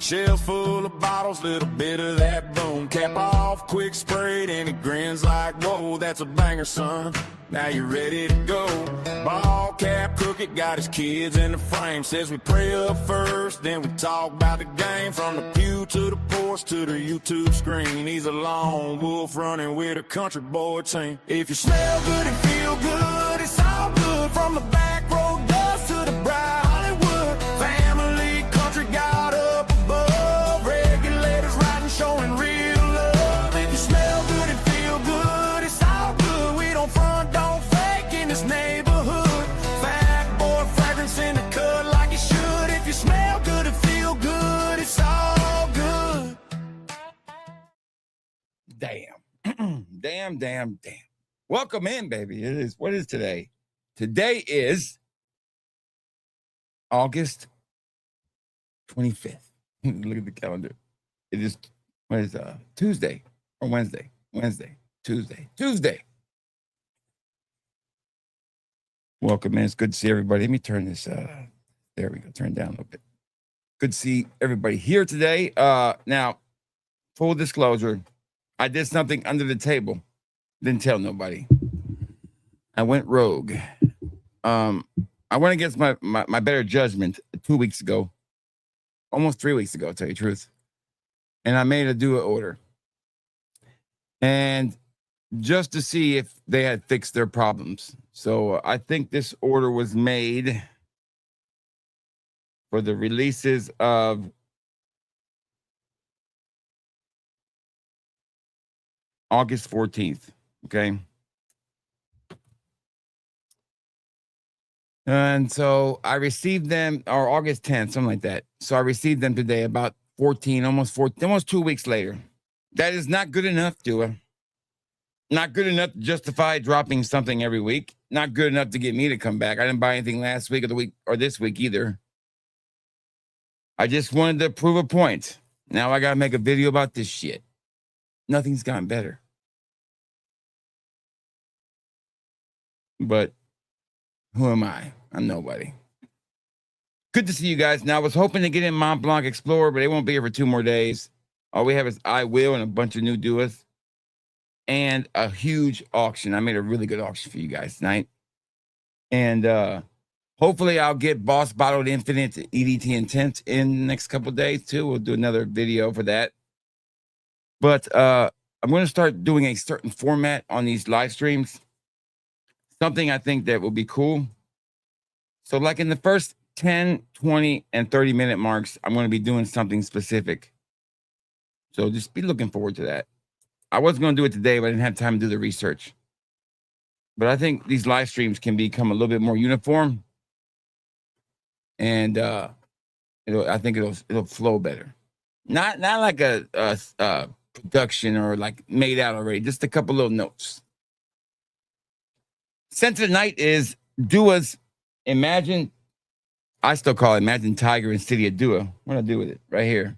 Shelf full of bottles, little bit of that boom. Cap off, quick sprayed, and it grins like, whoa, that's a banger, son. Now you're ready to go. Ball cap, cook it, got his kids in the frame. Says we pray up first, then we talk about the game. From the pew to the porch to the YouTube screen. He's a lone wolf running with a country boy team. If you smell good and feel good, it's all good. From the back road dust to the bright Hollywood. Family, country got up above. Regulators riding, showing real love. If you smell good and feel good, it's all good. We don't front, don't fake in this neighborhood. Fat boy fragrance in the cut like it should. If you smell good and feel good, it's all good. Damn. Damn. Welcome in, baby. What is today? Today is August 25th. Look at the calendar. It is, Tuesday or Wednesday? Tuesday. Welcome in. It's good to see everybody. Let me turn this, there we go. Turn it down a little bit. Good to see everybody here today. Now, full disclosure, I did something under the table. Didn't tell nobody. I went rogue. I went against my better judgment 2 weeks ago. Almost 3 weeks ago, to tell you the truth. And I made a do order. And just to see if they had fixed their problems. So I think this order was made for the releases of August 14th. Okay. And so I received them, or August 10th, something like that. So I received them today, about 14, almost 2 weeks later. That is not good enough, Dua. Not good enough to justify dropping something every week. Not good enough to get me to come back. I didn't buy anything last week or the week or this week either. I just wanted to prove a point. Now I got to make a video about this shit. Nothing's gotten better. But who am I? I'm nobody. Good to see you guys. Now, I was hoping to get in Mont Blanc Explorer, but they won't be here for 2 more days. All we have is I Will and a bunch of new duos and a huge auction. I made a really good auction for you guys tonight. And hopefully I'll get Boss Bottled Infinite EDT Intent in the next couple of days, too. We'll do another video for that. But I'm going to start doing a certain format on these live streams. Something I think that will be cool. So like in the first 10, 20, and 30-minute marks, I'm going to be doing something specific. So just be looking forward to that. I was going to do it today, but I didn't have time to do the research. But I think these live streams can become a little bit more uniform. And I think it'll flow better. Not like a production or like made out already. Just a couple little notes. Center tonight is Dua's Imagine. I still call it Imagine Tiger and City of Dua. What do I do with it? Right here.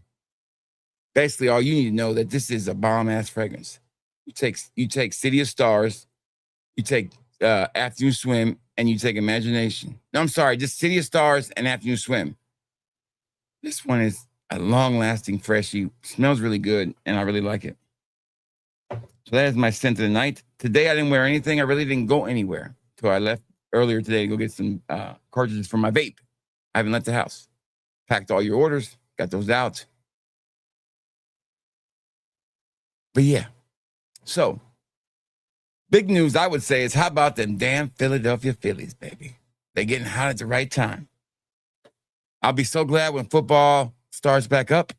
Basically, all you need to know that this is a bomb-ass fragrance. You take City of Stars, you take Afternoon Swim, and you take Imagination. No, I'm sorry, just City of Stars and Afternoon Swim. This one is a long-lasting freshie. Smells really good, and I really like it. So that is my scent of the night. Today, I didn't wear anything. I really didn't go anywhere until I left earlier today to go get some cartridges for my vape. I haven't left the house. Packed all your orders. Got those out. But yeah. So, big news, I would say, is how about them damn Philadelphia Phillies, baby? They're getting hot at the right time. I'll be so glad when football starts back up.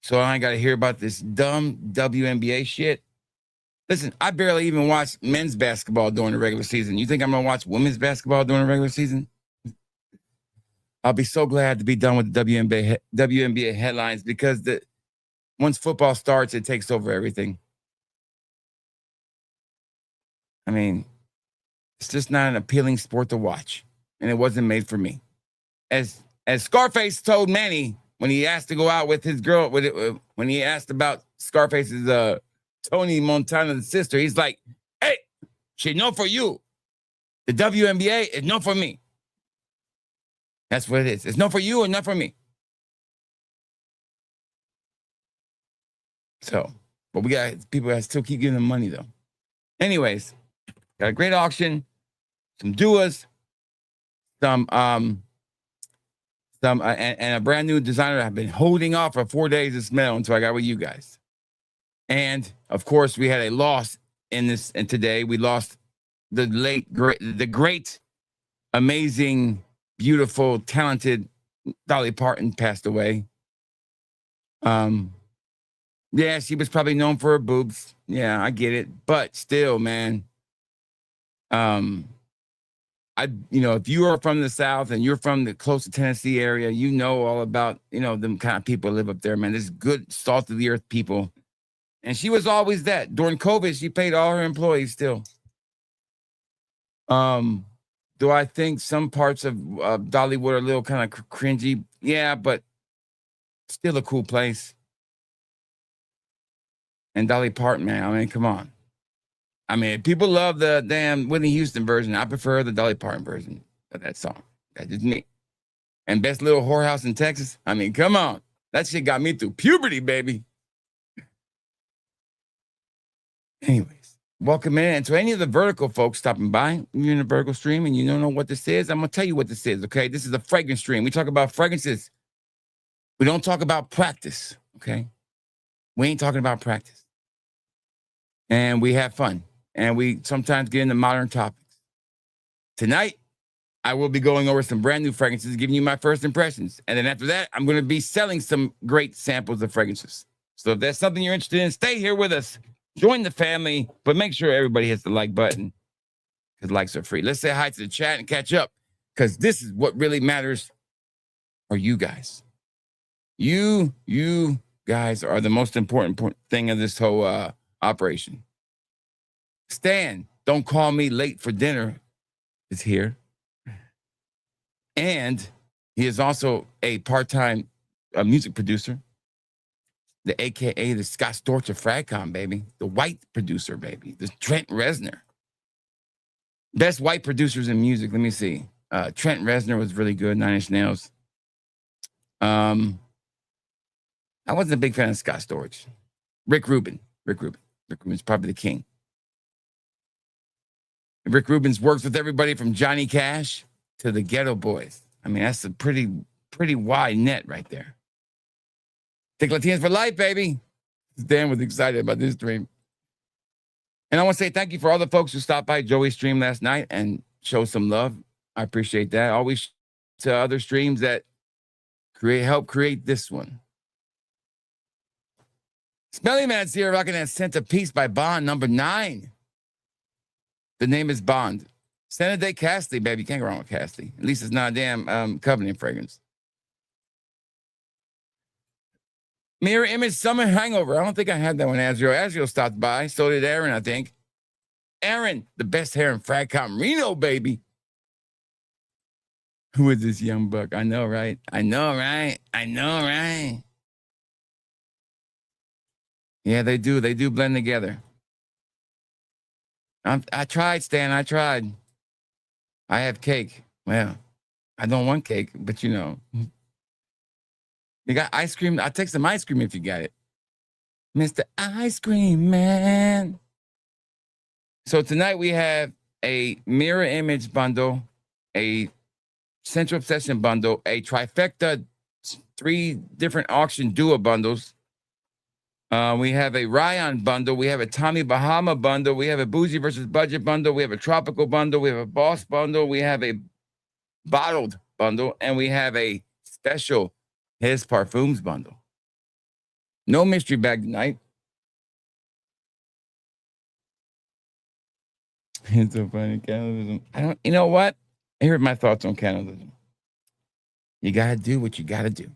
So I ain't got to hear about this dumb WNBA shit. Listen, I barely even watch men's basketball during the regular season. You think I'm going to watch women's basketball during the regular season? I'll be so glad to be done with the WNBA headlines because once football starts, it takes over everything. I mean, it's just not an appealing sport to watch, and it wasn't made for me. As Scarface told Manny when he asked to go out with his girl, when he asked about Scarface's Tony Montana's sister, he's like, hey, she no for you. The WNBA is no for me. That's what it is. It's no for you or not for me. So, but we got people that still keep giving them money though. Anyways, got a great auction, some duas, some and a brand new designer that I've been holding off for 4 days to smell until I got with you guys. And of course, we had a loss in this, and today we lost the great, amazing, beautiful, talented Dolly Parton passed away. Yeah, she was probably known for her boobs. Yeah, I get it. But still, man, if you are from the South and you're from the close to Tennessee area, you know all about, them kind of people live up there, man. There's good salt of the earth people. And she was always that. During COVID, she paid all her employees still. Do I think some parts of Dollywood are a little kind of cringy? Yeah, but still a cool place. And Dolly Parton, man, I mean, come on. I mean, people love the damn Whitney Houston version. I prefer the Dolly Parton version of that song. That's just me. And Best Little Whorehouse in Texas. I mean, come on. That shit got me through puberty, baby. Anyways, welcome in. And to any of the vertical folks stopping by, you're in the vertical stream and you don't know what this is, I'm going to tell you what this is, okay? This is a fragrance stream. We talk about fragrances. We don't talk about practice, okay? We ain't talking about practice. And we have fun. And we sometimes get into modern topics. Tonight, I will be going over some brand new fragrances, giving you my first impressions. And then after that, I'm going to be selling some great samples of fragrances. So if that's something you're interested in, stay here with us. Join the family, but make sure everybody hits the like button because likes are free. Let's say hi to the chat and catch up because this is what really matters are you guys. You guys are the most important thing of this whole operation. Stan, don't call me late for dinner, is here. And he is also a part-time music producer. The AKA the Scott Storch of Fragcom, baby. The white producer, baby. The Trent Reznor. Best white producers in music. Let me see. Trent Reznor was really good. 9 Inch Nails. I wasn't a big fan of Scott Storch. Rick Rubin. Rick Rubin's probably the king. Rick Rubin's works with everybody from Johnny Cash to the Ghetto Boys. I mean, that's a pretty wide net right there. Think Latinos for life, baby. Dan was excited about this stream. And I want to say thank you for all the folks who stopped by Joey's stream last night and showed some love. I appreciate that. Always to other streams that help create this one. Smelly Man's here rocking that Scent of Peace by Bond, number 9. The name is Bond. Senate Castley, baby. You can't go wrong with Castley. At least it's not a damn Covenant fragrance. Mirror Image Summer Hangover. I don't think I had that one, Azrael. Azrael stopped by. So did Aaron, I think. Aaron, the best hair in Fragcom Reno, baby. Who is this young buck? I know, right? I know, right? Yeah, they do. They do blend together. I tried, Stan. I tried. I have cake. Well, I don't want cake, but you know. You got ice cream? I'll take some ice cream if you got it. Mr. Ice Cream Man. So tonight we have a mirror image bundle, a Central Obsession bundle, a trifecta, 3 different auction duo bundles. We have a Ryan bundle. We have a Tommy Bahama bundle. We have a Bougie versus Budget bundle. We have a Tropical bundle. We have a Boss bundle. We have a Bottled bundle. And we have a special His Parfums bundle. No mystery bag tonight. It's so funny. Cannibalism. You know what? Here are my thoughts on cannibalism. You got to do what you got to do.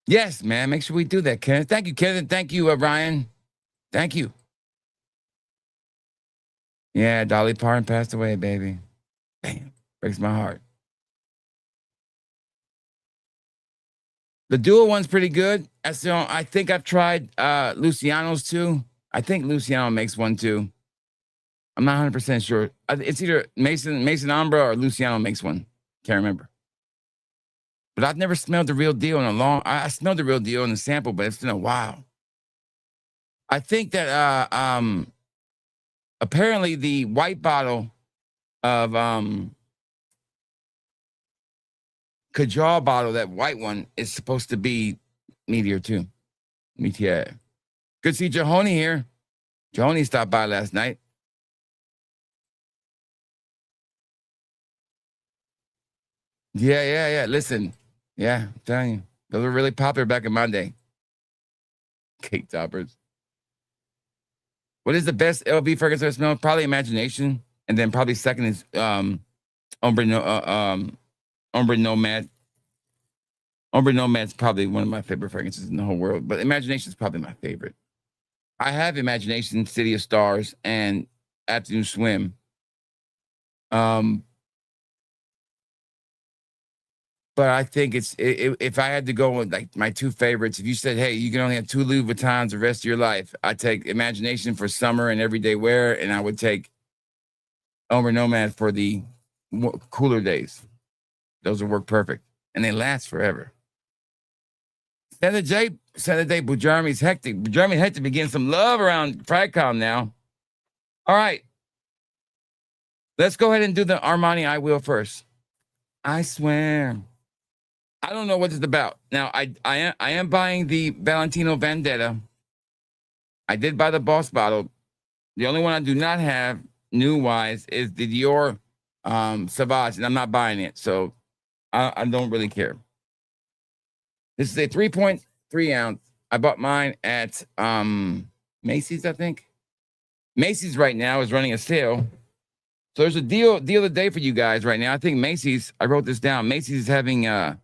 Yes, man. Make sure we do that, Kenneth. Thank you, Kenneth. Thank you, Ryan. Thank you. Yeah, Dolly Parton passed away, baby. Damn, breaks my heart. The dual one's pretty good. I think I've tried Luciano's too. I think Luciano makes one too. I'm not 100% sure. It's either Mason Ambra or Luciano makes one. Can't remember. but I've never smelled the real deal in a long. I smelled the real deal in the sample, but it's been a while. I think that apparently the white bottle of Kajal bottle, that white one, is supposed to be Meteor too. Meteor. Good to see Jahoni here. Jahoni stopped by last night. Yeah. Listen. Yeah, I'm telling you. Those were really popular back in my day. Cake toppers. What is the best LV fragrance I smell? Probably Imagination. And then probably second is Ombre Nomad. Ombre Nomad's probably one of my favorite fragrances in the whole world, but Imagination is probably my favorite. I have Imagination, City of Stars, and Afternoon Swim. But I think if I had to go with like my two favorites, if you said, hey, you can only have 2 Louis Vuittons the rest of your life, I'd take Imagination for summer and everyday wear, and I would take Ombre Nomad for the cooler days. Those would work perfect, and they last forever. Saturday, Bujarmi's hectic. Bujarmi hectic be getting some love around Fragcom now. All right. Let's go ahead and do the Armani I Will first. I swear. I don't know what it's about. Now, I am buying the Valentino Vendetta. I did buy the Boss bottle. The only one I do not have, new-wise, is the Dior Sauvage, and I'm not buying it, so I don't really care. This is a 3.3 ounce. I bought mine at Macy's, I think. Macy's right now is running a sale. So there's a deal of the day for you guys right now. I think Macy's, I wrote this down. Macy's is having a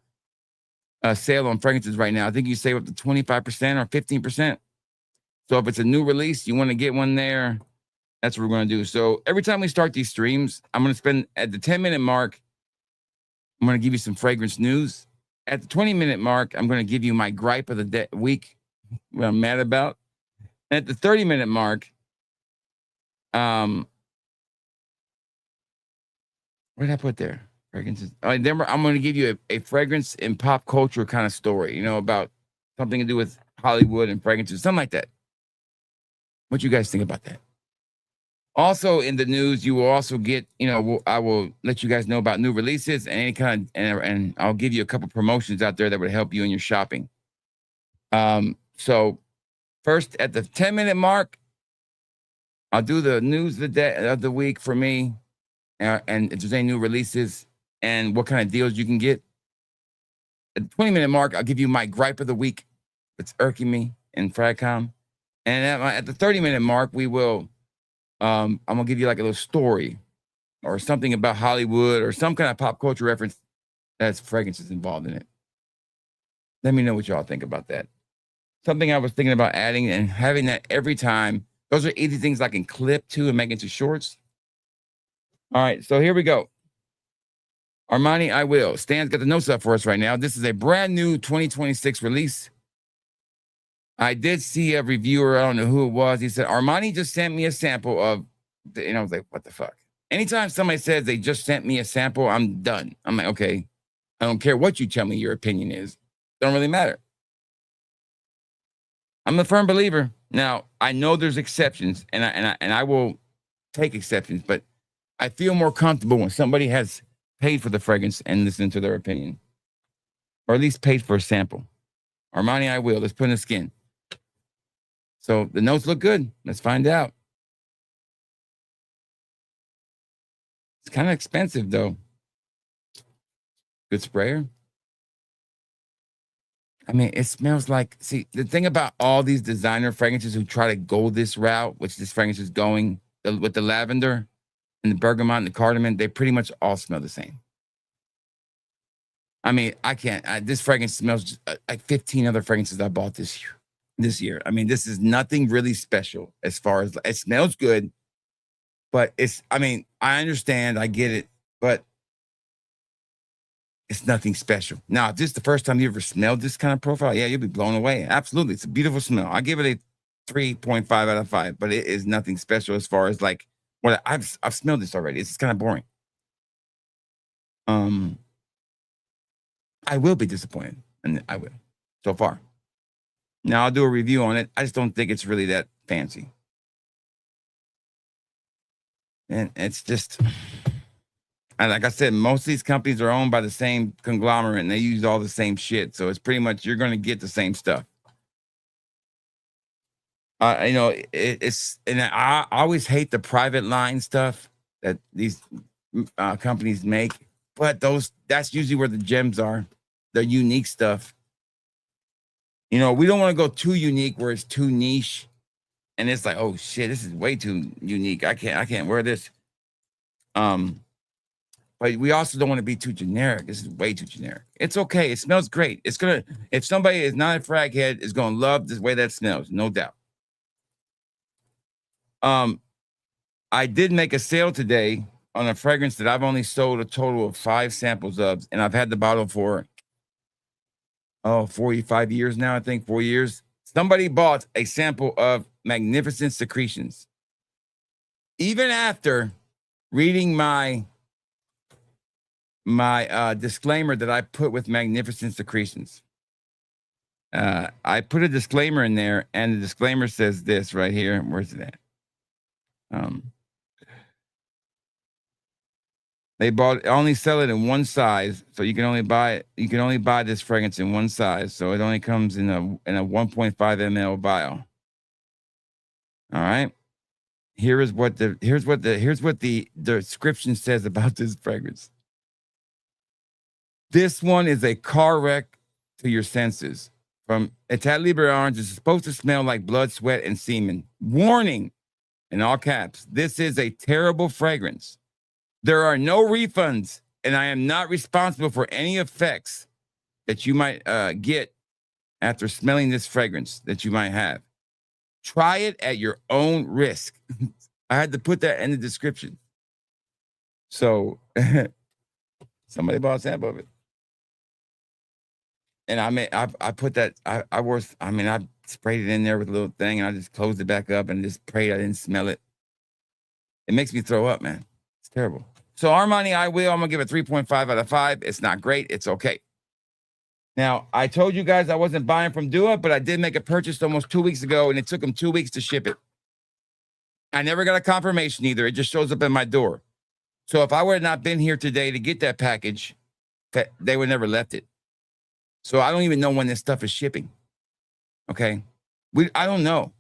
sale on fragrances right now. I think you save up to 25% or 15%. So if it's a new release, you want to get one there, that's what we're going to do. So every time we start these streams, I'm going to spend at the 10-minute mark, I'm going to give you some fragrance news. At the 20-minute mark, I'm going to give you my gripe of the week, what I'm mad about. And at the 30-minute mark, what did I put there? Fragrances. Then I'm going to give you a fragrance and pop culture kind of story, about something to do with Hollywood and fragrances, something like that. What you guys think about that? Also in the news, you will also get, I will let you guys know about new releases and any kind of, and I'll give you a couple promotions out there that would help you in your shopping. So first at the 10-minute mark, I'll do the news of the week for me, and if there's any new releases and what kind of deals you can get. At the 20-minute mark, I'll give you my gripe of the week that's irking me in Fragcom. And at the 30-minute mark, we will, I'm going to give you like a little story or something about Hollywood or some kind of pop culture reference that has fragrances involved in it. Let me know what y'all think about that. Something I was thinking about adding and having that every time. Those are easy things I can clip to and make into shorts. All right, so here we go. Armani I Will. Stan's got the notes up for us right now. This is a brand new 2026 release. I did see a reviewer, I don't know who it was. He said, Armani just sent me a sample of, and I was like, what the fuck? Anytime somebody says they just sent me a sample, I'm done. I'm like, okay, I don't care what you tell me your opinion is. Don't really matter. I'm a firm believer. Now, I know there's exceptions, and I will take exceptions, but I feel more comfortable when somebody has paid for the fragrance and listened to their opinion, or at least paid for a sample. Armani I Will. Let's put in the skin. So the notes look good. Let's find out. It's kind of expensive, though. Good sprayer. I mean, it smells like, see, the thing about all these designer fragrances who try to go this route, which this fragrance is going, with the lavender and the bergamot and the cardamom, they pretty much all smell the same. I mean, I can't, this fragrance smells just, like 15 other fragrances I bought this year. I mean, this is nothing really special as far as, it smells good, but I understand, I get it, but it's nothing special. Now, if this is the first time you ever smelled this kind of profile, yeah, you'll be blown away. Absolutely. It's a beautiful smell. I give it a 3.5 out of 5, but it is nothing special as far as like what I've smelled this already. It's kind of boring. I will be disappointed, and I will. So far. Now I'll do a review on it. I just don't think it's really that fancy. And it's just, and like I said, most of these companies are owned by the same conglomerate and they use all the same shit. So it's pretty much, you're going to get the same stuff. You know, it's, and I always hate the private line stuff that these companies make, but that's usually where the gems are, the unique stuff. You know, we don't want to go too unique where it's too niche. And it's like, oh shit, this is way too unique. I can't wear this. But we also don't want to be too generic. This is way too generic. It's okay. It smells great. It's gonna, if somebody is not a frag head, is gonna love the way that smells, no doubt. I did make a sale today on a fragrance that I've only sold a total of 5 samples of, and I've had the bottle for 45 years now, I think 4 years. Somebody bought a sample of Magnificent Secretions. Even after reading my disclaimer that I put with Magnificent Secretions. I put a disclaimer in there, and the disclaimer says this right here. Where's it at? They only sell it in one size, so you can only buy this fragrance in one size. So it only comes in a 1.5 ml vial. All right. Here's what the description says about this fragrance. This one is a car wreck to your senses. From Etat Libre Orange, it's supposed to smell like blood, sweat, and semen. Warning, in all caps, this is a terrible fragrance. There are no refunds, and I am not responsible for any effects that you might get after smelling this fragrance that you might have. Try it at your own risk. I had to put that in the description. So somebody bought a sample of it. And I put that, I sprayed it in there with a little thing, and I just closed it back up and just prayed I didn't smell it. It makes me throw up, man. It's terrible. So Armani, I'm going to give it 3.5 out of 5. It's not great. It's okay. Now, I told you guys I wasn't buying from Dua, but I did make a purchase almost 2 weeks ago, and it took them 2 weeks to ship it. I never got a confirmation either. It just shows up at my door. So if I would have not been here today to get that package, they would never left it. So I don't even know when this stuff is shipping. Okay. I don't know.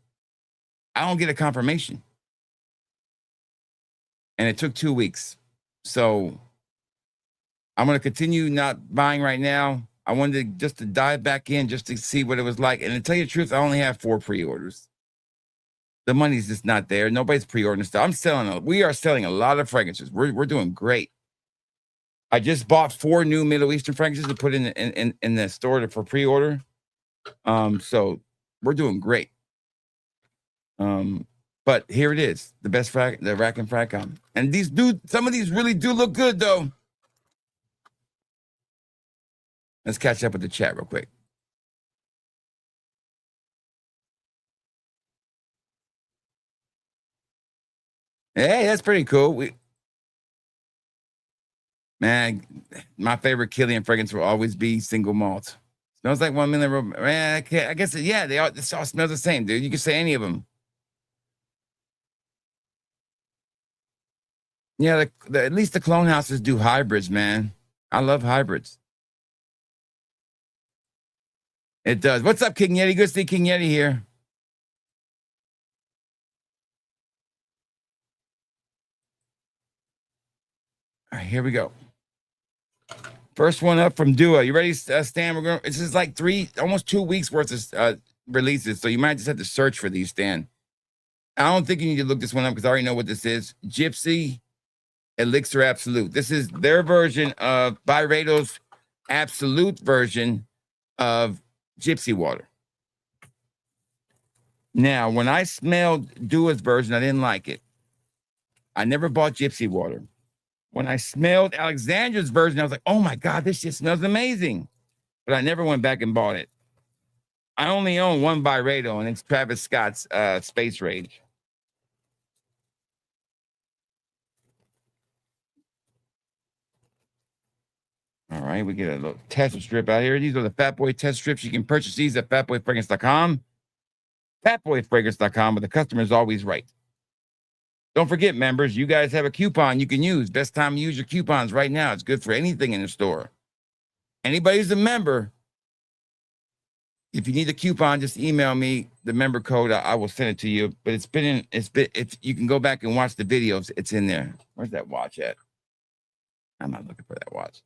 I don't get a confirmation. And it took 2 weeks. So I'm going to continue not buying right now. I wanted to dive back in just to see what it was like. And to tell you the truth, I only have 4 pre-orders. The money's just not there. Nobody's pre-ordering stuff. We are selling a lot of fragrances. We're doing great. I just bought 4 new Middle Eastern fragrances to put in the store for pre-order. So we're doing great. But here it is, the best the Rack and Frag. And some of these really do look good though. Let's catch up with the chat real quick. Hey, that's pretty cool. Man, my favorite Killian fragrance will always be single malt. Smells like 1 million. Man, I guess, yeah, they all smell the same, dude. You can say any of them. Yeah, at least the clone houses do hybrids, man. I love hybrids. It does. What's up, King Yeti? Good to see King Yeti here. All right, here we go. First one up from Dua. You ready, Stan? This is like almost 2 weeks worth of releases, so you might just have to search for these, Stan. I don't think you need to look this one up because I already know what this is. Gypsy Elixir Absolute. This is their version of Byredo's Absolute version of Gypsy Water. Now, when I smelled Dua's version, I didn't like it. I never bought Gypsy Water. When I smelled Alexandra's version, I was like, oh my God, this shit smells amazing. But I never went back and bought it. I only own one Byredo, and it's Travis Scott's Space Rage. All right, we get a little test strip out here. These are the Fat Boy test strips. You can purchase these at fatboyfragrance.com. Fatboyfragrance.com, but the customer is always right. Don't forget, members, you guys have a coupon you can use. Best time to use your coupons right now. It's good for anything in the store. Anybody who's a member, if you need a coupon, just email me the member code. I will send it to you. But if you can go back and watch the videos, it's in there. Where's that watch at? I'm not looking for that watch.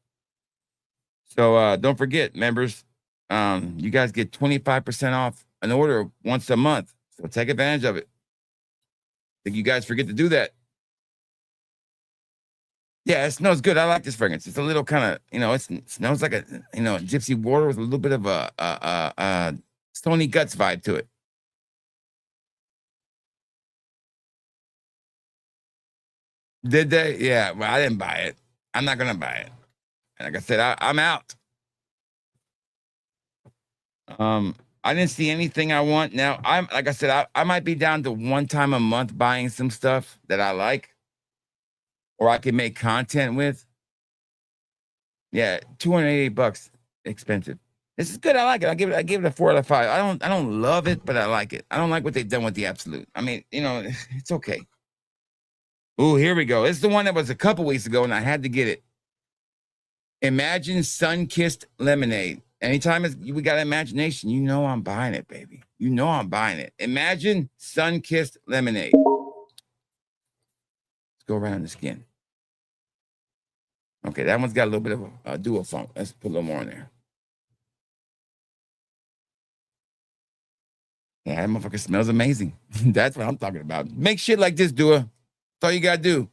So don't forget, members, you guys get 25% off an order once a month. So take advantage of it. I think you guys forget to do that. Yeah, it smells good. I like this fragrance. It's a little kind of, it smells like a gypsy water with a little bit of a Stony Guts vibe to it. Did they? Yeah, well, I didn't buy it. I'm not going to buy it. And like I said, I'm out. I didn't see anything I want. Now, like I said, I might be down to one time a month buying some stuff that I like or I can make content with. Yeah, $280 expensive. This is good. I like it. I give it a 4 out of 5. I don't love it, but I like it. I don't like what they've done with the Absolute. I mean, it's okay. Oh, here we go. It's the one that was a couple weeks ago, and I had to get it. Imagine Sun-Kissed Lemonade. Anytime we got imagination, I'm buying it, baby. I'm buying it. Imagine Sun-Kissed Lemonade. Let's go around the skin. Okay, that one's got a little bit of a dual funk. Let's put a little more in there. Yeah, that motherfucker smells amazing. That's what I'm talking about. Make shit like this, Dua. That's all you got to do.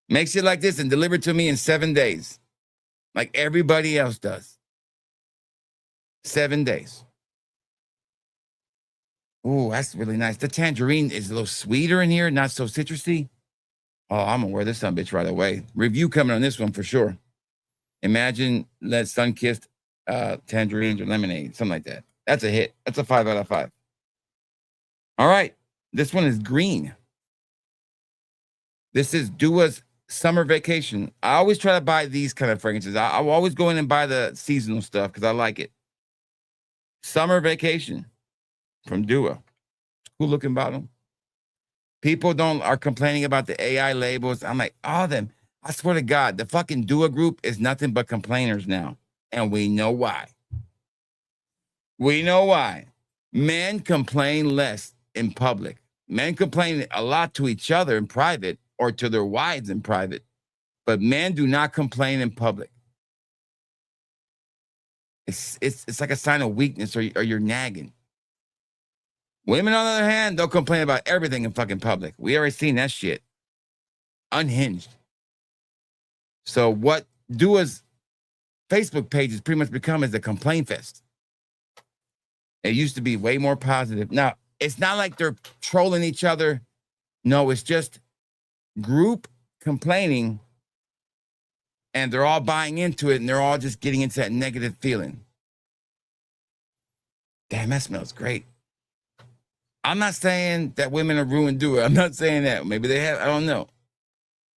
Make shit like this and deliver it to me in 7 days. Like everybody else does. 7 days. Oh, that's really nice. The tangerine is a little sweeter in here, not so citrusy. Oh, I'm gonna wear this son bitch right away. Review coming on this one for sure. Imagine that Sun-Kissed tangerines or lemonade, something like that. That's a hit. That's a 5 out of 5. All right, this one is green. This is Dua's Summer Vacation. I always try to buy these kind of fragrances. I'll always go in and buy the seasonal stuff because I like it. Summer Vacation from Dua. Cool looking bottle. People are complaining about the AI labels. I'm like, all them. I swear to God, the fucking Dua group is nothing but complainers now. And we know why. We know why. Men complain less in public. Men complain a lot to each other in private or to their wives in private. But men do not complain in public. It's like a sign of weakness or you're nagging. Women, on the other hand, they'll complain about everything in fucking public. We already seen that shit. Unhinged. So what Dua's Facebook page has pretty much become is a complaint fest. It used to be way more positive. Now, it's not like they're trolling each other. No, it's just group complaining and they're all buying into it and they're all just getting into that negative feeling. Damn, that smells great. I'm not saying that women are ruined Dua. I'm not saying that. Maybe they have, I don't know.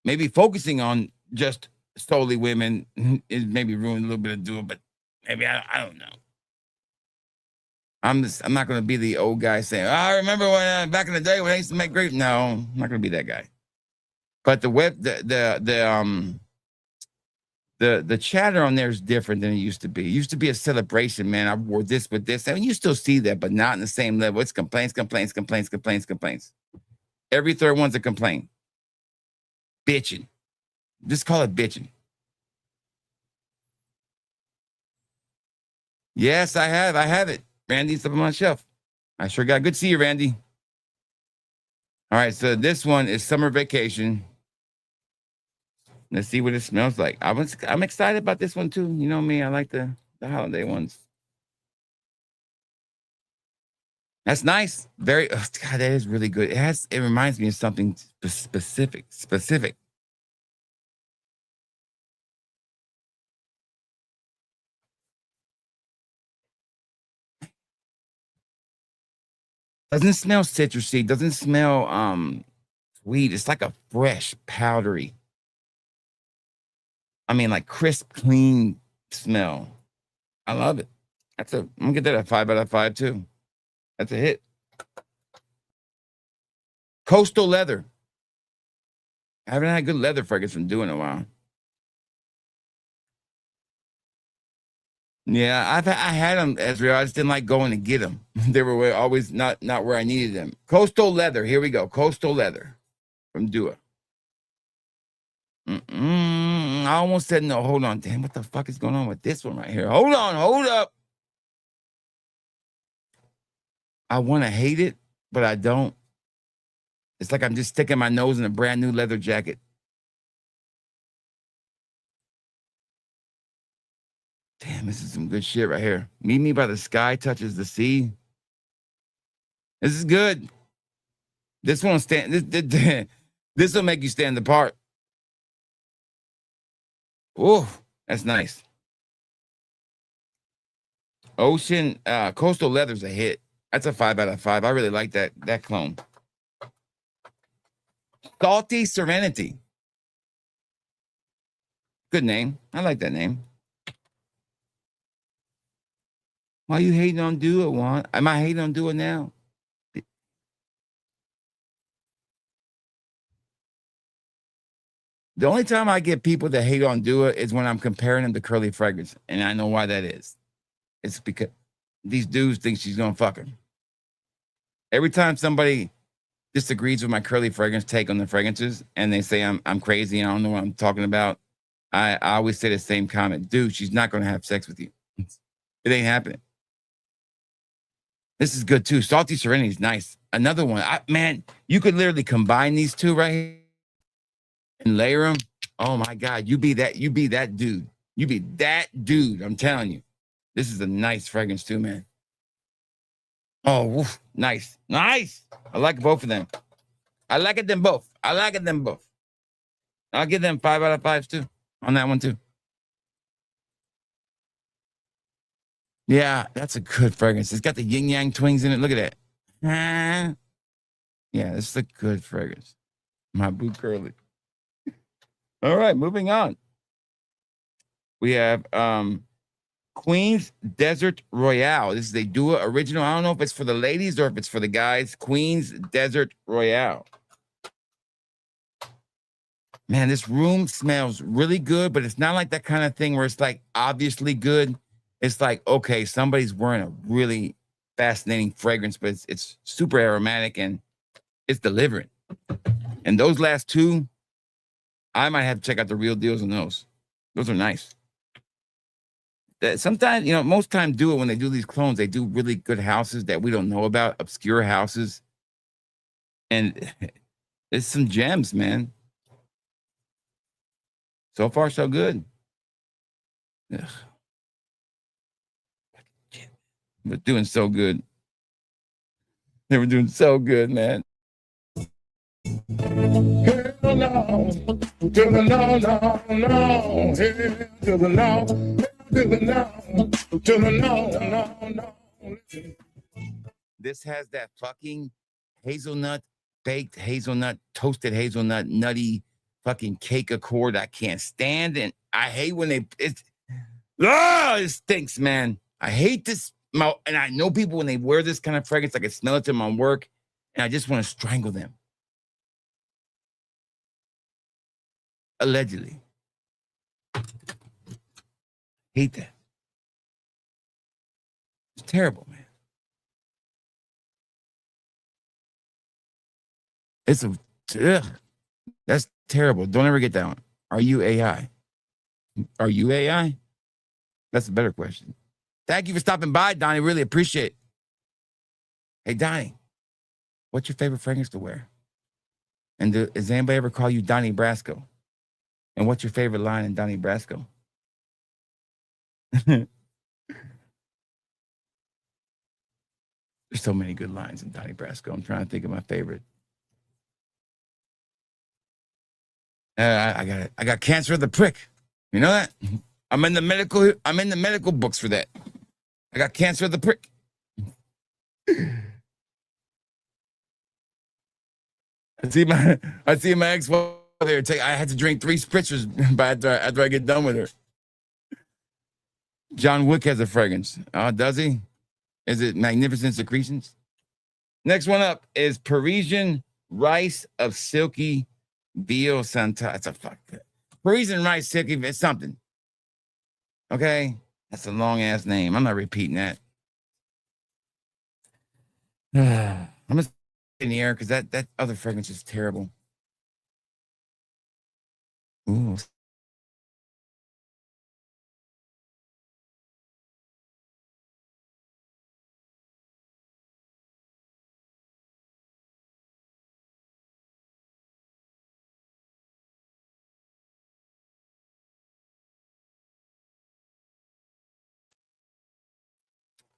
Maybe focusing on just solely women is maybe ruined a little bit of Dua, but maybe I don't know. I'm not going to be the old guy saying, oh, I remember when back in the day when I used to make great. No, I'm not going to be that guy. But the chatter on there is different than it used to be. It used to be a celebration, man. I wore this with this. I mean, you still see that, but not in the same level. It's complaints. Every third one's a complaint. Bitching. Just call it bitching. Yes, I have. I have it. Randy's up on my shelf. I sure got good to see you, Randy. All right, so this one is Summer Vacation. Let's see what it smells like. I'm excited about this one too. You know me, I like the holiday ones. That's nice. God, that is really good. It reminds me of something specific. Doesn't smell citrusy, doesn't smell sweet. It's like a fresh, powdery. I mean, like crisp, clean smell. I love it. I'm gonna get that a 5 out of 5 too. That's a hit. Coastal leather. I haven't had good leather fragrance from doing a while. Yeah, I had them, Ezra. I just didn't like going to get them. They were always not where I needed them. Coastal leather. Here we go. Coastal leather from Dua. I almost said no. Hold on. Damn, what the fuck is going on with this one right here? Hold on. Hold up. I want to hate it, but I don't. It's like I'm just sticking my nose in a brand new leather jacket. Damn, this is some good shit right here. Meet me by the sky touches the sea. This is good. This won't stand. This will make you stand apart. Oh, that's nice. Ocean Coastal Leather's a hit. That's a 5 out of 5. I really like that clone. Salty Serenity. Good name. I like that name. Why you hating on Do It, Juan? Am I hating on Do It now? The only time I get people that hate on Do It is when I'm comparing them to Curly Fragrance. And I know why that is. It's because these dudes think she's going to fuck him. Every time somebody disagrees with my Curly Fragrance take on the fragrances and they say I'm crazy and I don't know what I'm talking about, I always say the same comment. Dude, she's not going to have sex with you. It ain't happening. This is good too. Salty Serenity is nice. Another one. Man, you could literally combine these two right here and layer them. Oh my God, you be that dude. You be that dude. I'm telling you. This is a nice fragrance too, man. Oh, woof, nice. Nice. I like both of them. I like them both. I'll give them 5 out of 5s too on that one too. Yeah, that's a good fragrance. It's got the yin yang twins in it. Look at that. Yeah, this is a good fragrance. My boo curly. All right, moving on. We have Queen's Desert Royale. This is a Dua original. I don't know if it's for the ladies or if it's for the guys. Queen's Desert Royale. Man, this room smells really good, but it's not like that kind of thing where it's like obviously good. It's like, okay, somebody's wearing a really fascinating fragrance, but it's super aromatic and it's delivering. And those last two, I might have to check out the real deals on those. Those are nice. Sometimes, most times do it when they do these clones, they do really good houses that we don't know about, obscure houses. And it's some gems, man. So far, so good. Ugh. We're doing so good. They were doing so good, man. Hell no, to the no, no, no, hell to the no, to the no, to the no, no. This has that fucking hazelnut, baked hazelnut, toasted hazelnut, nutty fucking cake accord I can't stand. And I hate when it stinks, man. I hate this. And I know people when they wear this kind of fragrance, I can smell it to them on work, and I just want to strangle them. Allegedly. Hate that. It's terrible, man. That's terrible. Don't ever get that one. Are you AI? Are you AI? That's a better question. Thank you for stopping by, Donnie. Really appreciate it. Hey, Donnie, what's your favorite fragrance to wear? And does anybody ever call you Donnie Brasco? And what's your favorite line in Donnie Brasco? There's so many good lines in Donnie Brasco. I'm trying to think of my favorite. I got cancer of the prick. You know that? I'm in the medical books for that. I got cancer of the prick. I see my ex-wife there. I had to drink 3 spritzers after I get done with her. John Wick has a fragrance. Does he? Is it Magnificent Secretions? Next one up is Parisian Rice of Silky Veal Santa. That's a fuck. Parisian Rice Silky. It's something. Okay, that's a long ass name. I'm not repeating that. I'm gonna in the air because that other fragrance is terrible. Ooh.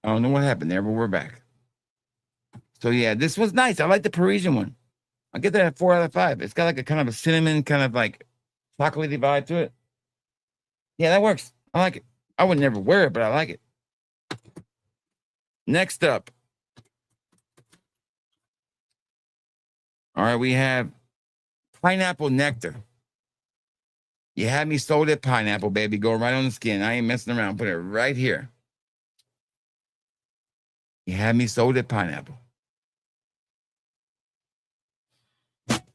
I don't know what happened there, but we're back. So yeah, this was nice. I like the Parisian one. I get that at 4 out of 5. It's got like a kind of a cinnamon, kind of like chocolatey vibe to it. Yeah, that works. I like it. I would never wear it, but I like it. Next up. All right, we have pineapple nectar. You had me sold at pineapple, baby. Go right on the skin. I ain't messing around. Put it right here. You had me sold at pineapple.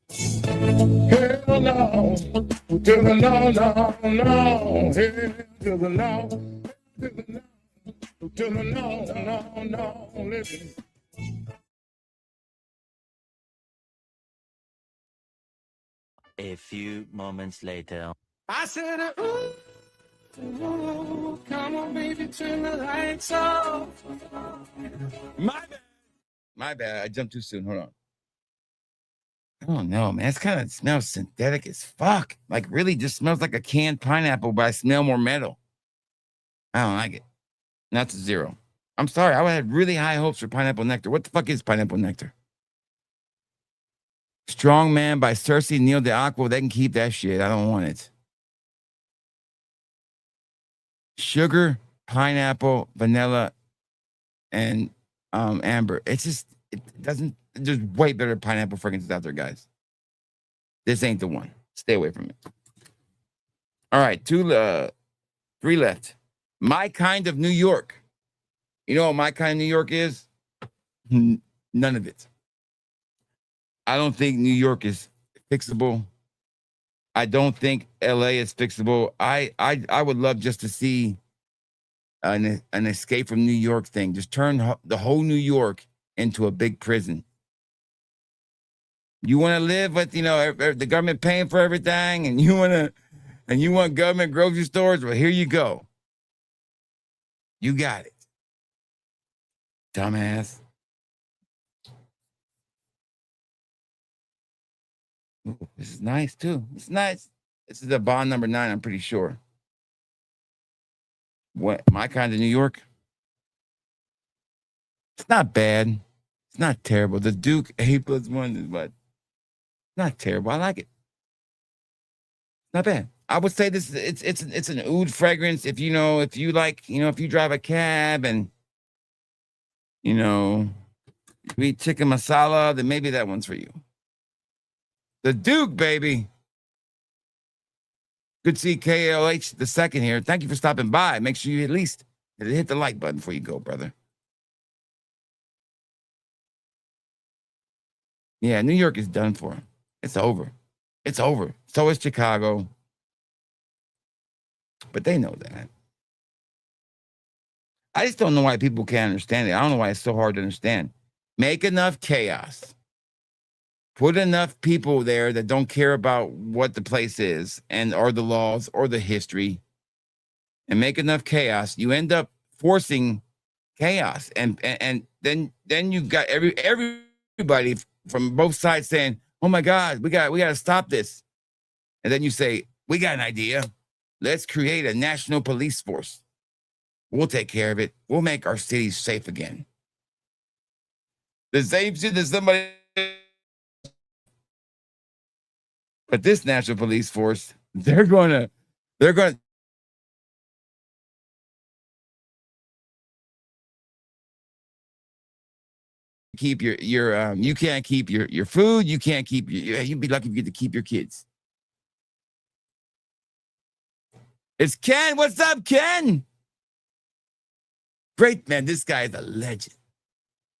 Hell no, to the no, no, no. Hell to the no, to the no, to the no, no, no. Listen. A few moments later. I said, ooh, come on, baby, turn the lights off. My bad. My bad. I jumped too soon. Hold on. I don't know, man. It's kind of smells synthetic as fuck. Like, really just smells like a canned pineapple, but I smell more metal. I don't like it. That's a 0. I'm sorry. I had really high hopes for pineapple nectar. What the fuck is pineapple nectar? Strong Man by Cersei Neil de Aqua. They can keep that shit. I don't want it. Sugar, pineapple, vanilla, and amber. It's just, it doesn't, there's way better pineapple fragrances out there, guys. This ain't the one. Stay away from it. All right, 3 left. My Kind of New York. You know what My Kind of New York is? None of it. I don't think New York is fixable. I don't think LA is fixable. I would love just to see an escape from New York thing. Just turn the whole New York into a big prison. You want to live with, the government paying for everything, and you want government grocery stores? Well, here you go. You got it. Dumbass. Ooh, this is nice too. It's nice. This is a Bond number 9, I'm pretty sure. What, My Kind of New York? It's not bad. It's not terrible. The Duke A+1 is what? Not terrible. I like it. Not bad. I would say this. It's an oud fragrance. If you like, if you drive a cab and you eat chicken masala, then maybe that one's for you. The Duke, baby. Good to see KLH the second here. Thank you for stopping by. Make sure you at least hit the like button before you go, brother. Yeah, New York is done for. It's over. It's over. So is Chicago. But they know that. I just don't know why people can't understand it. I don't know why it's so hard to understand. Make enough chaos. Put enough people there that don't care about what the place is or the laws or the history, and make enough chaos. You end up forcing chaos, and then you got everybody from both sides saying, "Oh my God, we got to stop this," and then you say, "We got an idea. Let's create a national police force. We'll take care of it. We'll make our cities safe again." The same shit that somebody. But this national police force, they're going to keep your you can't keep your food, you can't keep you'd be lucky if you get to keep your kids. It's Ken. What's up, Ken? Great, man. This guy is a legend.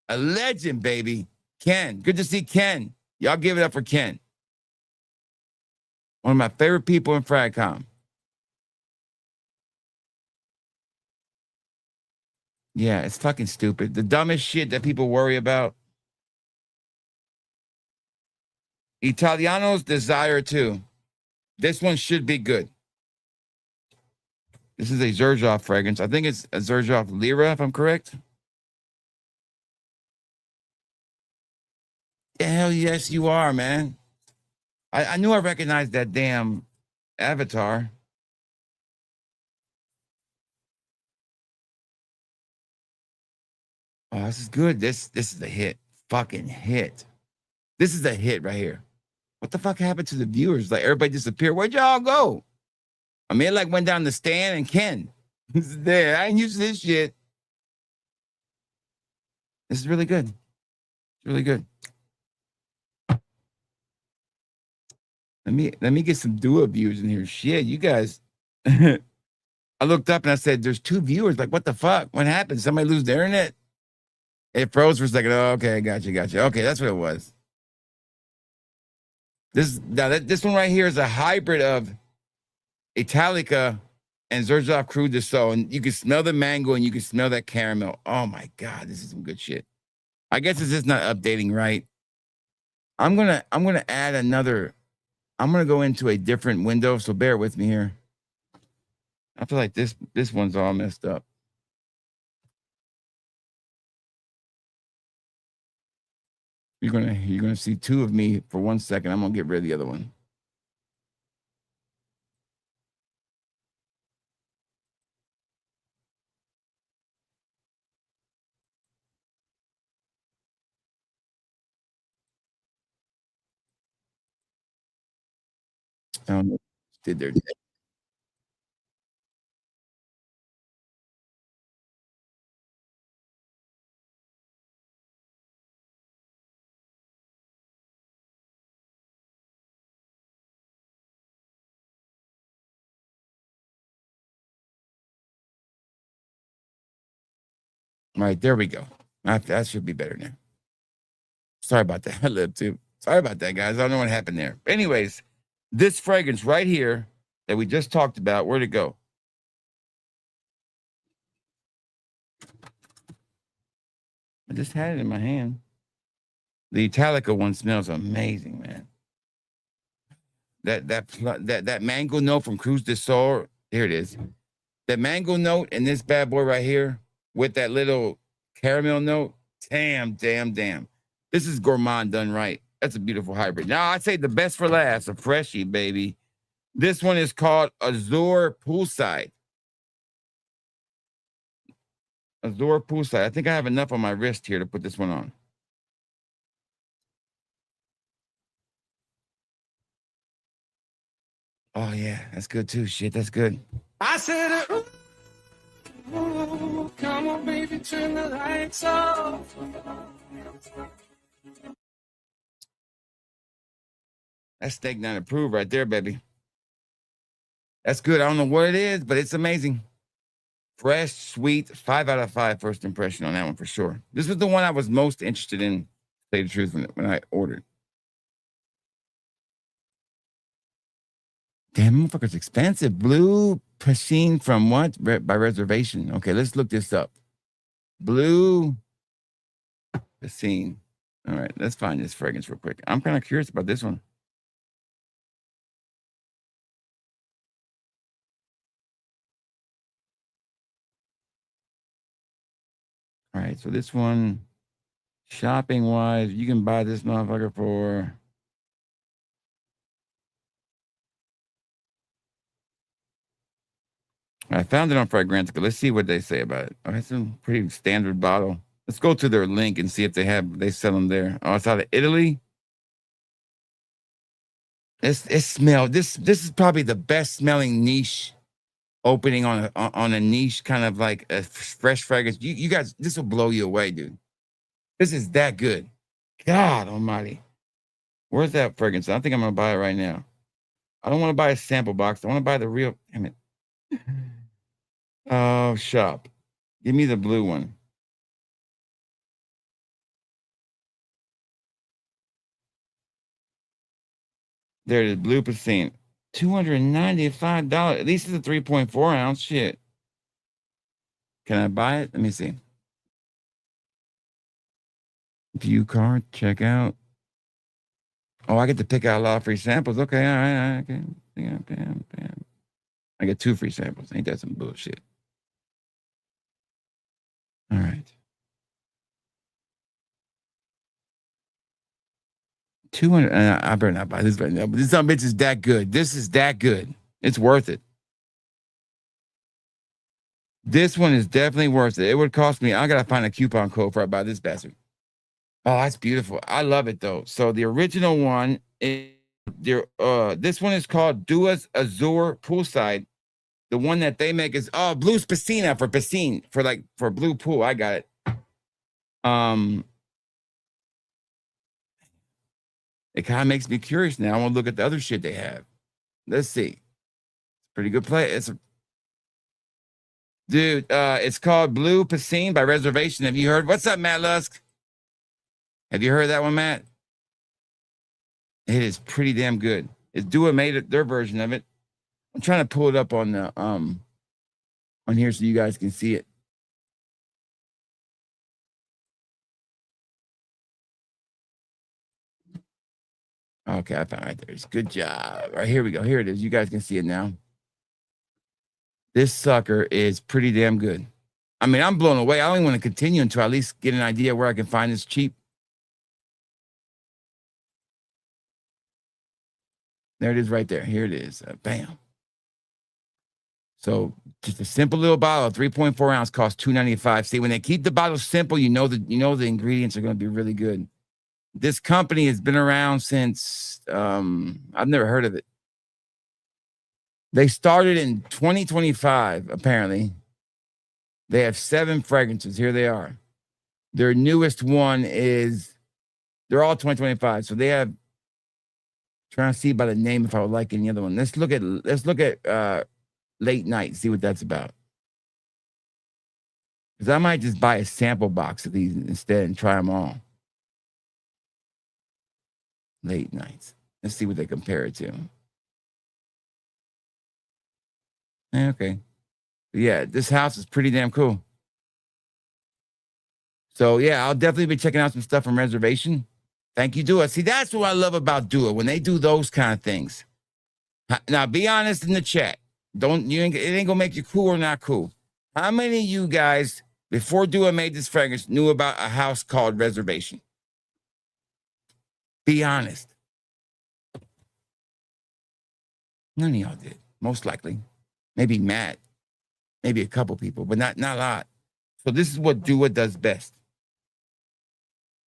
A legend, baby. Ken. Good to see Ken. Y'all give it up for Ken. One of my favorite people in Fragcom. Yeah, it's fucking stupid. The dumbest shit that people worry about. Italiano's Desire too. This one should be good. This is a Xerjoff fragrance. I think it's a Xerjoff Lyra, if I'm correct. Hell yes, you are, man. I knew I recognized that damn avatar. Oh, this is good. This is a hit. Fucking hit. This is a hit right here. What the fuck happened to the viewers? Like everybody disappeared. Where'd y'all go? I mean, it like went down to Stan and Ken. There, I ain't used to this shit. This is really good. It's really good. Let me get some Dua views in here. Shit, you guys. I looked up and I said, "There's 2 viewers." Like, what the fuck? What happened? Somebody lose their internet? It froze for a second. Oh, okay, gotcha. Okay, that's what it was. This one right here is a hybrid of Italica and Xerjoff Cru de Sol, and you can smell the mango and you can smell that caramel. Oh my god, this is some good shit. I guess it's just not updating right. I'm gonna add another. I'm gonna go into a different window, so bear with me here. I feel like this one's all messed up. You're gonna see 2 of me for 1 second. I'm gonna get rid of the other one. I don't know. Did their right there we go. That should be better now. Sorry about that. I lived too. Sorry about that, guys. I don't know what happened there. Anyways, this fragrance right here that we just talked about, where'd it go? I just had it in my hand. The Italica one smells amazing, man. That mango note from Cruz de Sol. Here it is. That mango note and this bad boy right here with that little caramel note. Damn. This is gourmand done right. That's a beautiful hybrid. Now I'd say the best for last, a freshie, baby. This one is called Azure Poolside. Azure Poolside. I think I have enough on my wrist here to put this one on. Oh yeah, that's good too. Shit, that's good. I said, ooh, come on, baby, turn the lights off. That's steak not approved right there, baby. That's good. I don't know what it is, but it's amazing. Fresh, sweet, 5 out of 5 first impression on that one for sure. This was the one I was most interested in, to say the truth, when I ordered. Damn, motherfucker's expensive. Blue Pachin from what? By reservation. Okay, let's look this up. Blue Pachin. All right, let's find this fragrance real quick. I'm kind of curious about this one. All right, so this one, shopping wise, you can buy this motherfucker for I found it on Fragrantica. Let's see what they say about it. Oh, it's a pretty standard bottle. Let's go to their link and see if they sell them there. Oh, it's out of Italy. It smells. This is probably the best smelling niche opening on a niche kind of like a fresh fragrance. You guys, this will blow you away, dude. This is that good. God Almighty. Where's that fragrance? I think I'm gonna buy it right now. I don't want to buy a sample box. I want to buy the real. Damn it. Oh, shop. Give me the blue one. There it is, blue percent. $295. At least it's a 3.4 ounce. Shit. Can I buy it? Let me see. View card, check out. Oh, I get to pick out a lot of free samples. Okay, all right, okay. Yeah, bam. I get 2 free samples. Ain't that some bullshit? All right. 200. I better not buy this right now, but this bitch is that good. This is that good. It's worth it. This one is definitely worth it. It would cost me. I gotta find a coupon code for I buy this bastard. Oh, that's beautiful. I love it though. So the original one is this one is called Dua's Azure Poolside. The one that they make is Blue's Piscina for piscine for blue pool. I got it. It kind of makes me curious now. I want to look at the other shit they have. Let's see. Pretty good play. It's called Blue Piscine by Reservation. Have you heard? What's up, Matt Lusk? Have you heard that one, Matt? It is pretty damn good. It's Dua made their version of it. I'm trying to pull it up on the on here so you guys can see it. Okay, I found it right there. Good job. All right, here we go. Here it is. You guys can see it now. This sucker is pretty damn good. I mean, I'm blown away. I only want to continue until I at least get an idea where I can find this cheap. There it is right there. Here it is. Bam. So just a simple little bottle, 3.4 ounce, costs $2.95. See, when they keep the bottle simple, you know the ingredients are going to be really good. This company has been around since I've never heard of it. They started in 2025, apparently. They have 7 fragrances. Here they are. Their newest one they're all 2025. So they have, trying to see by the name if I would like any other one. Let's look at Late Night, see what that's about. Because I might just buy a sample box of these instead and try them all. Late Nights. Let's see what they compare it to. Okay. Yeah, this house is pretty damn cool. So yeah, I'll definitely be checking out some stuff from Reservation. Thank you, Dua. See, that's what I love about Dua, when they do those kind of things. Now, be honest in the chat. It ain't gonna make you cool or not cool. How many of you guys, before Dua made this fragrance, knew about a house called Reservation? Be honest. None of y'all did, most likely. Maybe Matt, maybe a couple people, but not a lot. So this is what Dua does best.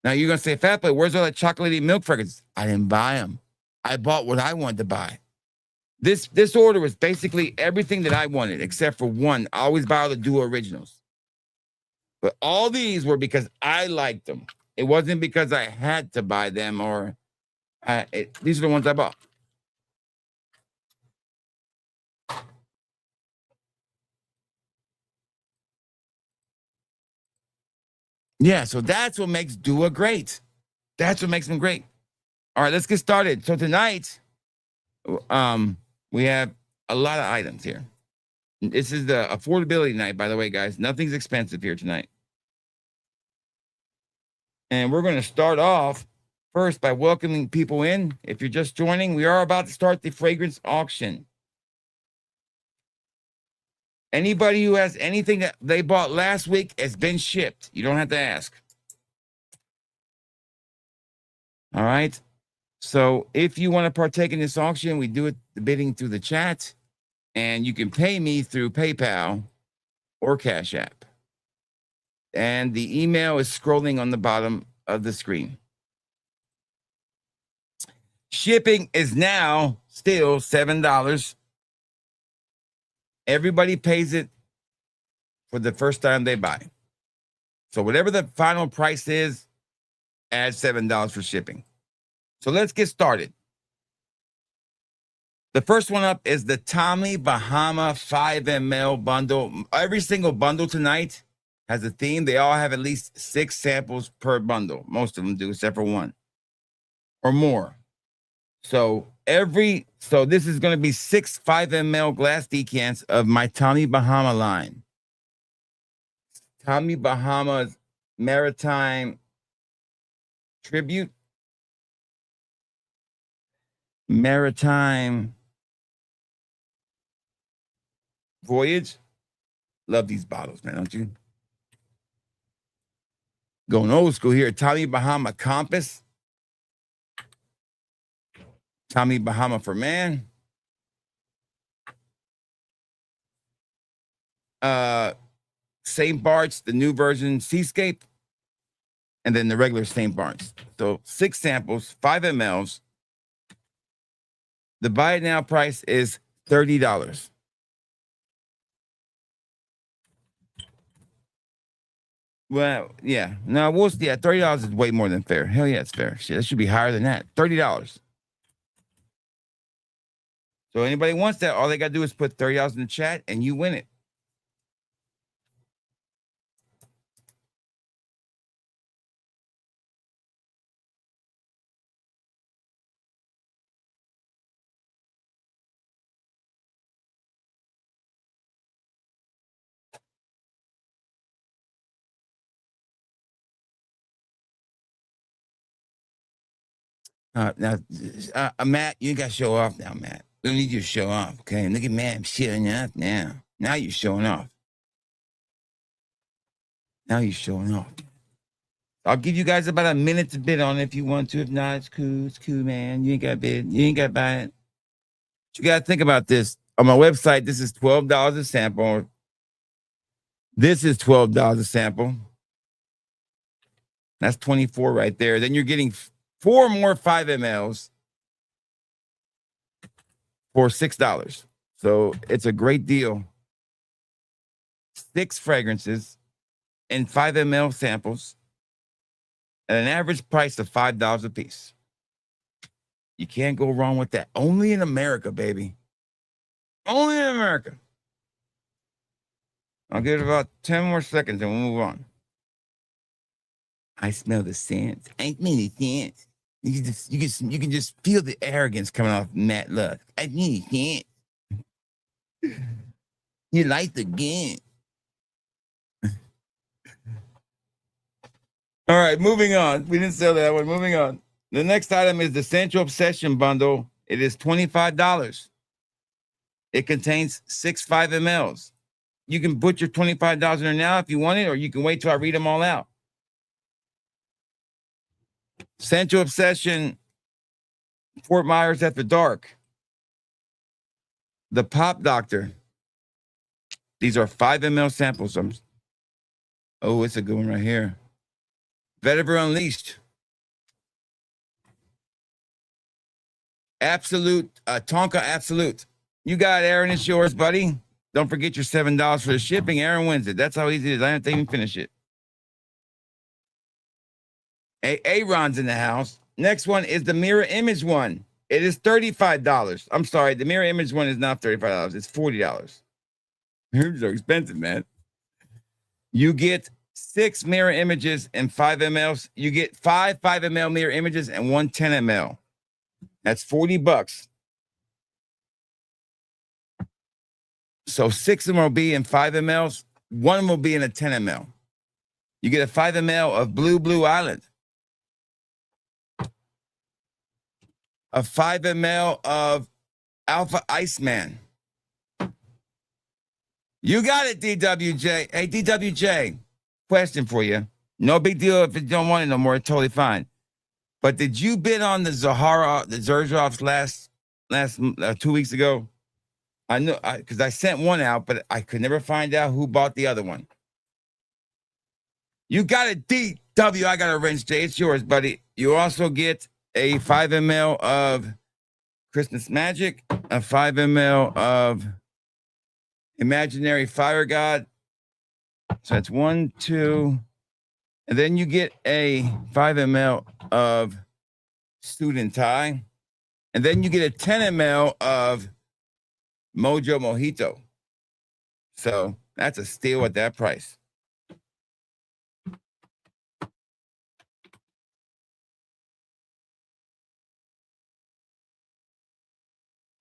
Now you're gonna say, Fat Boy, where's all that chocolatey milk fragrances? I didn't buy them. I bought what I wanted to buy. This order was basically everything that I wanted, except for one. I always buy all the Dua originals. But all these were because I liked them. It wasn't because I had to buy them or these are the ones I bought. Yeah, so that's what makes Dua great. That's what makes them great. All right, let's get started. So tonight, we have a lot of items here. This is the affordability night, by the way, guys. Nothing's expensive here tonight. And we're going to start off first by welcoming people in. If you're just joining, we are about to start the fragrance auction. Anybody who has anything that they bought last week has been shipped. You don't have to ask. All right. So if you want to partake in this auction, we do the bidding through the chat, and you can pay me through PayPal or Cash App. And the email is scrolling on the bottom of the screen. Shipping is now still $7. Everybody pays it for the first time they buy. So whatever the final price is, add $7 for shipping. So let's get started. The first one up is the Tommy Bahama 5 ml bundle. Every single bundle tonight has a theme. They all have at least 6 samples per bundle. Most of them do, except for one or more. So this is going to be 6 5 ml glass decants of my Tommy Bahama line. Tommy Bahama's Maritime Tribute. Maritime Voyage. Love these bottles, man, don't you? Going old school here. Tommy Bahama Compass. Tommy Bahama for Man. St. Bart's, the new version, Seascape. And then the regular St. Bart's. So 6 samples, 5 mLs. The buy it now price is $30. Well, yeah. No, $30 is way more than fair. Hell yeah, it's fair. Shit, that should be higher than that. $30. So anybody wants that, all they got to do is put $30 in the chat and you win it. Matt, you got to show off now, Matt. We don't need you to show off, okay? Look at Matt showing off now. Now you're showing off. Now you're showing off. I'll give you guys about a minute to bid on it if you want to. If not, it's cool. It's cool, man. You ain't got to bid. You ain't got to buy it. But you got to think about this. On my website, this is $12 a sample. This is $12 a sample. That's 24 right there. Then you're getting 4 more 5 mLs for $6. So it's a great deal. 6 fragrances and 5 ml samples at an average price of $5 a piece. You can't go wrong with that. Only in America, baby. Only in America. I'll give it about 10 more seconds and we'll move on. I smell the scents. Ain't many scents. You can just feel the arrogance coming off Matt Luck. I mean, you can't. You like the game. All right, moving on. We didn't sell that one. Moving on. The next item is the Sensual Obsession bundle. It is $25. It contains 6 5 mLs. You can put your $25 in there now if you want it, or you can wait till I read them all out. Sensual Obsession, Fort Myers After Dark. The Pop Doctor. These are 5 ml samples. Oh, it's a good one right here. Vetiver Unleashed. Absolute, Tonka Absolute. You got it, Aaron. It's yours, buddy. Don't forget your $7 for the shipping. Aaron wins it. That's how easy it is. I didn't even finish it. Aaron's in the house. Next one is the mirror image one. It is $35. I'm sorry. The mirror image one is not $35. It's $40. They're expensive, man. You get 6 mirror images and 5 mLs. You get 5 5 ml mirror images and 1 10 ml. That's $40. So 6 of them will be in 5 mLs. 1 of them will be in a 10 ml. You get a 5 ml of Blue Island. A 5 ml of Alpha Iceman. You got it, DWJ. Hey, DWJ, question for you. No big deal if you don't want it no more. It's totally fine. But did you bid on the Zerzhov's last 2 weeks ago? I know, because I sent one out, but I could never find out who bought the other one. You got it, DW. I got a wrench, Jay. It's yours, buddy. You also get a 5 ml of Christmas Magic, a 5 ml of Imaginary Fire God. So that's 1, 2. And then you get a 5 ml of Student Tie. And then you get a 10 ml of Mojo Mojito. So that's a steal at that price.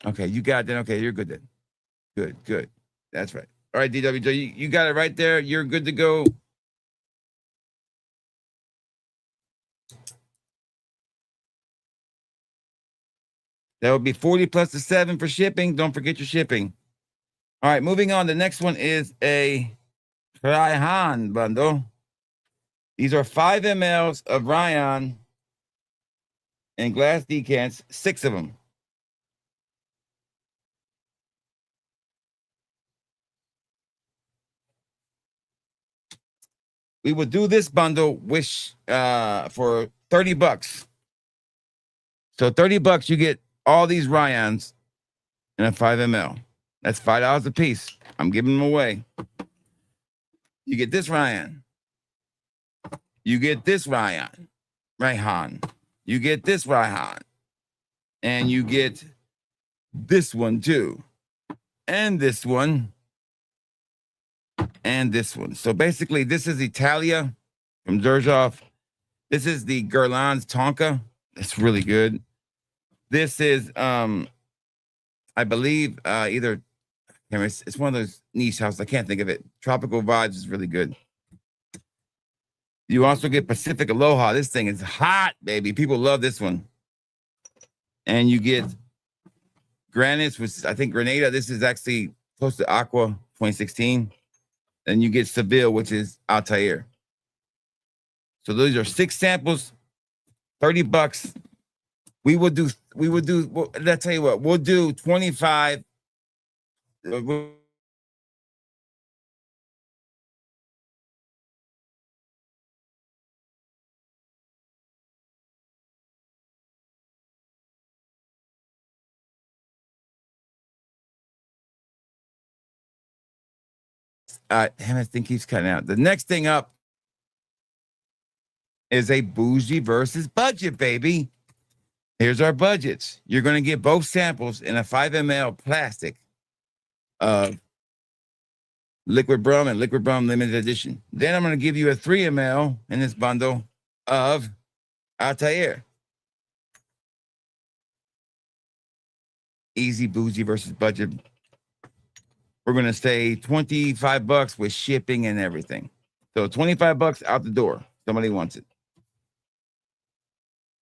Okay, you got that. Okay, you're good then. Good. That's right. All right, DWJ, you got it right there. You're good to go. That would be 40 plus the 7 for shipping. Don't forget your shipping. All right, moving on. The next one is a Raihan bundle. These are 5 mLs of Ryan in glass decants, 6 of them. We will do this bundle for $30. So $30, you get all these Ryans in a 5 ml. That's $5 a piece. I'm giving them away. You get this Ryan. You get this Raihan. You get this Raihan. And you get this one too. And this one. And this one. So basically, this is Italia from Zerzhov. This is the Guerlain's Tonka. It's really good. This is, I believe, it's one of those niche houses. I can't think of it. Tropical Vibes is really good. You also get Pacific Aloha. This thing is hot, baby. People love this one. And you get Granites, which I think Grenada. This is actually close to Aqua 2016. And you get Seville, which is Altair. So those are 6 samples, $30. We will do, well, let's tell you what, we'll do 25. Damn, this thing keeps cutting out. The next thing up is a bougie versus budget, baby. Here's our budgets. You're going to get both samples in a 5 ml plastic of Liquid Brum and Liquid Brum limited edition. Then I'm going to give you a 3 ml in this bundle of Altair. Easy bougie versus budget. We're going to say $25 with shipping and everything. So $25 out the door. Somebody wants it.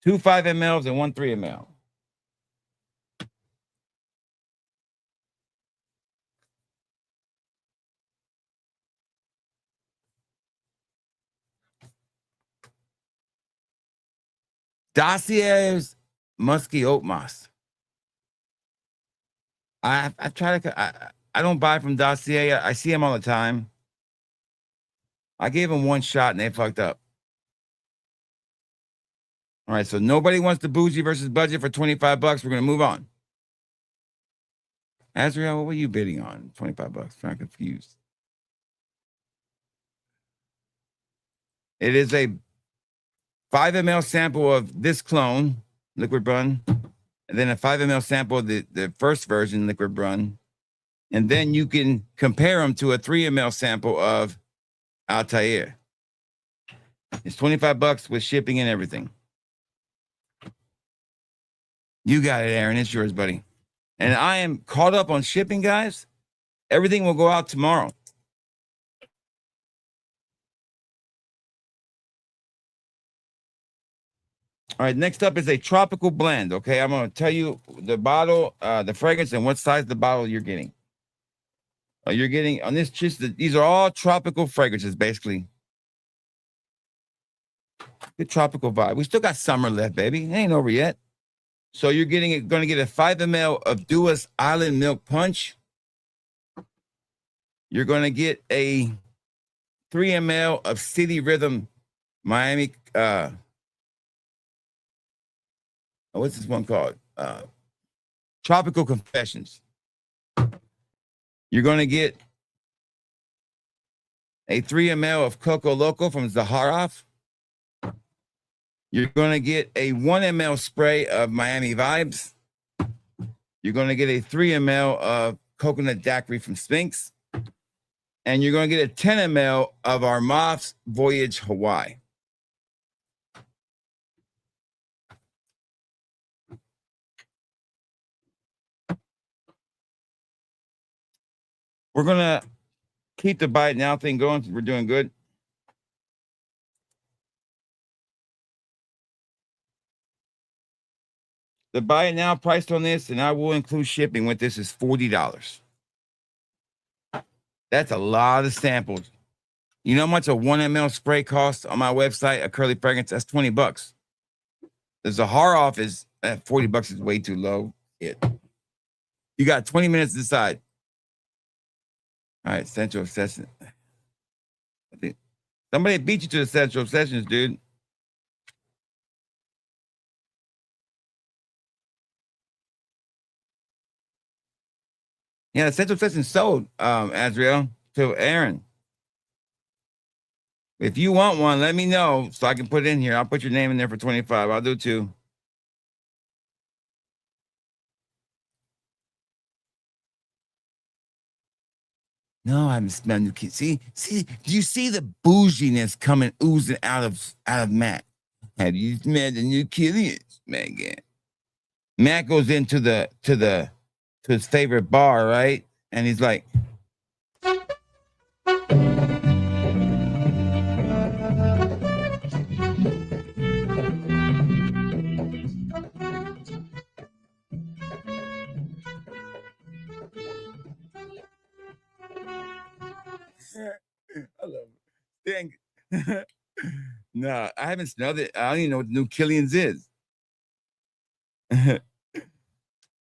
2 5 mLs and 1 3 ml. Dossier's Musky Oat Moss. I try to. I don't buy from Dossier. I see them all the time. I gave them one shot and they fucked up. All right, so nobody wants the bougie versus budget for $25. We're going to move on. Azrael, what were you bidding on? $25. I'm confused. It is a 5 ml sample of this clone, Liquid Brun, and then a 5 ml sample of the first version, Liquid Brun. And then you can compare them to a 3 ml sample of Altair. It's $25 with shipping and everything. You got it, Aaron. It's yours, buddy. And I am caught up on shipping, guys. Everything will go out tomorrow. All right, next up is a tropical blend. Okay, I'm going to tell you the bottle, the fragrance, and what size the bottle you're getting. You're getting on this, these are all tropical fragrances, basically. Good tropical vibe. We still got summer left, baby. It ain't over yet. So you're going to get a 5 ml of Dua's Island Milk Punch. You're going to get a 3 ml of City Rhythm Miami. What's this one called? Tropical Confessions. You're going to get a 3 ml of Coco Loco from Zaharoff. You're going to get a 1 ml spray of Miami Vibes. You're going to get a 3 ml of Coconut Daiquiri from Sphinx. And you're going to get a 10 ml of our Moth's Voyage Hawaii. We're gonna keep the buy it now thing going. We're doing good. The buy it now price on this, and I will include shipping with this, is $40. That's a lot of samples. You know how much a 1 ml spray costs on my website? A curly fragrance, that's $20. The Zahar off is at $40 is way too low. You got 20 minutes to decide. All right, Central Obsession. I think somebody beat you to the Central Obsessions, dude. Yeah, the Central Obsession sold, Azriel, to Aaron. If you want one, let me know so I can put it in here. I'll put your name in there for 25. I'll do two. No, I haven't smelled new kids. See, do you see the bouginess coming oozing out of Matt? Have you smelled the new Killians, Megan? Matt goes into to his favorite bar, right? And he's like, I love it. Dang. No, I haven't smelled it. I don't even know what new Killians is.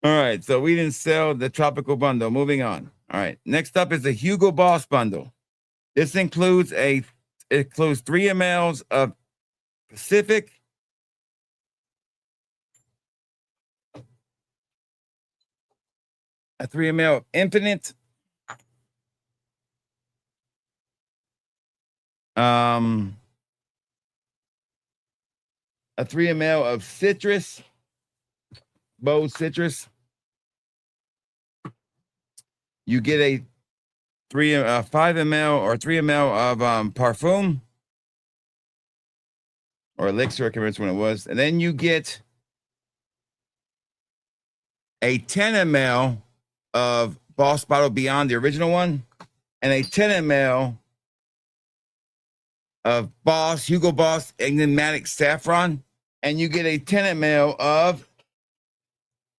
All right, so we didn't sell the tropical bundle. Moving on. All right, next up is the Hugo Boss bundle. This includes 3 mLs of Pacific, a 3 ml of Infinite, a 3 ml of Citrus, Bose Citrus. You get a 5 ml or 3 ml of Parfum or Elixir, I can't remember which one it was. And then you get a 10 ml of Boss Bottle Beyond, the original one, and a 10 ml of Hugo Boss Enigmatic Saffron, and you get a 10 ml of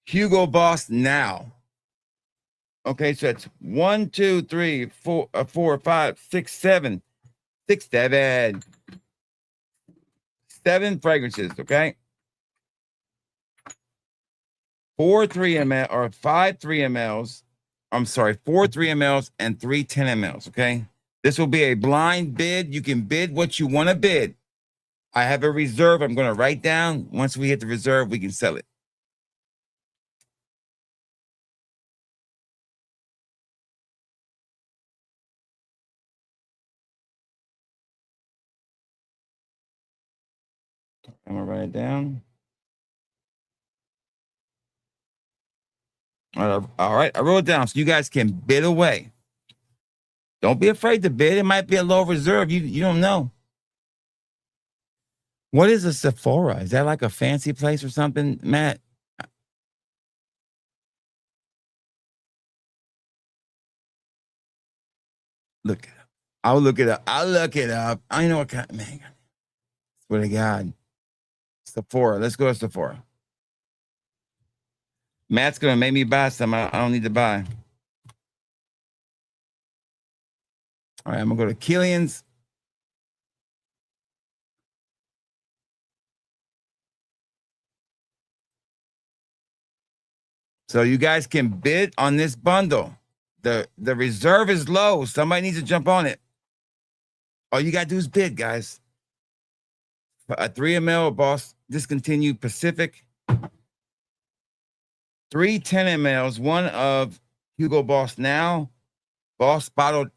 Hugo Boss Now. Okay, so it's 1, 2, 3, 4, 4, 5, 6, 7, 7 fragrances. Okay, 4 3 ml or 5 3 mls. I'm sorry, 4 3 mls and 3 10 mls. Okay, this will be a blind bid. You can bid what you want to bid. I have a reserve I'm going to write down. Once we hit the reserve, we can sell it. I'm going to write it down. All right, I wrote it down so you guys can bid away. Don't be afraid to bid. It might be a low reserve. You don't know. What is a Sephora? Is that like a fancy place or something, Matt? Look it up. I'll look it up. I know what kind. Man, swear to God. Sephora. Let's go to Sephora. Matt's gonna make me buy some. I don't need to buy. All right, I'm gonna go to Killian's. So you guys can bid on this bundle. The reserve is low. Somebody needs to jump on it. All you gotta do is bid, guys. A 3 ml Boss Discontinued Pacific. 3 10 mls, one of Hugo Boss Now, Boss Bottled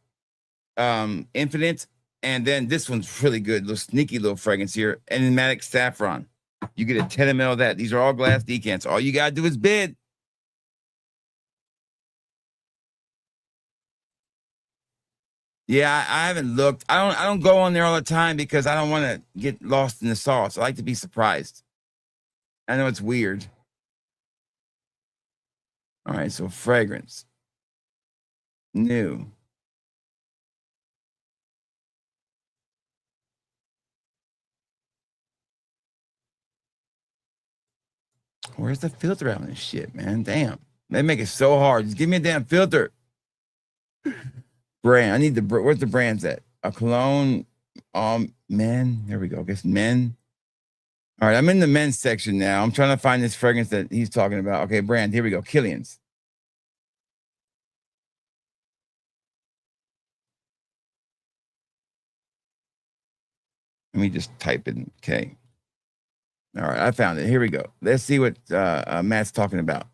Infinite, and then this one's really good, little sneaky little fragrance here, Enigmatic Saffron. You get a 10 ml of that. These are all glass decants. All you gotta do is bid. Yeah, I haven't looked. I don't go on there all the time because I don't want to get lost in the sauce. I like to be surprised. I know it's weird. All right, so fragrance. New. Where's the filter out on this shit, man? Damn. They make it so hard. Just give me a damn filter. Brand. I need the where's the brands at? A cologne. Men. There we go. I guess men. All right, I'm in the men's section now. I'm trying to find this fragrance that he's talking about. Okay, brand. Here we go. Killian's. Let me just type in K. All right, I found it. Here we go. Let's see what Matt's talking about.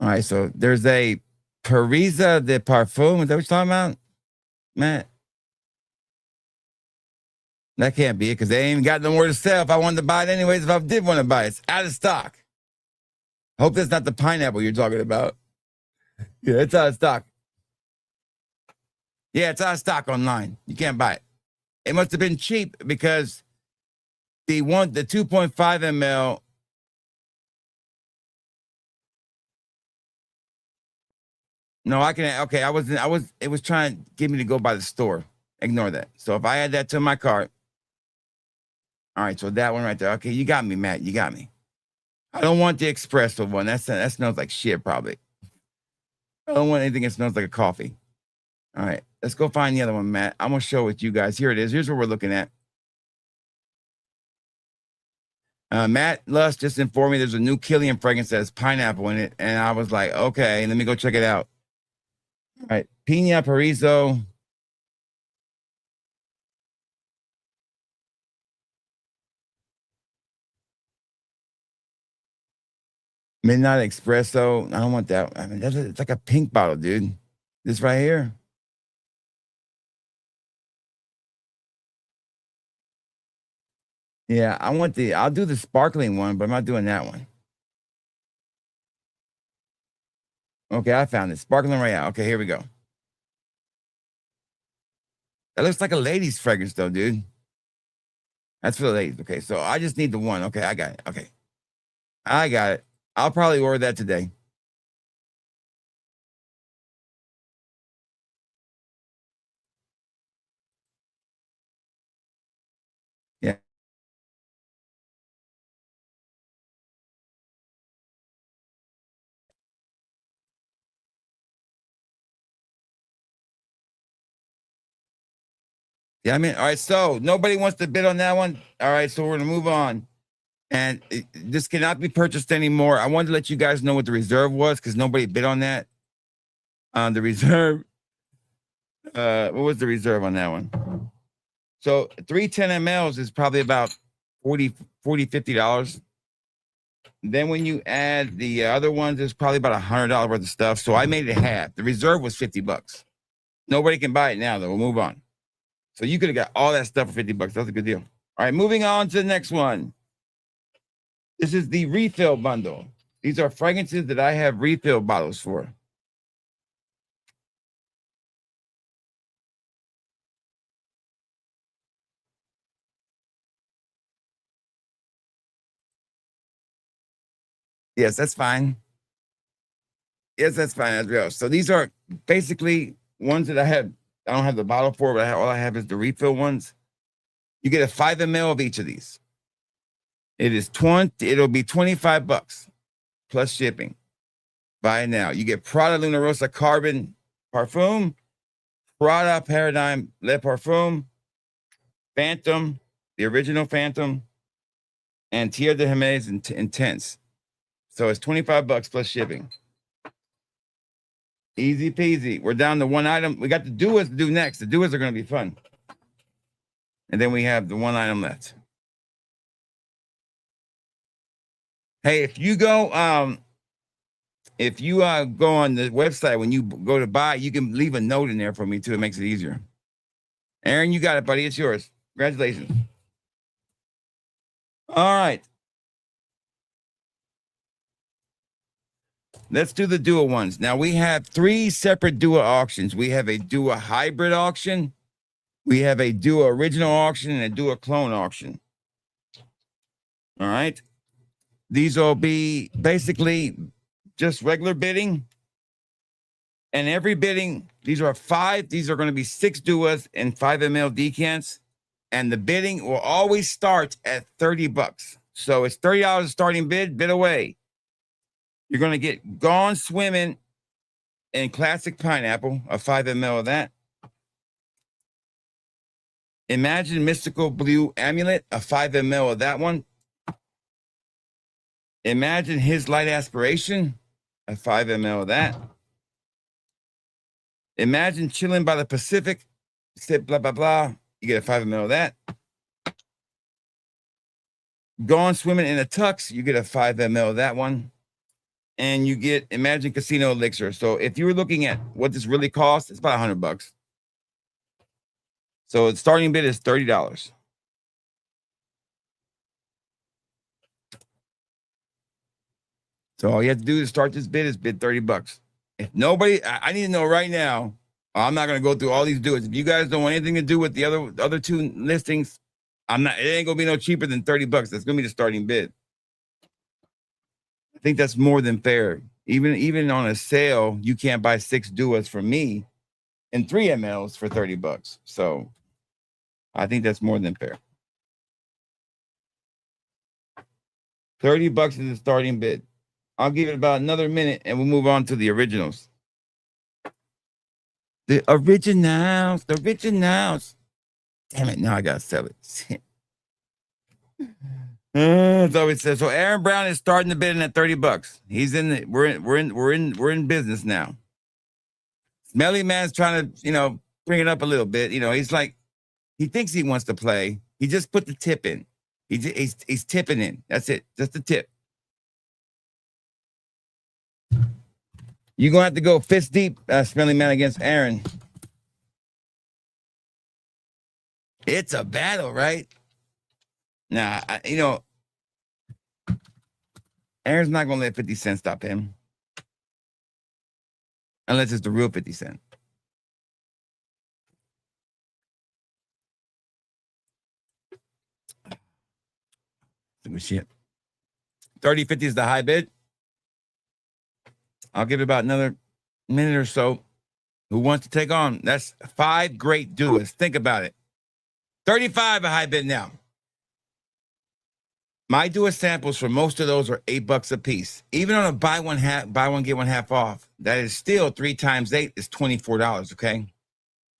All right, so there's a Parisa de Parfum. Is that what you're talking about, Matt? That can't be it because they ain't got no more to sell. If I wanted to buy it anyways, if I did want to buy it, it's out of stock. Hope that's not the pineapple you're talking about. Yeah, it's out of stock. Yeah, it's out of stock online. You can't buy it. It must have been cheap because the 2.5 ml. No, I can. Okay, it was trying to get me to go by the store. Ignore that. So if I add that to my cart. All right, so that one right there. Okay, you got me, Matt. You got me. I don't want the espresso one. That smells like shit, probably. I don't want anything that smells like a coffee. All right, let's go find the other one, Matt. I'm going to show it to you guys. Here it is. Here's what we're looking at. Matt Lust just informed me there's a new Killian fragrance that has pineapple in it. And I was like, okay, let me go check it out. All right, Pina Pariso. Midnight Espresso. I don't want that. I mean, it's like a pink bottle, dude. This right here. Yeah, I'll do the sparkling one, but I'm not doing that one. Okay, I found it. Sparkling Royale. Okay, here we go. That looks like a lady's fragrance, though, dude. That's for the ladies. Okay, so I just need the one. Okay, I got it. Okay. I got it. I'll probably order that today. Yeah. Yeah, I mean, all right, so nobody wants to bid on that one. All right, so we're gonna move on. And this cannot be purchased anymore. I wanted to let you guys know what the reserve was because nobody bid on that. The reserve, what was the reserve on that one? So 310 mLs is probably about $40, $50. Then when you add the other ones, it's probably about $100 worth of stuff. So I made it half. The reserve was $50. Nobody can buy it now, though. We'll move on. So you could have got all that stuff for $50. That's a good deal. All right, moving on to the next one. This is the refill bundle. These are fragrances that I have refill bottles for. Yes, that's fine. Yes, that's fine as well. So these are basically ones that I don't have the bottle for, but all I have is the refill ones. You get a 5 ml of each of these. It'll be $25 plus shipping. Buy it now. You get Prada Luna Rosa Carbon Parfum, Prada Paradigm Le Parfum, Phantom, the original Phantom, and Tierra de Hermes Intense. So it's $25 plus shipping. Easy peasy. We're down to one item. We got the duos to do next. The duos are going to be fun. And then we have the one item left. Hey, if you go on the website, when you go to buy, you can leave a note in there for me too. It makes it easier. Aaron, you got it, buddy. It's yours. Congratulations. All right. Let's do the Dua ones. Now we have 3 separate Dua auctions. We have a Dua hybrid auction. We have a Dua original auction and a Dua clone auction. All right. These will be basically just regular bidding. And every bidding, these are going to be 6 Duas and 5 ml decants. And the bidding will always start at $30. So it's $30 starting bid away. You're going to get Gone Swimming and Classic Pineapple, a 5 ml of that. Imagine Mystical Blue Amulet, a 5 ml of that one. Imagine His Light Aspiration, a 5 ml of that. Imagine Chilling by the Pacific, sip blah, blah, blah. You get a 5 ml of that. Gone Swimming in a Tux, you get a 5 ml of that one. And you get Imagine Casino Elixir. So if you were looking at what this really costs, it's about $100. So the starting bid is $30. So all you have to do to start this bid is bid $30. If nobody, I need to know right now. I'm not going to go through all these dudes. If you guys don't want anything to do with the other 2 listings, it ain't going to be no cheaper than $30. That's going to be the starting bid. I think that's more than fair. Even on a sale, you can't buy 6 Duas from me and 3 mls for $30. So I think that's more than fair. $30 is the starting bid. I'll give it about another minute and we'll move on to the originals. The originals. Damn it, now I gotta sell it. So it says, so Aaron Brown is starting the bidding at $30. He's in the, we're in business now. Smelly Man's trying to, bring it up a little bit. He's like, he thinks he wants to play. He just put the tip in. He's tipping in. That's it. Just the tip. You're going to have to go fist deep, Smelly Man, against Aaron. It's a battle, right? Nah, Aaron's not going to let 50 Cent stop him. Unless it's the real 50 Cent. Shit. 30-50 is the high bid. I'll give it about another minute or so. Who wants to take on? That's 5 great duos. Think about it. 35 a high bid now. My duo samples for most of those are $8 a piece. Even on a buy one get one half off, that is still 3 times 8 is $24. Okay,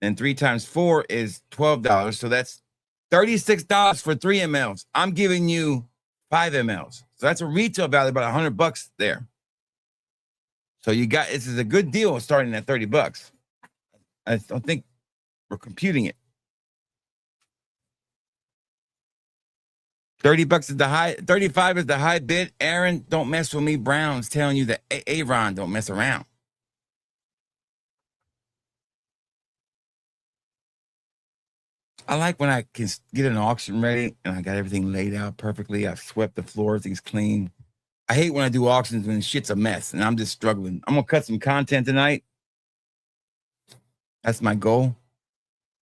and 3 times 4 is $12. So that's $36 for 3 mls. I'm giving you 5 mls. So that's a retail value about $100 there. So this is a good deal starting at $30. I don't think we're computing it. $30 is the high, 35 is the high bid. Aaron, don't mess with me. Brown's telling you that Aaron don't mess around. I like when I can get an auction ready and I got everything laid out perfectly. I've swept the floor, everything's clean. I hate when I do auctions when shit's a mess and I'm just struggling. I'm going to cut some content tonight. That's my goal.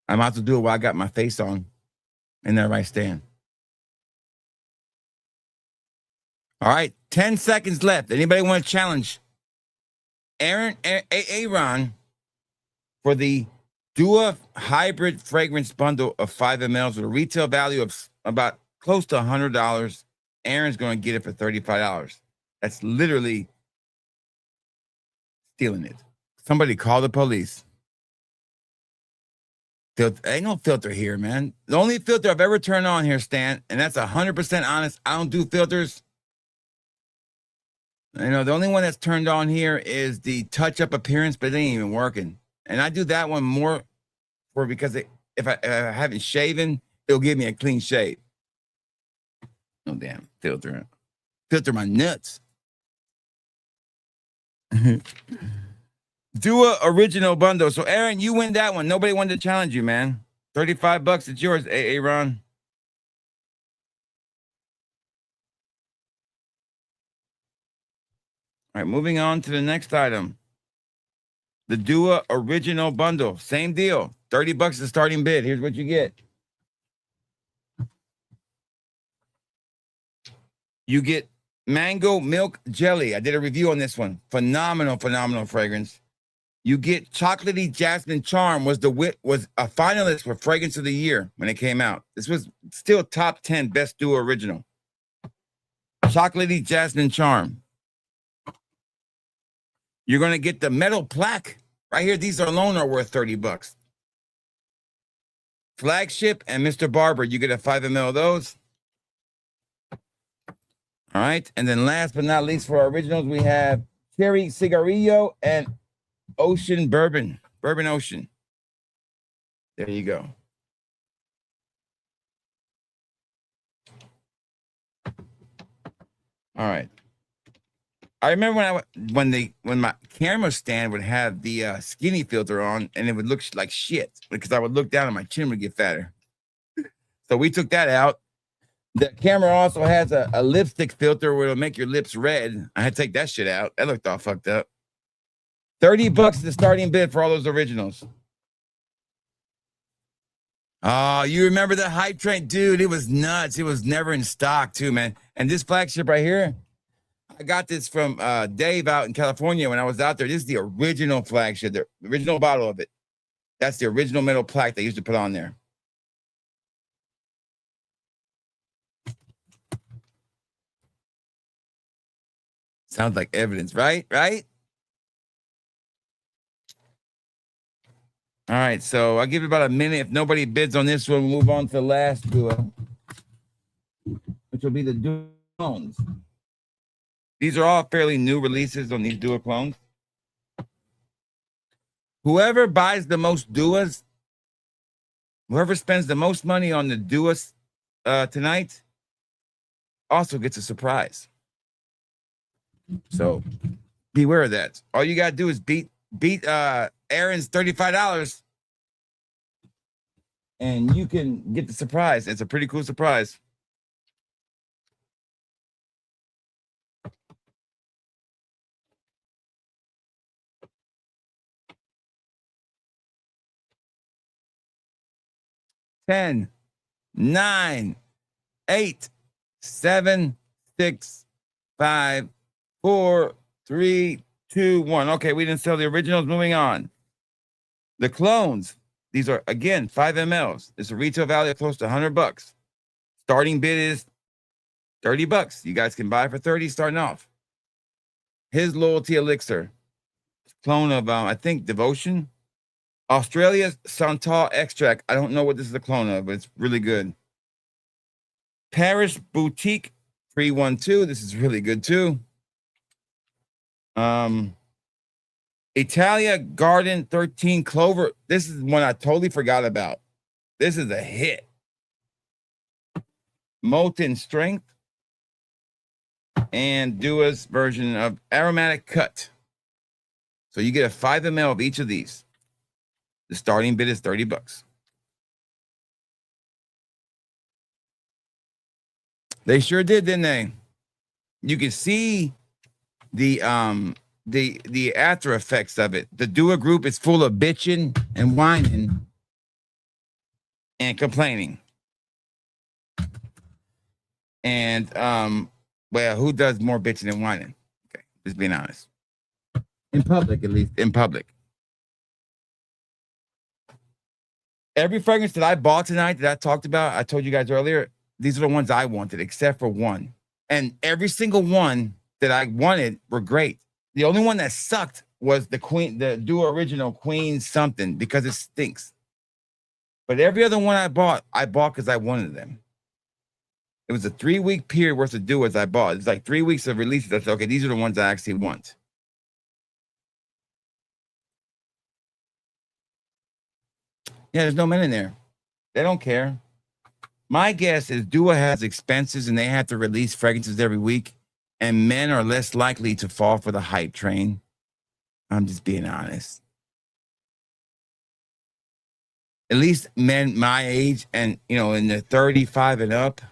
I'm about to do it while I got my face on in that right stand. All right, 10 seconds left. Anybody want to challenge Aaron for the Dua Hybrid Fragrance Bundle of 5 mls with a retail value of about close to $100? Aaron's going to get it for $35. That's literally stealing it. Somebody call the police. Ain't no filter here, man. The only filter I've ever turned on here, Stan, and that's 100% honest. I don't do filters. The only one that's turned on here is the touch-up appearance, but it ain't even working. And I do that one more because if I haven't shaven, it'll give me a clean shave. No damn filter. Filter my nuts. Do a original bundle. So Aaron, you win that one. Nobody wanted to challenge you, man. $35, it's yours, Ron. All right, moving on to the next item. The Dua Original Bundle. Same deal. $30 the starting bid. Here's what you get. You get mango milk jelly. I did a review on this one. Phenomenal, phenomenal fragrance. You get chocolatey jasmine charm was a finalist for fragrance of the year when it came out. This was still top 10 best Dua original. Chocolatey jasmine charm. You're going to get the metal plaque right here. These alone are worth $30. Flagship and Mr. Barber, you get a 5 ml of those. All right. And then last but not least for our originals, we have Cherry Cigarillo and Ocean Bourbon. Bourbon Ocean. There you go. All right. I remember when my camera stand would have the skinny filter on and it would look like shit because I would look down and my chin would get fatter. So we took that out. The camera also has a lipstick filter where it'll make your lips red. I had to take that shit out. That looked all fucked up. $30 is the starting bid for all those originals. Oh, you remember the hype train? Dude, it was nuts. It was never in stock too, man. And this flagship right here, I got this from Dave out in California when I was out there. This is the original flagship, the original bottle of it. That's the original metal plaque they used to put on there. Sounds like evidence, right? Right? All right, so I'll give it about a minute. If nobody bids on this one, we'll move on to the last duo, which will be the duo clones. These are all fairly new releases on these duo clones. Whoever buys the most duos, whoever spends the most money on the duos tonight, also gets a surprise. So beware of that. All you gotta do is beat Aaron's $35 and you can get the surprise. It's a pretty cool surprise. Ten, 9, 8, 7, 6, 5, 4, 3, 2, 1. Okay, we didn't sell the originals. Moving on. The clones. These are, again, 5 mLs. It's a retail value of close to $100. Starting bid is $30. You guys can buy for 30 starting off. His Loyalty Elixir. Clone of, I think, Devotion. Australia's Santal Extract. I don't know what this is a clone of, but it's really good. Paris Boutique 312. This is really good too. Italia Garden 13 Clover. This is one I totally forgot about. This is a hit. Molten Strength and Dua's version of Aromatic Cut. So you get a 5 ml of each of these. The starting bid is $30. They sure did, didn't they? You can see the after effects of it. The Dua group is full of bitching and whining and complaining. And well, who does more bitching and whining? Okay, just being honest. In public, at least. In public. Every fragrance that I bought tonight that I talked about, I told you guys earlier, these are the ones I wanted, except for one. And every single one that I wanted were great. The only one that sucked was the Dua original Queen something, because it stinks. But every other one I bought because I wanted them. It was a 3-week period worth of Duas I bought. It's like 3 weeks of releases. I said, okay, these are the ones I actually want. Yeah, there's no men in there. They don't care. My guess is Dua has expenses and they have to release fragrances every week, and men are less likely to fall for the hype train. I'm just being honest. At least men my age and, in the 35 and up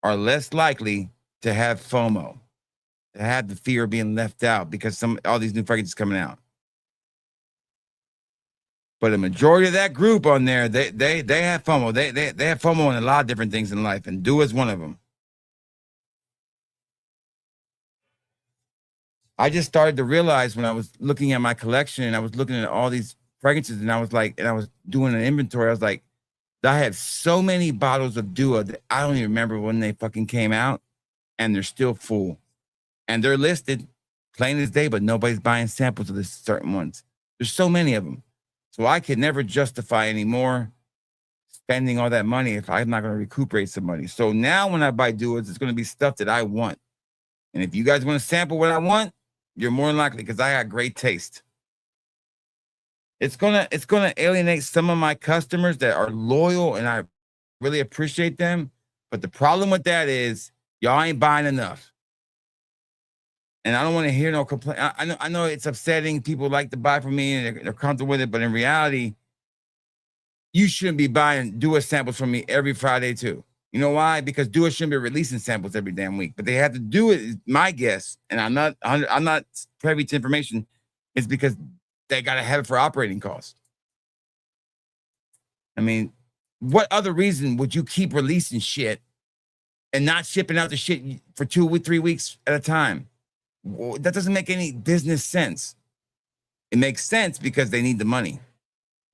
are less likely to have FOMO, to have the fear of being left out because all these new fragrances coming out. But a majority of that group on there, they have FOMO. They have FOMO on a lot of different things in life, and Dua is one of them. I just started to realize when I was looking at my collection and I was looking at all these fragrances and I was doing an inventory. I was like, I have so many bottles of Dua that I don't even remember when they fucking came out, and they're still full. And they're listed plain as day, but nobody's buying samples of the certain ones. There's so many of them. So I could never justify anymore spending all that money if I'm not going to recuperate some money. So now when I buy Duas, it's going to be stuff that I want. And if you guys want to sample what I want, you're more than likely, because I got great taste. It's gonna alienate some of my customers that are loyal, and I really appreciate them. But the problem with that is y'all ain't buying enough. And I don't want to hear no complaint. I know it's upsetting. People like to buy from me and they're comfortable with it, but in reality, you shouldn't be buying Dua samples from me every Friday too. You know why? Because Dua shouldn't be releasing samples every damn week, but they have to do it. My guess, and I'm not privy to information, is because they got to have it for operating costs. I mean, what other reason would you keep releasing shit and not shipping out the shit for 2 or 3 weeks at a time? Well, that doesn't make any business sense. It makes sense because they need the money,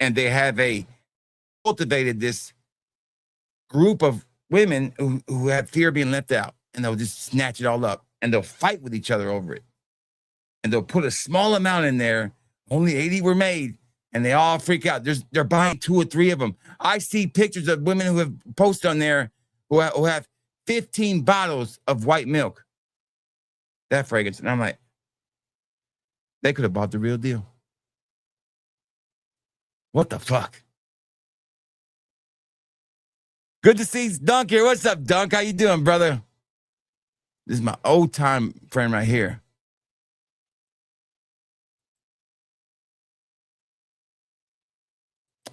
and they have cultivated this group of women who have fear of being left out, and they'll just snatch it all up, and they'll fight with each other over it, and they'll put a small amount in there. Only 80 were made, and they all freak out. They're buying 2 or 3 of them. I see pictures of women who have posted on there who have 15 bottles of white milk. That fragrance. And I'm like, they could have bought the real deal. What the fuck? Good to see Dunk here. What's up, Dunk? How you doing, brother? This is my old time friend right here.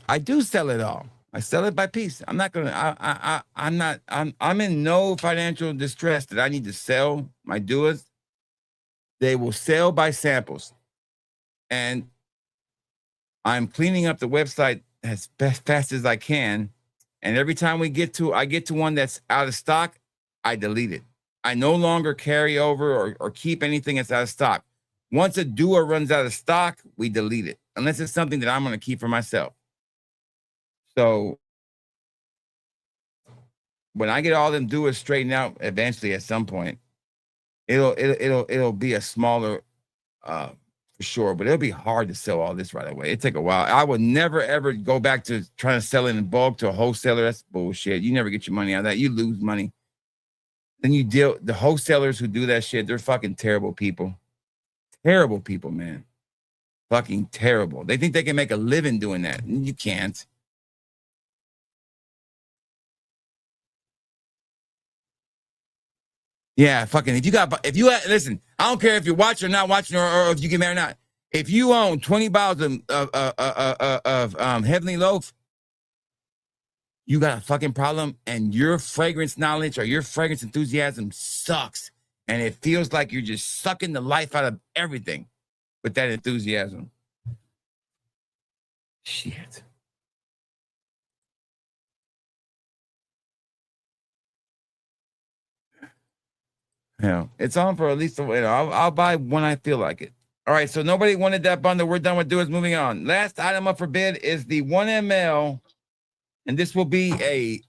I do sell it all. I sell it by piece. I'm not gonna. I'm in no financial distress that I need to sell my Duas. They will sell by samples, and I'm cleaning up the website as fast as I can. And every time I get to one that's out of stock, I delete it. I no longer carry over or keep anything that's out of stock. Once a Dua runs out of stock, we delete it, unless it's something that I'm going to keep for myself. So when I get all them Duas straightened out, eventually at some point, it'll be a smaller, for sure, but it'll be hard to sell all this right away. It take a while. I would never ever go back to trying to sell it in bulk to a wholesaler. That's bullshit. You never get your money out of that. You lose money. Then the wholesalers who do that shit, they're fucking terrible people. Terrible people, man. Fucking terrible. They think they can make a living doing that. You can't. Yeah, fucking. Listen, I don't care if you're watching or not watching, or if you get married or not. If you own 20 bottles of Heavenly Loaf, you got a fucking problem, and your fragrance knowledge or your fragrance enthusiasm sucks, and it feels like you're just sucking the life out of everything with that enthusiasm. Shit. Yeah, it's on for at least I'll buy when I feel like it. All right, so nobody wanted that bundle. We're done with Duas. Moving on. Last item up for bid is the 1 ml, and this will be a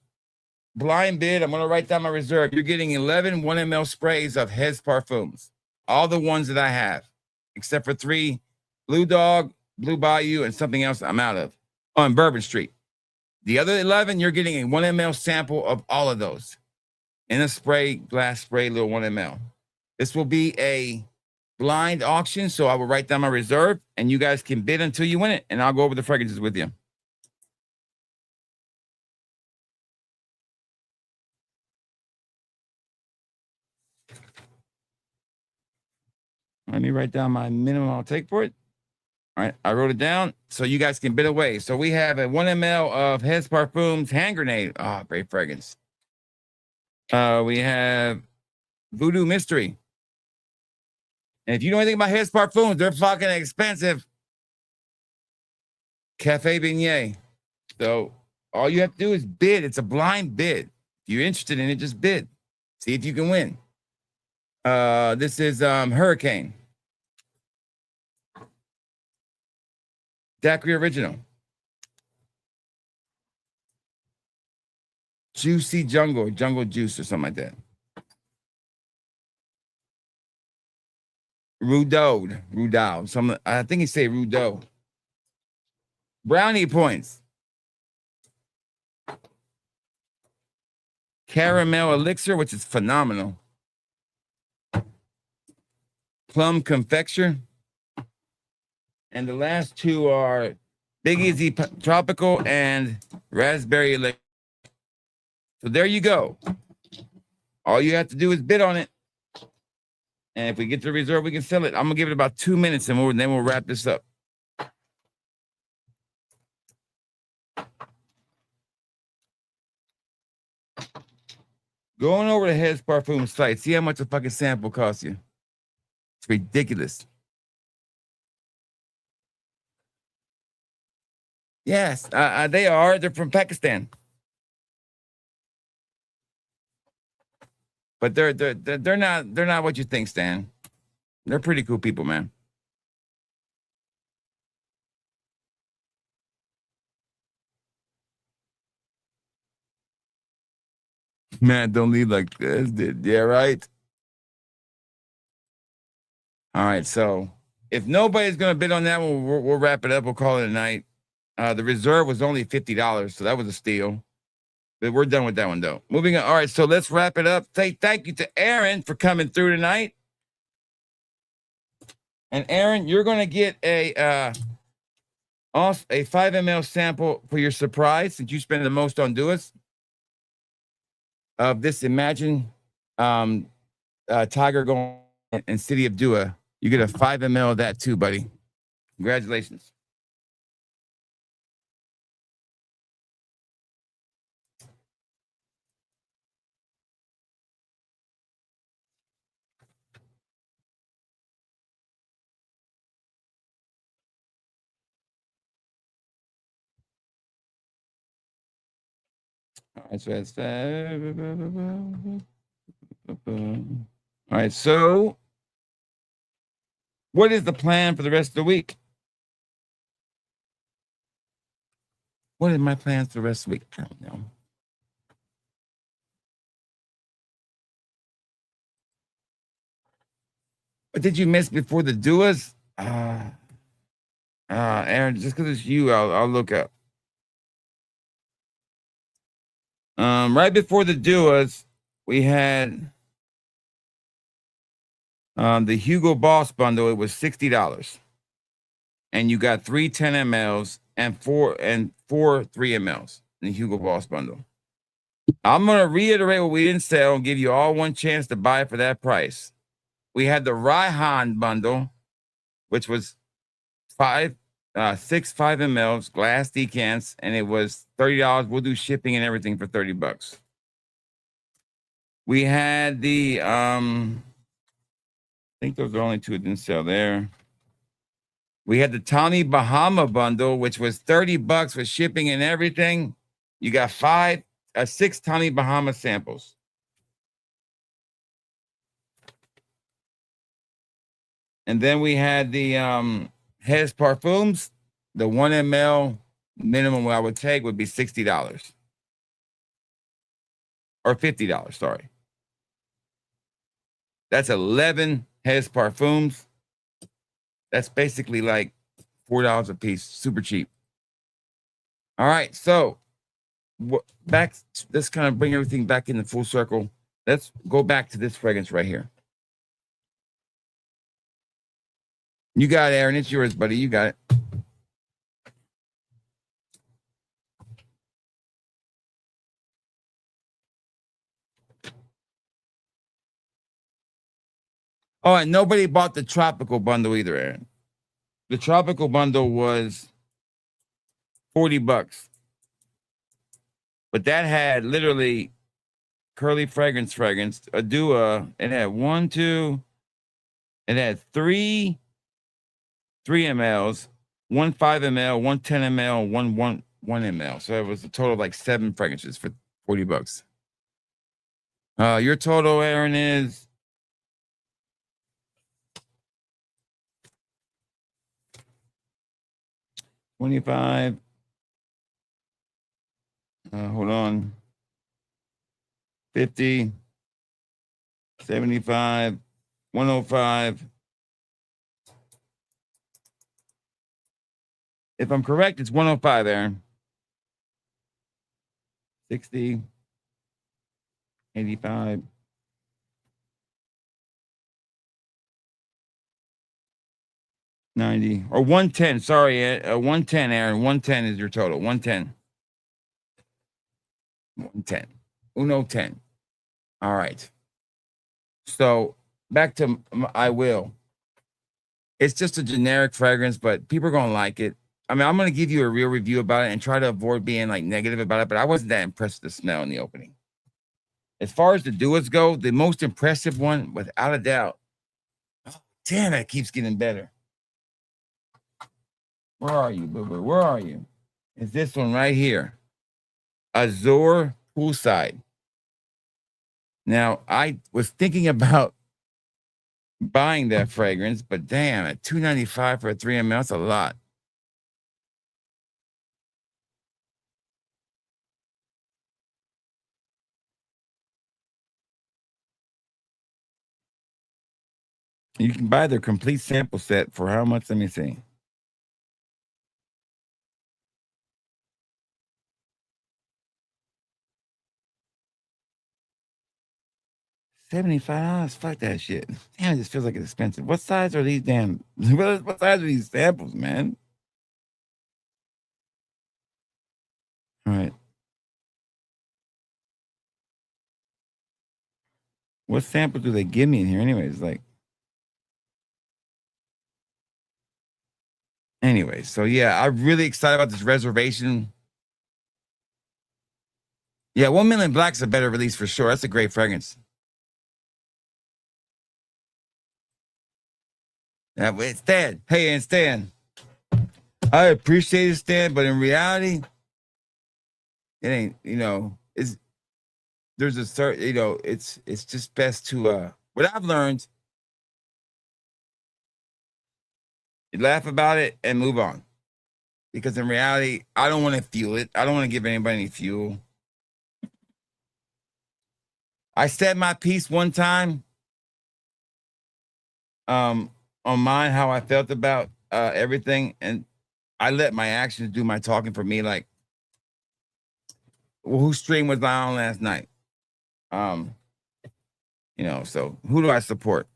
blind bid. I'm gonna write down my reserve. You're getting 11 1 ml sprays of Hez Parfums, all the ones that I have, except for 3: Blue Dog, Blue Bayou, and something else I'm out of on Bourbon Street. The other 11, you're getting a 1 ml sample of all of those in a glass spray, little 1 ml. This will be a blind auction, so I will write down my reserve, and you guys can bid until you win it, and I'll go over the fragrances with you. Let me write down my minimum I'll take for it. All right, I wrote it down so you guys can bid away. So we have a 1 ml of Hez Parfums Hand Grenade. Oh, great fragrance. We have Voodoo Mystery. And if you know anything about His Parfums, they're fucking expensive. Cafe Beignet. So all you have to do is bid. It's a blind bid. If you're interested in it, just bid. See if you can win. This is Hurricane. Daiquiri Original. Juicy Jungle, Jungle Juice or something like that. Rudolph. I think he say Rudo. Brownie Points. Caramel Elixir, which is phenomenal. Plum Confecture. And the last two are Big Easy Tropical and Raspberry Elixir. So there you go. All you have to do is bid on it. And if we get to the reserve, we can sell it. I'm going to give it about 2 minutes and then we'll wrap this up. Going over to His Parfum site, see how much a fucking sample costs you. It's ridiculous. Yes, they are. They're from Pakistan. But they're not what you think, Stan. They're pretty cool people, man. Man, don't leave like this, dude. Yeah, right. All right, so if nobody's gonna bid on that one, we'll wrap it up. We'll call it a night. The reserve was only $50, so that was a steal. But we're done with that one, though. Moving on. All right, so let's wrap it up. Say thank you to Aaron for coming through tonight. And Aaron, you're gonna get a 5 ml sample for your surprise, since you spend the most on Duas of this Imagine Tiger going in City of Dua. You get a 5 ml of that too, buddy. Congratulations. All right, so that's all right, so what is the plan for the rest of the week? What are my plans for the rest of the week? I don't know. What did you miss before the Duas? Aaron, just because it's you, I'll look up. Right before the Duas, we had the Hugo Boss bundle. It was $60, and you got 3 10 mls and four 3 mls in the Hugo Boss bundle. I'm gonna reiterate what we didn't sell and give you all one chance to buy it for that price. We had the Raihan bundle, which was 6 5 mls glass decants, and it was $30. We'll do shipping and everything for $30. We had the I think those are only two that didn't sell there. We had the Tommy Bahama bundle, which was $30 with shipping and everything. You got 6 Tommy Bahama samples. And then we had the His Parfums. The 1 ml minimum I would take would be $60. Or $50, sorry. That's 11 His Parfums. That's basically like $4 a piece. Super cheap. All right, so back. Let's kind of bring everything back into full circle. Let's go back to this fragrance right here. You got it, Aaron. It's yours, buddy. You got it. Oh, and nobody bought the tropical bundle either, Aaron. The tropical bundle was $40. But that had literally curly fragrance, a Dua. It had 1, 2, It had three 3 mLs, one 5 ml, one 10 ml, one 1 ml. So it was a total of like 7 fragrances for $40. Your total, Aaron, is $25. Hold on. 50, 75, 105. If I'm correct, it's 105, Aaron. 60, 85. 90 or 110. Sorry, 110, Aaron. 110 is your total. 110. 110. Uno 10. All right. So back to I Will. It's just a generic fragrance, but people are going to like it. I mean, I'm going to give you a real review about it and try to avoid being like negative about it, but I wasn't that impressed with the smell in the opening. As far as the duos go, the most impressive one, without a doubt. Oh, damn, it keeps getting better. Where are you, boo-boo? Where are you? It's this one right here. Azure Poolside. Now, I was thinking about buying that fragrance, but damn, at $2.95 for a 3 ml, that's a lot. You can buy their complete sample set for how much? Let me see. $75. Fuck that shit. Damn, it just feels like it's expensive. What size are these damn? What size are these samples, man? All right. What sample do they give me in here, anyways? Like, anyway, so yeah, I'm really excited about this reservation. Yeah, 1 Million Black's a better release for sure. That's a great fragrance. Yeah, it's Stan. Hey, and Stan. I appreciate it, Stan, but in reality, it ain't, there's a certain, it's just best to what I've learned, you laugh about it and move on. Because in reality, I don't want to fuel it. I don't want to give anybody any fuel. I said my piece one time on mine, how I felt about everything, and I let my actions do my talking for me. Like, well, whose stream was I on last night? So who do I support?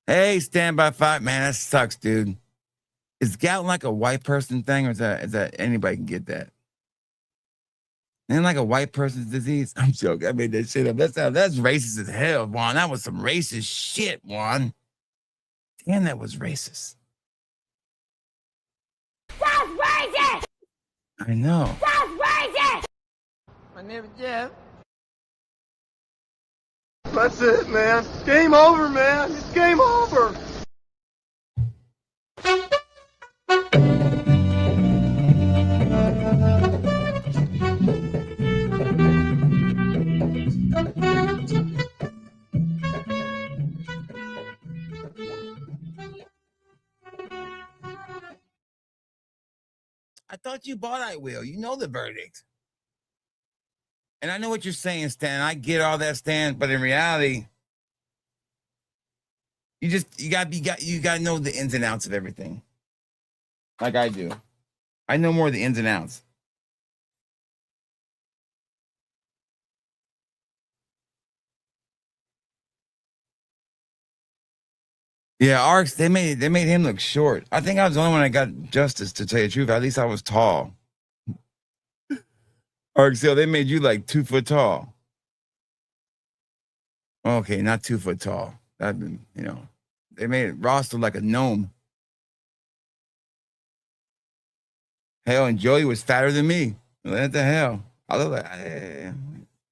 Hey, stand by 5, man. That sucks, dude. Is gout like a white person thing, or is that anybody can get that? Ain't like a white person's disease. I'm joking. I made that shit up. That's racist as hell, Juan. That was some racist shit, Juan. Damn, that was racist. That's racist! I know. That's racist! My name is Jeff. That's it, man. Game over, man. It's game over. I thought you bought I Will. You know the verdict. And I know what you're saying, Stan. I get all that, Stan, but in reality, you gotta know the ins and outs of everything. Like I do. I know more of the ins and outs. Yeah, Arcs, they made him look short. I think I was the only one that got justice, to tell you the truth. At least I was tall. Arcs, they made you like 2 foot tall. Okay, not 2 foot tall. That, they made Ross look like a gnome. Hell, and Joey was fatter than me. What the hell? Although, I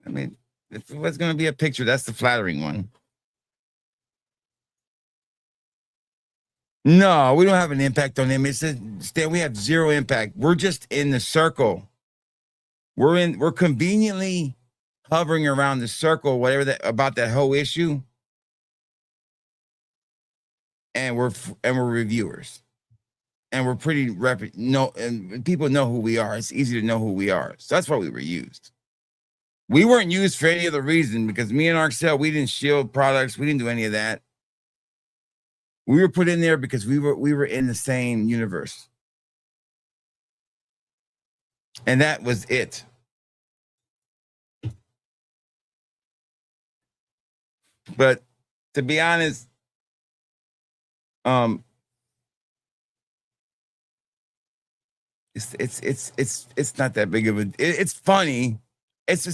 mean, if it was going to be a picture, that's the flattering one. No, we don't have an impact on him. It's Stan, we have zero impact. We're just in the circle. We're conveniently hovering around the circle, whatever that about that whole issue. And we're reviewers. And we're pretty and people know who we are. It's easy to know who we are. So that's why we were used. We weren't used for any other reason because me and Arcel, we didn't shield products. We didn't do any of that. We were put in there because we were in the same universe. And that was it. But to be honest, it's not that big of a it's funny. It's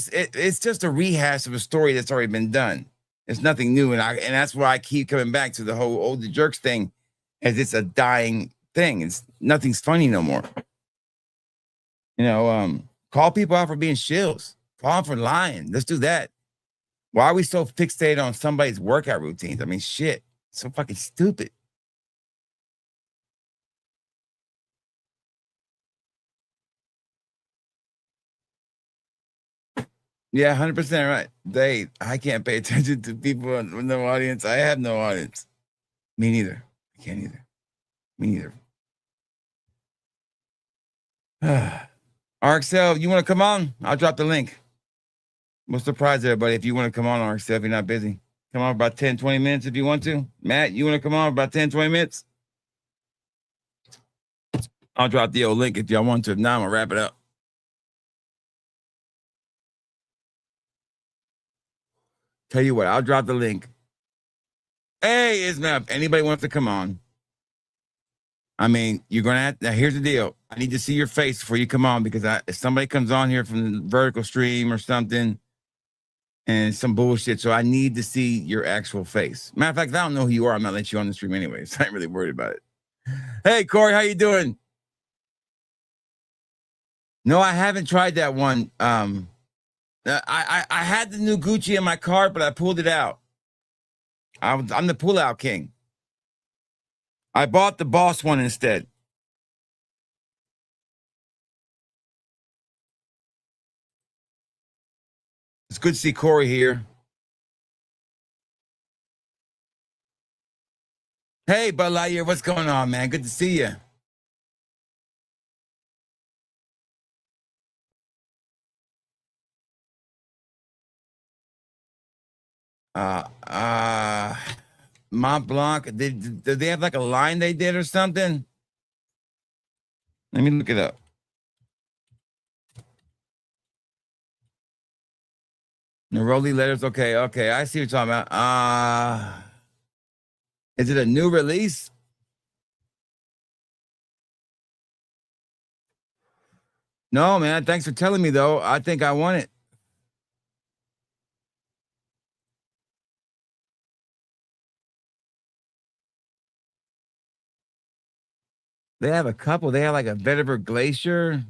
just a rehash of a story that's already been done. It's nothing new, and that's why I keep coming back to the whole older jerks thing, as it's a dying thing. It's nothing's funny no more. You know, call people out for being shills. Call them for lying. Let's do that. Why are we so fixated on somebody's workout routines? I mean, shit, so fucking stupid. Yeah, 100% right. I can't pay attention to people with no audience. I have no audience. Me neither. I can't either. Me neither. RXL, you want to come on? I'll drop the link. We'll surprise everybody if you want to come on, RXL, if you're not busy. Come on about 10, 20 minutes if you want to. Matt, you want to come on about 10, 20 minutes? I'll drop the old link if y'all want to. If not, I'm going to wrap it up. Tell you what, I'll drop the link. Hey, Ismail, if anybody wants to come on, I mean, you're going to have, now here's the deal. I need to see your face before you come on because if somebody comes on here from the vertical stream or something and some bullshit, so I need to see your actual face. Matter of fact, if I don't know who you are, I'm not letting you on the stream anyway, so I ain't really worried about it. Hey, Corey, how you doing? No, I haven't tried that one. I had the new Gucci in my cart, but I pulled it out. I'm the pull-out king. I bought the Boss one instead. It's good to see Corey here. Hey, Bud Lightyear, what's going on, man? Good to see you. Mont Blanc, did they have like a line they did or something? Let me look it up. Neroli letters, okay, I see what you're talking about. Is it a new release? No, man, thanks for telling me though. I think I want it. They have a couple. They have like a Vetiver Glacier.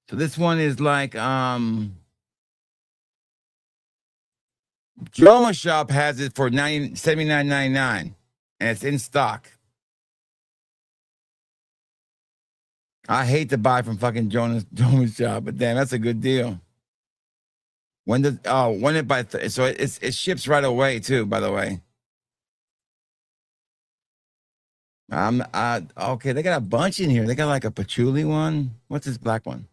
So this one is like Droma Shop has it for $79.99 and it's in stock. I hate to buy from fucking Droma Shop, but damn, that's a good deal. When it by so it ships right away too, by the way. Okay, they got a bunch in here. They got like a patchouli one. What's this black one?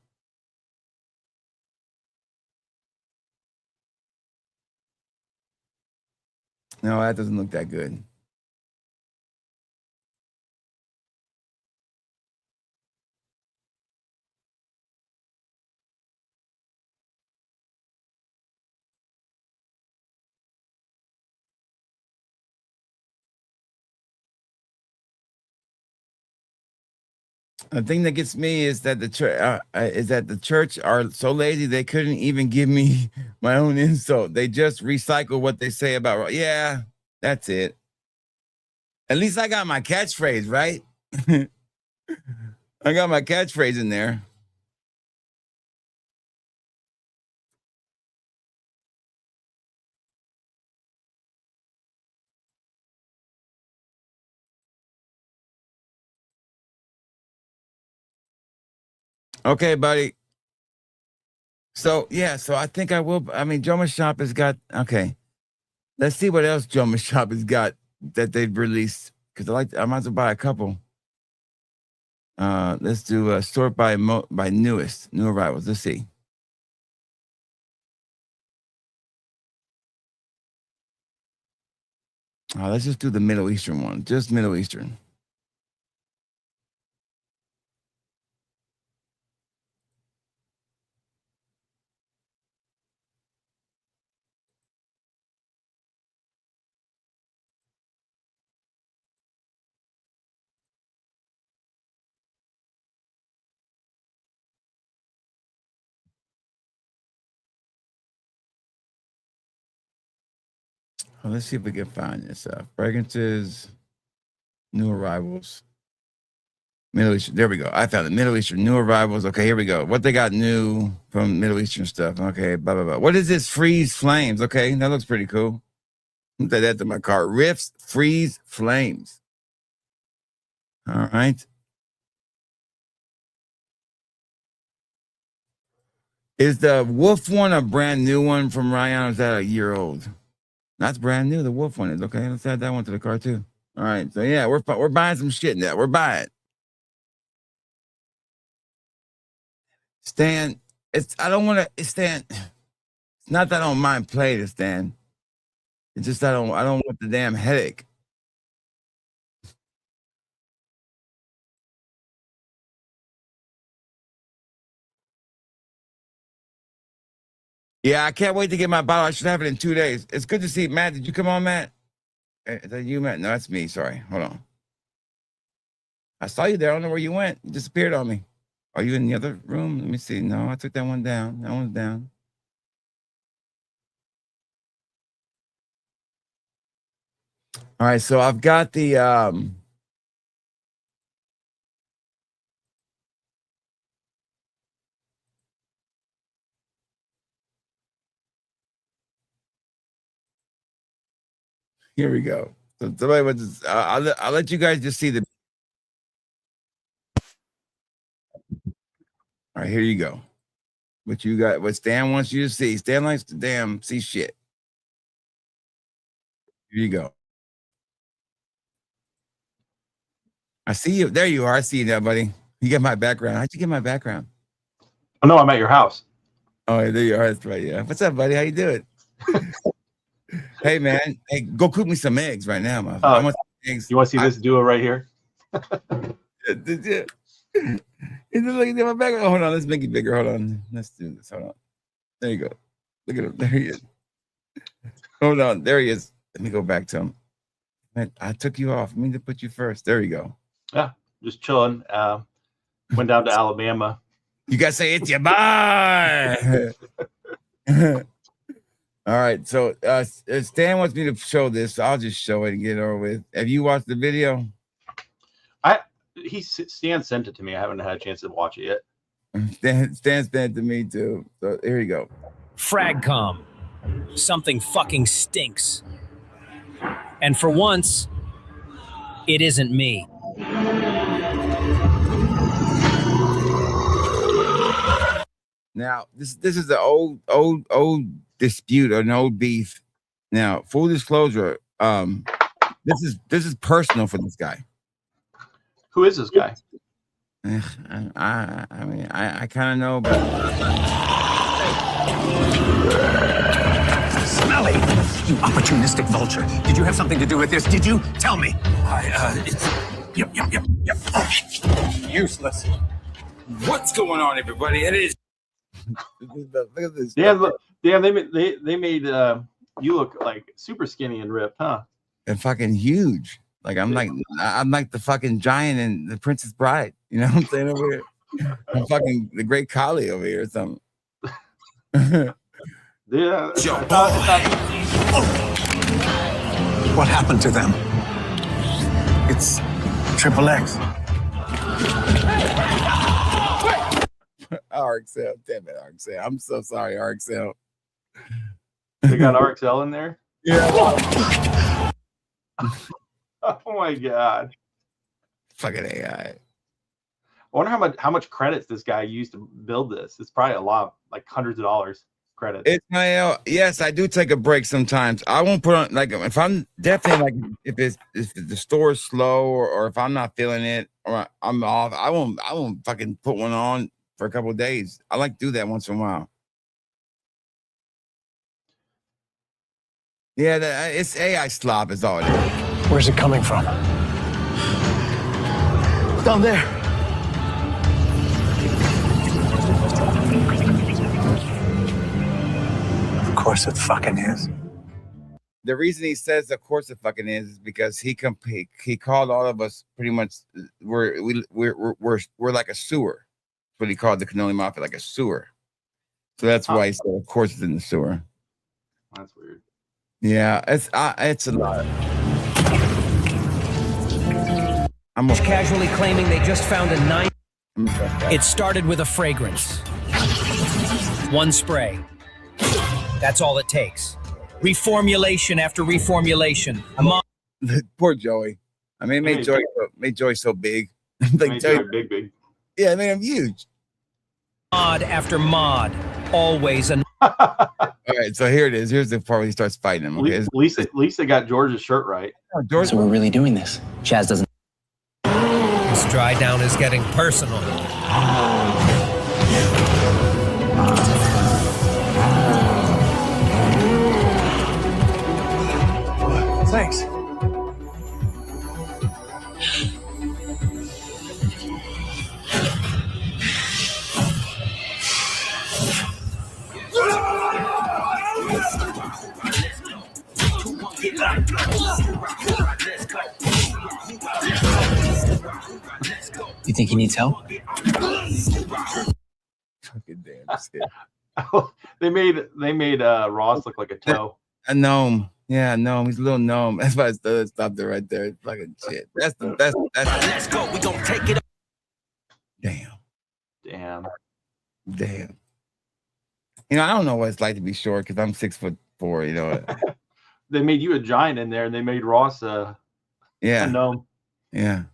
No, that doesn't look that good. The thing that gets me is that the church are so lazy they couldn't even give me my own insult. They just recycle what they say about. Yeah, that's it. At least I got my catchphrase right. I got my catchphrase in there. Okay, buddy. So yeah, so I think I will. I mean, Joe Shop has got okay. Let's see what else Joe Shop has got that they've released because I might as well buy a couple. Let's do sort by new arrivals. Let's see. Let's just do the Middle Eastern one, just Middle Eastern. Let's see if we can find this. Fragrances, new arrivals, Middle Eastern. There we go. I found it. Middle Eastern, new arrivals. Okay, here we go. What they got new from Middle Eastern stuff. Okay, blah, blah, blah. What is this? Freeze Flames. Okay, that looks pretty cool. Put that to my car. Riffs, Freeze Flames. All right. Is the Wolf one a brand new one from Ryan, or is that a year old? That's brand new. The Wolf one is okay. Let's add that one to the car too. All right. So yeah, we're buying some shit now. We're buying. Stan, I don't want to Stan. It's not that I don't mind playing it, Stan. It's just I don't want the damn headache. Yeah, I can't wait to get my bottle. I should have it in 2 days. It's good to see Matt. Did you come on, Matt? Is that you, Matt? No, that's me. Sorry. Hold on. I saw you there. I don't know where you went. You disappeared on me. Are you in the other room? Let me see. No, I took that one down. That one's down. All right, so I've got the here we go. So somebody was I'll let you guys just see the. All right, here you go. What you got? What Stan wants you to see. Stan likes to damn see shit. Here you go. I see you. There you are. I see you now, buddy. You get my background. How'd you get my background? Oh no, I'm at your house. Oh, there you are. That's right. Yeah. What's up, buddy? How you doing? Hey, man. Hey, go cook me some eggs right now, man. I want some eggs. You want to see this duo right here? Did you? He's looking at my background. Hold on. Let's make it bigger. Hold on. Let's do this. Hold on. There you go. Look at him. There he is. Hold on. There he is. Let me go back to him. Man, I took you off. I mean to put you first. There you go. Yeah, just chilling. Went down to Alabama. You gotta say it's your boy. All right, so Stan wants me to show this. So I'll just show it and get it over with. Have you watched the video? Stan sent it to me. I haven't had a chance to watch it yet. Stan sent it to me too. So here you go. Fragcom. Something fucking stinks. And for once, it isn't me. Now, this is an old dispute or an old beef. Now, full disclosure, this is personal for this guy. Who is this guy? I mean, I kind of know, but Smelly, you opportunistic vulture. Did you have something to do with this? Did you? Tell me. Yep. Useless. What's going on, everybody? It is. Look at this. Damn, they made you look like super skinny and ripped, huh? And fucking huge. Like I'm like the fucking giant in The Princess Bride. You know what I'm saying over here? I'm fucking the Great Khali over here or something. Yeah. What happened to them? It's Triple X. RXL. Damn it, RXL. I'm so sorry, RXL. They got RXL in there? Yeah. Oh my god. Fucking AI. I wonder how much credits this guy used to build this. It's probably a lot, like hundreds of dollars credits. Ismail, yes, I do take a break sometimes. I won't put on, like, if I'm definitely, like, if the store is slow or if I'm not feeling it or I'm off, I won't fucking put one on for a couple of days. I like to do that once in a while. Yeah, it's AI slop is all it is. Where's it coming from? Down there. Of course it fucking is. The reason he says, of course it fucking is because he called all of us pretty much we're like a sewer. That's what he called the Cannoli Mafia, like a sewer. So that's why he said, of course it's in the sewer. That's weird. Yeah, it's a lot. I'm Just casually claiming they just found a 9. It started with a fragrance. One spray. That's all it takes. Reformulation after reformulation. Poor Joey. I mean, it made Joey so big. Like Joey, big. Yeah, I mean, I'm huge. Mod after mod. Always a. All right, so here it is. Here's the part where he starts fighting him. Okay? Lisa got George's shirt right. George, So we're really doing this. Chaz doesn't. This dry down is getting personal. Thanks. You think he needs help? fucking damn shit. They made Ross look like a toe. A gnome. Yeah, gnome. He's a little gnome. That's why I stopped it right there. It's fucking shit. That's the best. Let's go. We gonna take it. Damn. You know, I don't know what it's like to be short because I'm 6'4". You know. They made you a giant in there, and they made Ross a gnome. Yeah.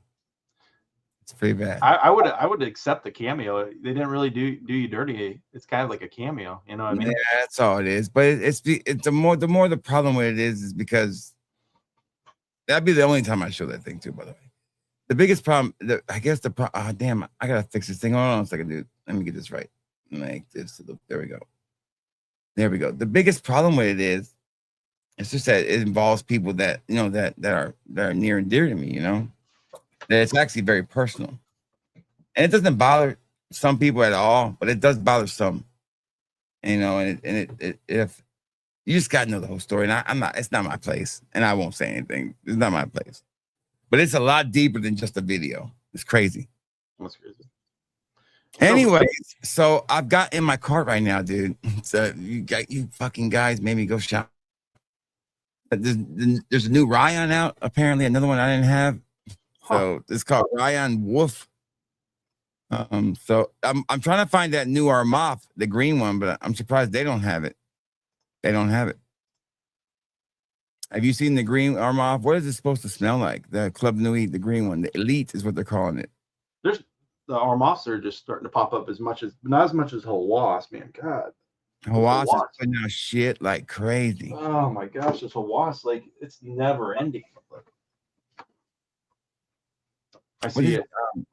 It's pretty bad. I would accept the cameo. They didn't really do you dirty. It's kind of like a cameo, you know what I mean? Yeah, that's all it is. But it's the more the problem with it is because that'd be the only time I show that thing too. By the way, the biggest problem, damn, I gotta fix this thing. Hold on a second, dude. Let me get this right. Like this. There we go. There we go. The biggest problem with it is, it's just that it involves people that you know that are near and dear to me. You know. That it's actually very personal, and it doesn't bother some people at all, but it does bother some. You know, and if you just got to know the whole story, and I'm not. It's not my place, and I won't say anything. It's not my place, but it's a lot deeper than just a video. It's crazy. That's crazy. Anyways, so I've got in my cart right now, dude. So you fucking guys made me go shop. There's a new Ryan out. Apparently, another one I didn't have. So it's called Ryan Wolf. So I'm trying to find that new Armoth, the green one, but I'm surprised they don't have it. They don't have it. Have you seen the green Armoth? What is it supposed to smell like? The Club Nuit, the green one, the Elite is what they're calling it. There's the Armoths are just starting to pop up not as much as Hawass, man. God. Hawass is putting out shit like crazy. Oh my gosh, this Hawass, like it's never ending. I see it.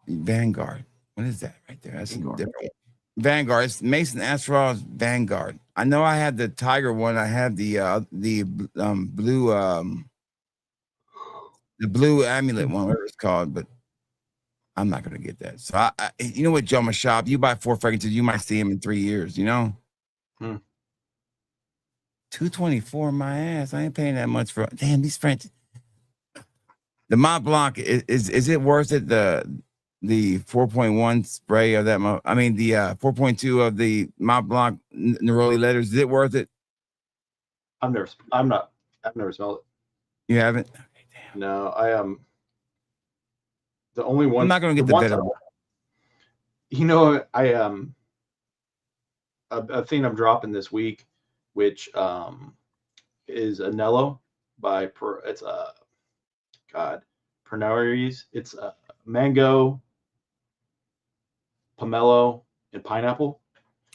Vanguard. What is that right there? That's Vanguard. Different. Vanguard. It's Mason Astrov's Vanguard. I know I had the Tiger one. I had the blue amulet one, whatever it's called, but I'm not gonna get that. So I you know what, Joe, my shop. You buy 4 fragrances, you might see him in 3 years. You know. $224 my ass. I ain't paying that much for. Damn, these French. The Mont Blanc is it worth it? The 4.1 spray of that. I mean the 4.2 of the Mont Blanc Neroli letters. Is it worth it? I've never smelled it. You haven't? Okay, damn. No, I am. The only one. I'm not gonna get the better one. You know, I a thing I'm dropping this week, which is Anello by it's Pernod. It's mango, pomelo, and pineapple.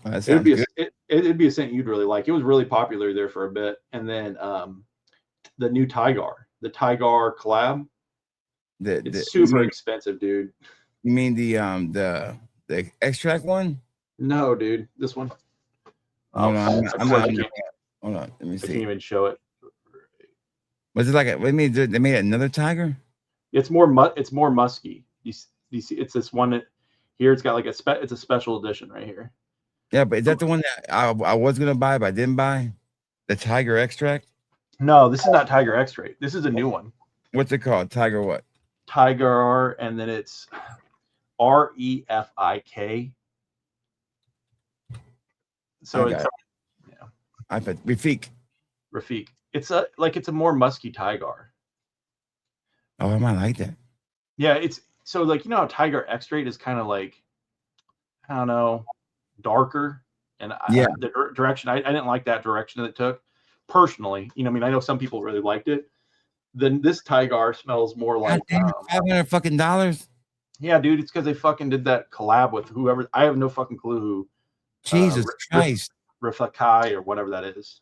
That It'd be sounds good. it'd be a scent you'd really like. It was really popular there for a bit, and then the new the Tigar collab. It's super expensive, dude. You mean the extract one? No, dude, this one. Hold on, hold on. Let me I see. can't even show it. Was it like they made another Tiger? It's more musky. You see, it's this one that here. It's got like it's a special edition right here. Yeah, but is that the one that I was gonna buy but I didn't buy? The Tiger extract? No, this is not Tiger Extract. This is a new one. What's it called? Tiger what? Tiger, and then it's REFIK. So it's I bet Rafik. It's a more musky Tiger. Oh, I might like that. Yeah, it's so like how Tiger Extract is kind of like, I don't know, darker, and the direction I didn't like that direction that it took personally. I know some people really liked it. Then this Tiger smells more like $500. Yeah, dude, it's because they fucking did that collab with whoever. I have no fucking clue who. Jesus Christ. Rifakai or whatever that is.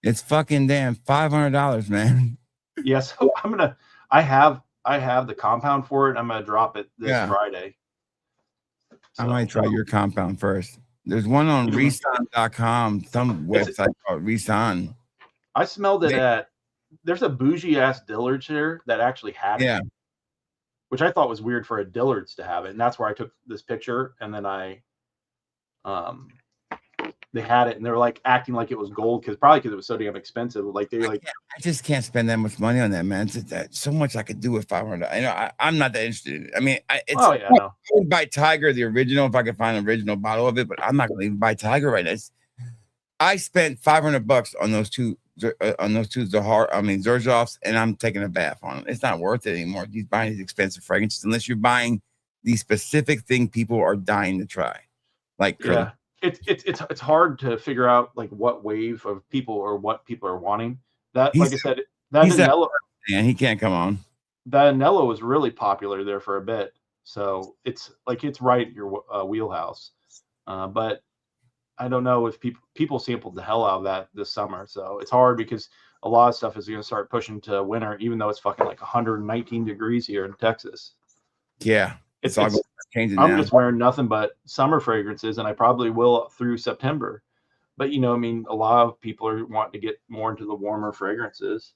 It's fucking damn $500, man. Yeah, so I have the compound for it. I'm gonna drop it this Friday. So, I might try your compound first. There's one on reson.com, some website called Reson. I smelled it at there's a bougie ass Dillard's here that actually had it. Which I thought was weird for a Dillard's to have it. And that's where I took this picture, and then they had it, and they were like acting like it was gold because it was so damn expensive. Like I just can't spend that much money on that, man. It's that so much I could do with $500. I'm not that interested. I mean, I would buy Tiger the original if I could find an original bottle of it, but I'm not going to even buy Tiger right now. I spent $500 on those two Xerzofs, and I'm taking a bath on them. It's not worth it anymore. These buying these expensive fragrances unless you're buying the specific thing people are dying to try, like It's hard to figure out like what wave of people or what people are wanting. That, like I said, that Anello, and he can't come on. That Anello was really popular there for a bit, so it's right in your wheelhouse. But I don't know if people sampled the hell out of that this summer, so it's hard because a lot of stuff is going to start pushing to winter, even though it's fucking like 119 degrees here in Texas. Yeah, it's all changing. I'm just wearing nothing but summer fragrances, and I probably will through September. But a lot of people are wanting to get more into the warmer fragrances.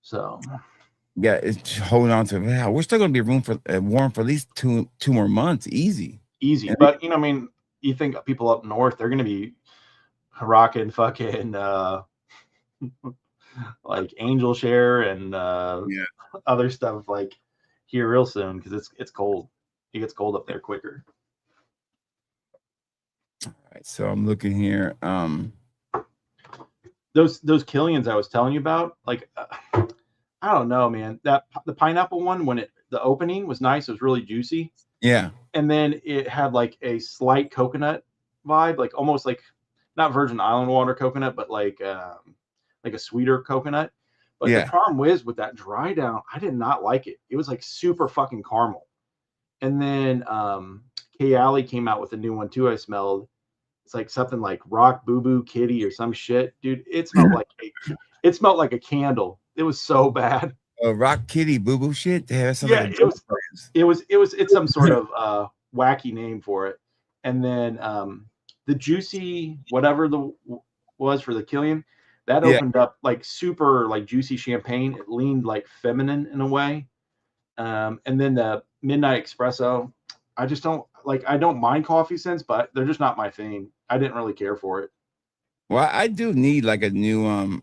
So yeah, it's holding on to. Yeah, we're still going to be warm for at least two more months, easy. But you think people up north, they're going to be rocking fucking like Angel Share and other stuff like here real soon because it's cold. It gets cold up there quicker. All right, so I'm looking here. Those Killians I was telling you about, like I don't know, man. The pineapple one, when the opening was nice, it was really juicy. Yeah. And then it had like a slight coconut vibe, like almost like not Virgin Island water coconut, but like a sweeter coconut. But the problem with that dry down, I did not like it. It was like super fucking caramel. And then Kay Alley came out with a new one too. I smelled. It's like something like Rock Boo Boo Kitty or some shit, dude. It smelled like a candle. It was so bad. Rock Kitty Boo Boo shit. It's some sort of wacky name for it. And then the juicy whatever was for the Killian, that opened up like super like juicy champagne. It leaned like feminine in a way. And then the Midnight Espresso, I just don't like. I don't mind coffee scents, but they're just not my thing. I didn't really care for it. Well, I do need like a new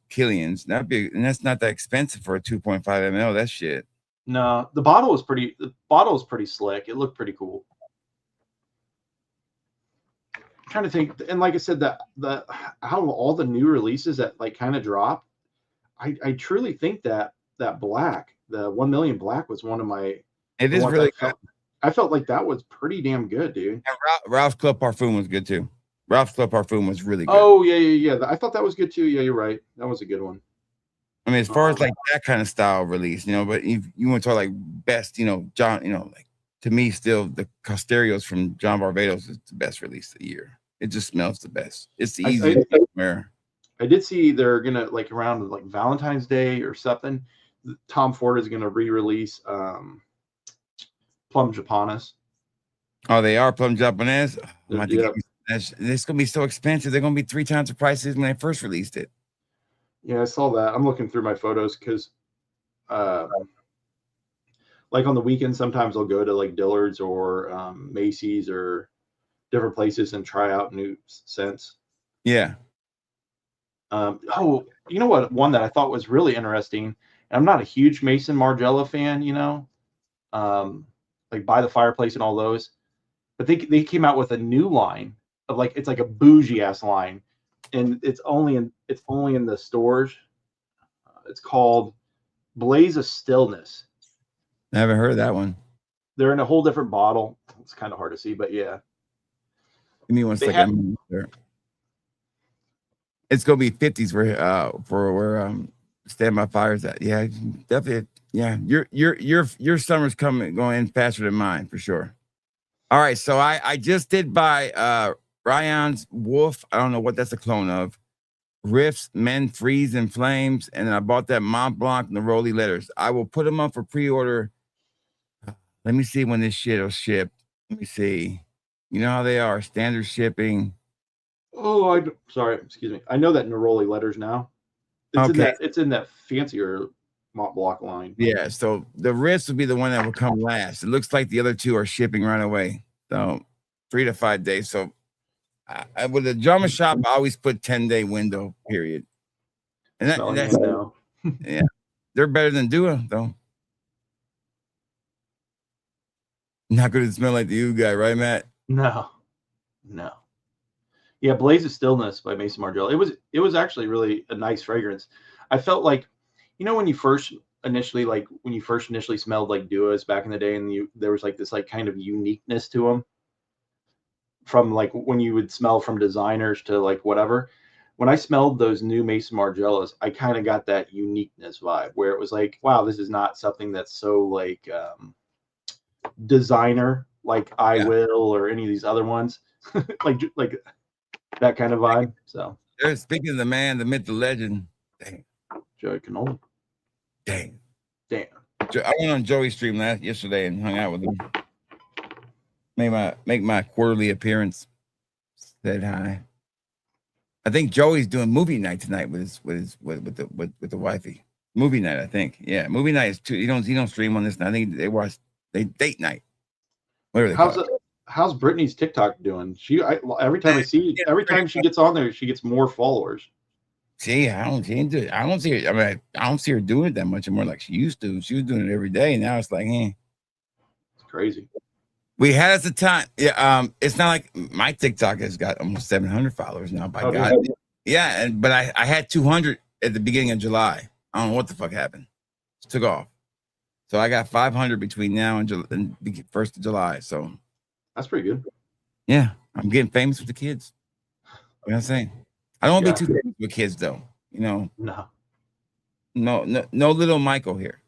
Killian's. And that's not that expensive for a 2.5 ml. That shit. No, the bottle was pretty slick. It looked pretty cool. I'm trying to think, and like I said, the out of all the new releases that like kind of dropped, I truly think that black, the 1 million black, was one of my. It is really good. I felt like that was pretty damn good, dude. And Ralph's Club Parfum was good too. Ralph's Club Parfum was really good. Oh yeah. I thought that was good too. Yeah, you're right. That was a good one. I mean, as far as like that kind of style release, but you want to talk like best, John, like to me, still the Costerios from John Barbados is the best release of the year. It just smells the best. It's the easiest to wear. I did see they're gonna like around like Valentine's Day or something. Tom Ford is gonna re-release Plum Japones. Oh, they are Plum Japones. Yeah. It's gonna be so expensive. They're gonna be 3 times the prices when they first released it. Yeah, I saw that. I'm looking through my photos because, like on the weekend, sometimes I'll go to like Dillard's or Macy's or different places and try out new scents. Yeah. Oh, you know what? One that I thought was really interesting. And I'm not a huge Mason Margiela fan, like By the Fireplace and all those, but they came out with a new line of like it's like a bougie ass line, and it's only in the stores. It's called Blaze of Stillness. I haven't heard of that one. They're in a whole different bottle. It's kind of hard to see, but yeah. Give me 1 second. It's gonna be 50s for where Stand By Fire's at. Yeah, definitely. Yeah, your summer's going in faster than mine for sure. All right, so I just did buy Ryan's Wolf. I don't know what that's a clone of. Riffs, Men Freeze and Flames, and then I bought that Mont Blanc Neroli letters. I will put them up for pre-order. Let me see when this shit will ship. Let me see. You know how they are, standard shipping. Oh, sorry, excuse me. I know that Neroli letters now. It's in that fancier Mont Blanc line. Yeah, so the Riffs will be the one that will come last. It looks like the other two are shipping right away. So 3 to 5 days. So with a drama shop, I always put 10-day window period. And that's now. Yeah, they're better than Dua though. Not going to smell like the guy, right, Matt? No. Yeah, Blaze of Stillness by Mason Margiela. It was actually really a nice fragrance. I felt like, when you first initially smelled like Duas back in the day, and there was like this like kind of uniqueness to them. From like when you would smell from designers to like whatever. When I smelled those new Mason Margielas, I kind of got that uniqueness vibe where it was like, wow, this is not something that's so like designer like I Will or any of these other ones. like that kind of vibe. So they're speaking of the man, the myth, the legend. Dang. Joey Canola. Damn. I went on Joey's stream yesterday and hung out with him. Make my quarterly appearance. Said hi. I think Joey's doing movie night tonight with the wifey. Movie night, I think. Yeah, movie night is too. You don't stream on this. I think they date night. Whatever they call it. How's Brittany's TikTok doing? Every time she gets on there, she gets more followers. See, I don't see her. I mean, I don't see her doing it that much anymore like she used to. She was doing it every day. Now it's like, It's crazy. We had at the time. Yeah. It's not like my TikTok has got almost 700 followers now. By God. Yeah. But I had 200 at the beginning of July. I don't know what the fuck happened. It took off. So I got 500 between now and the 1st of July. So that's pretty good. Yeah. I'm getting famous with the kids. You know what I'm saying? I don't want to be too famous with kids though. No little Michael here.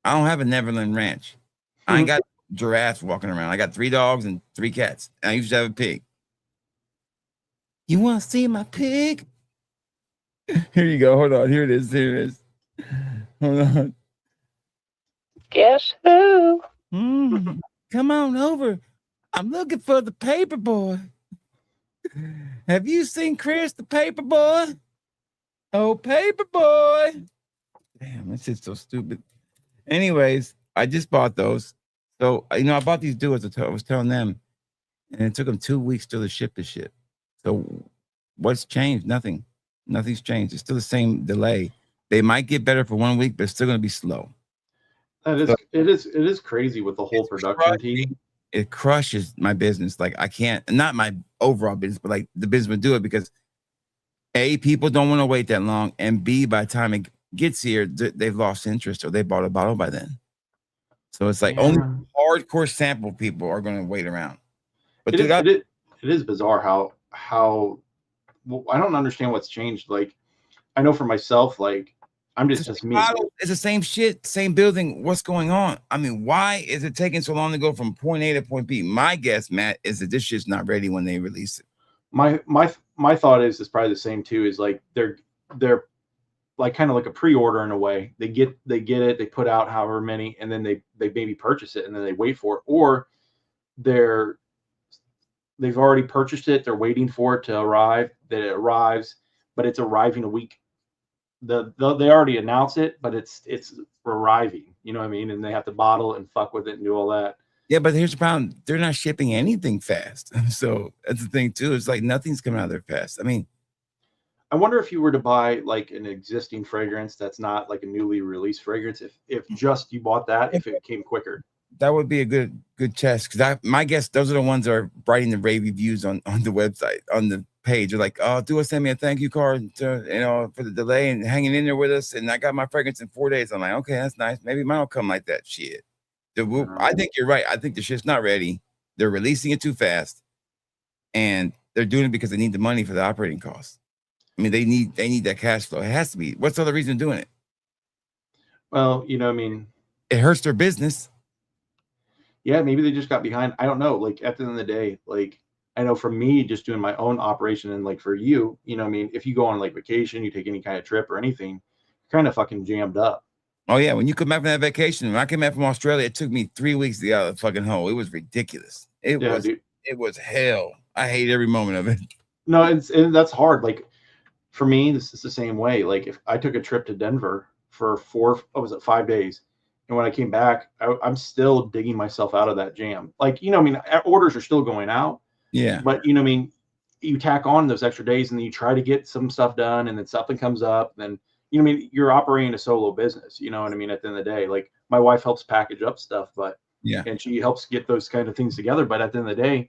I don't have a Neverland Ranch. I ain't got giraffes walking around. I got 3 dogs and 3 cats. And I used to have a pig. You want to see my pig? Here you go. Hold on. Here it is. Hold on. Guess who? Come on over. I'm looking for the paper boy. Have you seen Chris the paper boy? Oh, paper boy. Damn, this is so stupid. Anyways, I just bought those. So, I bought these duos. I was telling them, and it took them 2 weeks to ship the shit. So, what's changed? Nothing. Nothing's changed. It's still the same delay. They might get better for 1 week, but it's still going to be slow. It is crazy with the whole production team. It crushes my business. Like I can't, not my overall business, but like the business would do it because A, people don't want to wait that long, and B, by the time it gets here, they've lost interest or they bought a bottle by then. So it's like only hardcore sample people are going to wait around. But dude, it is bizarre how well, I don't understand what's changed. Like, I know for myself, like, I'm just me. It's the same shit, same building. What's going on? I mean, why is it taking so long to go from point A to point B? My guess, Matt, is that this shit's not ready when they release it. My thought is probably the same too. Is like they're like kind of like a pre-order in a way. They get it, they put out however many, and then they maybe purchase it and then they wait for it, or they've already purchased it, they're waiting for it to arrive, that it arrives, but it's arriving a week. They already announce it, but it's arriving, you know what I mean? And they have to bottle it and fuck with it and do all that. Yeah, but here's the problem. They're not shipping anything fast. So that's the thing too. It's like nothing's coming out there fast. I mean, I wonder if you were to buy like an existing fragrance that's not like a newly released fragrance, if just you bought that, if it came quicker. That would be a good test, because my guess those are the ones that are writing the rave reviews on the website, on the page. They're like, oh, send me a thank you card to, for the delay and hanging in there with us, and I got my fragrance in 4 days. I'm like, okay, that's nice. Maybe mine will come like that. Shit. I think you're right. I think the shit's not ready. They're releasing it too fast, and they're doing it because they need the money for the operating costs. I mean, they need that cash flow. It has to be. What's the other reason doing it? Well, you know, I mean, it hurts their business. Yeah, maybe they just got behind. I don't know. Like at the end of the day, like I know for me, just doing my own operation, and like for you, you know, I mean, if you go on like vacation, you take any kind of trip or anything, you're kind of fucking jammed up. Oh yeah, when you come back from that vacation, when I came back from Australia, it took me 3 weeks to get out of the fucking hole. It was ridiculous. It was hell. I hate every moment of it. No, and that's hard. Like for me, this is the same way. Like if I took a trip to Denver for 5 days. And when I came back, I'm still digging myself out of that jam. Like, you know, I mean, orders are still going out. Yeah. But, you know, I mean, you tack on those extra days and then you try to get some stuff done, and then something comes up. Then, you know, I mean, you're operating a solo business. You know what I mean? At the end of the day, like my wife helps package up stuff, but yeah, and she helps get those kind of things together. But at the end of the day,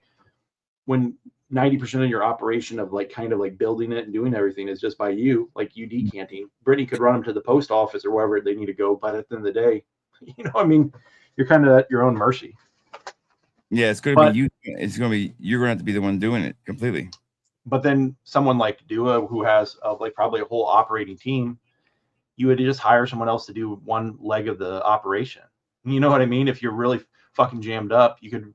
when 90% of your operation of like kind of like building it and doing everything is just by you, like you decanting, Brittany could run them to the post office or wherever they need to go. But at the end of the day, you know, I mean, you're kind of at your own mercy. Yeah, it's going to be you. It's going to be, you're going to have to be the one doing it completely. But then someone like Dua, who has like probably a whole operating team, you would just hire someone else to do one leg of the operation. You know what I mean? If you're really fucking jammed up, you could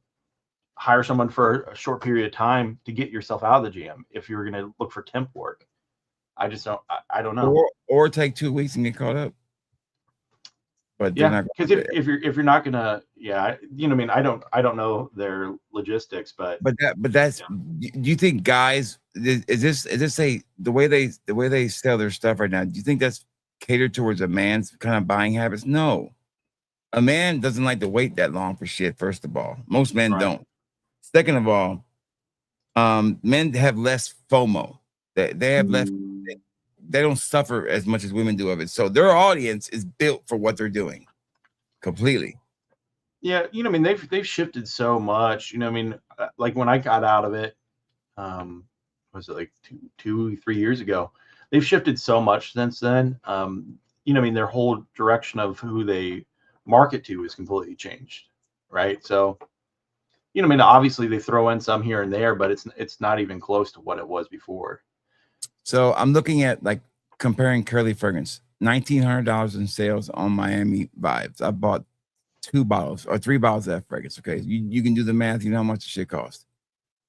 hire someone for a short period of time to get yourself out of the jam. If you're going to look for temp work, I just don't. I don't know. Or take 2 weeks and get caught up. But yeah, because if you're not gonna, yeah, you know, I mean, I don't know their logistics, but that's. Yeah. Do you think guys is this the way they sell their stuff right now? Do you think that's catered towards a man's kind of buying habits? No, a man doesn't like to wait that long for shit. First of all, most men don't. Second of all, men have less FOMO. They have less. They don't suffer as much as women do of it. So their audience is built for what they're doing completely. Yeah. You know, I mean, they've shifted so much, you know, I mean, like when I got out of it, was it like 3 years ago, they've shifted so much since then. You know, I mean, their whole direction of who they market to is completely changed. Right. So, you know, I mean, obviously they throw in some here and there, but it's not even close to what it was before. So I'm looking at like comparing Curly fragrance, $1,900 in sales on Miami Vibes. I bought 2 bottles or 3 bottles of that fragrance. Okay, you can do the math. You know how much the shit costs.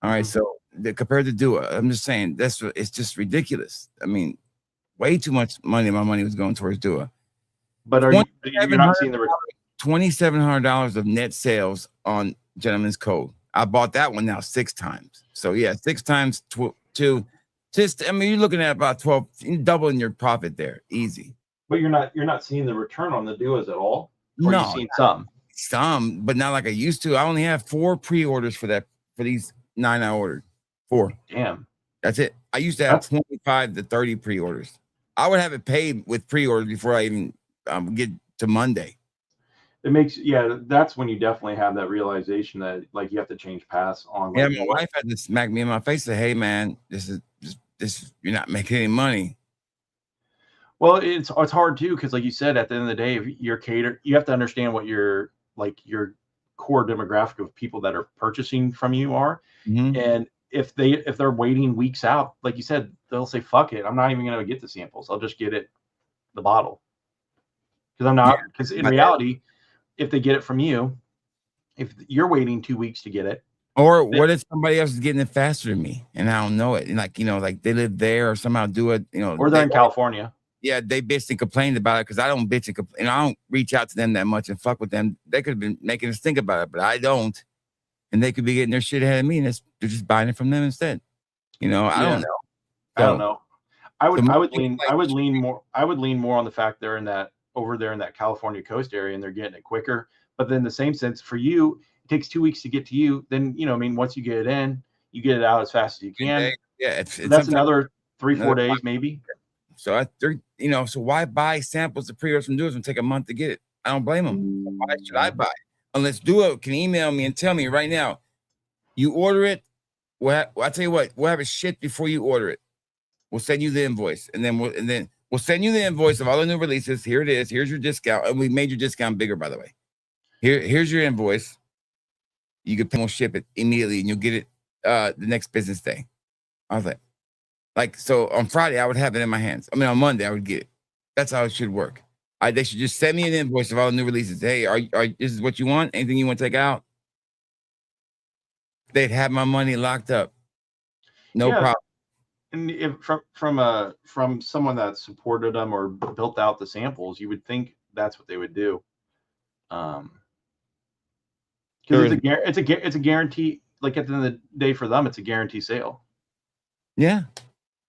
All right, so compared to Dua, I'm just saying it's just ridiculous. I mean, way too much money. My money was going towards Dua. But you're not seeing the $2,700 of net sales on Gentleman's Code. I bought that one now 6 times. So yeah, 6 times 2. Just, I mean, you're looking at about 12, doubling your profit there, easy. But you're not seeing the return on the Duas at all. Or no, you've seen some, but not like I used to. I only have 4 pre-orders for these 9 I ordered. 4. Damn, that's it. I used to have 25 to 30 pre-orders. I would have it paid with pre-orders before I even get to Monday. It makes, that's when you definitely have that realization that like you have to change paths on. Like, my wife had to smack me in my face and say, hey man, this is you're not making any money. Well, it's hard too, because like you said, at the end of the day, if you're catered, you have to understand what your like your core demographic of people that are purchasing from you are. And if they're waiting weeks out, like you said, they'll say, fuck it, I'm not even going to get the samples. I'll just get the bottle. Because in reality, if they get it from you, if you're waiting 2 weeks to get it, or what if somebody else is getting it faster than me and I don't know it, and like, you know, like they live there or somehow do it, you know, or they're in California. Yeah, they bitched and complained about it because I don't bitch and complain. I don't reach out to them that much and fuck with them. They could have been making us think about it, but I don't. And they could be getting their shit ahead of me, and they're just buying it from them instead. You know, I don't know. I don't know. I would lean more on the fact they're over there in that California coast area and they're getting it quicker. But then in the same sense, for you, it takes 2 weeks to get to you. Then, you know, I mean, once you get it in, you get it out as fast as you can. Yeah, that's another 3-4 days maybe. So you know, so why buy samples to pre-orders from doers and take a month to get it? I don't blame them. Why should I buy it? Unless Duo can email me and tell me right now, you order it. Well, I tell you what, we'll have it shipped before you order it. We'll send you the invoice, and then we'll send you the invoice of all the new releases. Here it is. Here's your discount, and we made your discount bigger, by the way. Here's your invoice. You can pay, we'll ship it immediately, and you'll get it the next business day. I was like, so on Friday I would have it in my hands. I mean, on Monday I would get it. That's how it should work. They should just send me an invoice of all the new releases. Hey, are this is what you want? Anything you want to take out? They'd have my money locked up. No problem. And if from someone that supported them or built out the samples, you would think that's what they would do. Because it's a guarantee. Like at the end of the day, for them, it's a guarantee sale. Yeah,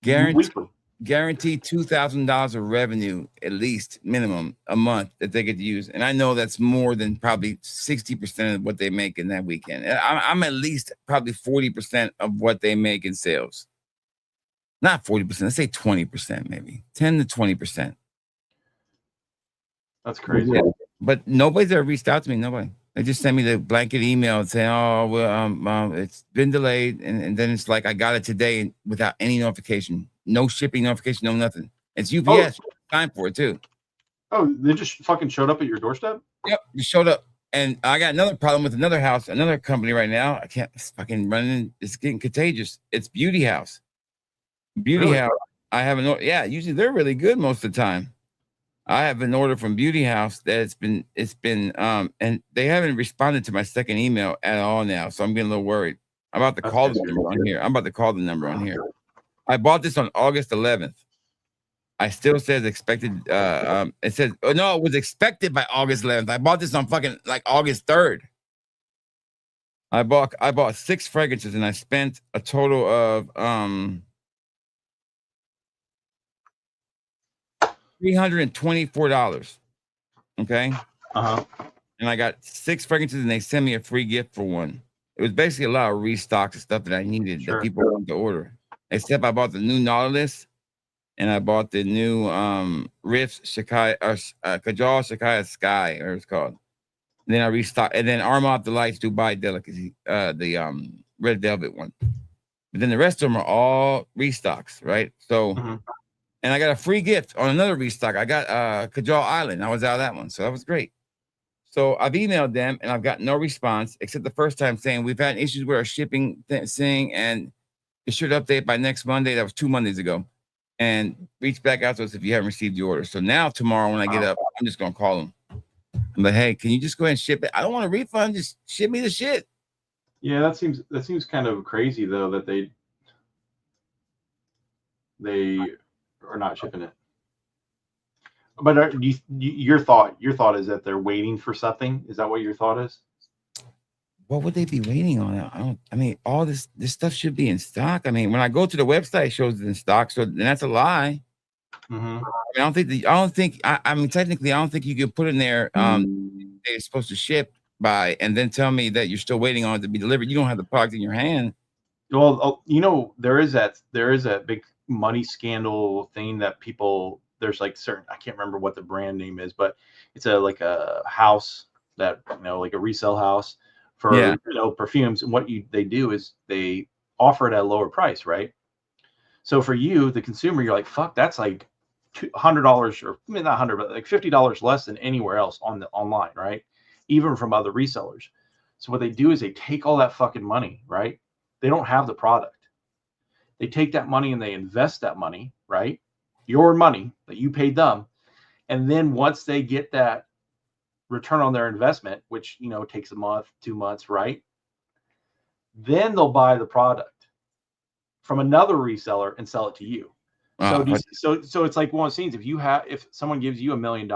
guarantee $2,000 of revenue at least minimum a month that they get to use, and I know that's more than probably 60% of what they make in that weekend. I'm at least probably 40% of what they make in sales. Not 40%, let's say 20%, maybe 10 to 20%. That's crazy. Yeah. But nobody's ever reached out to me. Nobody. They just sent me the blanket email and saying, "Oh, well, it's been delayed," and then it's like I got it today without any notification, no shipping notification, no nothing. It's UPS. Time for it too. Oh, they just fucking showed up at your doorstep? Yep, just showed up. And I got another problem with another house, another company right now. I can't fucking run in. It's getting contagious. It's Beauty House. Beauty House. I have an order. Yeah, usually they're really good most of the time. I have an order from Beauty House that it's been and they haven't responded to my second email at all now. So I'm getting a little worried. I'm about to call the number on here. I bought this on August 11th. I still says expected. It says, oh no, it was expected by August 11th. I bought this on fucking like August 3rd. I bought 6 fragrances and I spent a total of $324. Okay. And I got 6 fragrances and they sent me a free gift for one. It was basically a lot of restocks and stuff that I needed that people wanted to order. Except I bought the new Nautilus and I bought the new Riffs Kajal Shakaya Sky, or it's called. And then I restocked, and then Armani Delights Dubai Delicacy, the red velvet one. But then the rest of them are all restocks, right? So and I got a free gift on another restock. I got Kajal Island. I was out of that one, so that was great. So I've emailed them and I've got no response except the first time saying we've had issues with our shipping thing and it should update by next Monday. That was 2 Mondays ago. And reach back out to us if you haven't received the order. So now tomorrow when I get up, I'm just gonna call them. I'm like, hey, can you just go ahead and ship it? I don't want a refund. Just ship me the shit. Yeah, that seems kind of crazy though that they are not shipping it. But your thought is that they're waiting for something? Is that what your thought is? What would they be waiting on? I mean, all this stuff should be in stock. I mean, when I go to the website, it shows it in stock. So then that's a lie. I mean, I don't think. I mean, technically, I don't think you can put in there. They're supposed to ship by, and then tell me that you're still waiting on it to be delivered. You don't have the product in your hand. Well, you know, there is that big money scandal thing that people. There's like certain. I can't remember what the brand name is, but it's like a house that like a resale house for perfumes. And what they do is they offer it at a lower price, right? So for you, the consumer, you're like, fuck, that's like $100 or not $100, but like $50 less than anywhere else online, right? even from other resellers. So what they do is they take all that fucking money, right? They don't have the product. They take that money and they invest that money, right? Your money that you paid them. And then once they get that return on their investment, which, you know, takes a month, 2 months, right? Then they'll buy the product from another reseller and sell it to you. So it's like one of the scenes. If someone gives you $1 million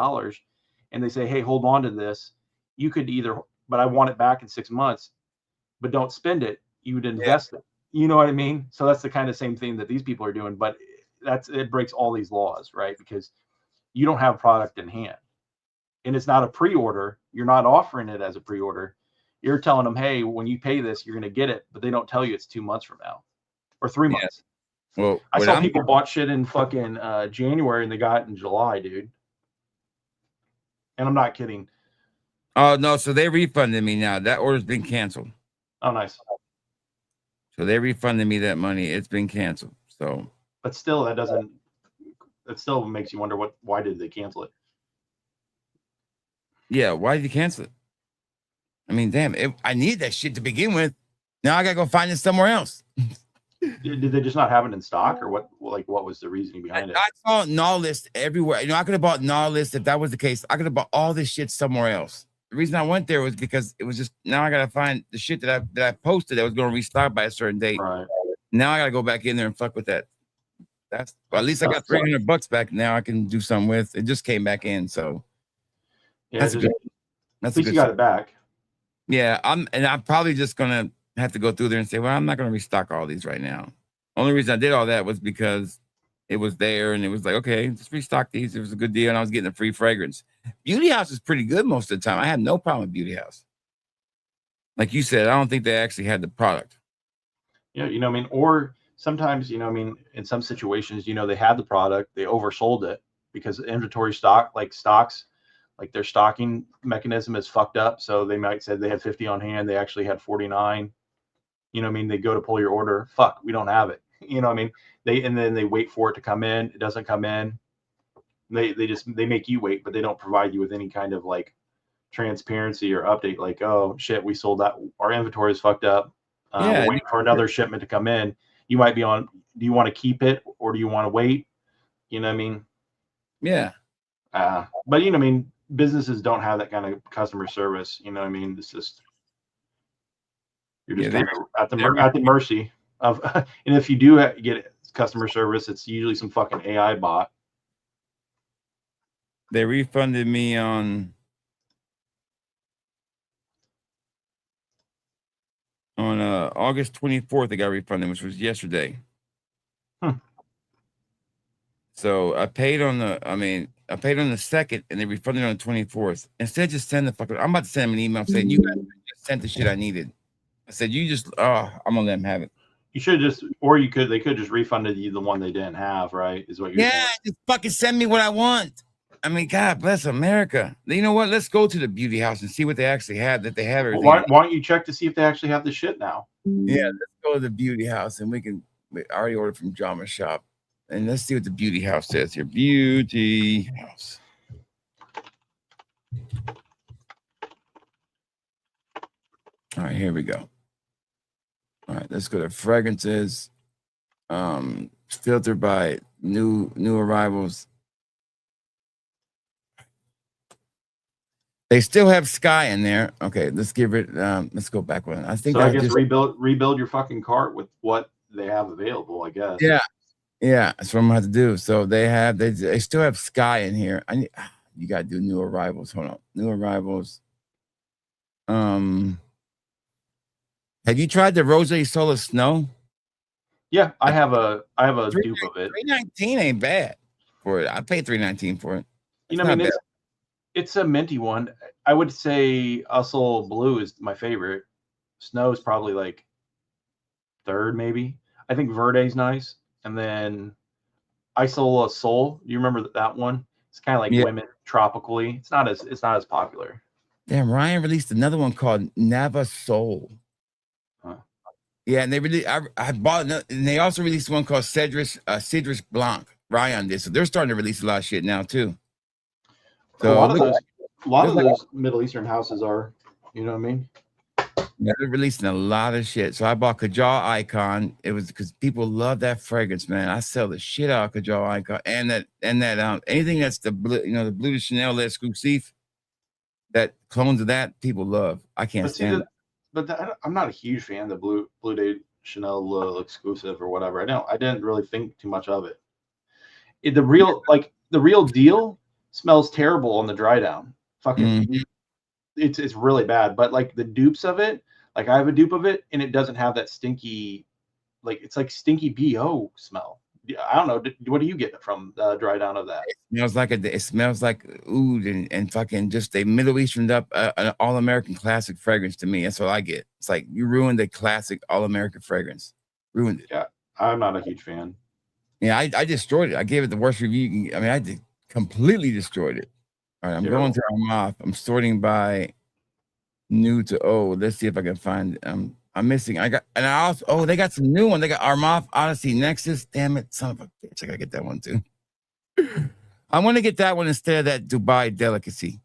and they say, hey, hold on to this, you could either, but I want it back in 6 months, but don't spend it. You would invest it. You know what I mean? So that's the kind of same thing that these people are doing, but it breaks all these laws, right? Because you don't have product in hand and it's not a pre-order. You're not offering it as a pre-order. You're telling them, hey, when you pay this, you're going to get it, but they don't tell you it's 2 months from now or 3 months. Well, I saw people bought shit in fucking January and they got it in July, dude. And I'm not kidding. Oh, no. So they refunded me now. That order's been canceled. Oh, nice. So they refunded me that money. It's been canceled. So, but still, that still makes you wonder why did they cancel it? Yeah, why did you cancel it? I mean, damn, I need that shit to begin with. Now I gotta go find it somewhere else. Did they just not have it in stock, or what? Like, what was the reasoning behind it? I saw Null List everywhere. You know, I could have bought Null List if that was the case. I could have bought all this shit somewhere else. The reason I went there was because it was just, now I gotta find the shit that I posted that was gonna restock by a certain date. Right. Now I gotta go back in there and fuck with that. Well, at least I got $300 back. Now I can do something with it. Just came back in, so yeah, that's good. At least you got it back. Yeah, I'm probably just gonna have to go through there and say, well, I'm not gonna restock all these right now. Only reason I did all that was because it was there and it was like, okay, just restock these. It was a good deal and I was getting a free fragrance. Beauty House is pretty good most of the time. I had no problem with Beauty House. Like you said, I don't think they actually had the product. Yeah, you know what I mean? Or sometimes, you know what I mean, in some situations, you know, they had the product, they oversold it because inventory stocks, like their stocking mechanism is fucked up. So they might say they had 50 on hand, they actually had 49. You know what I mean? They go to pull your order. Fuck, we don't have it. You know what I mean? And then they wait for it to come in. It doesn't come in. They make you wait, but they don't provide you with any kind of like transparency or update. Like, oh shit, we sold that. Our inventory is fucked up. We're waiting for another shipment to come in. You might be on. Do you want to keep it or do you want to wait? You know what I mean? Yeah. But you know what I mean? Businesses don't have that kind of customer service. You know what I mean? It's just, you're just kind of at the mercy of, and if you do get customer service, it's usually some fucking AI bot. They refunded me on August 24th. They got refunded, which was yesterday. So I paid on the 2nd and they refunded on the 24th. Instead, just send the fucker. I'm about to send them an email saying you guys just sent the shit I needed. I said, I'm gonna let them have it. You should just, or they could just refunded you the one they didn't have, right? Is what you're saying. Just fucking send me what I want. I mean, God bless America. You know what? Let's go to the Beauty House and see what they actually have, that they have everything. Why don't you check to see if they actually have the shit now? Yeah, let's go to the Beauty House and I already ordered from Drama Shop. And let's see what the Beauty House says here. Beauty House. All right, here we go. All right, let's go to fragrances. Filtered by new arrivals. They still have Sky in there. Okay, let's give it. Let's go back one. I think so. I guess rebuild your fucking cart with what they have available. I guess. Yeah, that's what I'm gonna have to do. So they still have Sky in here. You gotta do new arrivals. Hold on, new arrivals. Have you tried the Rose Solar Snow? Yeah, I have a dupe of it. $319 ain't bad for it. I paid $319 for it. You know, I mean, it's a minty one. I would say Hustle Blue is my favorite. Snow is probably like third, maybe. I think Verde's nice, and then Isola Soul. Do you remember that one? It's kind of like women tropically. It's not as popular. Damn, Ryan released another one called Nava Soul. Huh. Yeah, and I bought another, and they also released one called Cedric Blanc. Ryan did, so they're starting to release a lot of shit now too. So A lot of those Middle Eastern houses are, you know what I mean? Yeah, they're releasing a lot of shit. So I bought Kajal Icon. It was because people love that fragrance, man. I sell the shit out of Kajal Icon and that anything that's the blue, the Blue de Chanel exclusive, that clones of that people love. I can't stand it. But I'm not a huge fan of the Blue de Chanel exclusive or whatever. I didn't really think too much of it. The real deal smells terrible on the dry down. Fucking, it's really bad. But like the dupes of it, like I have a dupe of it, and it doesn't have that stinky, like it's like stinky BO smell. I don't know. What do you get from the dry down of that? It smells like oud and fucking just a Middle Eastern up an all American classic fragrance to me. That's what I get. It's like you ruined the classic all American fragrance. Ruined it. Yeah, I'm not a huge fan. Yeah, I destroyed it. I gave it the worst review. I mean, I completely destroyed it. All right, I'm going to Armani. I'm sorting by new to old. Let's see if I can find. I'm missing. They got some new one. They got Armani Odyssey Nexus. Damn it, son of a bitch! I gotta get that one too. I want to get that one instead of that Dubai Delicacy.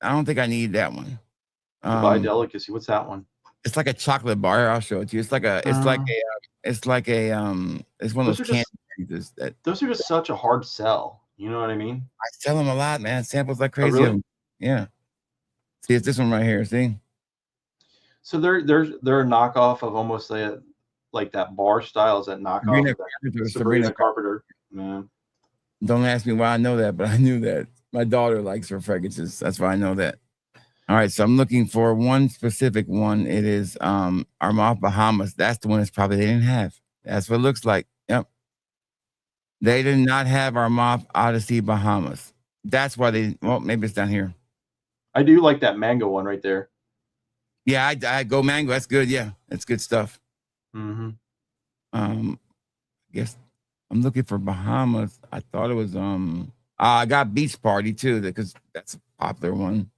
I don't think I need that one. Dubai Delicacy. What's that one? It's like a chocolate bar. Here, I'll show it to you. It's one of those candy things that. Those are just such a hard sell. You know what I mean? I sell them a lot, man. Samples like crazy. Oh, really? Yeah. See, it's this one right here. See. So they're a knockoff of almost like that bar style. Is that knockoff? Sabrina Carpenter. Yeah. Don't ask me why I know that, but I knew that. My daughter likes her fragrances. That's why I know that. All right, so I'm looking for one specific one. It is Armani Bahamas. That's the one that's probably they didn't have. That's what it looks like. Yep. They did not have Armani Odyssey Bahamas. That's why maybe it's down here. I do like that mango one right there. Yeah, I go mango. That's good. Yeah, that's good stuff. Mm-hmm. I guess I'm looking for Bahamas. I thought it was I got Beach Party too, because that's a popular one.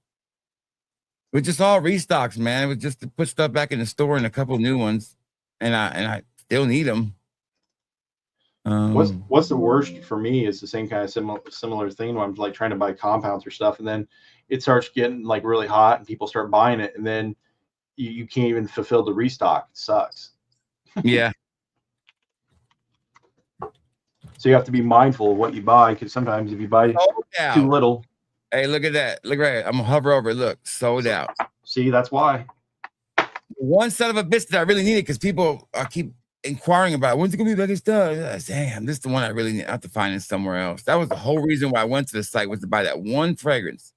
It was just all restocks, man. It was just to put stuff back in the store and a couple new ones, and I still need them. What's the worst for me is the same kind of similar thing when I'm like trying to buy compounds or stuff, and then it starts getting like really hot and people start buying it, and then you can't even fulfill the restock. It sucks. Yeah. So you have to be mindful of what you buy, because sometimes if you buy too little. Hey, look at that. Look right here. I'm gonna hover over it. Look, sold out. See, that's why. One son of a bitch that I really needed, because people keep inquiring about when's it gonna be back in stock. Damn, this is the one I really need. I have to find it somewhere else. That was the whole reason why I went to the site, was to buy that one fragrance.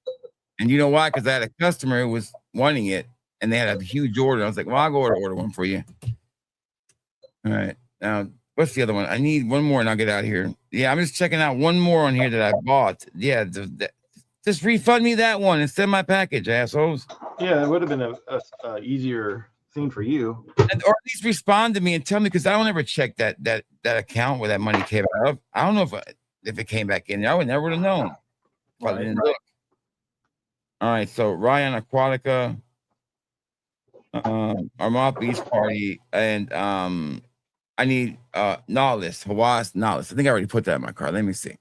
And you know why? Because I had a customer who was wanting it, and they had a huge order. I was like, well, I'll go order one for you. All right. Now, what's the other one? I need one more and I'll get out of here. Yeah, I'm just checking out one more on here that I bought. Yeah, just refund me that one and send my package, assholes. Yeah, it would have been a easier thing for you. Or at least respond to me and tell me, because I don't ever check that account where that money came out of. I don't know if it came back in there. I would never have known. Probably didn't look. All right, so Ryan Aquatica, Armani Beach Party, and I need Nautilus, Hawass Nautilus. I think I already put that in my card. Let me see.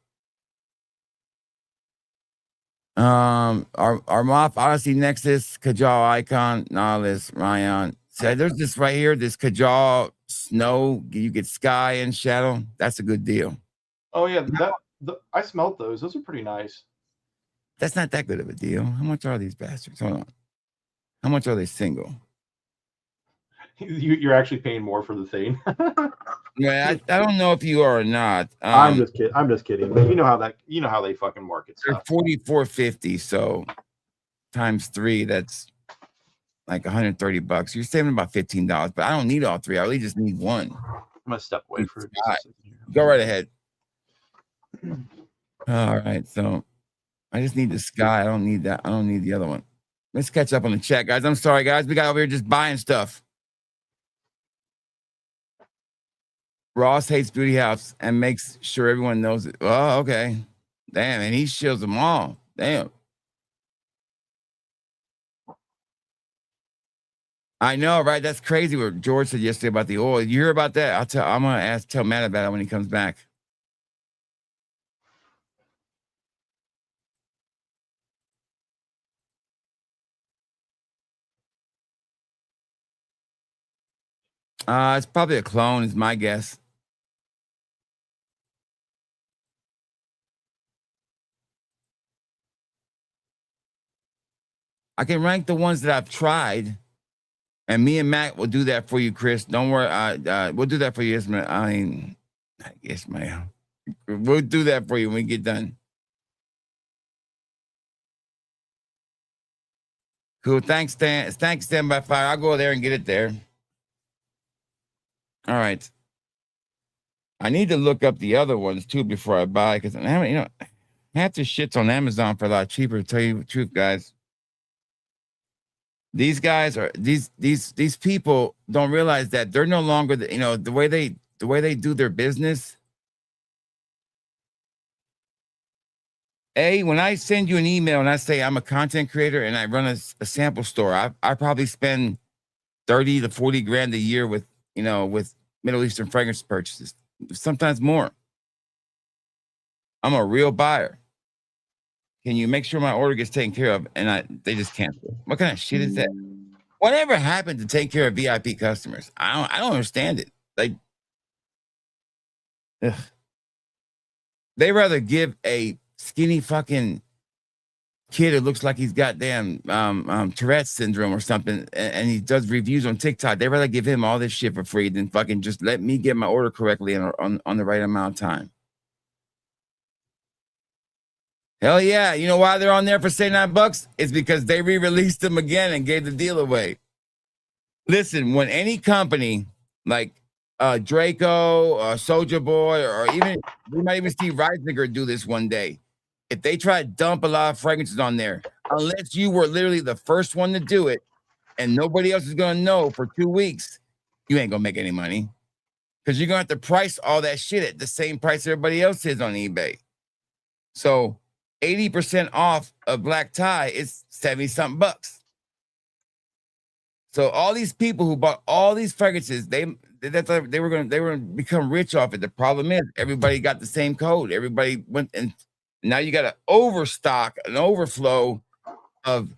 Armani Odyssey Nexus, Kajal Icon, Nautilus, Ryan. So there's this right here, this Kajal Snow. You get Sky and Shadow. That's a good deal. Oh yeah, I smelled those. Those are pretty nice. That's not that good of a deal. How much are these bastards? Hold on. How much are they single? You're actually paying more for the thing. Yeah, I don't know if you are or not. I'm just kidding. I'm just kidding. But you know how they fucking market stuff. They're $44.50. So times 3, that's like $130. You're saving about $15. But I don't need all 3. I really just need one. I'm gonna step away for it. Go right ahead. All right. So I just need the Sky. I don't need that. I don't need the other one. Let's catch up on the chat, guys. I'm sorry, guys. We got over here just buying stuff. Ross hates Beauty House and makes sure everyone knows it. Oh, okay. Damn, and he shields them all. Damn. I know, right? That's crazy what George said yesterday about the oil. You hear about that? I'm gonna tell Matt about it when he comes back. It's probably a clone, is my guess. I can rank the ones that I've tried, and me and Matt will do that for you, Chris. Don't worry. We'll do that for you, Ismail. Ismail. We'll do that for you when we get done. Cool. Thanks, Stan. Thanks, Stand by Fire. I'll go there and get it there. All right. I need to look up the other ones too before I buy, because half this shit's on Amazon for a lot cheaper. To tell you the truth, guys. These guys are these people don't realize that they're no longer the way they do their business. When I send you an email and I say I'm a content creator and I run a sample store, I probably spend 30 to 40 grand a year with Middle Eastern fragrance purchases, sometimes more. I'm a real buyer. Can you make sure my order gets taken care of? And they just cancel. What kind of shit is that? Whatever happened to take care of VIP customers? I don't understand it. Like, ugh. They rather give a skinny fucking kid who looks like he's got damn Tourette's syndrome or something, and he does reviews on TikTok. They rather give him all this shit for free than fucking just let me get my order correctly on the right amount of time. Hell yeah. You know why they're on there for $79? It's because they re-released them again and gave the deal away. Listen, when any company like Draco, Soulja Boy, or even we might even see Reisinger do this one day. If they try to dump a lot of fragrances on there, unless you were literally the first one to do it and nobody else is going to know for 2 weeks, you ain't going to make any money, because you're going to have to price all that shit at the same price everybody else is on eBay. So 80% off a black tie is 70-something bucks. So all these people who bought all these fragrances, they were going to become rich off it. The problem is everybody got the same code. Everybody went, and now you got an overstock, an overflow of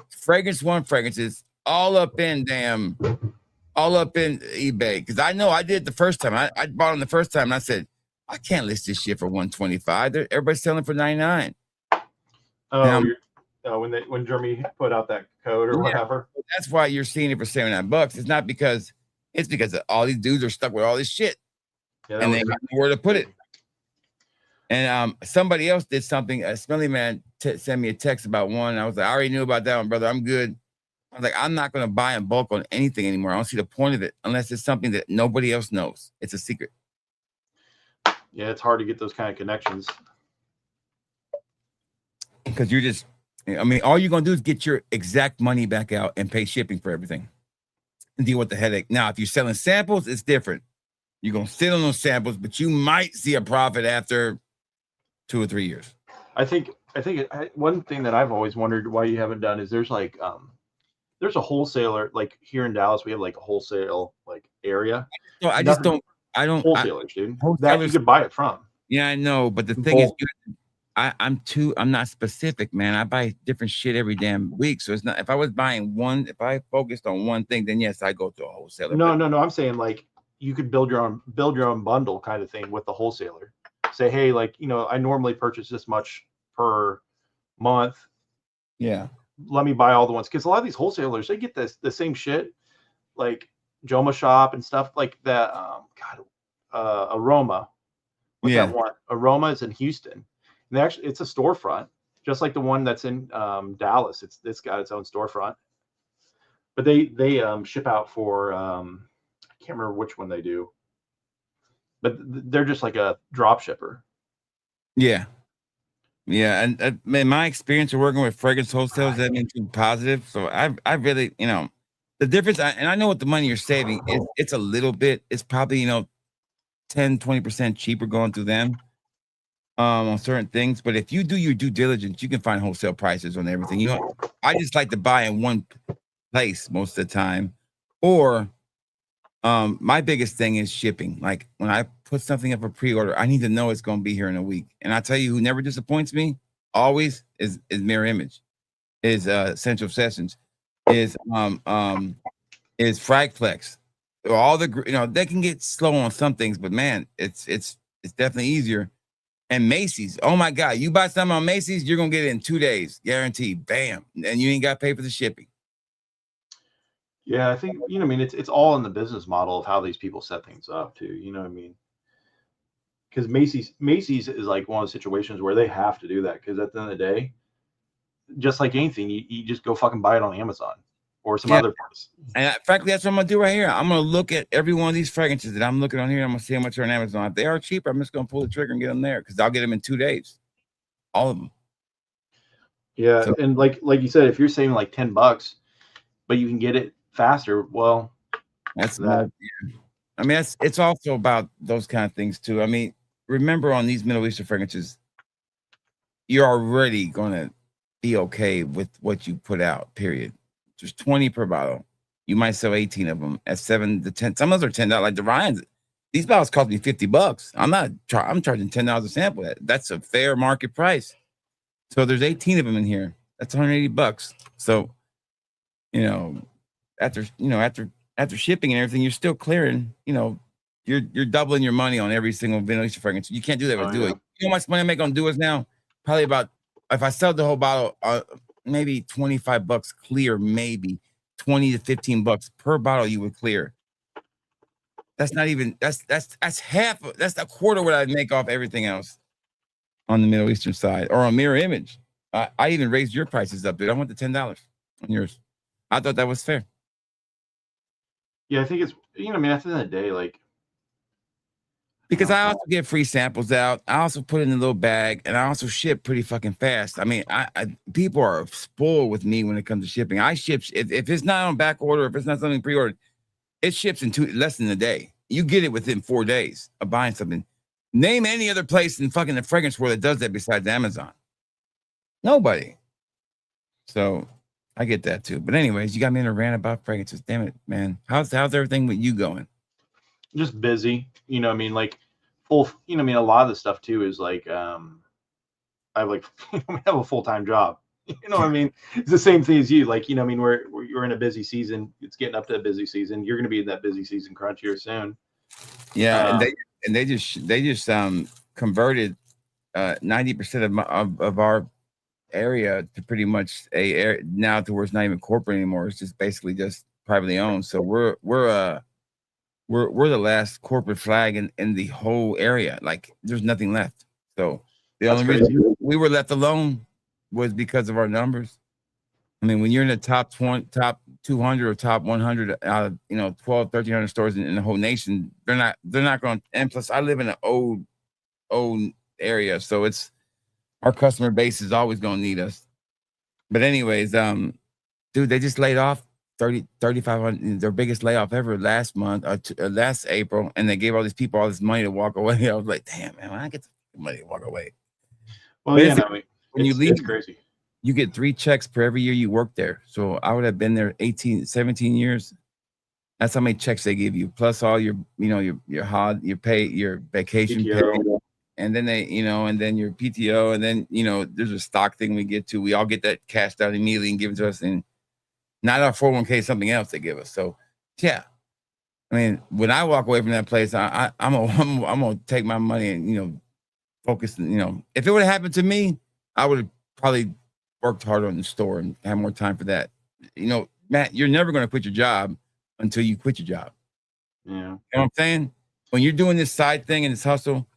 fragrance one fragrances all up in eBay. Because I know I did it the first time. I bought them the first time and I said, I can't list this shit for $125. Everybody's selling for $99. Oh, when Jeremy put out that code or whatever. That's why you're seeing it for $79. It's not because all these dudes are stuck with all this shit, and they got nowhere to put it. And somebody else did something. A Smelly Man sent me a text about one. I was like, I already knew about that one, brother. I'm good. I was like, I'm not going to buy in bulk on anything anymore. I don't see the point of it unless it's something that nobody else knows. It's a secret. Yeah, it's hard to get those kind of connections. Because all you're going to do is get your exact money back out and pay shipping for everything and deal with the headache. Now, if you're selling samples, it's different. You're going to sit on those samples, but you might see a profit after 2 or 3 years. I think one thing that I've always wondered why you haven't done is there's a wholesaler, like here in Dallas, we have like a wholesale like area. No, I don't wholesalers, dude. That you could buy it from. Yeah, I know, but the thing is, I'm not specific, man. I buy different shit every damn week. So it's not, if I was buying if I focused on one thing, then yes, I go to a wholesaler. No. I'm saying like you could build your own bundle kind of thing with the wholesaler. Say, hey, like, I normally purchase this much per month. Yeah. Let me buy all the ones. Because a lot of these wholesalers, they get the same shit, like Joma Shop and stuff like that. Aroma. What's that one? Aroma is in Houston. And it's a storefront, just like the one that's in Dallas. It's got its own storefront. But they ship out for I can't remember which one they do. But they're just like a drop shipper. Yeah. Yeah. And my experience of working with fragrance wholesales has been positive. So I really, the difference, and I know what the money you're saving is, it's a little bit, it's probably, 10-20% cheaper going through them on certain things. But if you do your due diligence, you can find wholesale prices on everything. I just like to buy in one place most of the time. Or my biggest thing is shipping. Like when I put something up for pre-order, I need to know it's going to be here in a week. And I tell you who never disappoints me always is Mirror Image, is Central Sessions, is Fragplex. all the, they can get slow on some things, but man, it's definitely easier. And Macy's, oh my God, you buy something on Macy's, you're gonna get it in 2 days, guaranteed. Bam, and you ain't got to pay for the shipping. Yeah, I think I mean, it's all in the business model of how these people set things up too. You know what I mean? Because Macy's is like one of the situations where they have to do that because at the end of the day, just like anything, you just go fucking buy it on Amazon or some other place. And frankly, that's what I'm gonna do right here. I'm gonna look at every one of these fragrances that I'm looking on here. I'm gonna see how much they're on Amazon. If they are cheaper, I'm just gonna pull the trigger and get them there because I'll get them in 2 days, all of them. Yeah, so, and like you said, if you're saving like $10, but you can get it faster, well, that's that. I mean, it's also about those kind of things too. I mean, remember on these Middle Eastern fragrances, you're already gonna be okay with what you put out. Period. There's 20 per bottle. You might sell 18 of them at 7 to 10. Some of those are $10. Like the Ryan's, these bottles cost me $50. I'm charging $10 a sample. That's a fair market price. So there's 18 of them in here. That's $180. So, after shipping and everything, you're still clearing, you're doubling your money on every single vanilla fragrance. You can't do that with Do It. You know how much money I make on Do It now? Probably about, if I sell the whole bottle, maybe $25 clear, maybe 20 to 15 bucks per bottle you would clear. That's not even, that's half, that's a quarter what I'd make off everything else on the Middle Eastern side or on Mirror Image. I even raised your prices up, dude. I went to $10 on yours. I thought that was fair. Yeah, I think it's, I mean, at the end of the day, like, because I also get free samples out. I also put it in a little bag, and I also ship pretty fucking fast. I mean, people are spoiled with me when it comes to shipping. I ship if it's not on back order, if it's not something pre-ordered, it ships in less than a day. You get it within 4 days of buying something. Name any other place in fucking the fragrance world that does that besides Amazon. Nobody. So I get that too. But anyways, you got me in a rant about fragrances. Damn it, man. How's everything with you going? Just busy, I mean, like full, I mean, a lot of the stuff too is like, I have like, I have a full-time job, what I mean? It's the same thing as you, like, I mean, you're in a busy season. It's getting up to a busy season. You're going to be in that busy season crunch here soon. Yeah. And they just converted 90% of our area to pretty much now to where it's not even corporate anymore. It's just basically just privately owned. So we're the last corporate flag in the whole area. Like there's nothing left. So the only reason we were left alone was because of our numbers. I mean, when you're in the top 200 or top 100 out of 1,200-1,300 stores in the whole nation, they're not going. And plus, I live in an old area, so it's our customer base is always going to need us. But anyways, dude, they just laid off 3,500, their biggest layoff ever last month, last April, and they gave all these people all this money to walk away. I was like, damn, man, when I get the money to walk away. Well, yeah, when you leave, it's crazy. You get 3 checks per every year you work there. So I would have been there 17 years. That's how many checks they give you, plus all your, your pay, your vacation PTO. pay, and then and then your PTO, and then there's a stock thing we get to. We all get that cashed out immediately and given to us, and not our 401k, something else they give us. So, yeah, I mean, when I walk away from that place, I'm gonna take my money and focus. If it would have happened to me, I would have probably worked harder on the store and have more time for that. Matt, you're never gonna quit your job until you quit your job. Yeah, you know what I'm saying? When you're doing this side thing and this hustle,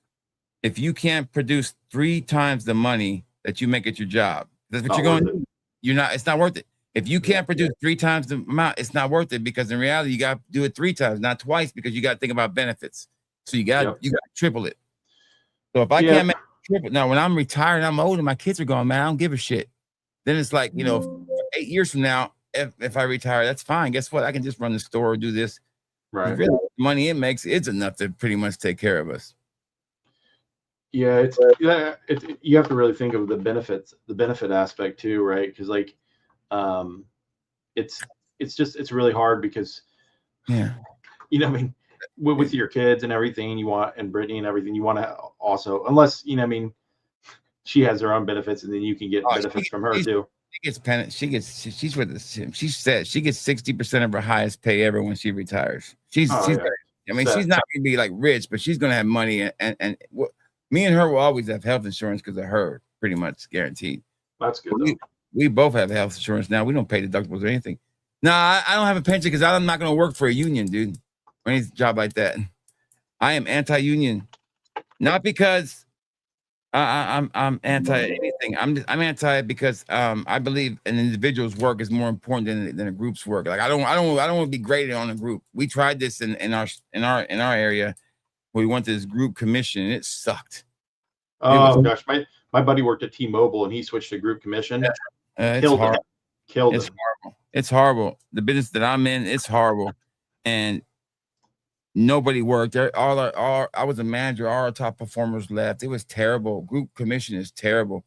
if you can't produce 3 times the money that you make at your job, that's what you're going to do. It's not worth it. If you can't produce 3 times the amount, it's not worth it, because in reality, you got to do it 3 times, not twice, because you got to think about benefits. So you got to triple it. So if I can't make triple, now when I'm retired, I'm old and my kids are gone, man, I don't give a shit. Then it's like, 8 years from now, if I retire, that's fine. Guess what? I can just run the store or do this. Right. Really, the money it makes, it's enough to pretty much take care of us. Yeah, you have to really think of the benefit aspect too, right? Because like, it's really hard because, I mean, with your kids and everything you want, and Brittany and everything you want to also, unless I mean, she has her own benefits, and then you can get benefits from her too. She's with us. She said she gets 60% of her highest pay ever when she retires. She's Oh, she's yeah. I mean, Sad. she's not gonna be like rich, but she's gonna have money, and me and her will always have health insurance because of her, pretty much guaranteed. That's good. We both have health insurance now. We don't pay deductibles or anything. No, I don't have a pension because I'm not gonna work for a union, dude, or any job like that. I am anti-union, not because I'm anti anything. I'm anti because I believe an individual's work is more important than a group's work. Like I don't want to be graded on a group. We tried this in our area. We went to this group commission and it sucked. Oh gosh, my buddy worked at T-Mobile and he switched to group commission. It's horrible. Killed it's him. horrible. It's horrible. The business that I'm in, it's horrible, and nobody worked. I was a manager. All our top performers left. It was terrible. Group commission is terrible.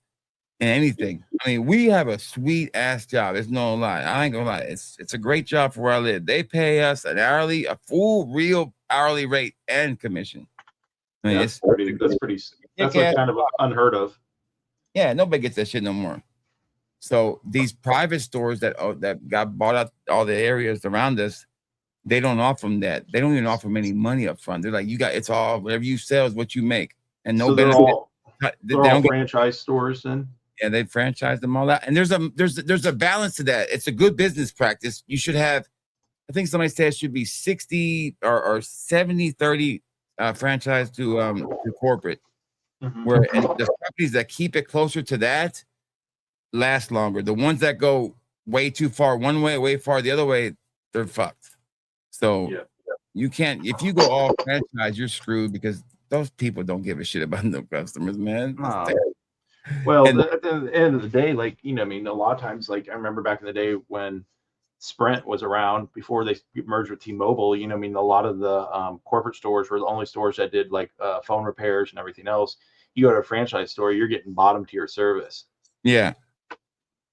And anything. I mean, we have a sweet ass job. It's no lie. I ain't gonna lie. It's a great job for where I live. They pay us a full real hourly rate and commission. I mean, that's like kind of unheard of. Yeah, nobody gets that shit no more. So these private stores that got bought out all the areas around us, they don't offer them that. They don't even offer them any money up front. They're like, it's all whatever you sell is what you make, and no benefit. They're all franchise stores then. Yeah, they franchise them all out, and there's a balance to that. It's a good business practice. You should have, I think somebody said it should be 60 or 70-30 franchise to corporate. Mm-hmm. Where and the companies that keep it closer to that last longer. The ones that go way too far one way, way far the other way, they're fucked. So you can't, if you go all franchise, you're screwed because those people don't give a shit about no customers, man. Well, at the end of the day, like, I mean, a lot of times, like, I remember back in the day when Sprint was around before they merged with T-Mobile, I mean, a lot of the corporate stores were the only stores that did like phone repairs and everything else. You go to a franchise store, you're getting bottom tier service. Yeah.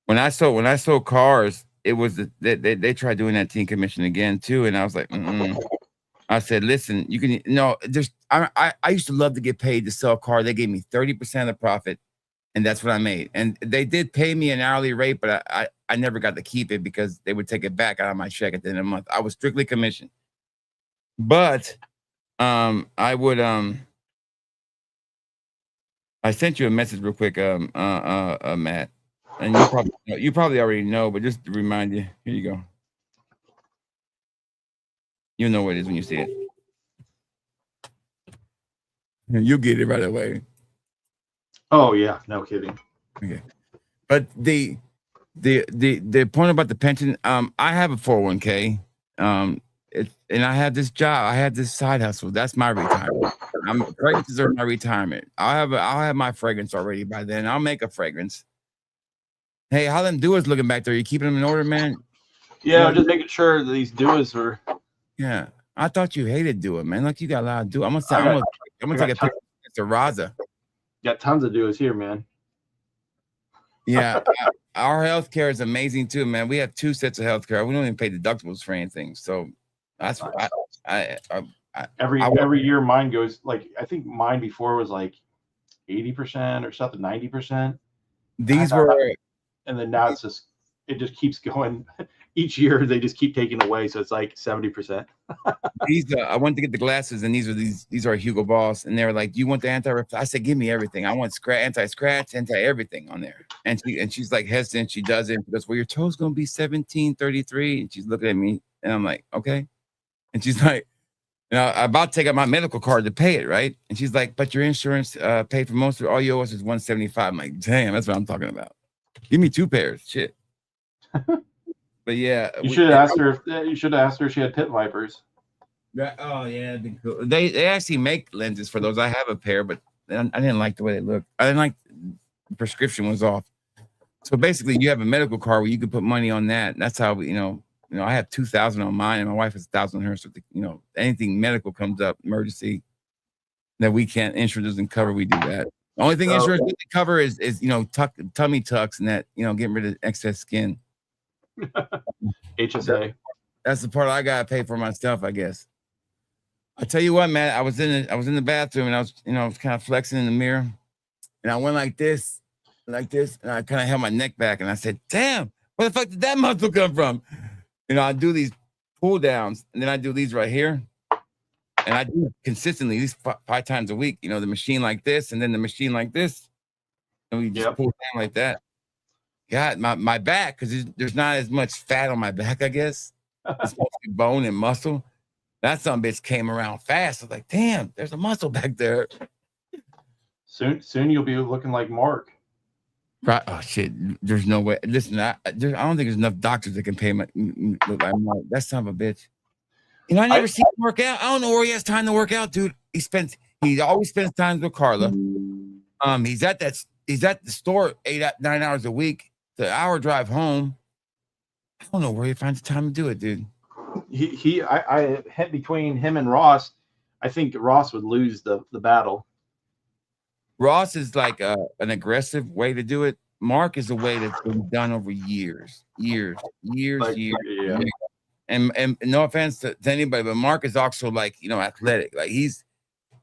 When I sold cars, it was they tried doing that team commission again too, and I was like, I said, listen, you can I used to love to get paid to sell cars. They gave me 30% of the profit, and that's what I made. And they did pay me an hourly rate, but I never got to keep it because they would take it back out of my check at the end of the month. I was strictly commission. But I would I sent you a message real quick, Matt. And you probably already know, but just to remind you, here you go. You know what it is when you see it. You'll get it right away. Oh yeah, no kidding. Okay, but the point about the pension, I have a 401k, and I have this job. I have this side hustle. That's my retirement. Fragrances are my retirement. I'll have my fragrance already by then. I'll make a fragrance. Hey, how them duos looking back there? You keeping them in order, man? Yeah, I'm just making sure that these duos are. Yeah, I thought you hated duo, man. Like you got a lot of duo. I'm gonna take a picture of Raza. Got tons of duos here, man. Yeah, our healthcare is amazing too, man. We have 2 sets of healthcare. We don't even pay deductibles for anything. So that's every year mine goes like, I think mine before was like 80% or something, 90%. These were. And then now it just keeps going. Each year they just keep taking away, so it's like 70%. These I went to get the glasses, and these are Hugo Boss, and they were like, "Do you want the anti-reflect?" I said, "Give me everything. I want anti-scratch, anti-everything on there." And she's like hesitant. She does it. She goes, "Well, your toe's gonna be 1733." And she's looking at me, and I'm like, "Okay." And she's like, I'm about to take out my medical card to pay it, right? And she's like, "But your insurance paid for most of it. All you owe us is 175." I'm like, "Damn, that's what I'm talking about. Give me 2 pairs, shit." But yeah, you should have asked her. You should have asked her if she had pit vipers. Oh yeah, that'd be cool. They actually make lenses for those. I have a pair, but I didn't like the way they looked. I didn't like the prescription was off. So basically, you have a medical card where you can put money on that. That's how we, I have 2,000 on mine, and my wife has 1,000 on hers. So anything medical comes up, emergency that we can't, insurance doesn't cover. We do that. The only thing insurance doesn't cover is tummy tucks and that, getting rid of excess skin. HSA. That's the part I gotta pay for myself, I guess. I tell you what, man, I was in the bathroom and I was kind of flexing in the mirror, and I went like this, and I kind of held my neck back, and I said, "Damn, where the fuck did that muscle come from?" I do these pull downs, and then I do these right here. And I do consistently, at least 5 times a week, you know, the machine like this, and then the machine like this. And we just pull down like that. God, my back, because there's not as much fat on my back, I guess. It's mostly bone and muscle. That some bitch came around fast. I was like, damn, there's a muscle back there. Soon you'll be looking like Mark. Right? Oh shit! There's no way. Listen, I don't think there's enough doctors that can pay my look like Mark. That son of a bitch. You know, I never see him work out. I don't know where he has time to work out, dude. He always spends time with Carla. He's at the store 9 hours a week. The hour drive home. I don't know where he finds the time to do it, dude. I hit between him and Ross. I think Ross would lose the battle. Ross is like an aggressive way to do it. Mark is a way that's been done over years. Yeah. And no offense to anybody, but Mark is also like, you know, athletic. Like he's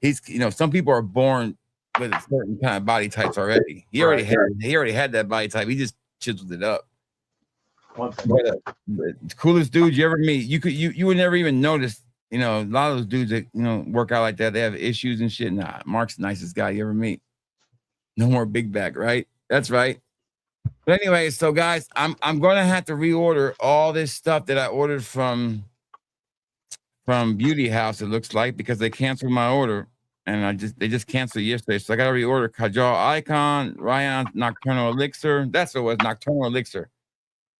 you know, some people are born with a certain kind of body types already. He already had that body type. He just chiseled it up. The coolest dude you ever meet. You would never even notice, you know, a lot of those dudes that, you know, work out like that, they have issues and shit. Nah, Mark's the nicest guy you ever meet. No more big back, right? That's right. But anyway, so guys, I'm gonna have to reorder all this stuff that I ordered from Beauty House, it looks like, because they canceled my order. And they just canceled yesterday. So I gotta reorder Kajal Icon, Ryan's Nocturnal Elixir. That's what it was, Nocturnal Elixir.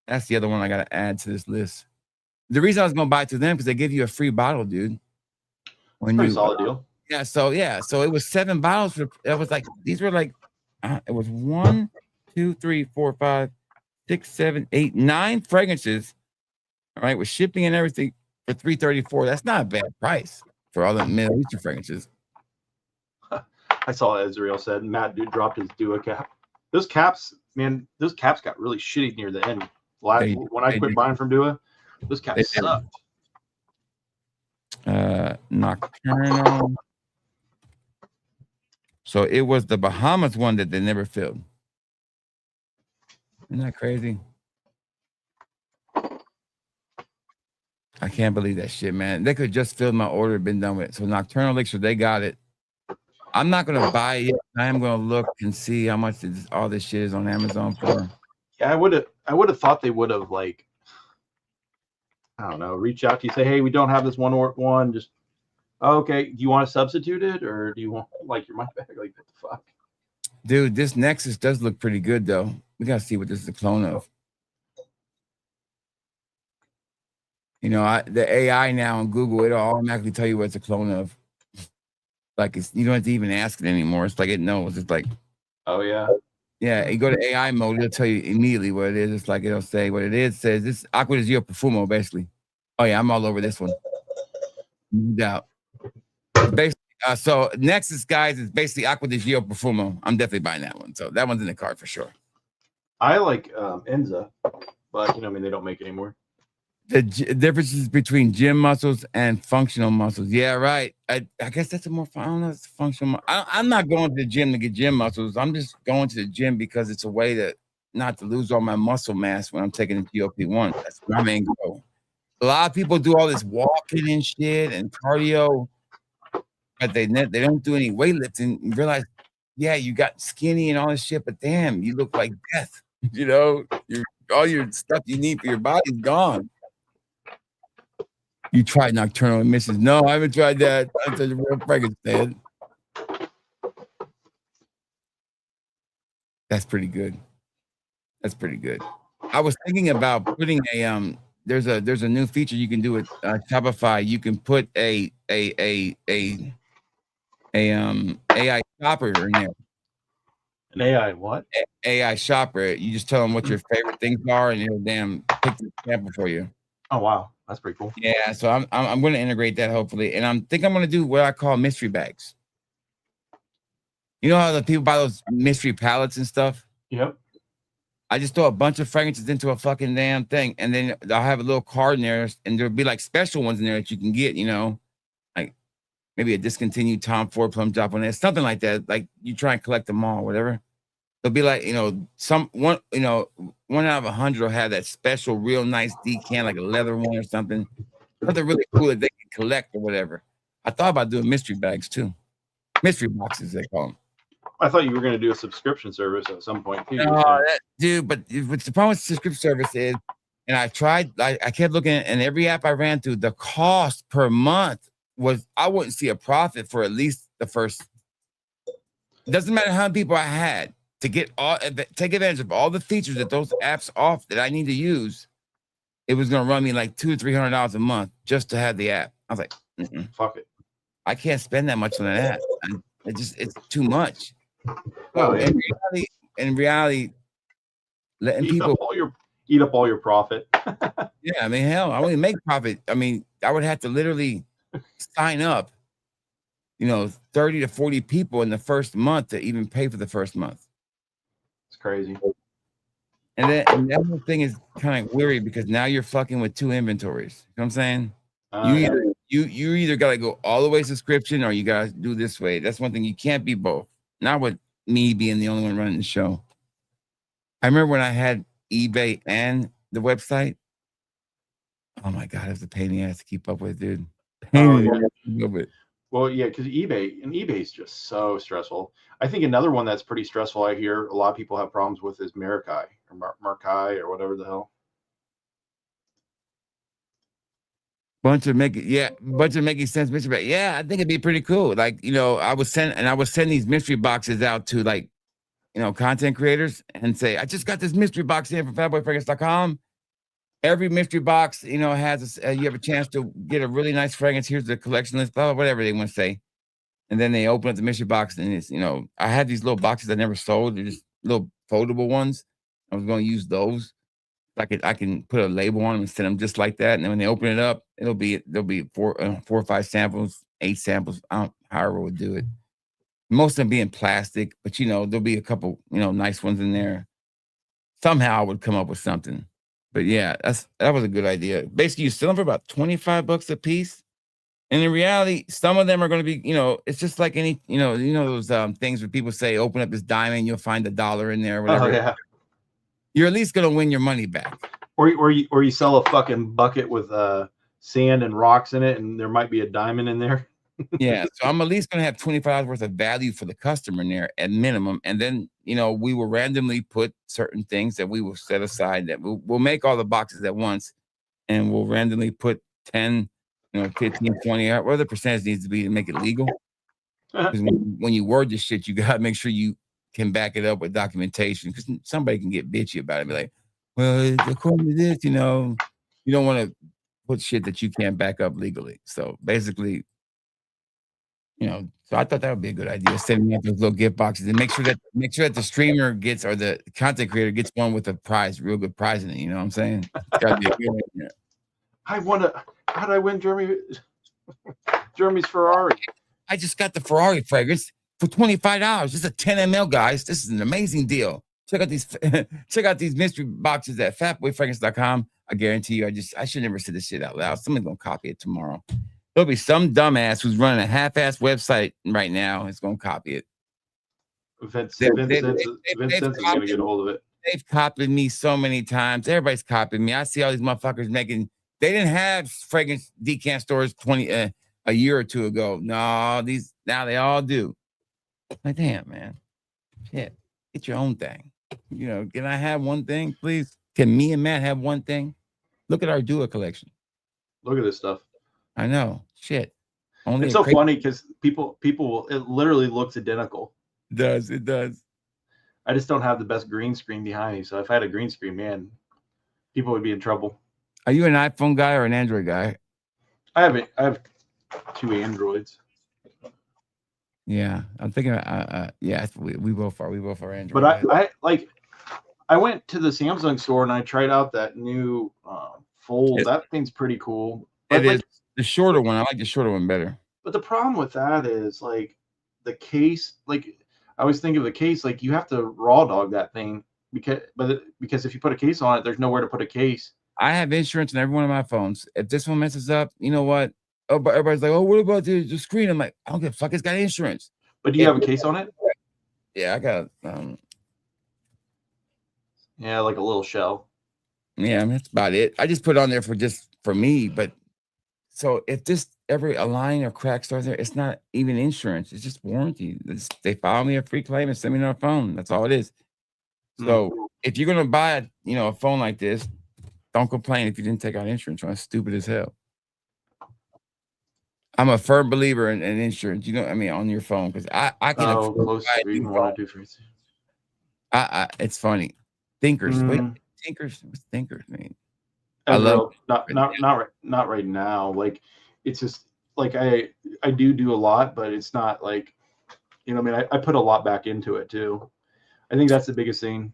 That's the other one I gotta add to this list. The reason I was gonna buy it to them because they give you a free bottle, dude. Pretty solid deal. Yeah, so it was 7 bottles. It was like these were like it was 1, 2, 3, 4, 5, 6, 7, 8, 9 fragrances. All right, with shipping and everything for $334. That's not a bad price for all the Middle Eastern fragrances. I saw Israel said Matt dude dropped his Dua cap. Those caps, man, got really shitty near the end. When I quit buying from Dua, those caps sucked. Nocturnal. So it was the Bahamas one that they never filled. Isn't that crazy? I can't believe that shit, man. They could have just filled my order, been done with it. So Nocturnal Elixir, they got it. I'm not gonna buy it. I am gonna look and see how much all this shit is on Amazon for. Yeah, I would have thought they would have, like, I don't know, reach out to you, say, hey, we don't have this one. Just okay. Do you want to substitute it, or do you want like your money back? Like, what the fuck, dude? This Nexus does look pretty good, though. We gotta see what this is a clone of. You know, the AI now on Google, it'll automatically tell you what it's a clone of. Like you don't have to even ask it anymore. It's like it knows. It's like, oh yeah. Yeah, you go to AI mode, it'll tell you immediately what it is. It's like it'll say what it is. It says this Aqua di Gio Profumo, basically. Oh yeah, I'm all over this one. No doubt. Basically, so Nexus, guys, is basically Aqua di Gio Profumo. I'm definitely buying that one. So that one's in the card for sure. I like Enza, but you know, I mean, they don't make it anymore. The differences between gym muscles and functional muscles. Yeah, right. I guess that's a more. I don't know. It's functional. I'm not going to the gym to get gym muscles. I'm just going to the gym because it's a way to not to lose all my muscle mass when I'm taking the GLP-1. That's my main goal. A lot of people do all this walking and shit and cardio, but they don't do any weightlifting. You realize, yeah, you got skinny and all this shit, but damn, you look like death. You know, all your stuff you need for your body's gone. You tried Nocturnal and Mrs. No, I haven't tried that. That's a real fragrance, man. That's pretty good. That's pretty good. I was thinking about putting a there's a new feature you can do with Shopify. You can put a AI shopper in there. An AI what? AI shopper. You just tell them what your favorite things are, and it'll damn pick the sample for you. Oh wow, that's pretty cool. Yeah, so I'm going to integrate that hopefully, and I'm going to do what I call mystery bags. You know how the people buy those mystery palettes and stuff? Yep. I just throw a bunch of fragrances into a fucking damn thing, and then I'll have a little card in there, and there'll be like special ones in there that you can get, you know, like maybe a discontinued Tom Ford plum drop on there, something like that. Like you try and collect them all, whatever. It'll be like, you know, one out of 100 will have that special, real nice decan, like a leather one or something. something really cool that they can collect or whatever. I thought about doing mystery bags too. Mystery boxes, they call them. I thought you were going to do a subscription service at some point too. No, dude, but what's the problem with subscription service is, and I tried, I kept looking at, and every app I ran through, the cost per month was, I wouldn't see a profit for at least the first. It doesn't matter how many people I had to take advantage of all the features that those apps off that I need to use. It was going to run me like $200 or $300 a month just to have the app. I was like, fuck it. I can't spend that much on an app. It's too much. Oh, yeah. In reality, letting people eat up all your profit. Yeah, I mean, hell, I wouldn't make profit. I mean, I would have to literally sign up, 30 to 40 people in the first month to even pay for the first month. It's crazy. And that whole thing is kind of weird because now you're fucking with two inventories. You know what I'm saying? You either got to go all the way subscription or you got to do this way. That's one thing. You can't be both. Not with me being the only one running the show. I remember when I had eBay and the website. Oh my God, it was a pain in the ass to keep up with, dude. Well, yeah, because eBay is just so stressful. I think another one that's pretty stressful, I hear a lot of people have problems with, is Maracai or Markai or whatever the hell. Bunch of making sense mystery box. Yeah, I think it'd be pretty cool. Like, I would send these mystery boxes out to, like, content creators and say, I just got this mystery box in from fatboyfragrance.com. Every mystery box, has you have a chance to get a really nice fragrance. Here's the collection list, blah, blah, whatever they want to say. And then they open up the mystery box and it's, I had these little boxes I never sold. They're just little foldable ones. I was going to use those. I can put a label on them and send them just like that. And then when they open it up, there'll be 4 or 5 samples, 8 samples. However we'll do it. Most of them being plastic, but there'll be a couple, nice ones in there. Somehow I would come up with something. But yeah, that was a good idea. Basically, you sell them for about $25 a piece. And in reality, some of them are going to be, it's just like any, those things where people say, open up this diamond, you'll find $1 in there or whatever. Oh, yeah. You're at least going to win your money back. Or you sell a fucking bucket with sand and rocks in it, and there might be a diamond in there. Yeah, so I'm at least going to have $25 worth of value for the customer in there at minimum. And then, we will randomly put certain things that we will set aside that we'll make all the boxes at once, and we'll randomly put 10, 15, 20, whatever the percentage needs to be to make it legal. Because when you word this shit, you got to make sure you can back it up with documentation, because somebody can get bitchy about it and be like, well, according to this, you don't want to put shit that you can't back up legally. So basically, so I thought that would be a good idea, sending out those little gift boxes and make sure that the streamer gets, or the content creator gets, one with a prize, real good prize in it. You know what I'm saying? It's gotta be a good idea. How did I win Jeremy's Ferrari? I just got the Ferrari fragrance for $25. It's a 10 ml, guys. This is an amazing deal. Check out these mystery boxes at fatboyfragrance.com. I guarantee you, I should never say this shit out loud. Somebody's gonna copy it tomorrow. There'll be some dumbass who's running a half-ass website right now. It's gonna copy it. Vincent's gonna get a hold of it. They've copied me so many times. Everybody's copying me. I see all these motherfuckers making. They didn't have fragrance decant stores a year or two ago. No, now they all do. Like, damn, man. Shit, get your own thing. Can I have one thing, please? Can me and Matt have one thing? Look at our Dua collection. Look at this stuff. I know. Shit. It's so funny because people it literally looks identical. It does. I just don't have the best green screen behind me. So if I had a green screen, man, people would be in trouble. Are you an iPhone guy or an Android guy? I have 2 Androids. Yeah, I'm thinking. Yeah, we both are. We both are Android. But I went to the Samsung store and I tried out that new Fold. That thing's pretty cool. It is the shorter one. I like the shorter one better. But the problem with that is the case. I always think of the case you have to raw dog that thing because if you put a case on it, there's nowhere to put a case. I have insurance on every one of my phones. If this one messes up, you know what? Oh, but everybody's like, oh, what about the screen? I'm like, I don't give a fuck. It's got insurance. But do you have a case on it? Yeah, I got. Yeah, like a little shell. Yeah, I mean, that's about it. I just put it on there for me, but So if this ever a line or crack starts there, it's not even insurance. It's just warranty. They file me a free claim and send me another phone. That's all it is. So if you're gonna buy a phone like this, don't complain if you didn't take out insurance. It's stupid as hell. I'm a firm believer in insurance. On your phone because I can afford to buy a new phone. It's funny. Thinkers. Wait, Thinkers. What's Thinkers mean? I love not right now. Like it's just like I do a lot, but it's not like I put a lot back into it too. I think that's the biggest thing.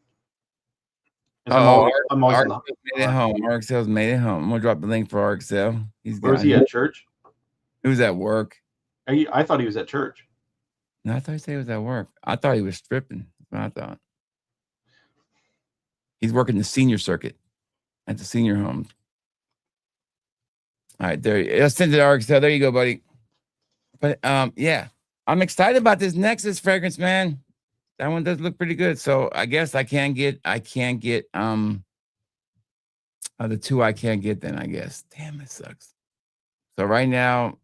I'm always made it home. RXL's made it home. I'm gonna drop the link for RXL. Where's he at church? He was at work. I thought he was at church. No, I thought he said he was at work. I thought he was stripping. That's what I thought. He's working the senior circuit at the senior homes. All right, let's send it to RXL. There you go, buddy. But yeah, I'm excited about this Nexus fragrance, man. That one does look pretty good. So I guess I can't get the two I can't get then, I guess. Damn, it sucks. So right now,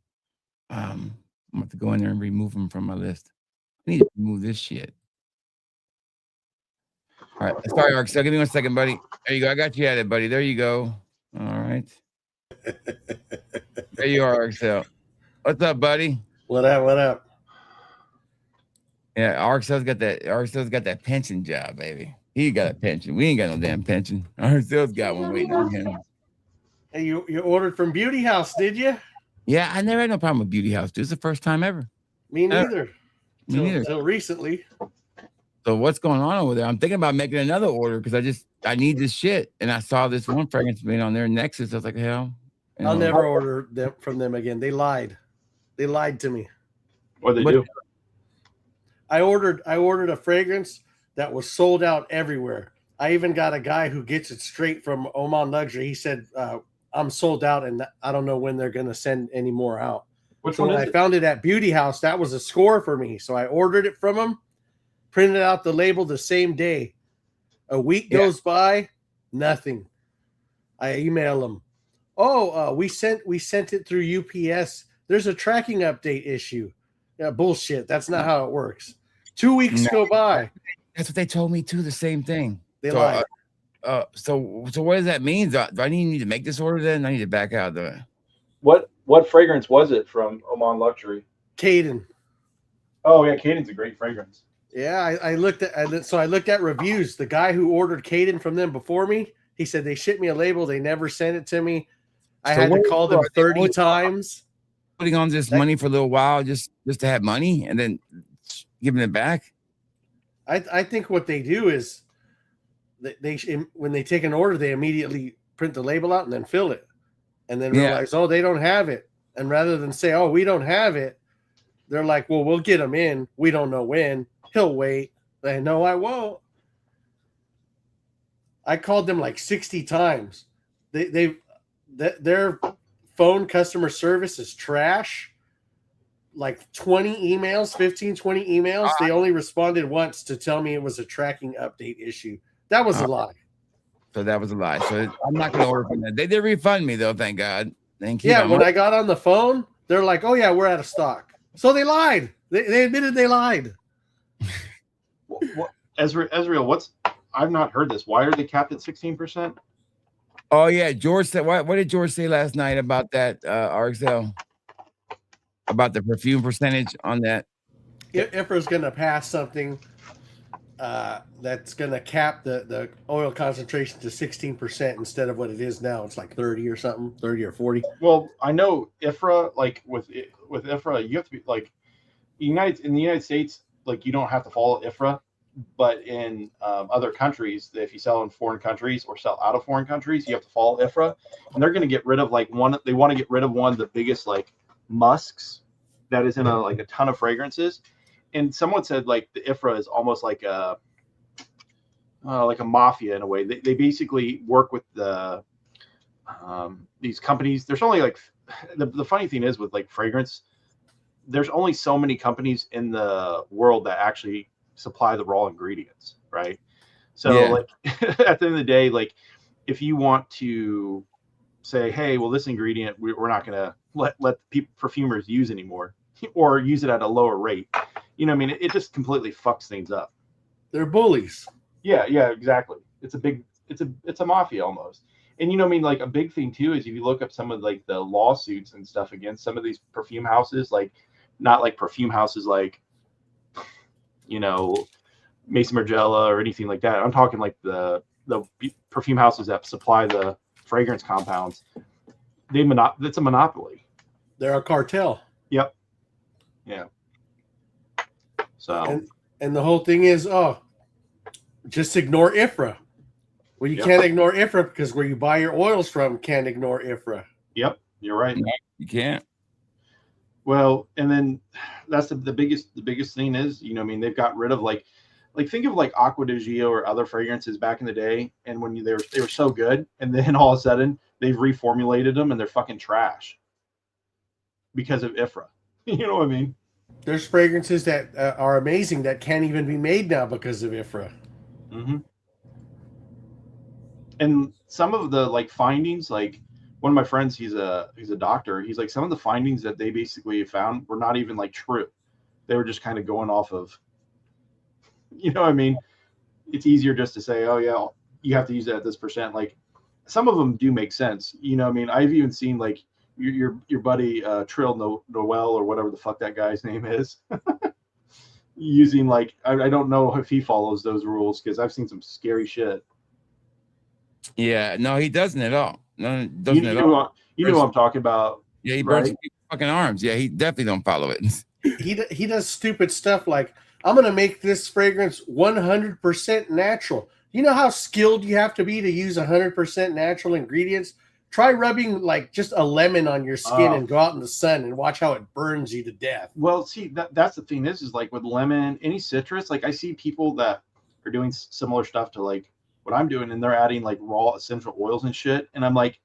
I'm going to go in there and remove them from my list. I need to remove this shit. All right. Sorry, RXL. Give me 1 second, buddy. There you go. I got you at it, buddy. There you go. All right. There you are, RXL. What's up, buddy? What up? Yeah, RXL's got that pension job, baby. He got a pension. We ain't got no damn pension. RXL's got one waiting on him. Hey, you ordered from Beauty House, did you? Yeah, I never had no problem with Beauty House. Dude, it's the first time ever. Me neither. Until recently. So what's going on over there? I'm thinking about making another order because I need this shit. And I saw this one fragrance made on there, Nexus. I was like, hell. I'll never order from them again. They lied. They lied to me. What they do? I ordered a fragrance that was sold out everywhere. I even got a guy who gets it straight from Oman Luxury. He said, I'm sold out and I don't know when they're going to send any more out. Which one is I found it at Beauty House. That was a score for me. So I ordered it from them, printed out the label the same day. A week goes by, nothing. I email them. Oh, we sent it through UPS. There's a tracking update issue. Yeah, bullshit. That's not how it works. 2 weeks go by. That's what they told me too. The same thing. They lied. So what does that mean? Do I need to make this order then? I need to back out of it. What fragrance was it from Oman Luxury? Caden. Oh yeah, Caden's a great fragrance. Yeah, I looked at reviews. The guy who ordered Caden from them before me, he said they shipped me a label. They never sent it to me. I had to call them 30 times. Putting on this money for a little while just to have money and then giving it back. I think what they do is they when they take an order, they immediately print the label out and then fill it, and then realize, oh, they don't have it. And rather than say, oh, we don't have it, they're like, well, we'll get them in. We don't know when. He'll wait. They know I won't. I called them like 60 times. Their phone customer service is trash. Like 20 emails, 15, 20 emails. They only responded once to tell me it was a tracking update issue. That was a lie. So that was a lie. So I'm not going to order from that. They did refund me though, thank God. Thank you. Yeah, when I got on the phone, they're like, oh yeah, we're out of stock. So they lied. They admitted they lied. What, Ezreal, I've not heard this. Why are they capped at 16%? Oh yeah, George said. What did George say last night about that RXL? About the perfume percentage on that? IFRA's going to pass something that's going to cap the oil concentration to 16% instead of what it is now. It's like 30 or something, 30 or 40. Well, I know IFRA, like with IFRA, you have to be like in the United States, like you don't have to follow IFRA, but in other countries, if you sell in foreign countries or sell out of foreign countries, you have to follow IFRA, and they're going to get rid of they want to get rid of one of the biggest like musks that is in a ton of fragrances. And someone said like the IFRA is almost like a mafia in a way. They basically work with the these companies. There's only like the funny thing is with like fragrance, there's only so many companies in the world that actually supply the raw ingredients, right? So like at the end of the day, like if you want to say, hey, well, this ingredient we're not going to let perfumers use anymore, or use it at a lower rate. You know, I mean, it just completely fucks things up. They're bullies. Yeah, exactly. It's a mafia almost. And you know, I mean, like a big thing too is if you look up some of like the lawsuits and stuff against some of these perfume houses, like not like perfume houses like, you know, Mason Margiela or anything like that. I'm talking like the perfume houses that supply the fragrance compounds. It's a monopoly. They're a cartel. Yep. Yeah. So and the whole thing is, just ignore IFRA. Well, you can't ignore IFRA because where you buy your oils from can't ignore IFRA. Yep, you're right. No, you can't. Well, and then that's the biggest thing is, you know, I mean, they've got rid of like think of like Aqua di Gio or other fragrances back in the day, and when they were so good, and then all of a sudden they've reformulated them and they're fucking trash because of IFRA. You know what I mean? There's fragrances that are amazing that can't even be made now because of IFRA. Mm-hmm. And some of the like findings, like one of my friends, he's a doctor. He's like, some of the findings that they basically found were not even like true. They were just kind of going off of, you know what I mean? It's easier just to say, oh yeah, you have to use that at this percent. Like some of them do make sense. You know what I mean? I've even seen like your buddy Trill Noel or whatever the fuck that guy's name is. Using like, I don't know if he follows those rules because I've seen some scary shit. Yeah, no, he doesn't at all. No, doesn't at all. You know what I'm talking about. Yeah, he burns people's fucking arms. Yeah, he definitely don't follow it. He does stupid stuff like, I'm going to make this fragrance 100% natural. You know how skilled you have to be to use 100% natural ingredients? Try rubbing like just a lemon on your skin and go out in the sun and watch how it burns you to death. Well, see, that's the thing is like with lemon, any citrus, like I see people that are doing similar stuff to like what I'm doing, and they're adding like raw essential oils and shit. And I'm like,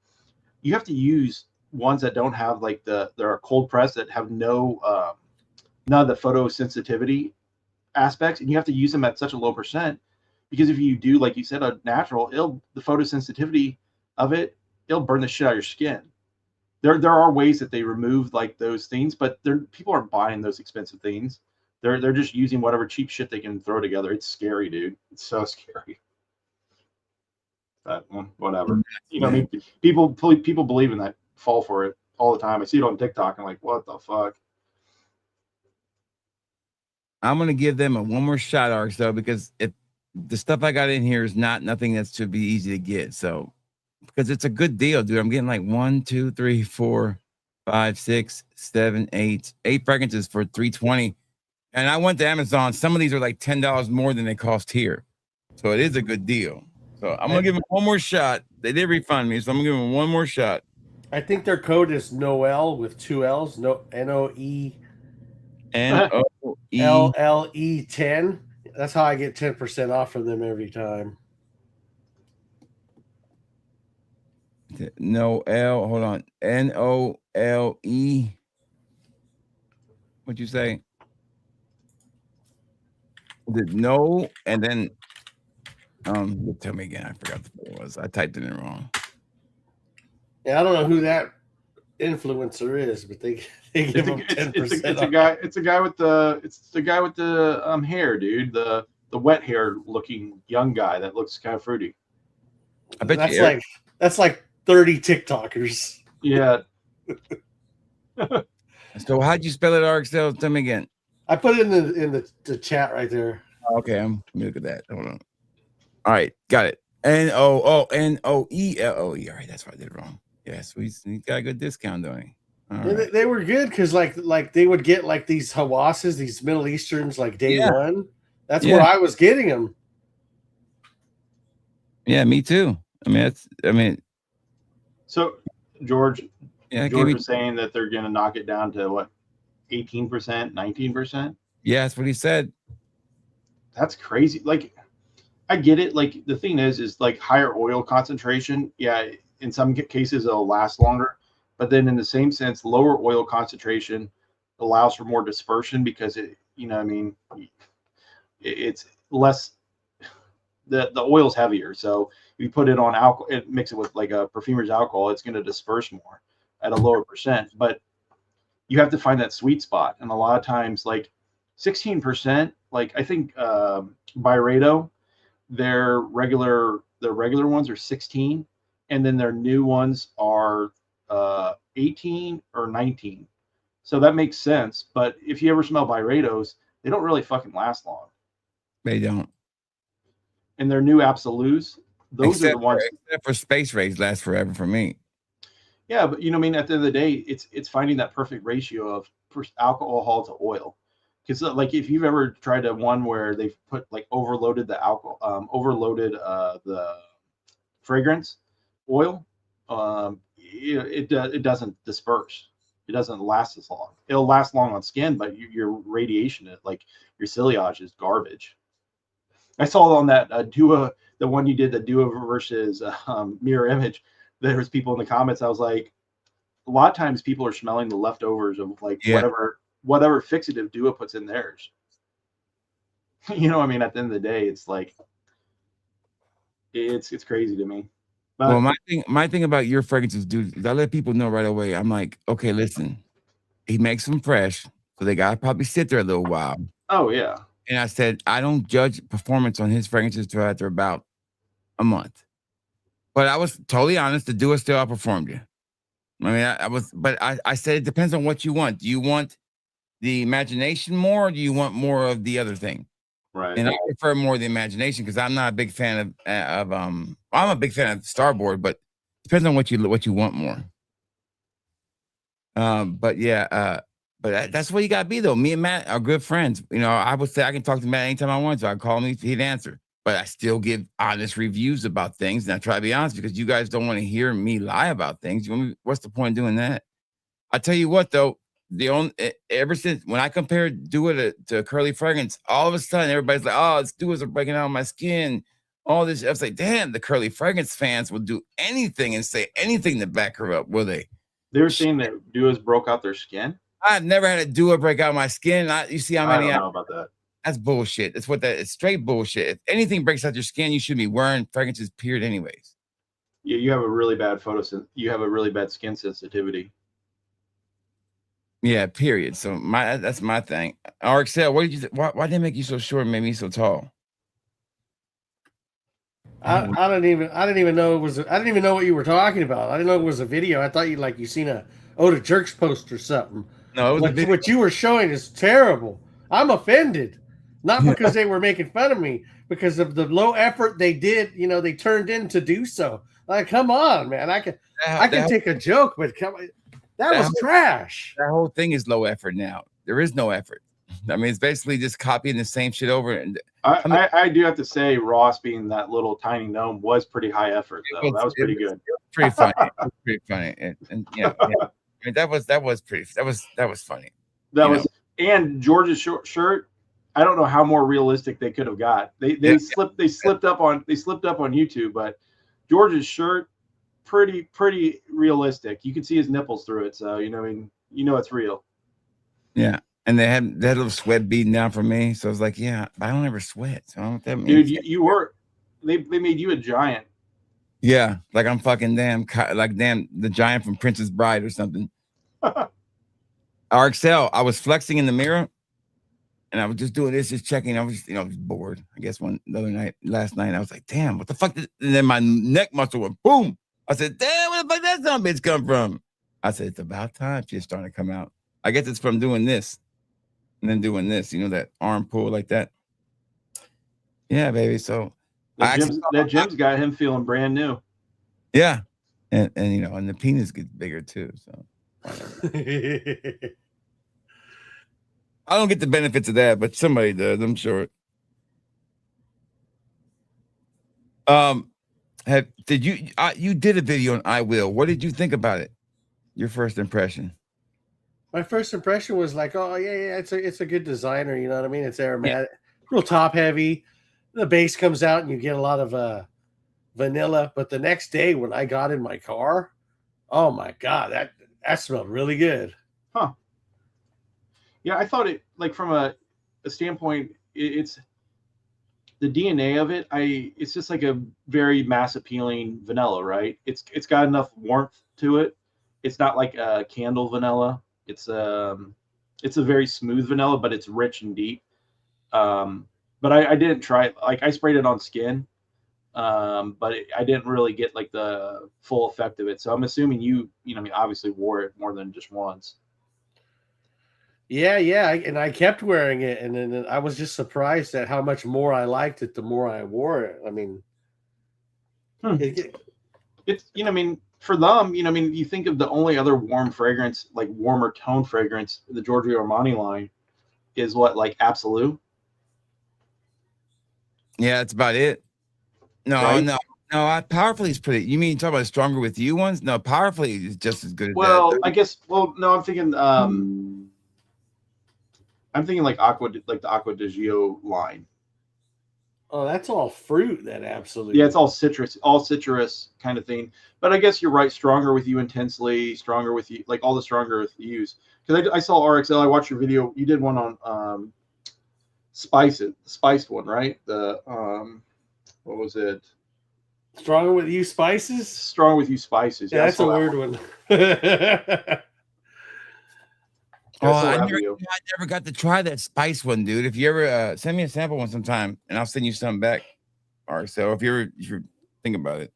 you have to use ones that don't have like they're cold press, that have none of the photosensitivity aspects, and you have to use them at such a low percent, because if you do, like you said, a natural, the photosensitivity of it, it'll burn the shit out of your skin. There are ways that they remove like those things, but people aren't buying those expensive things. They're just using whatever cheap shit they can throw together. It's scary, dude. It's so scary. But whatever. You know, I mean, people believe in that, fall for it all the time. I see it on TikTok. I'm like, what the fuck? I'm gonna give them one more shot, Arcs, though, because if the stuff I got in here is nothing that should be easy to get. So, because it's a good deal, dude. I'm getting like 1, 2, 3, 4, 5, 6, 7, 8 fragrances for $320. And I went to Amazon. Some of these are like $10 more than they cost here. So it is a good deal. So I'm gonna give them one more shot. They did refund me, so I'm gonna give them one more shot. I think their code is Noel with 2 L's. NOE LLE 10. That's how I get 10% off from them every time. Noel, hold on. NOLE. What'd you say? The no, and then tell me again. I forgot what it was. I typed it in wrong. Yeah, I don't know who that influencer is, but they give them 10%. It's the guy with the hair, dude. The wet hair looking young guy that looks kind of fruity. I bet that's like 30 TikTokers. Yeah. So how'd you spell it, Arxel? Tell me again. I put it in the chat right there. Okay, let me look at that. Hold on. All right, got it. NOELLE. All right, that's why I did it wrong. Yes, we got a good discount, don't we? Right. They were good because like they would get like these Hawasses, these Middle Easterns, like day one. That's where I was getting them. Yeah, me too. So George was saying that they're gonna knock it down to what, 18%, 19%? Yeah, that's what he said. That's crazy. Like, I get it. Like, the thing is like higher oil concentration. Yeah, in some cases it'll last longer, but then in the same sense, lower oil concentration allows for more dispersion because it's less. The oil's heavier, so you put it on alcohol, mix it with like a perfumer's alcohol, it's going to disperse more at a lower percent. But you have to find that sweet spot. And a lot of times, like 16%, like I think Byredo, their regular ones are 16, and then their new ones are 18 or 19. So that makes sense. But if you ever smell Byredos, they don't really fucking last long. They don't. And their new Absolutes, those are the ones. Except for Space Rays last forever for me. Yeah, but you know, I mean, at the end of the day, it's finding that perfect ratio of alcohol to oil. Because like if you've ever tried a one where they've put like overloaded the alcohol, overloaded the fragrance oil, it doesn't disperse. It doesn't last as long. It'll last long on skin, but your radiation, like your ciliage, is garbage. I saw on that Dua, the one you did, the Dua versus Mirror Image. There was people in the comments. I was like, a lot of times people are smelling the leftovers of like whatever fixative Dua puts in theirs. You know, I mean, at the end of the day, it's like it's crazy to me. But, well, my thing about your fragrances, dude, is I let people know right away. I'm like, okay, listen, he makes them fresh, so they gotta probably sit there a little while. Oh yeah. And I said, I don't judge performance on his fragrances till after about a month. But I was totally honest. The Dua still outperformed you. I mean, but I said it depends on what you want. Do you want the imagination more, or do you want more of the other thing? Right. And I prefer more of the imagination because I'm not a big fan of I'm a big fan of Starboard, but depends on what you want more. But yeah, but that's what you gotta be though. Me and Matt are good friends. You know, I would say I can talk to Matt anytime I want to. I call him, he'd answer. But I still give honest reviews about things, and I try to be honest because you guys don't want to hear me lie about things. What's the point of doing that? I tell you what, though, ever since when I compared Dua to Curly Fragrance, all of a sudden everybody's like, "Oh, it's Duas are breaking out of my skin." All this, I was like, "Damn, the Curly Fragrance fans will do anything and say anything to back her up, will they?" They were saying that Duas broke out their skin. I've never had a Dua break out my skin. You see how many? I don't know about that. That's bullshit. It's straight bullshit. If anything breaks out your skin, you should be wearing fragrances, period, anyways. Yeah, you have a really bad you have a really bad skin sensitivity. Yeah, period. So that's my thing. RXL, what did you why did they make you so short and make me so tall? I didn't even know it was. I didn't even know what you were talking about. I didn't know it was a video. I thought you seen a Oda Jerks post or something. No, what you were showing is terrible. I'm offended, not because they were making fun of me, because of the low effort they did. You know, they turned in to do so. Like, come on, man. I can take a joke, but come on. That was trash. That whole thing is low effort now. There is no effort. I mean, it's basically just copying the same shit over. And I do have to say, Ross being that little tiny gnome was pretty high effort, though. That was pretty good. Pretty funny. Pretty funny. And yeah. I mean, that was funny. That was, and George's shirt. I don't know how more realistic they could have got. They slipped up on YouTube, but George's shirt, pretty realistic. You can see his nipples through it, so you know it's real. Yeah. And they had that little sweat beating down from me. So I was like, yeah, I don't ever sweat. So I don't know what that means. Dude, they made you a giant. Yeah, like I'm fucking the giant from Princess Bride or something. RXL, I was flexing in the mirror and I was just doing this, just checking. I was bored. I guess last night, I was like, damn, what the fuck? And then my neck muscle went boom. I said, damn, where the fuck that son bitch come from? I said, it's about time she's starting to come out. I guess it's from doing this. And then doing this, that arm pull like that. Yeah, baby. So that gym's got him feeling brand new. Yeah. And and the penis gets bigger too. So I don't get the benefits of that, but somebody does, I'm sure. Did you did a video on I Will. What did you think about it? Your first impression? My first impression was like, oh yeah, it's a good designer, you know what I mean? It's aromatic, real top heavy. The bass comes out and you get a lot of vanilla. But the next day when I got in my car, oh my god, that smelled really good. Huh. Yeah, I thought it, like, from a standpoint, it's the DNA of it, it's just like a very mass appealing vanilla, right? It's got enough warmth to it. It's not like a candle vanilla. It's a very smooth vanilla, but it's rich and deep. But I didn't try it. Like I sprayed it on skin, but I didn't really get like the full effect of it. So I'm assuming you know, I mean, obviously wore it more than just once. Yeah, and I kept wearing it, and then I was just surprised at how much more I liked it the more I wore it. I mean, it's, you know, I mean, for them, you know, I mean, you think of the only other warm fragrance, like warmer tone fragrance, the Giorgio Armani line, is what, like Absolute. Yeah, that's about it. No, right? no. Powerfully is pretty. You mean talk about stronger with you ones? No, Powerfully is just as good as well, that. I guess. Well, no, I'm thinking like the Aqua di Gio line. Oh, that's all fruit. That Absolute. Yeah, it's all citrus kind of thing. But I guess you're right. Stronger with you intensely, stronger with you, like all the stronger with yous. Because I saw RXL. I watched your video. You did one on spiced one, right? The what was it? Stronger with you spices. Strong with you spices. Yeah, that's a weird one. I never got to try that spice one, dude. If you ever send me a sample one sometime, and I'll send you something back. Or so if you're thinking about it,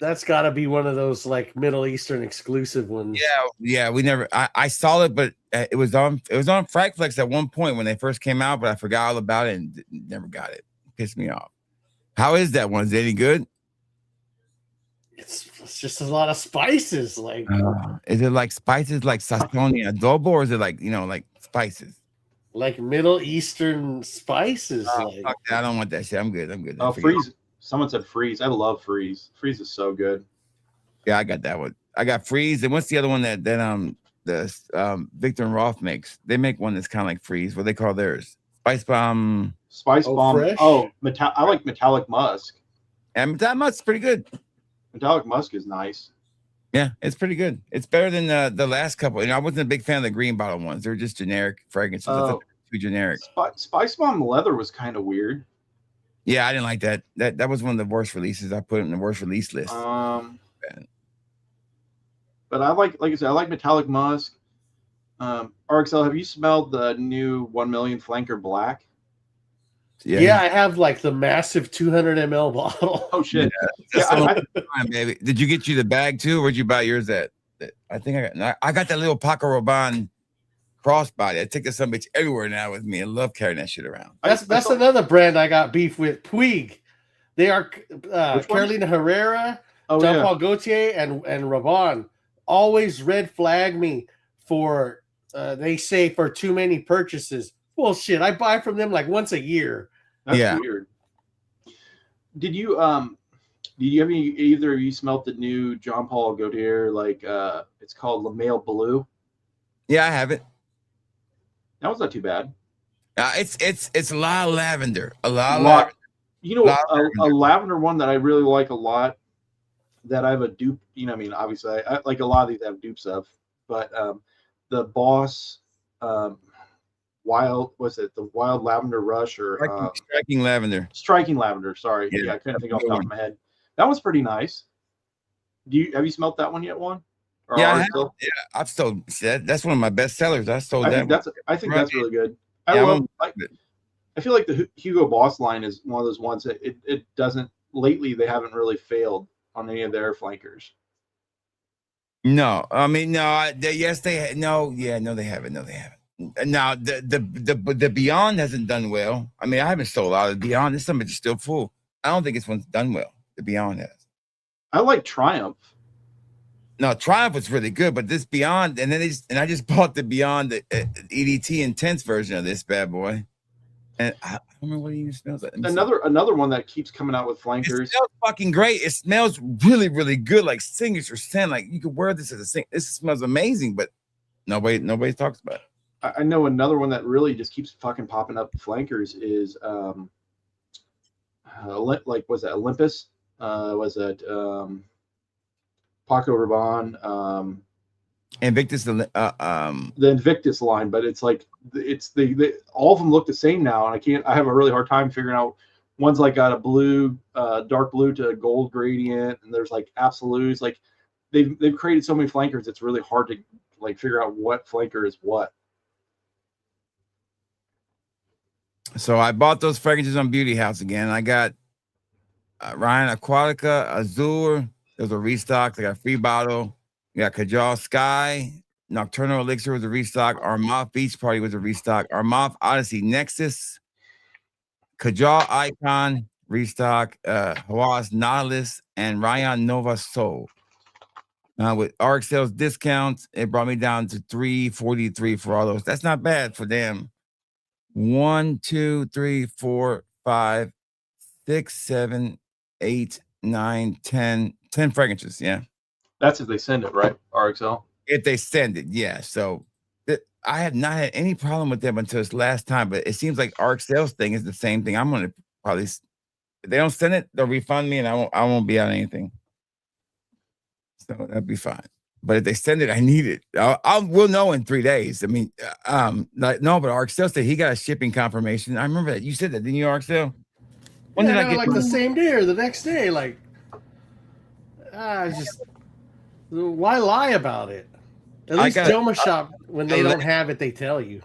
that's got to be one of those like Middle Eastern exclusive ones. Yeah. We never. I saw it, but it was on Fragflex at one point when they first came out, but I forgot all about it and never got it. Pissed me off. How is that one? Is it any good? It's just a lot of spices. Like, is it like spices like sazón and adobo, or is it like, you know, like spices? Like Middle Eastern spices. Fuck that. I don't want that shit. I'm good. Oh, freeze. Someone said freeze. I love freeze. Freeze is so good. Yeah, I got that one. I got freeze. And what's the other one that Victor and Rolf makes? They make one that's kind of like freeze. What they call theirs? Spice bomb. Spice bomb. Fresh? Oh, I like metallic musk. And metallic musk is pretty good. Metallic musk is nice. Yeah, it's pretty good. It's better than the last couple. You know, I wasn't a big fan of the green bottle ones. They're just generic fragrances. I thought they were too generic. Spice bomb leather was kind of weird. Yeah, I didn't like that. That was one of the worst releases. I put it in the worst release list. But I like I said, I like metallic musk. RXL, have you smelled the new 1 million Flanker Black? Yeah, I have like the massive 200 ml bottle. Oh shit! Baby. Did you get you the bag too? Where'd you buy yours at? I think I got that little Paco Rabanne crossbody. I take this some bitch everywhere now with me. I love carrying that shit around. That's another brand I got beef with. Puig. They are Carolina Herrera, Jean Paul Gaultier, and Rabanne. Always red flag me for they say for too many purchases. Bullshit. I buy from them like once a year. That's weird. Did you have either of you smelt the new Jean Paul Gaultier, like it's called La Male Blue? Yeah, I have it. That was not too bad. It's a lot of lavender. A lot. You know, a lavender one that I really like a lot, that I have a dupe. You know, I mean, obviously, I like a lot of these I have dupes of, but the Boss Wild, was it the Wild Lavender Rush or Striking Lavender? Striking Lavender. Sorry, yeah, I couldn't think off the top of my head. That was pretty nice. Have you smelt that one yet, Juan? I've sold that. That's one of my best sellers. I sold that. I think that's really good. I feel like the Hugo Boss line is one of those ones that it doesn't. Lately, they haven't really failed on any of their flankers. No, I mean, no. They haven't. No, they haven't. Now the Beyond hasn't done well. I mean, I haven't sold out of the Beyond. This somebody's still full. I don't think this one's done well. The Beyond has. I like Triumph. No, Triumph was really good, but this Beyond, and I just bought the Beyond the EDT Intense version of this bad boy. And I don't remember what it even smells like. Another one that keeps coming out with flankers. It smells fucking great. It smells really, really good, like signature scent. Like you could wear this as a thing. This smells amazing, but nobody talks about it. I know another one that really just keeps fucking popping up flankers is like was that Olympus? Was it Paco Rabanne? Invictus, the Invictus line, but it's like it's the all of them look the same now, and I have a really hard time figuring out One's like got a blue, dark blue to a gold gradient, and there's like absolutes. Like they've created so many flankers, it's really hard to like figure out what flanker is what. So I bought those fragrances on Beauty House again. I got Ryan Aquatica, Azure. There's a restock. They got a free bottle. We got Kajal Sky. Nocturnal Elixir was a restock. Armaf Beach Party was a restock. Armaf Odyssey Nexus. Kajal Icon restock. Hawass Nautilus and Ryan Nova Soul. With ARC sales discounts, it brought me down to $343 for all those. That's not bad for them. 1, 2, 3, 4, 5, 6, 7, 8, 9, 10 fragrances. Yeah. That's if they send it, right? RXL. If they send it, yeah. So I have not had any problem with them until this last time, but it seems like ARC sales thing is the same thing. I'm gonna probably, if they don't send it, they'll refund me, and I won't be out anything. So that'd be fine. But if they send it, I need it. We'll know in 3 days. I mean, but ARC sales said he got a shipping confirmation. I remember that you said that, didn't you, ARC sale? When did I get like the same day or the next day? Like, just why lie about it? At least Doma Shop, when they don't have it, they tell you.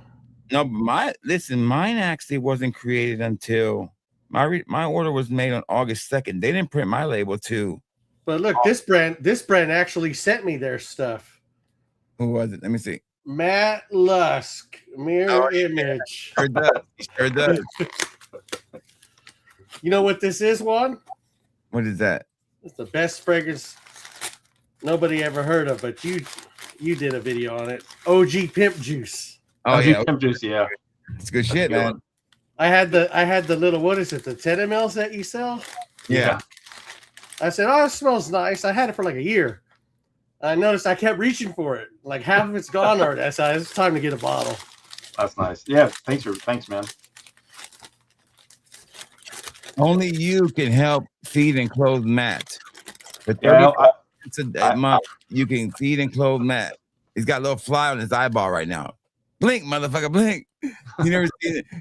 No, but mine actually wasn't created until my order was made on August 2nd. They didn't print my label too. But look, this brand actually sent me their stuff. Who was it? Let me see. Matt Lusk, mirror image. Sure does. Sure does. You know what this is, Juan? What is that? It's the best fragrance nobody ever heard of, but you did a video on it. OG Pimp Juice. Oh OG yeah, Pimp Juice. Yeah, it's good shit, man. I had the little, what is it, the 10 mLs that you sell? Yeah. I said, oh, it smells nice. I had it for like a year. I noticed I kept reaching for it. Like half of it's gone already. I said, it's time to get a bottle. That's nice. Yeah, thanks, man. Only you can help feed and clothe Matt. For a month, you can feed and clothe Matt. He's got a little fly on his eyeball right now. Blink, motherfucker, blink. You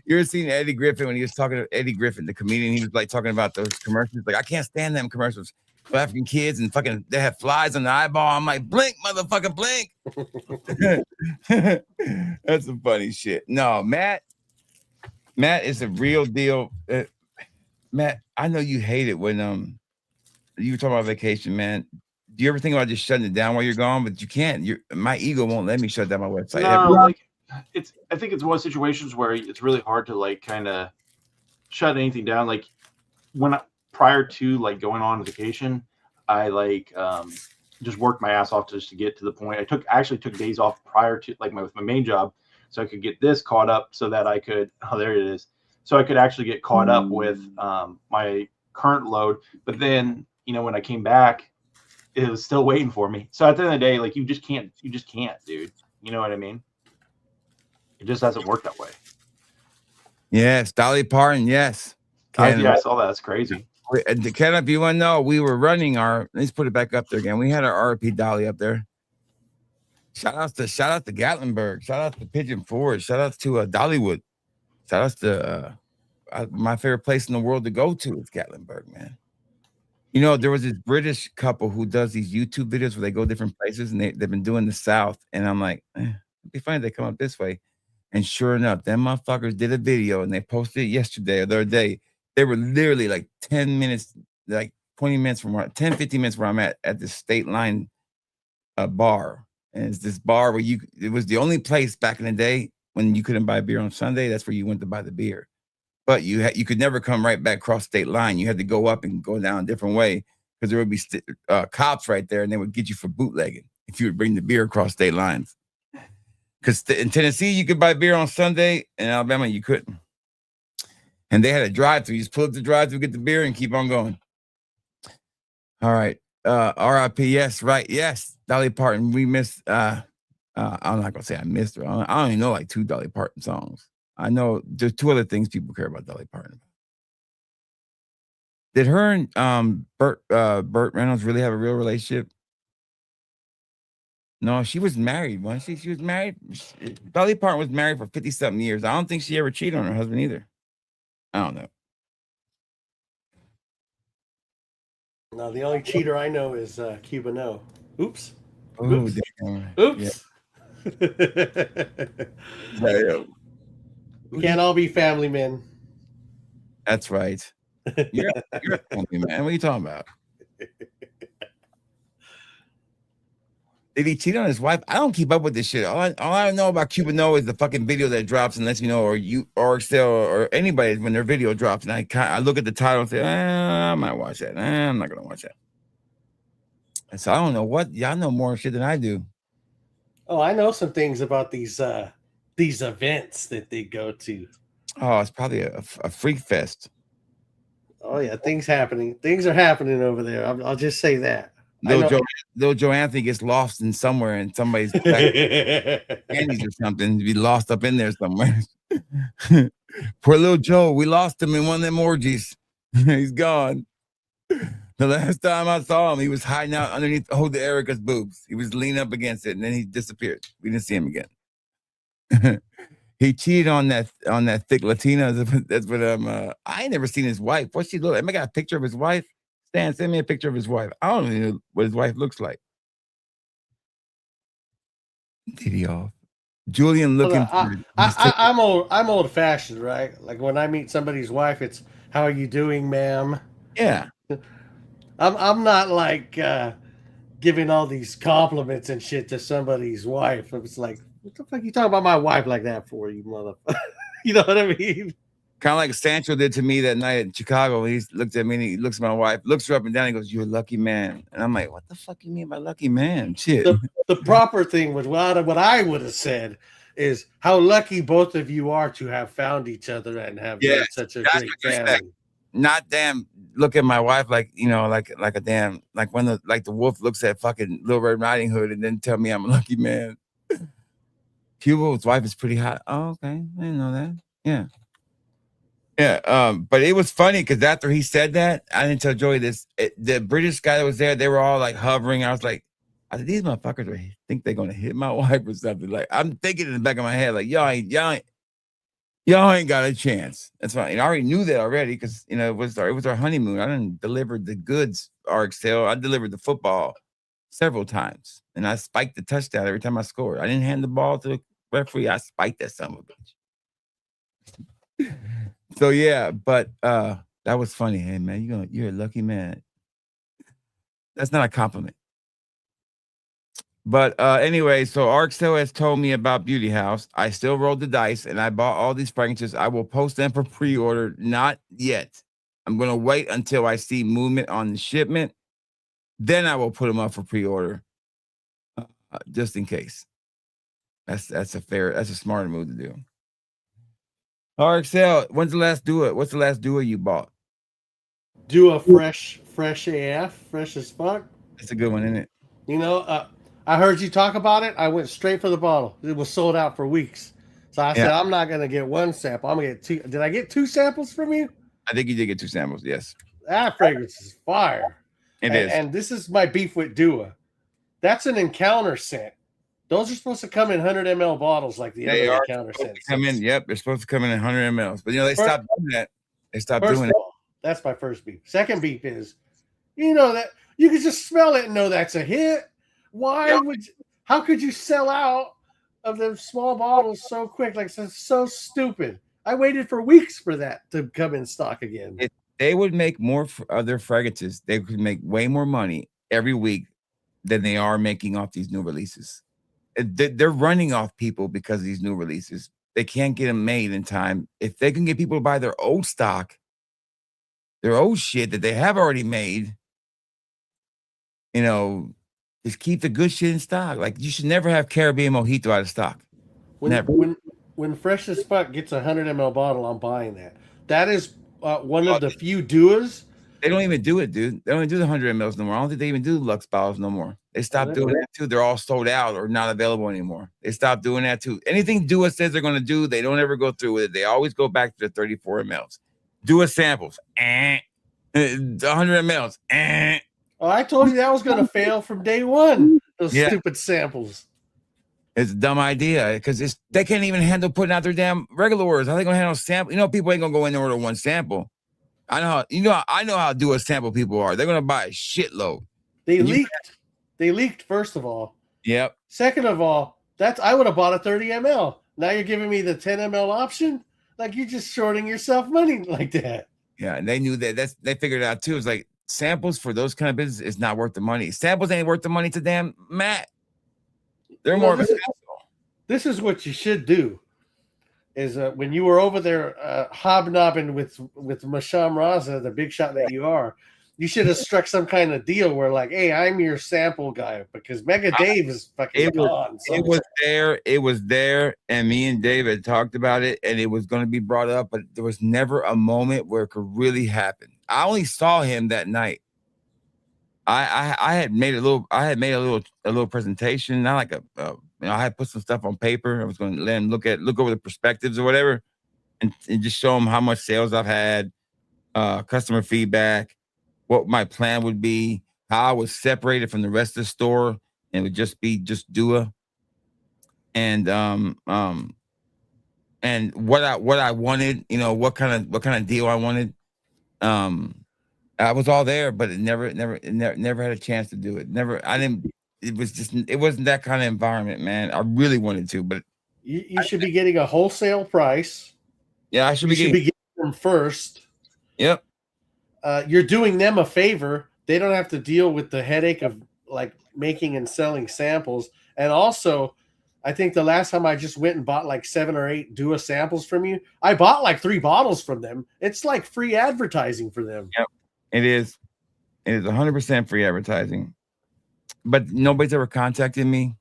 ever seen Eddie Griffin when he was talking to Eddie Griffin, the comedian? He was like talking about those commercials. Like, I can't stand them commercials for African kids and fucking they have flies on the eyeball. I'm like, blink, motherfucker, blink. That's some funny shit. No, Matt is a real deal. Matt, I know you hate it when you were talking about vacation, man. Do you ever think about just shutting it down while you're gone? But you can't. My ego won't let me shut down my website. No, I think it's one of those situations where it's really hard to like kind of shut anything down. Like prior to like going on vacation, I like just worked my ass off just to get to the point. I actually took days off prior to like with my main job, so I could get this caught up, so that I could. Oh, there it is. So I could actually get caught up with my current load. But then when I came back, it was still waiting for me. So at the end of the day, like you just can't, dude. You know what I mean? It just hasn't worked that way. Yes, Dolly Parton. Yes. Yeah, I saw that. That's crazy. Ken, if you want to know, we were running let's put it back up there again. We had our RP Dolly up there. Shout out to Gatlinburg. Shout out to Pigeon Forge. Shout out to Dollywood. Shout out to my favorite place in the world to go to is Gatlinburg, man. There was this British couple who does these YouTube videos where they go different places, and they've been doing the South. And I'm like, it'd be fine if they come up this way. And sure enough, them motherfuckers did a video and they posted it yesterday or the other day. They were literally like 10 minutes, like 20 minutes from 10, 15 minutes where I'm at this state line bar. And it's this bar where it was the only place back in the day when you couldn't buy beer on Sunday. That's where you went to buy the beer. But you could never come right back across state line. You had to go up and go down a different way because there would be cops right there, and they would get you for bootlegging if you would bring the beer across state lines. Because in Tennessee, you could buy beer on Sunday. In Alabama, you couldn't. And they had a drive-thru. You just pull up the drive-thru, get the beer, and keep on going. All right. RIP, yes, right. Yes, Dolly Parton. We missed. I'm not going to say I missed her. I don't even know like 2 Dolly Parton songs. I know there's 2 other things people care about Dolly Parton. Did her and Burt Reynolds really have a real relationship? No, she was married, wasn't she? She was married. Dolly Parton was married for 50-something years. I don't think she ever cheated on her husband either. I don't know. No, the only cheater I know is Cubano. Oops. Oh, Oops. damn. Oops. Yeah. We can't all be family men. That's right. You're a family man. What are you talking about? Did he cheat on his wife? I don't keep up with this shit. All I know about Cubano is the fucking video that drops and lets you know, or Excel or anybody when their video drops, and I look at the title and say, I might watch that. I'm not gonna watch that. And so I don't know what y'all know more shit than I do. Oh, I know some things about these events that they go to. Oh, it's probably a freak fest. Oh yeah, things happening. Things are happening over there. I'll just say that. Little Joe Anthony gets lost in somewhere in somebody's candies or something. Be lost up in there somewhere. Poor little Joe. We lost him in one of them orgies. He's gone. The last time I saw him, he was hiding out underneath Erica's boobs. He was leaning up against it, and then he disappeared. We didn't see him again. He cheated on that thick Latina. That's what I ain't never seen his wife. What's she look like? I got a picture of his wife. Stan, send me a picture of his wife. I don't even know what his wife looks like. Did he off? Julian looking. I'm old fashioned, right? Like when I meet somebody's wife, it's how are you doing, ma'am? Yeah. I'm not like giving all these compliments and shit to somebody's wife. It's like, what the fuck are you talking about my wife like that for, you motherfucker? You know what I mean? Kind of like Sancho did to me that night in Chicago. He looked at me and he looks at my wife, looks her up and down. And he goes, "You're a lucky man." And I'm like, "What the fuck you mean by lucky man?" Shit. The proper thing was what I would have said is how lucky both of you are to have found each other and have made such a great family. Not damn look at my wife like, you know, like a damn, like when the wolf looks at fucking Little Red Riding Hood and then tell me I'm a lucky man. Cuba's wife is pretty hot. Oh, okay. I didn't know that. Yeah. Yeah. But it was funny because after he said that, I didn't tell Joey this. The British guy that was there, they were all like hovering. I was like, these motherfuckers think they're gonna hit my wife or something. Like I'm thinking in the back of my head, like, y'all ain't got a chance. That's fine. And I already knew that already because you know it was our honeymoon. I done delivered the goods, RXL. I delivered the football several times, and I spiked the touchdown every time I scored. I didn't hand the ball to the referee. I spiked that son of a bitch. So yeah, but that was funny. Hey man, you're a lucky man. That's not a compliment. But anyway, so RXL has told me about Beauty House. I still rolled the dice and I bought all these fragrances. I will post them for pre-order. Not yet. I'm going to wait until I see movement on the shipment. Then I will put them up for pre-order just in case. That's a smarter move to do. RXL, when's the last Dua? What's the last Dua you bought? Dua fresh AF, fresh as fuck. That's a good one, isn't it? You know, I heard you talk about it. I went straight for the bottle. It was sold out for weeks. So I said, I'm not going to get one sample. I'm going to get two. Did I get 2 samples from you? I think you did get 2 samples, yes. That fragrance is fire. It is. And this is my beef with Dua. That's an encounter scent. Those are supposed to come in 100 ml bottles like the other encounter scents. They're supposed to come in 100 mLs. But, you know, they stopped doing that. They stopped doing it. That's my first beef. Second beef is, you know, that you can just smell it and know that's a hit. How could you sell out of the small bottles so quick? Like, it's so stupid. I waited for weeks for that to come in stock again. If they would make more of their fragrances, they could make way more money every week than they are making off these new releases. They're running off people because of these new releases. They can't get them made in time. If they can get people to buy their old stock, their old shit that they have already made, you know, just keep the good shit in stock. Like you should never have Caribbean Mojito out of stock. When Fresh as Fuck gets a 100 ml bottle, I'm buying that. That is one of the few Duas. They don't even do it, dude. They don't even do the 100 mLs no more. I don't think they even do Lux bottles no more. They stopped doing that too. They're all sold out or not available anymore. They stopped doing that too. Anything Dua says they're going to do, they don't ever go through with it. They always go back to the 34 mLs. Dua samples. 100 mLs. Oh, I told you that was going to fail from day one. Those stupid samples. It's a dumb idea because they can't even handle putting out their damn regular orders. How are they going to handle sample? You know, people ain't going to go in and order one sample. I know how do a sample people are. They're gonna buy a shitload. They leaked. They leaked, first of all. Yep. Second of all, I would have bought a 30 ml. Now you're giving me the 10 ml option? Like, you're just shorting yourself money like that. Yeah, and they knew that. They figured it out too. It's like samples for those kind of business is not worth the money. Samples ain't worth the money to damn Matt. They're more of a this is what you should do. Is when you were over there hobnobbing with Masham Raza, the big shot that you are, you should have struck some kind of deal where, like, hey, I'm your sample guy, because Mega Dave is fucking gone. It was there, and me and David talked about it, and it was going to be brought up, but there was never a moment where it could really happen. I only saw him that night. I had made a little presentation, not like I had put some stuff on paper. I was going to let him look over the perspectives or whatever, and just show him how much sales I've had, customer feedback, what my plan would be, how I was separated from the rest of the store, and it would just be Dua, and what I wanted, what kind of deal I wanted. I was all there, but it never had a chance to do it. It wasn't that kind of environment, man. I really wanted to, but you should be getting a wholesale price. Yeah, I should be getting them first. Yep. You're doing them a favor. They don't have to deal with the headache of like making and selling samples. And also, I think the last time I just went and bought like 7 or 8 Dua samples from you, I bought like 3 bottles from them. It's like free advertising for them. Yep. It is 100% free advertising, but nobody's ever contacted me.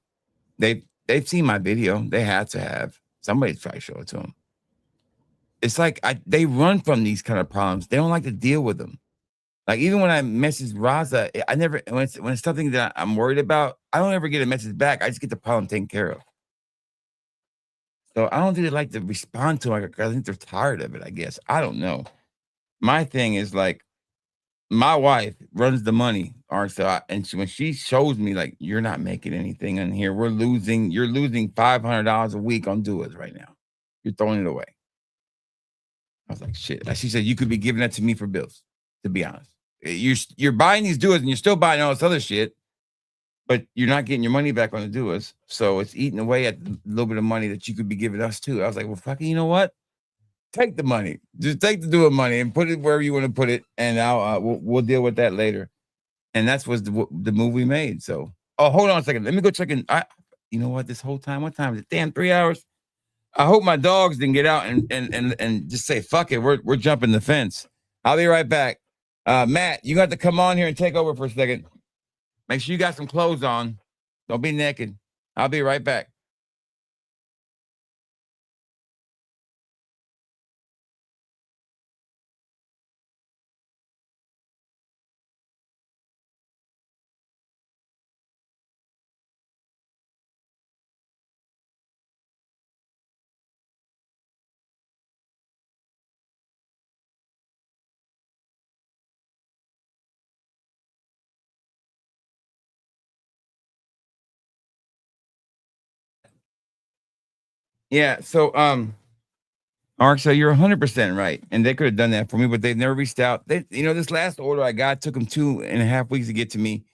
They've seen my video. They had to have. Somebody's probably show it to them. It's like they run from these kind of problems. They don't like to deal with them. Like, even when I message Raza, I never, when it's something that I'm worried about, I don't ever get a message back. I just get the problem taken care of. So I don't think they like to respond to it. I think they're tired of it, I guess. I don't know. My thing is, like, my wife runs the money, when she shows me, like, you're not making anything in here, you're losing $500 a week on Duas right now. You're throwing it away. I was like, shit. She said, you could be giving that to me for bills, to be honest. You're buying these Duas and you're still buying all this other shit, but you're not getting your money back on the Duas. So it's eating away at the little bit of money that you could be giving us too. I was like, well, fucking, you know what? Take the money. Just take the Dua money and put it wherever you want to put it, and we'll deal with that later. And that's was the move we made. So, hold on a second. Let me go check in. You know what? This whole time, what time is it? Damn, 3 hours. I hope my dogs didn't get out and just say, fuck it, we're jumping the fence. I'll be right back. Matt, you got to come on here and take over for a second. Make sure you got some clothes on. Don't be naked. I'll be right back. Yeah, so Mark, so you're 100% right, and they could have done that for me, but they've never reached out. This last order I got took them 2.5 weeks to get to me,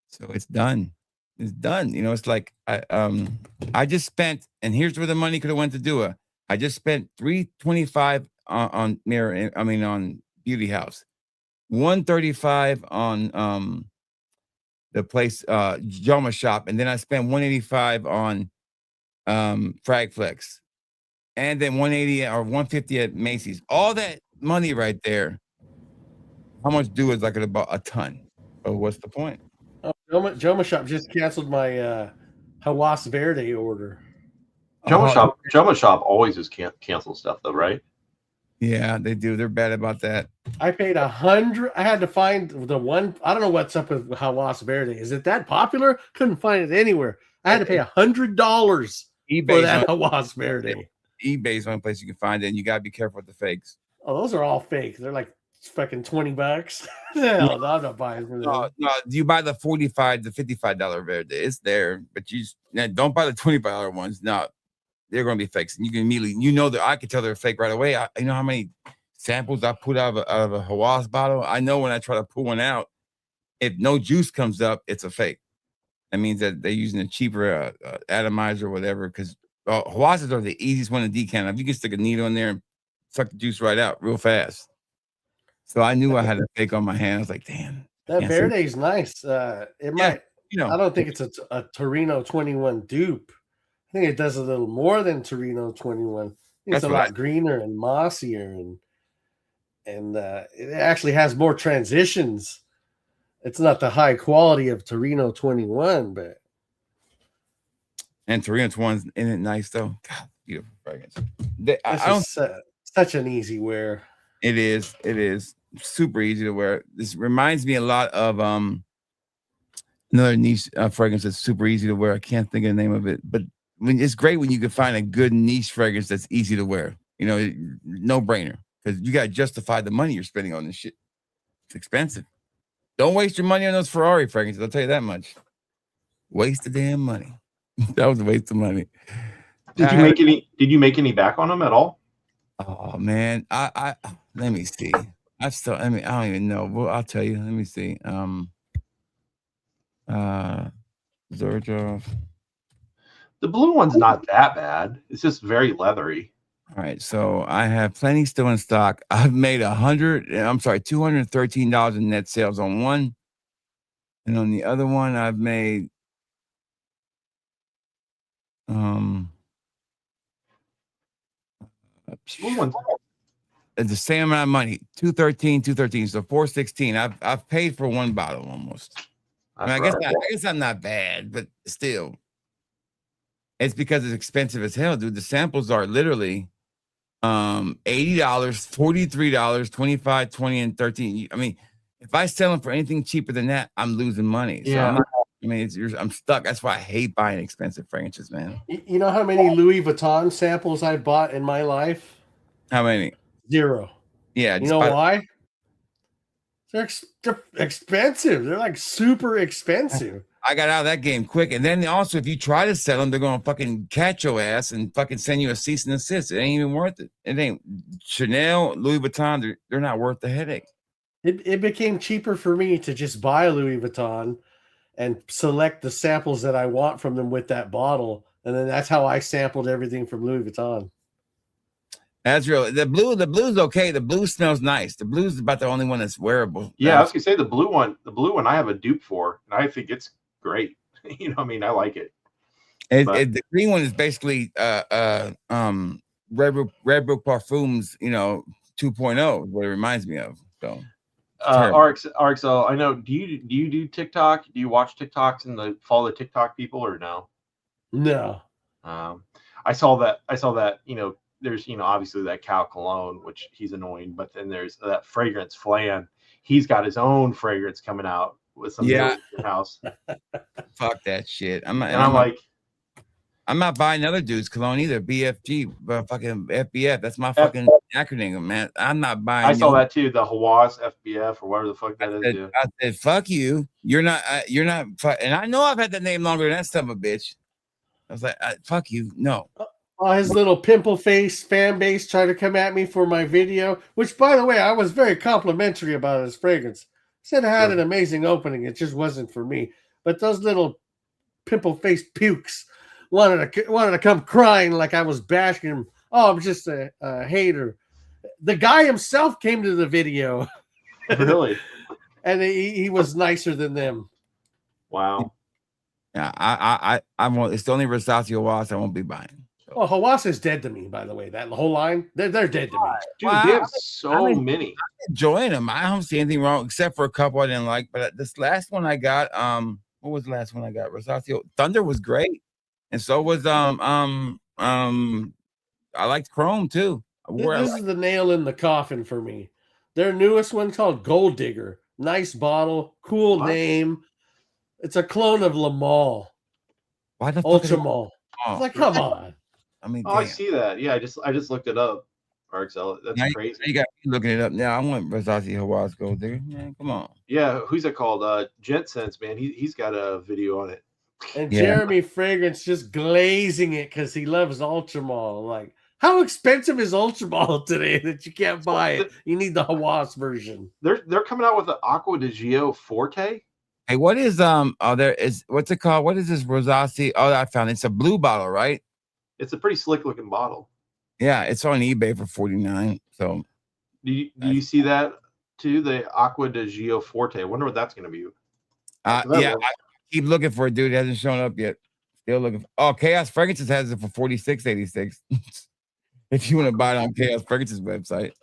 so it's done. It's done. It's like I just spent, and here's where the money could have went to Dua. I just spent $325 on Beauty House, $135 on the place Joma Shop, and then I spent $185 on Frag Flex, and then $180 or $150 at Macy's. All that money right there. How much do is like about a ton? Oh, what's the point? Joma Shop just canceled my Hawas Verde order. Joma Shop always just cancel stuff though, right? Yeah, they do. They're bad about that. I paid $100. I had to find the one. I don't know what's up with Hawas Verde. Is it that popular? Couldn't find it anywhere. I had to pay $100 for that Hawas Verde. eBay's the only place you can find it, and you gotta be careful with the fakes. Oh, those are all fake. They're like fucking $20. Hell, I'm not buying them. No, you buy the $45 to $55 Verde. It's there, but don't buy the $25 ones. No, they're gonna be fakes, and you can immediately, that I can tell they're fake right away. You know how many samples I put out of a Hawass bottle, I know when I try to pull one out, if no juice comes up, it's a fake. That means that they're using a cheaper atomizer or whatever. Because Hawasses are the easiest one to decant. If you can stick a needle in there and suck the juice right out real fast. So I knew I had a fake on my hand. I was like, damn. That Verde's nice. It might, I don't think it's a Torino 21 dupe. I think it does a little more than Torino 21. It's a lot greener and mossier, and it actually has more transitions. It's not the high quality of Torino 21, but Torino 21 isn't it nice though? God, beautiful fragrance. Such an easy wear. It is super easy to wear. This reminds me a lot of another niche fragrance that's super easy to wear. I can't think of the name of it, but it's great when you can find a good niche fragrance that's easy to wear. No brainer, because you got to justify the money you're spending on this shit. It's expensive. Don't waste your money on those Ferrari fragrances. I'll tell you that much. Waste the damn money. That was a waste of money. Did you make any back on them at all? Oh man, I let me see. I don't even know. Well, I'll tell you. Let me see. Zorjov. The blue one's not that bad. It's just very leathery. All right, so I have plenty still in stock. I've made $213 in net sales on one, and on the other one, I've made the same amount of money. 213, so 416. I've paid for one bottle almost. I guess I'm not bad, but still, it's because it's expensive as hell, dude. The samples are literally $80, $43, $25, $20, and $13. I mean, if I sell them for anything cheaper than that, I'm losing money. So yeah. I'm stuck. That's why I hate buying expensive fragrances, man. You know how many Louis Vuitton samples I bought in my life? How many? 0. Yeah. You know why? They're expensive. They're like super expensive. I got out of that game quick. And then also, if you try to sell them, they're going to fucking catch your ass and fucking send you a cease and desist. It ain't even worth it. It ain't. Chanel, Louis Vuitton, they're not worth the headache. It became cheaper for me to just buy a Louis Vuitton and select the samples that I want from them with that bottle. And then that's how I sampled everything from Louis Vuitton. That's real. The blue's okay. The blue smells nice. The blue's about the only one that's wearable. Yeah, I was gonna say the blue one I have a dupe for, and I think it's great. I like it. The green one is basically Red Brook Parfums, 2.0, what it reminds me of. So RXL, I know. Do you do TikTok? Do you watch TikToks and follow the TikTok people or no? No. I saw that. There's obviously that Cow Cologne, which he's annoying, but then there's that fragrance Flan. He's got his own fragrance coming out with some house. Fuck that shit. I'm not buying other dude's cologne either. BFG, but fucking FBF. That's my fucking acronym, man. I'm not buying. I saw that too. The Hawass FBF or whatever the fuck that is. I said, fuck you. You're not. And I know I've had that name longer than that son of a bitch. I was like, fuck you. No. His little pimple face fan base tried to come at me for my video, which, by the way, I was very complimentary about his fragrance. Said it had an amazing opening. It just wasn't for me. But those little pimple face pukes wanted to come crying like I was bashing him. Oh, I'm just a hater. The guy himself came to the video. Really? And he was nicer than them. Wow. Yeah, I won't. It's the only Versace Hawass I won't be buying. Well, Hawass is dead to me, by the way. That whole line, they're dead to me. Dude, they have so many. I'm enjoying them. I don't see anything wrong except for a couple I didn't like. But this last one I got, what was the last one I got? Versace Thunder was great, and so was I liked Chrome too. This is the nail in the coffin for me. Their newest one called Gold Digger. Nice bottle, cool name. It's a clone of Le Male. Why the Ultra Male? It's like, come on. I mean, I see that. Yeah, I just looked it up. RXL. That's crazy. You got me looking it up now. I want Versace Hawass Gold Digger. Man, come on. Yeah, who's it called? Gent Sense, man. He's got a video on it. And Jeremy Fragrance just glazing it because he loves Ultramall. Like, How expensive is Ultra Ball today that you can't buy it? You need the Hawass version. They're coming out with the Aqua di Gio Forte. Hey, what is there is what's it called? What is this Rosati? Oh, I found it. It's a blue bottle, right? It's a pretty slick looking bottle. Yeah, it's on eBay for $49. So do you see that too? The Aqua di Gio Forte. I wonder what that's gonna be. Yeah, I keep looking for it, dude. It hasn't shown up yet. Still looking for Chaos Fragrances has it for $46.86. If you want to buy it on Chaos Fragrances website.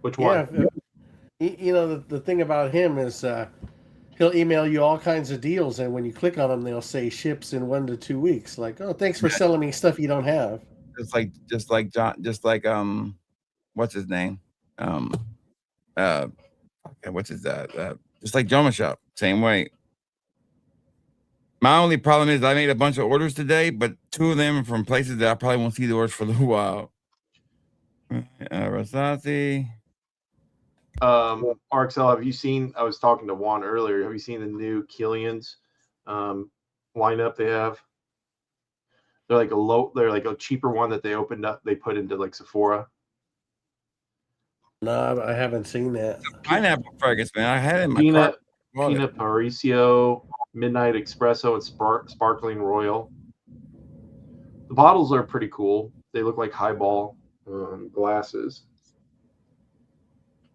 Which one? Yeah, you know, the thing about him is he'll email you all kinds of deals, and when you click on them, they'll say ships in 1 to 2 weeks. Like, oh, thanks for selling me stuff you don't have. Just like what's his name? What's his just like Joma Shop, same way. My only problem is I made a bunch of orders today, but 2 of them are from places that I probably won't see the orders for a little while. Rosati. RXL, have you seen? I was talking to Juan earlier. Have you seen the new Killian's lineup they have? They're like a cheaper one that they opened up. They put into like Sephora. No, I haven't seen that. Pineapple fragrance, man. I had it in my car. Peanut Paricio, Midnight Espresso, and Sparkling Royal. The bottles are pretty cool. They look like highball glasses.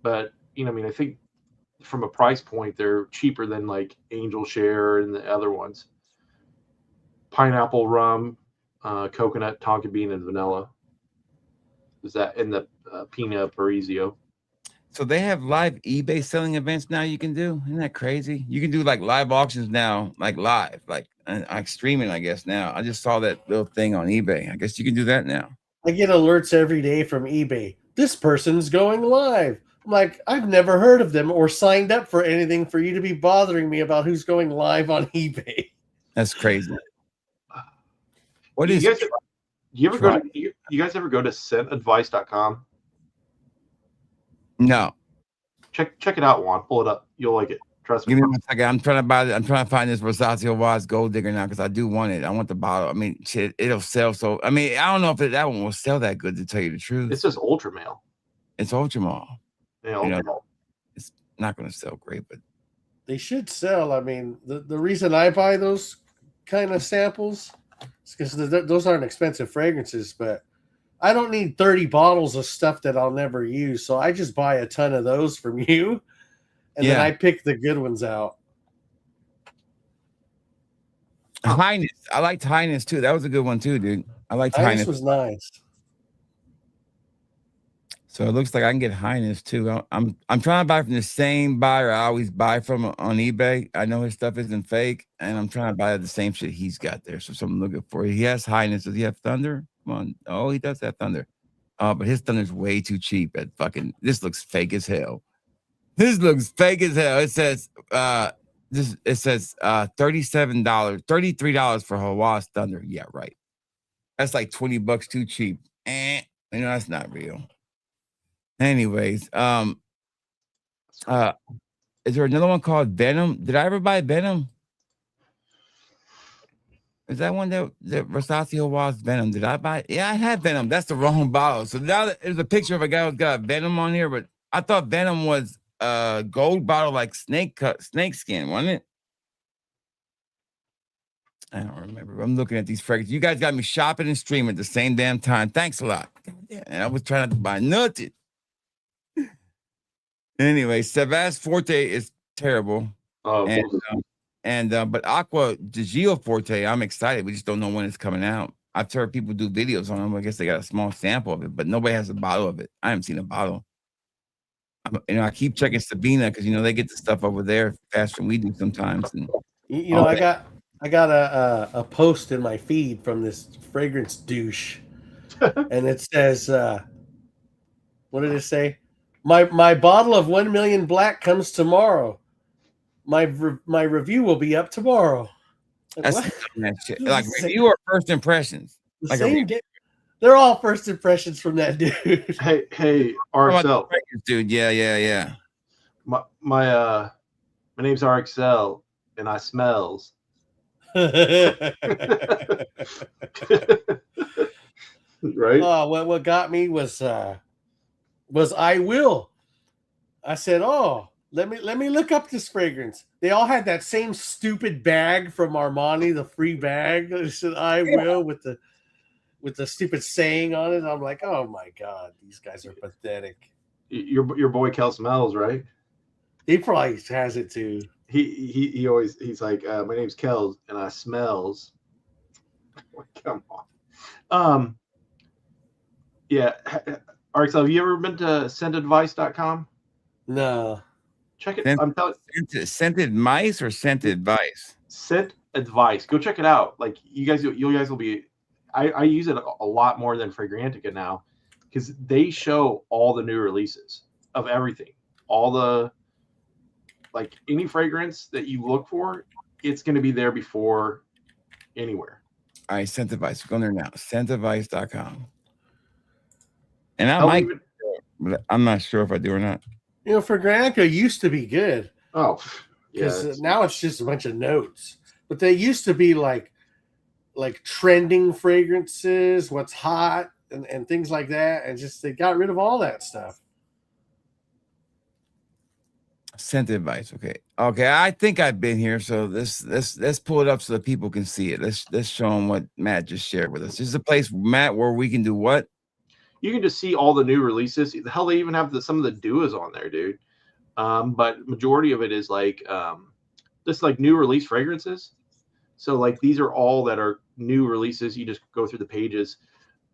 But, you know, I mean, I think from a price point, they're cheaper than like Angel Share and the other ones. Pineapple rum, coconut, tonka bean, and vanilla. Is that in the Pinot Parisio? So they have live eBay selling events now you can do. Isn't that crazy? You can do like live auctions now, like live, like streaming, I guess now. I just saw that little thing on eBay. I guess you can do that now. I get alerts every day from eBay. This person's going live. I'm like, I've never heard of them or signed up for anything for you to be bothering me about who's going live on eBay. That's crazy. You guys ever go to scentadvice.com? No. Check it out, Juan. Pull it up. You'll like it. Trust me. Give me 1 second. I'm trying to buy it. I'm trying to find this Rosati Wise Gold Digger now because I do want it. I want the bottle. I mean, shit, it'll sell. So, I mean, I don't know if that one will sell that good, to tell you the truth. It's just Ultra Mail. It's Ultra Mall. Yeah, you know, it's not going to sell great, but they should sell. I mean, the reason I buy those kind of samples is because those aren't expensive fragrances, but I don't need 30 bottles of stuff that I'll never use. So I just buy a ton of those from you, and then I pick the good ones out. Highness. I liked Highness too. That was a good one too, dude. I liked Highness. Was nice. So it looks like I can get Highness too. I'm trying to buy from the same buyer I always buy from on eBay. I know his stuff isn't fake, and I'm trying to buy the same shit he's got there. So something looking for. He has Highness. Does he have Thunder? Come on. Oh, he does have Thunder. But his Thunder's way too cheap. This looks fake as hell. This looks fake as hell. It says $37, $33 for Hawass Thunder. Yeah, right. That's like $20 too cheap. You know, that's not real. Anyways, is there another one called Venom? Did I ever buy Venom? Is that one that Versace Hawass Venom? Did I buy it? Yeah, I had Venom. That's the wrong bottle. So now there's a picture of a guy who's got Venom on here, but I thought Venom was a gold bottle like snake skin, wasn't it? I don't remember. I'm looking at these fragrances. You guys got me shopping and streaming at the same damn time. Thanks a lot. And I was trying not to buy nothing. Anyway, Savas Forte is terrible. Oh, but Aqua di Gio Forte, I'm excited. We just don't know when it's coming out. I've heard people do videos on them. I guess they got a small sample of it, but nobody has a bottle of it. I haven't seen a bottle. I keep checking Sabina because they get the stuff over there faster than we do sometimes. And I got a post in my feed from this fragrance douche, and it says, "What did it say? My bottle of 1 Million Black comes tomorrow. My review will be up tomorrow." That's that shit. Like review or first impressions. Like they're all first impressions from that dude. Hey, RXL, dude. Yeah. My name's RXL, and I smells. Right? Oh, what got me was I Will. I said, "Oh, let me look up this fragrance." They all had that same stupid bag from Armani, the free bag. I said, "I Will" with the stupid saying on it. I'm like, "Oh my god, these guys are pathetic." Your boy Kel smells, right? He probably has it too. He always he's like, my name's Kel and I smells. Come on. Yeah. RXL, have you ever been to scentadvice.com? No. Check it. I'm telling Scented mice or scented vice? Scent Advice. Go check it out. Like you guys will be. I use it a lot more than Fragrantica now because they show all the new releases of everything. All the like any fragrance that you look for, it's going to be there before anywhere. All right, Scent Advice. Go there now. Scentadvice.com. And I might, but I'm not sure if I do or not. You know, Fragrantica used to be good. Oh, because now it's just a bunch of notes. But they used to be like trending fragrances, what's hot, and things like that. And just they got rid of all that stuff. Scent Advice. Okay. I think I've been here, so let's pull it up so that people can see it. Let's show them what Matt just shared with us. This is a place, Matt, where we can do what? You can just see all the new releases. The hell, they even have some of the duos on there, dude. But majority of it is like just like new release fragrances. So like these are all that are new releases. You just go through the pages.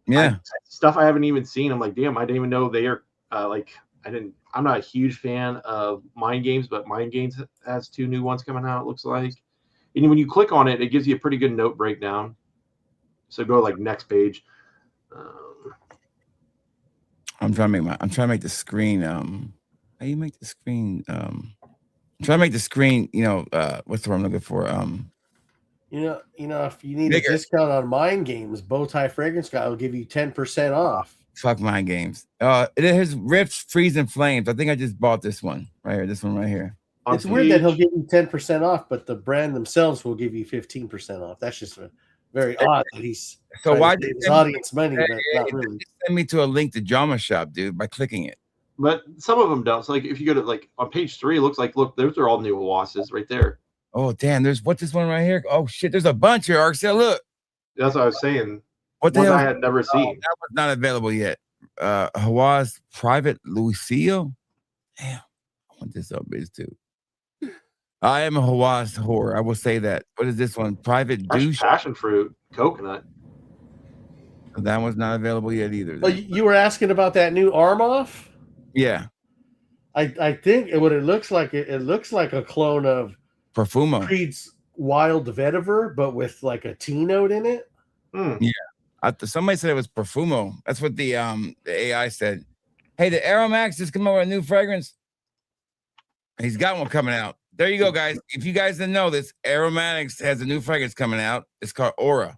Yeah, stuff I haven't even seen. I'm like, damn, I didn't even know they are I'm not a huge fan of Mind Games, but Mind Games has 2 new ones coming out, it looks like. And when you click on it, it gives you a pretty good note breakdown. So go like next page. I'm trying to make the screen. How do you make the screen? I'm trying to make the screen. What's the word I'm looking for? You know, if you need a discount on Mind Games, Bowtie Fragrance Guy will give you 10% off. Fuck Mind Games. It has Rips, Freeze, and Flames. I think I just bought this one right here. This one right here. It's weird that he'll give you 10% off, but the brand themselves will give you 15% off. That's just very odd that he's so why did his audience money, but not really. Send me to a link to Jama Shop, dude, by clicking it. But some of them don't. So like if you go to like on page 3, it looks like those are all new wasses right there. Oh damn! What's this one right here? Oh shit! There's a bunch here. Arcel, look. That's what I was saying. What the hell? I had never seen. That was not available yet. Hawaii's Private Lucio. Damn, I want this up, bitch too. I am a Hawaii's whore. I will say that. What is this one? Private Douche. Passion fruit coconut. That one's not available yet either. Oh, you were asking about that new arm off? Yeah. I think what it looks like. It looks like a clone of Profumo. Creed's Wild Vetiver, but with like a tea note in it. Yeah. Somebody said it was Profumo. That's what the AI said. Hey, the Aromax just come out with a new fragrance. He's got one coming out. There you go, guys. If you guys didn't know this, Aromatics has a new fragrance coming out. It's called Aura.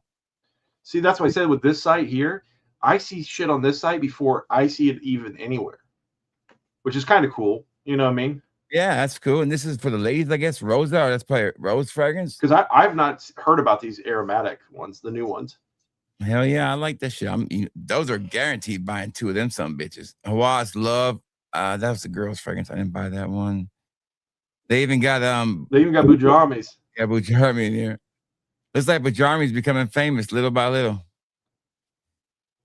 See, that's what I said with this site here. I see shit on this site before I see it even anywhere, which is kind of cool. You know what I mean? Yeah, that's cool. And this is for the ladies, I guess. Rosa, or that's probably rose fragrance. Because I've not heard about these aromatic ones, the new ones. Hell yeah, I like that shit. Those are guaranteed buying 2 of them some bitches. Hawaii's Love. That was the girl's fragrance. I didn't buy that one. They even got Bujarmis. Yeah, Bujarmi in here. Looks like Bujarmi's becoming famous little by little.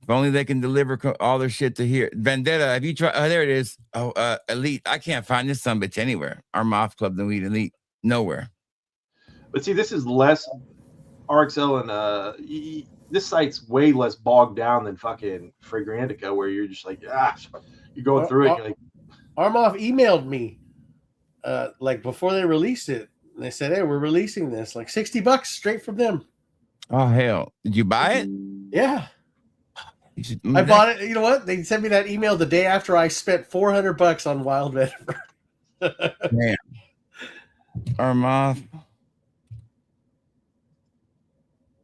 If only they can deliver all their shit to here. Vendetta, have you tried? Oh, there it is. Oh, Elite. I can't find this son bitch anywhere. Our Moth Club, the Weed Elite, nowhere. But see, this is less RXL and this site's way less bogged down than fucking Fragrantica, where you're just like, you're going through it. You're like, Armoff emailed me like before they released it. And they said, hey, we're releasing this. Like $60 straight from them. Oh, hell. Did you buy it? Yeah. I bought it. You know what? They sent me that email the day after I spent $400 on Wild Vetiver. Damn. Armoff.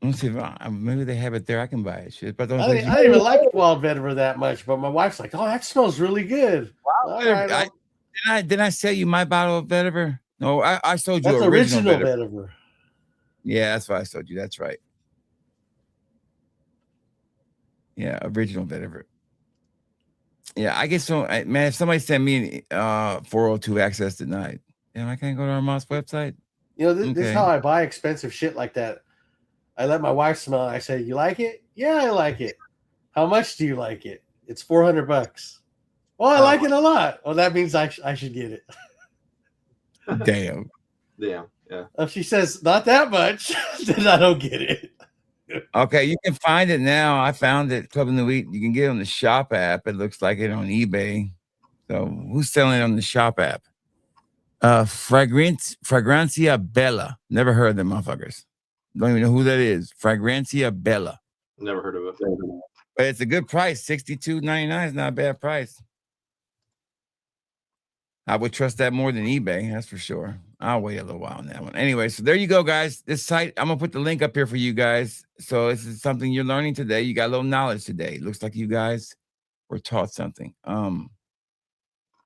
Let's see if maybe they have it there. I can buy it. Shit, but I didn't even like Wild Vetiver that much. But my wife's like, "Oh, that smells really good." Wow. Did I sell you my bottle of Vetiver? No, I sold you that's original Vetiver. Yeah, that's what I sold you. That's right. Yeah, original vetiver. Yeah, I get so man. If somebody sent me 402 access denied, I can't go to Armand's website. You know, this is how I buy expensive shit like that. I let my wife smell it. I say, "You like it? Yeah, I like it. How much do you like it? It's $400. Oh, I like it a lot. Well, that means I should get it. Damn. Yeah. If she says not that much, then I don't get it. Okay, you can find it now. I found it, Club in the Week. You can get it on the Shop app. It looks like it on eBay. So who's selling it on the Shop app? Fragrantia Bella. Never heard of them motherfuckers. Don't even know who that is. Fragrantia Bella. Never heard of it. But it's a good price. $62.99 is not a bad price. I would trust that more than eBay, that's for sure. I'll wait a little while on that one. Anyway, so there you go, guys. This site, I'm gonna put the link up here for you guys. So this is something you're learning today. You got a little knowledge today. It looks like you guys were taught something.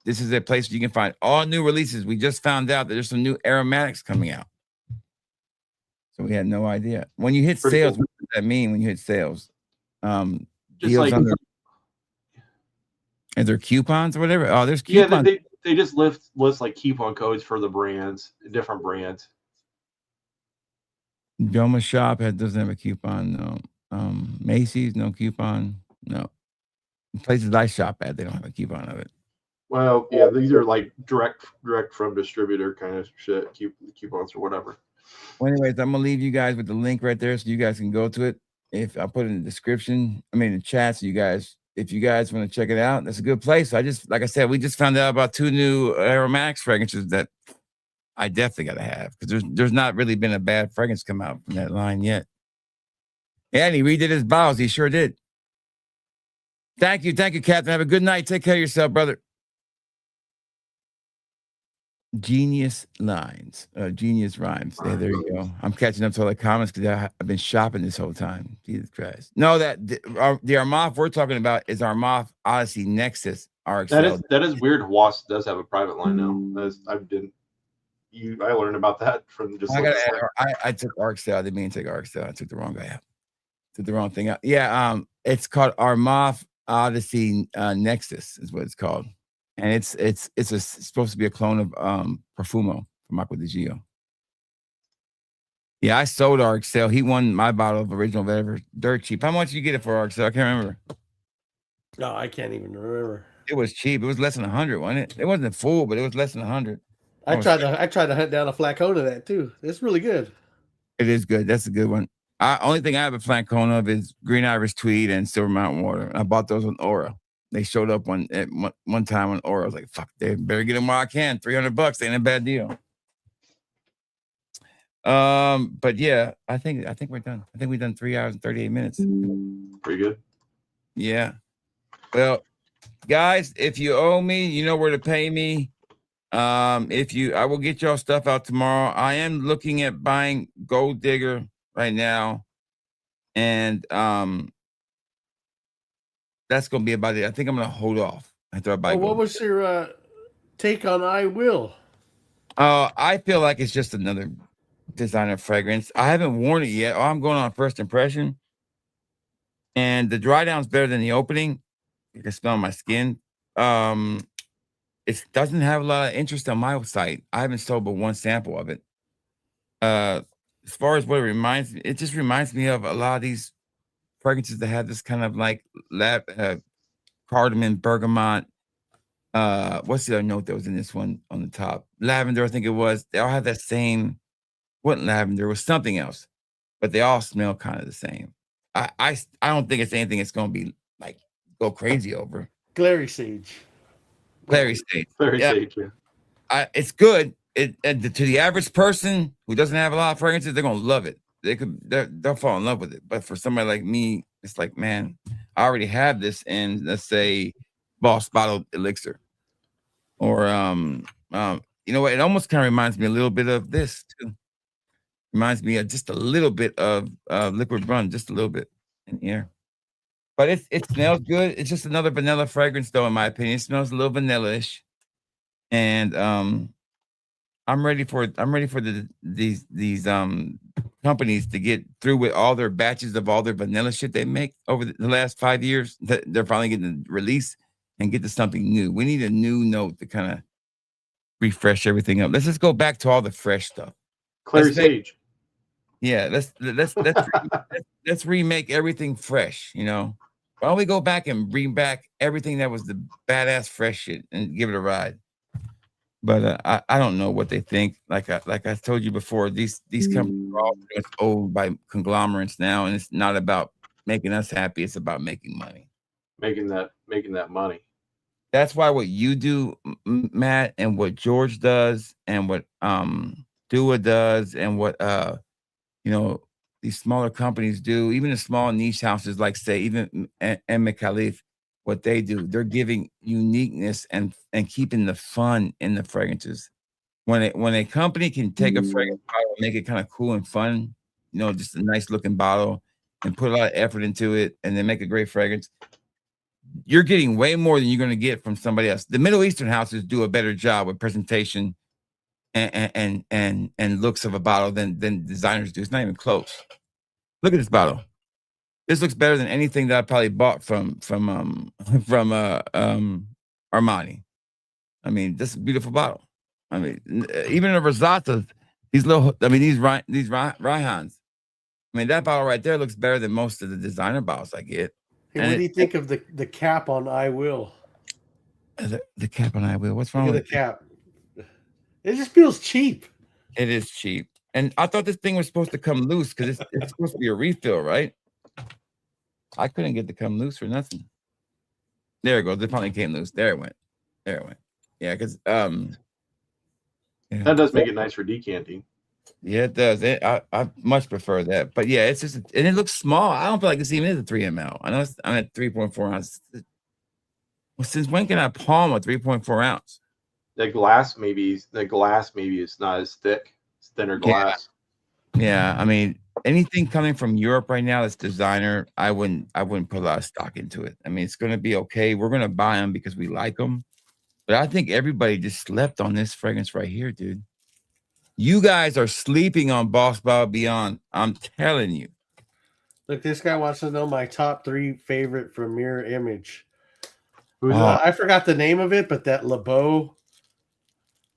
This is a place where you can find all new releases. We just found out that there's some new aromatics coming out. So we had no idea. When you hit Pretty sales, cool. what does that mean when you hit sales? Just like is there coupons or whatever? Oh, there's coupons. Yeah, they just list like coupon codes for the brands, different brands. Joma Shop doesn't have a coupon. No. Macy's, no coupon. No. Places I shop at, they don't have a coupon of it. Well, yeah, these are like direct from distributor kind of shit, coupons or whatever. Well, anyways, I'm gonna leave you guys with the link right there so you guys can go to it. If I put it in the description, in the chat, so you guys, if you guys want to check it out, that's a good place. Like I said, we just found out about 2 new aromatics fragrances that I definitely gotta have, because there's not really been a bad fragrance come out from that line yet. Yeah, and he redid his bottles. He sure did. Thank you, Captain. Have a good night. Take care of yourself, brother. Genius lines, genius rhymes. Yeah, there you go. I'm catching up to all the comments because I've been shopping this whole time. Jesus Christ! No, that the Armaf we're talking about is Armaf Odyssey Nexus RXL. That is weird. Wasp does have a private line now. I learned about that from just. I took RXL. I didn't mean to take RXL. I took the wrong guy out. Took the wrong thing out. Yeah, it's called Armaf Odyssey Nexus is what it's called. And it's supposed to be a clone of Profumo from Acqua di Gio. Yeah, I sold RXL. He won my bottle of original vetiver dirt cheap. How much did you get it for, RXL? I can't remember. No, I can't even remember. It was cheap. It was less than 100, wasn't it? It wasn't full, but it was less than 100. I tried to hunt down a flacone of that too. It's really good. It is good. That's a good one. Only thing I have a flacone of is Green Iris Tweed and Silver Mountain Water. I bought those on Aura. They showed up one time on Aura. I was like, fuck, they better get them while I can. $300 ain't a bad deal. But yeah, I think we're done. I think we've done 3 hours and 38 minutes. Pretty good. Yeah. Well, guys, if you owe me, you know where to pay me. I will get y'all stuff out tomorrow. I am looking at buying Gold Digger right now. And that's gonna be about it. I think I'm gonna hold off after I buy. What was your take on I Will? I feel like it's just another designer fragrance. I haven't worn it yet. I'm going on first impression, and the dry down's better than the opening. You can smell my skin. It doesn't have a lot of interest on my site. I haven't sold but one sample of it. As far as what it reminds me, it just reminds me of a lot of these fragrances that have this kind of like cardamom, bergamot. What's the other note that was in this one on the top? Lavender, I think it was. They all have that same. What lavender? It was something else, but they all smell kind of the same. I don't think it's anything it's going to be like go crazy over. Glary Sage. Clary Sage. Sage. Yeah. It's good. To the average person who doesn't have a lot of fragrances, they're gonna love it. They'll fall in love with it. But for somebody like me, it's like, man, I already have this in, let's say, Boss Bottled Elixir, or you know what? It almost kind of reminds me a little bit of this too. Reminds me of just a little bit of Liquid Run, just a little bit in here. But it smells good. It's just another vanilla fragrance, though, in my opinion. It smells a little vanilla-ish. And I'm ready for these companies to get through with all their batches of all their vanilla shit they make over the last 5 years. That they're finally getting to release and get to something new. We need a new note to kind of refresh everything up. Let's just go back to all the fresh stuff. Clary Sage. Yeah, let's remake everything fresh. You know, why don't we go back and bring back everything that was the badass fresh shit and give it a ride? But I don't know what they think. Like I told you before, these companies are all owned by conglomerates now, and it's not about making us happy. It's about making money. Making that money. That's why what you do, Matt, and what George does, and what Dua does, and what you know, these smaller companies do, even the small niche houses like say even M. Khalif, what they do, they're giving uniqueness and keeping the fun in the fragrances. When a company can take a fragrance bottle and make it kind of cool and fun, you know, just a nice looking bottle and put a lot of effort into it and then make a great fragrance, you're getting way more than you're going to get from somebody else. The Middle Eastern houses do a better job with presentation and looks of a bottle than designers do. It's not even close. Look at this bottle. This looks better than anything that I probably bought from Armani. I mean, this is a beautiful bottle. I mean, even the Rosata, these Rihans. I mean, that bottle right there looks better than most of the designer bottles I get. Hey, what do you think of the cap on I Will? The cap on I Will. What's wrong with the cap? It just feels cheap. It is cheap. And I thought this thing was supposed to come loose because it's supposed to be a refill, right? I couldn't get to come loose for nothing. There it goes. It finally came loose. There it went. Yeah, because that does make it nice for decanting. Yeah, it does. I much prefer that. But yeah, it's just, and it looks small. I don't feel like this even is a 3 ml. I know I'm at 3.4 ounces. Well, since when can I palm a 3.4 ounce? The glass maybe is not as thick. It's thinner glass. Yeah, I mean, anything coming from Europe right now that's designer, I wouldn't put a lot of stock into it. I mean, it's gonna be okay. We're gonna buy them because we like them. But I think everybody just slept on this fragrance right here, dude. You guys are sleeping on Boss Bottle Beyond. I'm telling you. Look, this guy wants to know my top 3 favorite from Mirror Image. I forgot the name of it, but that LeBeau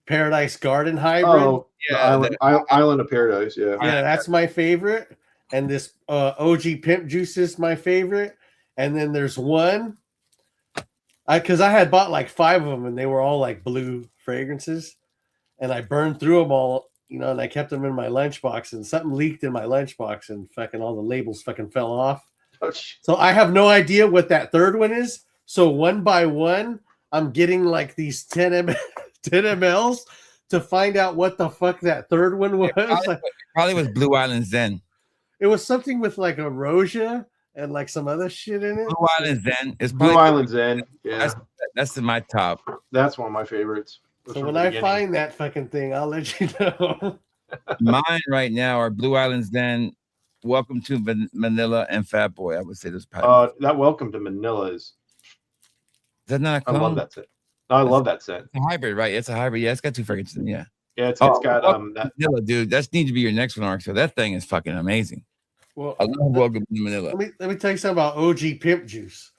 Paradise Garden hybrid. Oh, yeah, Island of Paradise. Yeah, that's my favorite. And this OG Pimp Juice is my favorite. And then there's one, because I had bought like 5 of them, and they were all like blue fragrances, and I burned through them all, you know, and I kept them in my lunchbox, and something leaked in my lunchbox, and fucking all the labels fucking fell off. Oh, so I have no idea what that third one is. So one by one, I'm getting like these 10 mLs to find out what the fuck that third one was. Probably was Blue Island Zen. It was something with like Ambrosia and like some other shit in it. Blue Island Zen is Blue Island Zen. Yeah, that's in my top. That's one of my favorites. So when I find that fucking thing, I'll let you know. Mine right now are Blue Island Zen, Welcome to Manila, and Fat Boy. I would say those. That Welcome to Manila is that not a clone? I love that scent. I love that scent. It's a hybrid, right? It's a hybrid. Yeah, it's got 2 fragrances in it. Yeah. Yeah, it's got that Manila, dude. That needs to be your next one, Ark. So that thing is fucking amazing. Well, I love Welcome to Manila. Let me tell you something about OG Pimp Juice.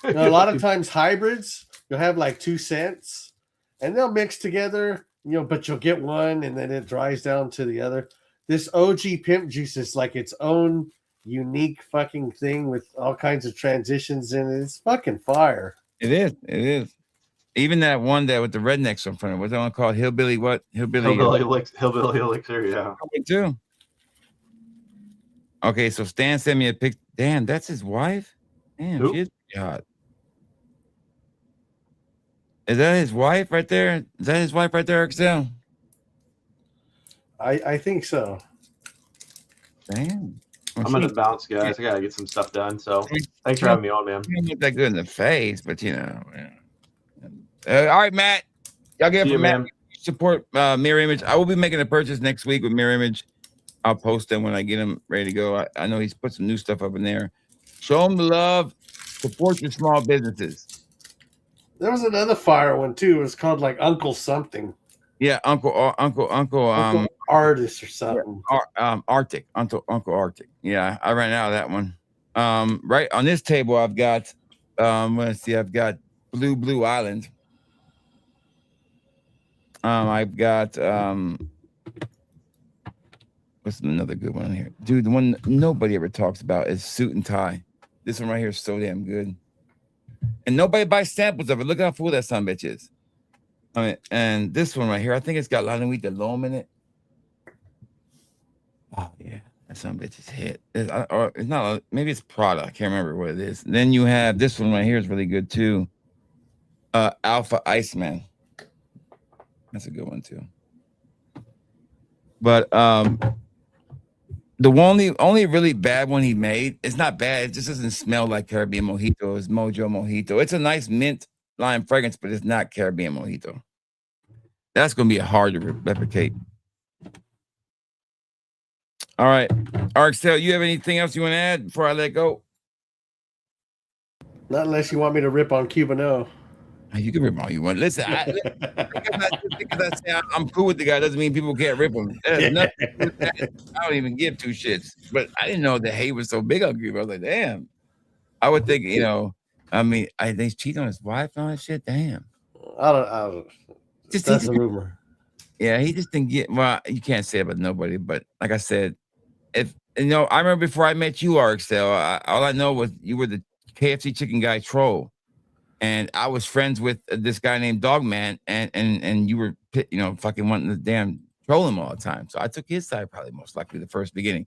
You know, a lot of times hybrids, you'll have like 2 scents, and they'll mix together, you know, but you'll get one and then it dries down to the other. This OG Pimp Juice is like its own unique fucking thing with all kinds of transitions in it. It's fucking fire. It is. Even that one that with the rednecks in front of it, what's that one called? Hillbilly what? Hillbilly Elixir, yeah. Too. Okay, so Stan sent me a pic. Damn, that's his wife? Damn, she is pretty hot. Is that his wife right there? Is that his wife right there, Excel? I think so. Damn. I'm gonna bounce, guys. I gotta get some stuff done. So thanks for having me on, man. You don't look that good in the face, but you know. All right, Matt. Y'all get from Matt. Support Mirror Image. I will be making a purchase next week with Mirror Image. I'll post them when I get them ready to go. I know he's put some new stuff up in there. Show them the love. Support your small businesses. There was another fire one too. It was called like Uncle Something. Yeah, Uncle Artist or something. Arctic, Uncle Arctic. Yeah, I ran out of that one. Right on this table, I've got let's see, I've got Blue Island. I've got what's another good one here, dude? The one nobody ever talks about is Suit and Tie. This one right here is so damn good, and nobody buys samples of it. Look how full that son bitch is. I mean, and this one right here, I think it's got La Nuit de L'Homme in it. Oh yeah, that son bitch is hit. Or it's not. Maybe it's Prada. I can't remember what it is. And then you have this one right here is really good too. Alpha Iceman. That's a good one too. But the only really bad one he made, it's not bad. It just doesn't smell like Caribbean Mojito. It's Mojo Mojito. It's a nice mint lime fragrance, but it's not Caribbean Mojito. That's going to be hard to replicate. All right. Arxel, you have anything else you want to add before I let go? Not unless you want me to rip on Cubano. You can rip all you want. Listen, because I say I'm cool with the guy doesn't mean people can't rip him. I don't even give two shits. But I didn't know the hate was so big on Cuba. I was like, damn. I would think, I mean, I think he's cheating on his wife and all that shit. Damn. I don't. That's a rumor. Yeah, he just didn't get. Well, you can't say it about nobody. But like I said, I remember before I met you, Arxel, all I know was you were the KFC chicken guy troll. And I was friends with this guy named Dogman, and you were, fucking wanting to damn troll him all the time. So I took his side probably most likely the first beginning.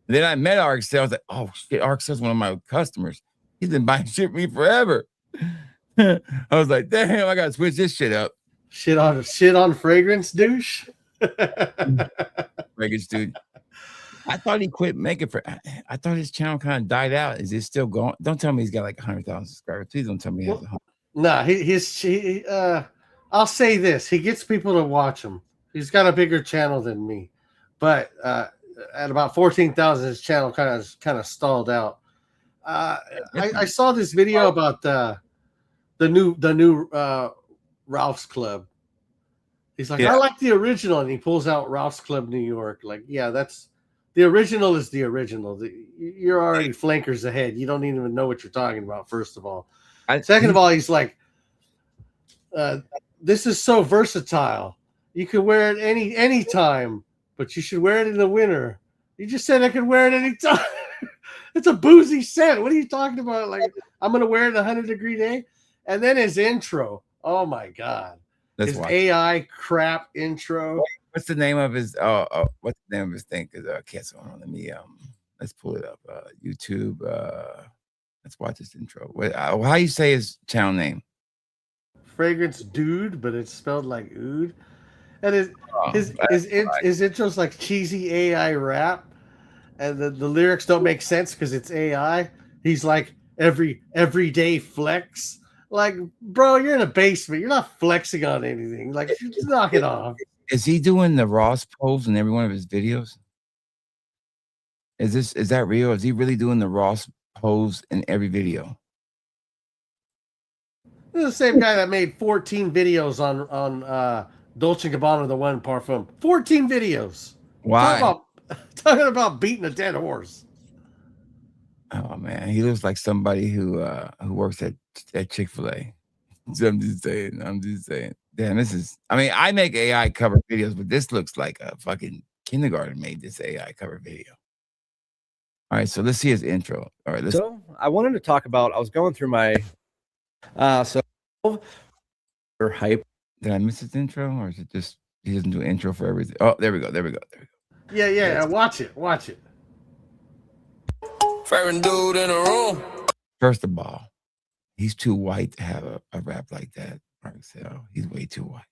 And then I met Arxel. I was like, oh shit, Arxel's one of my customers. He's been buying shit from me forever. I was like, damn, I gotta switch this shit up. Shit on fragrance, douche. Fragrance, dude. I thought he quit making I thought his channel kind of died out. Is it still going? Don't tell me he's got like 100,000 subscribers. Please don't tell me he has 100. Nah, I'll say this. He gets people to watch him. He's got a bigger channel than me. But at about 14,000, his channel kind of stalled out. I saw this video about the new Ralph's Club. He's like, I like the original, and he pulls out Ralph's Club New York. Like, yeah, that's the original is the original. You're already flankers ahead. You don't even know what you're talking about, first of all. Second of all, he's like, this is so versatile. You can wear it any time, but you should wear it in the winter. You just said I could wear it any time. It's a boozy scent. What are you talking about? Like, I'm going to wear it 100-degree day? And then his intro. Oh, my God. His AI crap intro. What's the name of his what's the name of his thing? Because I can't so on. Let me let's pull it up. YouTube. Let's watch this intro. How you say his channel name? Fragrance Dude, but it's spelled like ood. And his intro's like cheesy AI rap, and the lyrics don't make sense because it's AI. He's like everyday flex. Like, bro, you're in a basement. You're not flexing on anything. Like, just knock it off. Is he doing the Ross pose in every one of his videos? Is that real? Is he really doing the Ross pose in every video? This is the same guy that made 14 videos on Dolce & Gabbana The One Parfum. 14 videos. Why? Talking about beating a dead horse. Oh man, he looks like somebody who works at Chick-fil-A. So I'm just saying. Damn, I make AI cover videos, but this looks like a fucking kindergarten made this AI cover video. All right, so let's see his intro. All right, So I wanted to talk about, I was going through my hype. Did I miss his intro, or is it just he doesn't do intro for everything? Oh, there we go. Yeah, watch it. Favorite dude in the room. First of all, he's too white to have a rap like that, Arxel. He's way too white.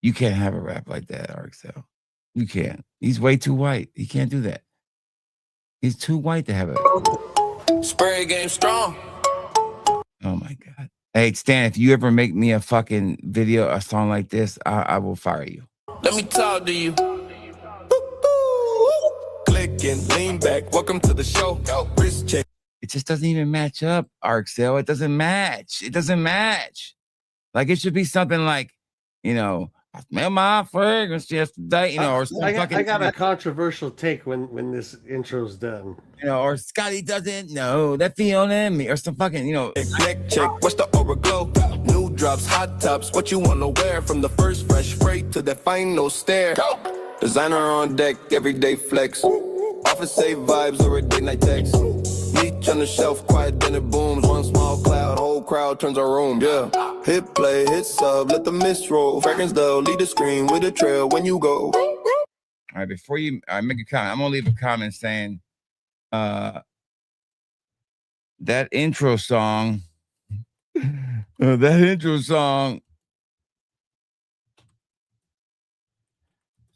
You can't have a rap like that, Arxel. You can't. He's way too white. He can't do that. He's too white to have a spray game strong. Oh my God. Hey, Stan, if you ever make me a fucking video, a song like this, I will fire you. Let me talk to you. Click and lean back. Welcome to the show. Wrist check. It just doesn't even match up, Arxel. It doesn't match. Like, it should be something like, I smell my fragrance yesterday, or I got a controversial take when this intro's done. Or Scotty doesn't know that feeling me, or some fucking, Check, what's the aura glow? New drops, hot tops, what you wanna wear? From the first fresh freight to that final stare. Designer on deck, everyday flex. Office save vibes or a day night text. Meet on the shelf, quiet then it booms. One small cloud, whole crowd turns our room. Yeah, hit play, hit sub, let the mist roll. Fragrance though, lead the screen with a trail when you go. All right, before you make a comment, I'm gonna leave a comment saying, that intro song,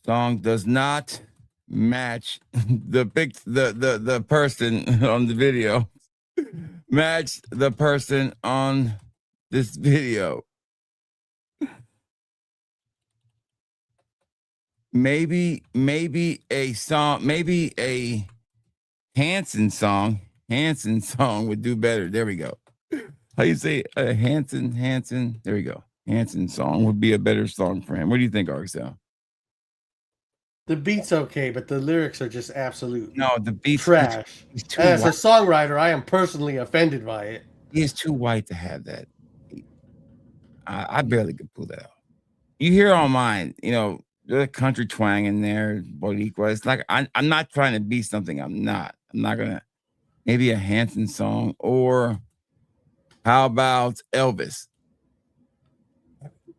song does not match the person on the video. Match the person on this video. Maybe a song, maybe a Hanson song would do better. There we go. How you say Hanson? There we go. Hanson song would be a better song for him. What do you think, Arxel? The beat's okay, but the lyrics are just absolute the beat's trash. He's too As a white. songwriter, I am personally offended by it. He is too white to have that. I barely could pull that out. You hear all mine, the country twang in there, Boricua. It's like I'm not trying to be something I'm not. I'm not gonna. Maybe a Hanson song, or how about Elvis?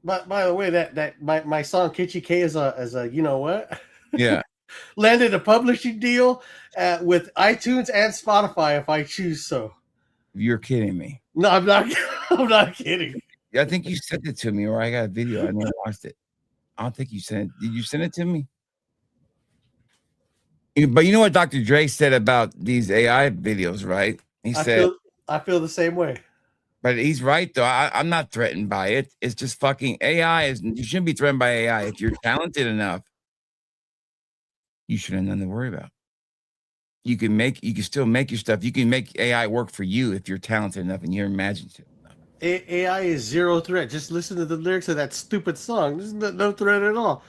But by the way, that my song Kitschy K is a you know what? Yeah. Landed a publishing deal with iTunes and Spotify if I choose so. You're kidding me. No, I'm not. I'm not kidding. I think you sent it to me, or I got a video. I never watched it. I don't think you sent it. Did you send it to me? But you know what Dr. Dre said about these AI videos, right? He said, I feel the same way. But he's right, though. I'm not threatened by it. It's just fucking AI. You shouldn't be threatened by AI. If you're talented enough, you shouldn't have nothing to worry about. You can still make your stuff. You can make AI work for you if you're talented enough and you're imaginative enough. AI is zero threat. Just listen to the lyrics of that stupid song. There's no threat at all.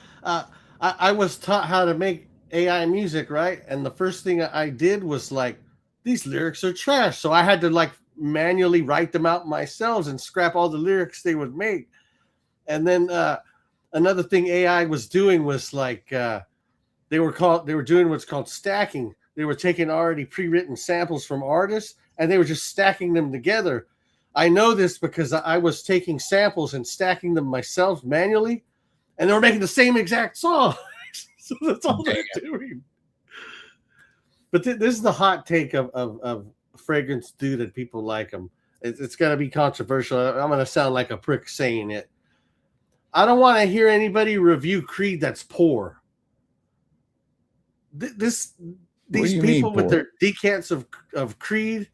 I was taught how to make AI music, right? And the first thing I did was like, these lyrics are trash. So I had to like manually write them out myself and scrap all the lyrics they would make. And then another thing AI was doing was like they were doing what's called stacking. They were taking already pre-written samples from artists and they were just stacking them together. I know this because I was taking samples and stacking them myself manually, and they were making the same exact song. So that's all they're doing. But this is the hot take of Fragrance Dude, and people like him. It's going to be controversial. I'm going to sound like a prick saying it. I don't want to hear anybody review Creed that's poor. These people with their decants of Creed,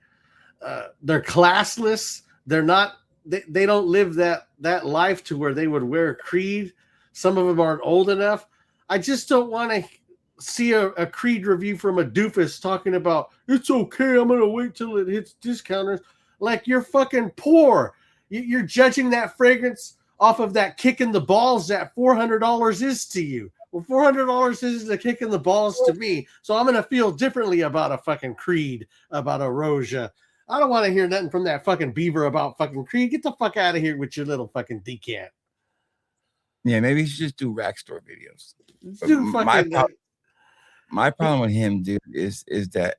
they're classless. They're not. They don't live that life to where they would wear Creed. Some of them aren't old enough. I just don't want to see a Creed review from a doofus talking about it's okay. I'm gonna wait till it hits discounters. Like, you're fucking poor. You're judging that fragrance off of that kick in the balls that $400 is to you. Well, $400 is the kick in the balls to me. So I'm gonna feel differently about a fucking Creed, about a Roja. I don't want to hear nothing from that fucking beaver about fucking Creed. Get the fuck out of here with your little fucking decant. Yeah, maybe you should just do rack store videos. Do fucking my problem with him, dude, is that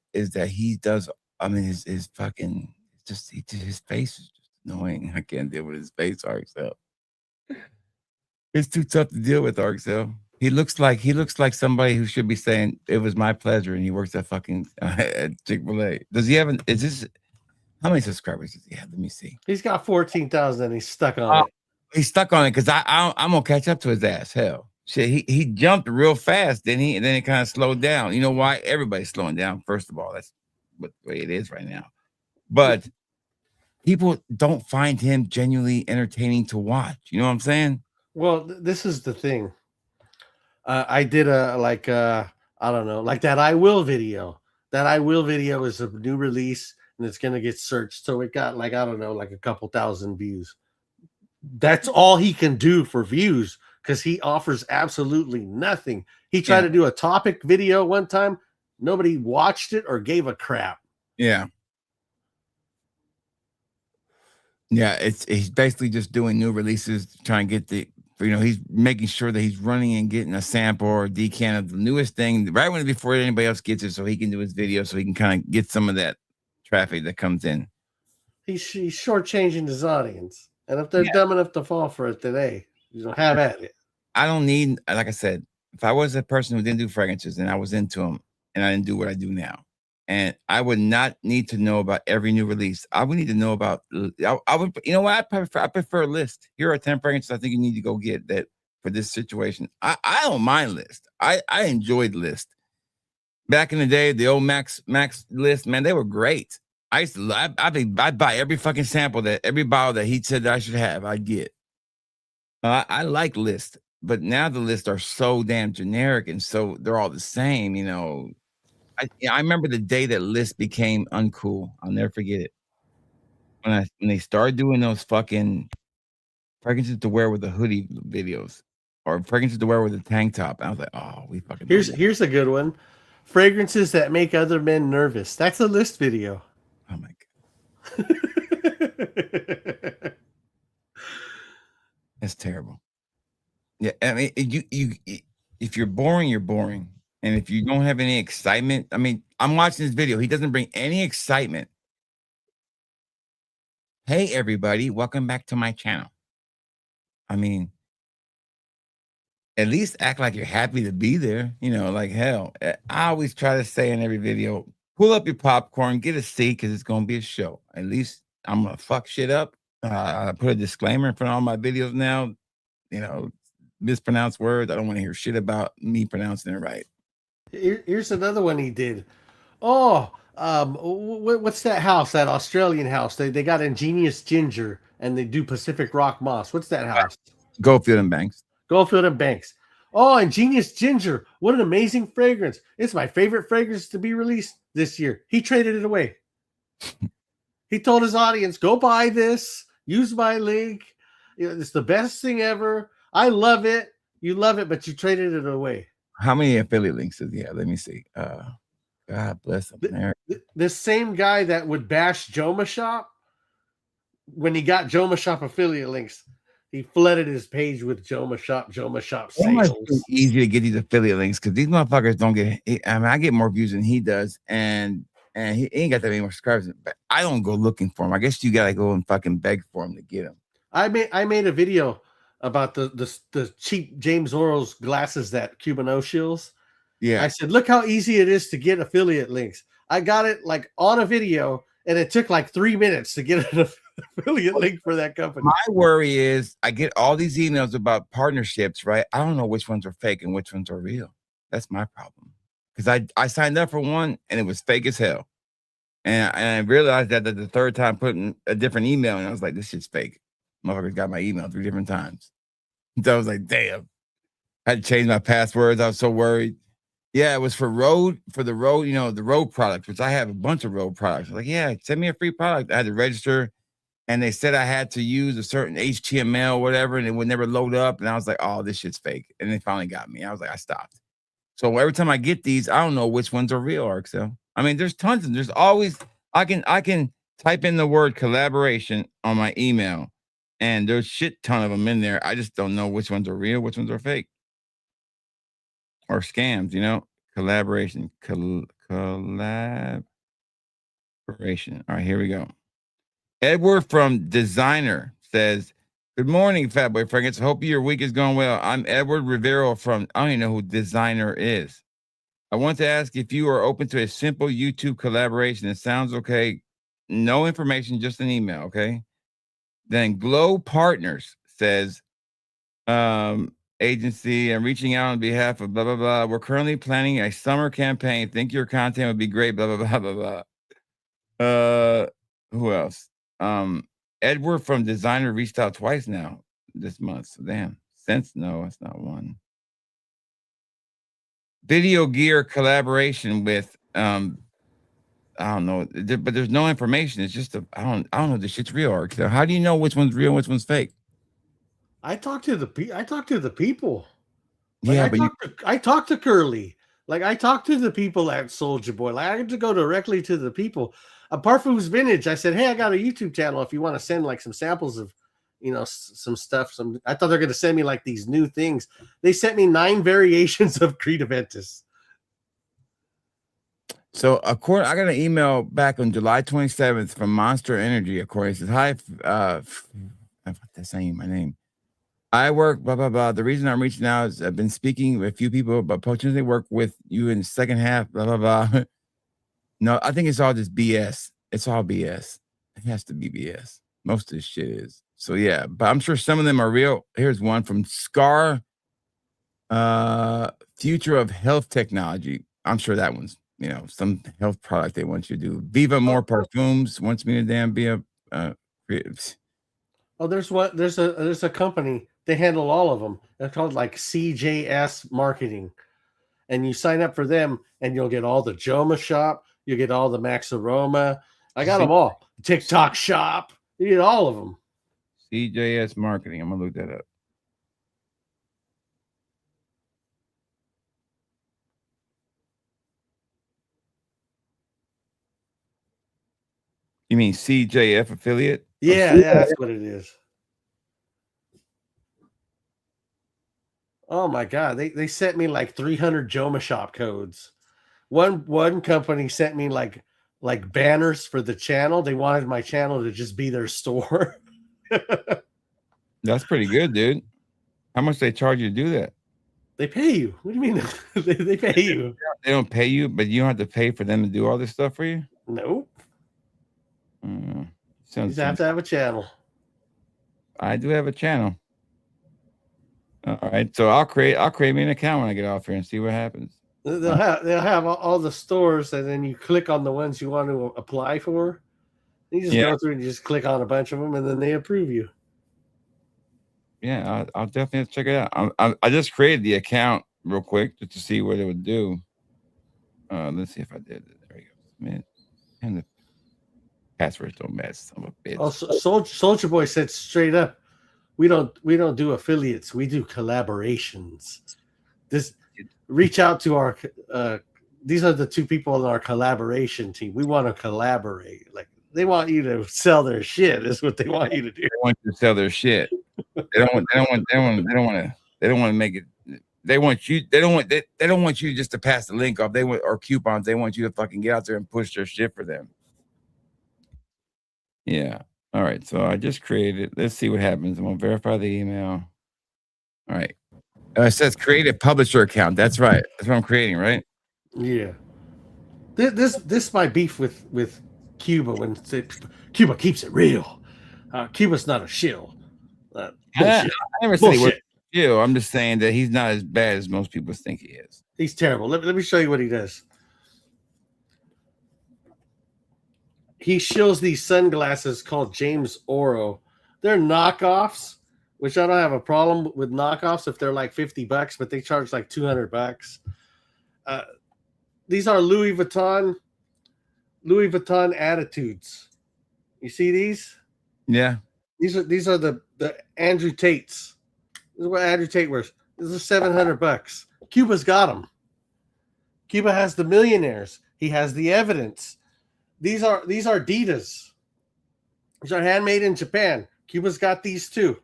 he does. I mean, his fucking his face is just annoying. I can't deal with his face, Arxel. It's too tough to deal with, Arxel. He looks like somebody who should be saying it was my pleasure, and he works at fucking at Chick-fil-A. Does he have an? Is this? How many subscribers does he have? Let me see. He's got 14,000 and he's stuck on it. He's stuck on it because I'm gonna catch up to his ass. Hell, shit, he jumped real fast, then it kind of slowed down. You know why? Everybody's slowing down. First of all, that's what the way it is right now. But people don't find him genuinely entertaining to watch. You know what I'm saying? Well, this is the thing. I did I don't know, like that I Will video. That I Will video is a new release and it's gonna get searched. So it got like, I don't know, like a couple thousand views. That's all he can do for views because he offers absolutely nothing. He tried to do a topic video one time. Nobody watched it or gave a crap. Yeah. Yeah, he's basically just doing new releases, trying to get he's making sure that he's running and getting a sample or a decant of the newest thing right before anybody else gets it, so he can do his video, so he can kind of get some of that traffic that comes in. He's shortchanging his audience, and if they're dumb enough to fall for it today, have at it. I don't need, like I said, if I was a person who didn't do fragrances and I was into them and I didn't do what I do now, and I would not need to know about every new release. I would need to know about, I would, you know what? I prefer a list. Here are 10 fragrances I think you need to go get that for this situation. I don't mind list. I enjoyed list. Back in the day, the old Max list, man, they were great. I used to, I'd buy every fucking sample that every bottle that he said that I should have, I'd get. I like lists, but now the lists are so damn generic and so they're all the same, you know. I remember the day that lists became uncool. I'll never forget it. When they started doing those fucking fragrances to wear with the hoodie videos or fragrances to wear with a tank top. I was like, oh, we fucking. Here's a good one. Fragrances that make other men nervous. That's a list video. Oh my god. That's terrible. Yeah, I mean, you if you're boring, you're boring. And if you don't have any excitement, I mean, I'm watching this video. He doesn't bring any excitement. Hey, everybody. Welcome back to my channel. I mean, at least act like you're happy to be there. You know, like hell. I always try to say in every video, pull up your popcorn, get a seat because it's going to be a show. At least I'm going to fuck shit up. I put a disclaimer in front of all my videos now. You know, mispronounced words. I don't want to hear shit about me pronouncing it right. Here's another one he did. Oh, what's that house? That Australian house? They got Ingenious Ginger, and they do Pacific Rock Moss. What's that house? Goldfield and Banks. Goldfield and Banks. Oh, Ingenious Ginger. What an amazing fragrance! It's my favorite fragrance to be released this year. He traded it away. He told his audience, "Go buy this. Use my link. It's the best thing ever. I love it. You love it, but you traded it away." How many affiliate links does he have? Let me see. God bless him. This same guy that would bash Joma Shop, when he got Joma Shop affiliate links, he flooded his page with Joma Shop sales. It's easy to get these affiliate links because these motherfuckers don't get. I mean, I get more views than he does, and he ain't got that many more subscribers. But I don't go looking for him. I guess you gotta go and fucking beg for him to get him. I made a video about the cheap James Orrell's glasses that Cuban O shills. Yeah. I said, look how easy it is to get affiliate links. I got it like on a video, and it took like 3 minutes to get an affiliate link for that company. My worry is I get all these emails about partnerships, right? I don't know which ones are fake and which ones are real. That's my problem. Because I signed up for one and it was fake as hell. And I realized that the third time putting a different email, and I was like, this shit's fake. Motherfuckers got my email 3 different times. So I was like, damn. I had to change my passwords. I was so worried. Yeah, it was for the road, you know, the road products, which I have a bunch of road products. I was like, yeah, send me a free product. I had to register, and they said I had to use a certain HTML, whatever, and it would never load up. And I was like, oh, this shit's fake. And they finally got me. I was like, I stopped. So every time I get these, I don't know which ones are real, Arxel. I mean, there's tons of, there's always, I can type in the word collaboration on my email, and there's shit ton of them in there. I just don't know which ones are real, which ones are fake. Or scams, you know, collaboration, collaboration. All right, here we go. Edward from Designer says, good morning, Fatboy Fragrance. Hope your week is going well. I'm Edward Rivero from, I don't even know who Designer is. I want to ask if you are open to a simple YouTube collaboration. It sounds okay. No information, just an email, okay? Then Glow Partners says, agency, I'm reaching out on behalf of blah, blah, blah. We're currently planning a summer campaign. Think your content would be great, blah, blah, blah, blah, blah. Who else? Edward from Designer reached out twice now this month. So damn. Sense, no, it's not one. Video gear collaboration with I don't know, but there's no information. It's just I don't know. This shit's real, Ark. So how do you know which one's real and which one's fake? I talk to the people. Like Yeah, but I talk to Curly. Like I talk to the people at Soldier Boy. Like I get to go directly to the people. Apart from his vintage, I said, "Hey, I got a YouTube channel. If you want to send like some samples of, some stuff." I thought they're going to send me like these new things. They sent me 9 variations of Creed Aventus. so according, I got an email back on July 27th from Monster Energy. According, it says, "Hi, that's saying my name. I work, blah, blah, blah. The reason I'm reaching out is I've been speaking with a few people about potentially work with you in the second half, blah, blah, blah." No, I think it's all just BS. It's all BS. It has to be BS. Most of this shit is. So yeah, but I'm sure some of them are real. Here's one from Scar, Future of Health Technology. I'm sure that one's, some health product they want you to do. Viva More Perfumes wants me to damn be a creative. Oh, there's a company. They handle all of them. They're called like CJS Marketing, and you sign up for them, and you'll get all the Joma Shop. You get all the Max Aroma. I got them all. TikTok Shop. You get all of them. CJS Marketing. I'm gonna look that up. You mean CJF affiliate? Yeah, that's what it is. Oh my god, they sent me like 300 Joma Shop codes. One company sent me like banners for the channel. They wanted my channel to just be their store. That's pretty good, dude. How much they charge you to do that? They pay you. What do you mean? they pay you? They don't pay you, but you don't have to pay for them to do all this stuff for you? Nope. You have to have a channel. I do have a channel. All right, so I'll create me an account when I get off here and see what happens. They'll have all the stores, and then you click on the ones you want to apply for. You just go through and you just click on a bunch of them, and then they approve you. Yeah, I'll definitely have to check it out. I just created the account real quick just to see what it would do. Let's see if I did it. There we go. Man, and the passwords don't mess. I'm a bitch. Oh, Soldier Boy said straight up, we don't do affiliates. We do collaborations. Reach out to our. These are the 2 people in our collaboration team. We want to collaborate. Like they want you to sell their shit. Is what they want you to do. They want you to sell their shit. They don't want to make it. They want you. They don't want you just to pass the link off. They want or coupons. They want you to fucking get out there and push their shit for them. Yeah. All right. So I just created. Let's see what happens. I'm gonna verify the email. All right. It says create a publisher account. That's right. That's what I'm creating, right? Yeah. This my beef with Cuba when Cuba keeps it real. Cuba's not a shill. I never say what you. I'm just saying that he's not as bad as most people think he is. He's terrible. Let me show you what he does. He shills these sunglasses called James Oro. They're knockoffs, which I don't have a problem with knockoffs if they're like $50, but they charge like $200. These are Louis Vuitton attitudes. You see these? Yeah. These are the Andrew Tates. This is what Andrew Tate wears. This is $700. Cuba's got them. Cuba has the millionaires. He has the evidence. These are Adidas. These are handmade in Japan. Cuba's got these too.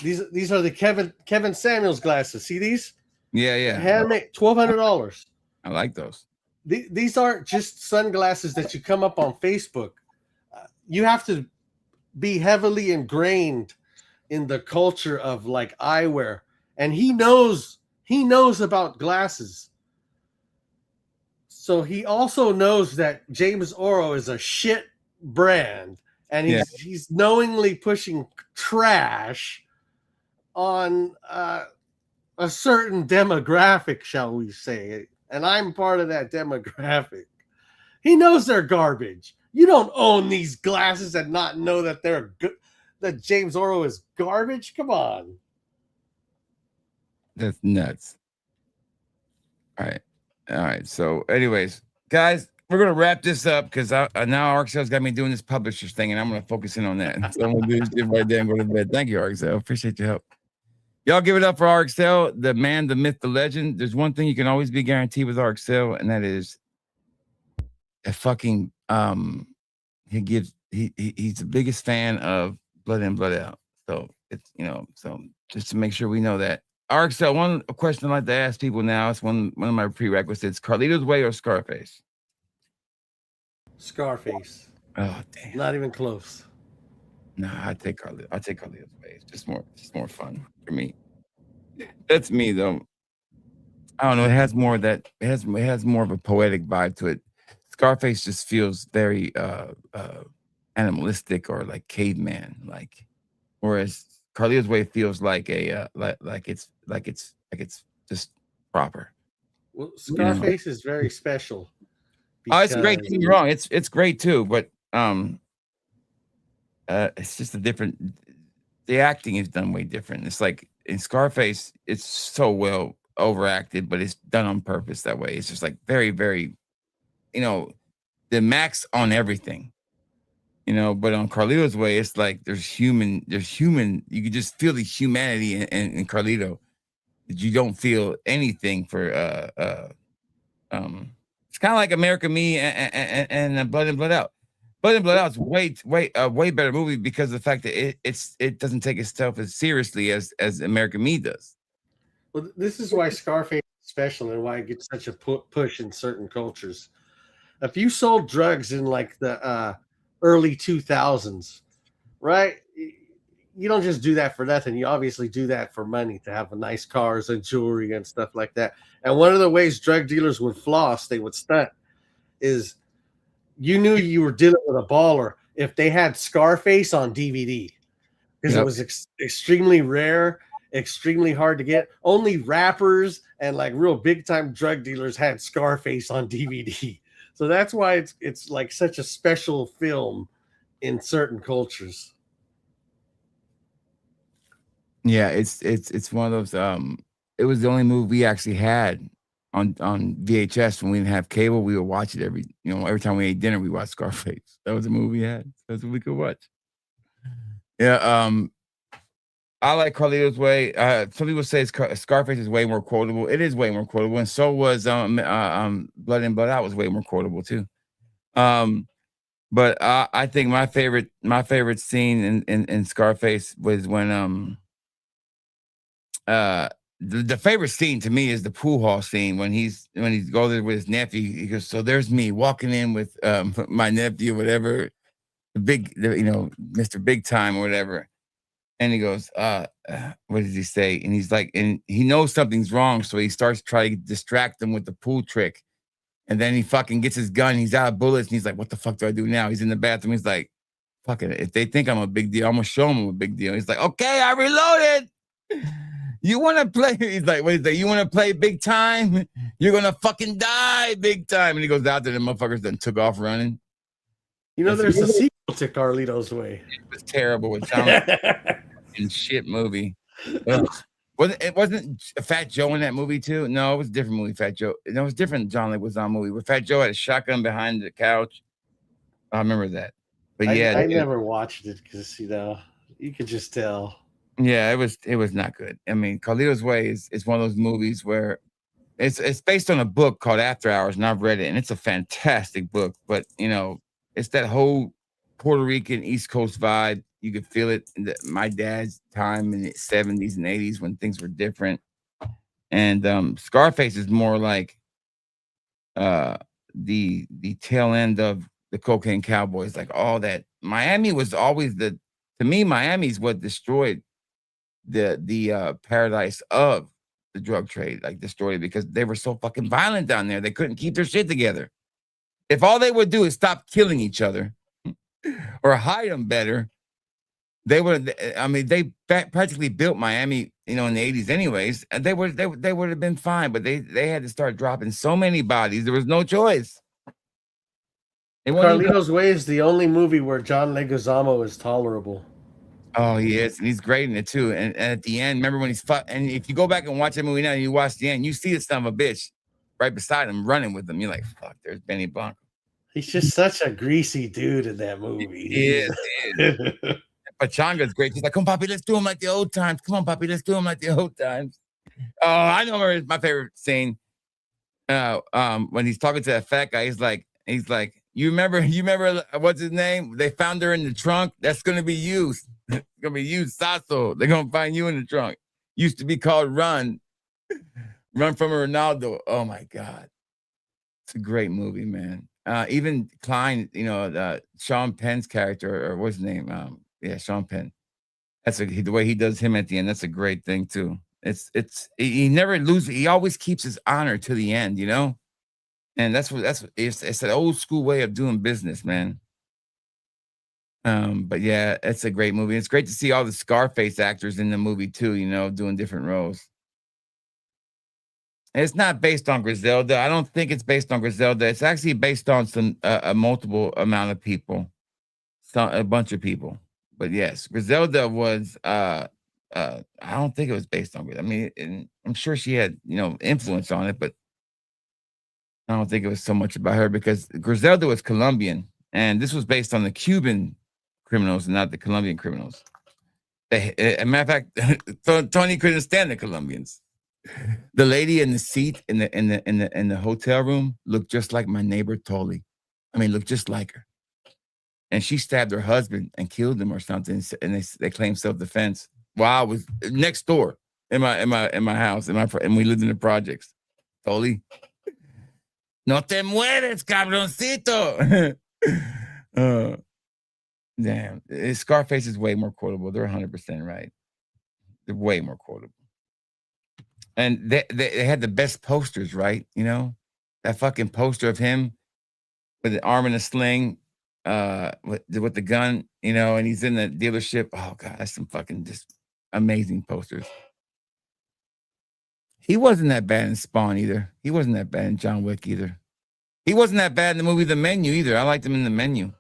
These are the Kevin Samuels glasses. See these? Yeah. Handmade, $1,200. I like those. These aren't just sunglasses that you come up on Facebook. You have to be heavily ingrained in the culture of like eyewear, and he knows about glasses. So he also knows that James Oro is a shit brand, and he's knowingly pushing trash on a certain demographic, shall we say. And I'm part of that demographic. He knows they're garbage. You don't own these glasses and not know that they're good, that James Oro is garbage. Come on. That's nuts. All right. So anyways, guys, we're gonna wrap this up because now RXL's got me doing this publishers thing, and I'm gonna focus in on that. So I'm gonna do this shit right there and go to bed. Thank you, RXL. Appreciate your help. Y'all give it up for RXL, the man, the myth, the legend. There's one thing you can always be guaranteed with RXL, and that is a fucking he's the biggest fan of Blood In, Blood Out. So it's so just to make sure we know that. RXL, one question I like to ask people now, it's one of my prerequisites: Carlito's Way or Scarface? Scarface. Oh damn. Not even close. No, I take Carlito's Way. It's just more fun for me. That's me though. I don't know. It has more of that. It has more of a poetic vibe to it. Scarface just feels very animalistic or like caveman like, whereas Carlito's Way feels like a like it's just proper. Well, Scarface is very special. Oh, it's great. Don't get me wrong. It's great too, but it's just a different. The acting is done way different. It's like in Scarface, it's so well overacted, but it's done on purpose that way. It's just like very, very, the max on everything. But on Carlito's Way, it's like there's human. You can just feel the humanity in Carlito. You don't feel anything for it's kind of like American Me and Blood In, Blood Out. Blood In, Blood Out is way better movie because of the fact that it doesn't take itself as seriously as American Me does. Well, this is why Scarface is special and why it gets such a push in certain cultures. If you sold drugs in like the early 2000s, right? You don't just do that for nothing. You obviously do that for money, to have nice cars and jewelry and stuff like that. And one of the ways drug dealers would floss, they would stunt, is you knew you were dealing with a baller if they had Scarface on DVD, because it was extremely rare, extremely hard to get. Only rappers and like real big time drug dealers had Scarface on DVD. So that's why it's like such a special film in certain cultures. Yeah, it's one of those. It was the only movie we actually had on VHS when we didn't have cable. We would watch it every time we ate dinner. We watched Scarface. That was the movie we had. That's what we could watch. Yeah. I like Carlito's Way. Some people say Scarface is way more quotable. It is way more quotable, and so was Blood In, Blood Out was way more quotable too. But I think my favorite scene in Scarface was when the favorite scene to me is the pool hall scene when he goes there with his nephew. He goes, so there's me walking in with my nephew, whatever, Mr. Big Time or whatever. And he goes, what does he say? And he's like, and he knows something's wrong, so he starts trying to distract them with the pool trick. And then he fucking gets his gun, he's out of bullets, and he's like, what the fuck do I do now? He's in the bathroom, he's like, fuck it, if they think I'm a big deal, I'm gonna show them I'm a big deal. He's like, okay, I reloaded. You want to play? He's like, what is that? You want to play big time? You're going to fucking die big time. And he goes out there, and the motherfuckers then took off running. There's a sequel to Carlito's Way. It was terrible. With John and shit movie. Wasn't Fat Joe in that movie too? No, it was a different movie, Fat Joe. No, it was different John Leguizamo movie where Fat Joe had a shotgun behind the couch. I remember that. But I never watched it because, you could just tell. Yeah, it was not good. I mean, Carlito's Way is one of those movies where it's based on a book called After Hours, and I've read it, and it's a fantastic book. But it's that whole Puerto Rican East Coast vibe. You could feel it in my dad's time in the 70s and 80s when things were different. And Scarface is more like the tail end of the Cocaine Cowboys, like all that. Miami was always to me, Miami's what destroyed the paradise of the drug trade, like destroyed it because they were so fucking violent down there. They couldn't keep their shit together. If all they would do is stop killing each other or hide them better, they would. I mean, they practically built Miami, in the 80s, anyways. And they would have been fine, but they had to start dropping so many bodies. There was no choice. Carlito's Way is the only movie where John Leguizamo is tolerable. Oh, he is, and he's great in it too. And at the end, remember when and if you go back and watch that movie now, and you watch the end, you see the son of a bitch right beside him running with him. You're like, fuck, there's Benny Blanco. He's just such a greasy dude in that movie. He is. Pachanga's great. She's like, "Come, Poppy, let's do them like the old times. Come on, Poppy, let's do them like the old times." Oh, I know where my favorite scene. When he's talking to that fat guy, he's like, you remember what's his name? They found her in the trunk. That's gonna be you. It's gonna be you, Sasso. They're gonna find you in the trunk. Used to be called Run from Ronaldo. Oh my God, it's a great movie, man. Even Klein, Sean Penn's character, or what's his name? Sean Penn. The way he does him at the end. That's a great thing too. He never loses. He always keeps his honor to the end, and it's an old school way of doing business, man. But yeah, it's a great movie. It's great to see all the Scarface actors in the movie too, doing different roles. And it's not based on Griselda. I don't think it's based on Griselda. It's actually based on a multiple amount of people, a bunch of people. But yes, Griselda was. I don't think it was based on it. I mean, and I'm sure she had, influence on it, but I don't think it was so much about her because Griselda was Colombian, and this was based on the Cuban criminals and not the Colombian criminals. As a matter of fact, Tony couldn't stand the Colombians. The lady in the seat in the hotel room looked just like my neighbor Tolly. I mean, looked just like her, and she stabbed her husband and killed him or something, and they claimed self-defense. While I was next door in my house, and we lived in the projects. Tolly, no te mueres, cabroncito. Damn, Scarface is way more quotable. They're 100% right. They're way more quotable. And they had the best posters, right? That fucking poster of him with the arm in a sling, with the gun, and he's in the dealership. Oh God, that's some fucking just amazing posters. He wasn't that bad in Spawn either. He wasn't that bad in John Wick either. He wasn't that bad in the movie The Menu either. I liked him in The Menu.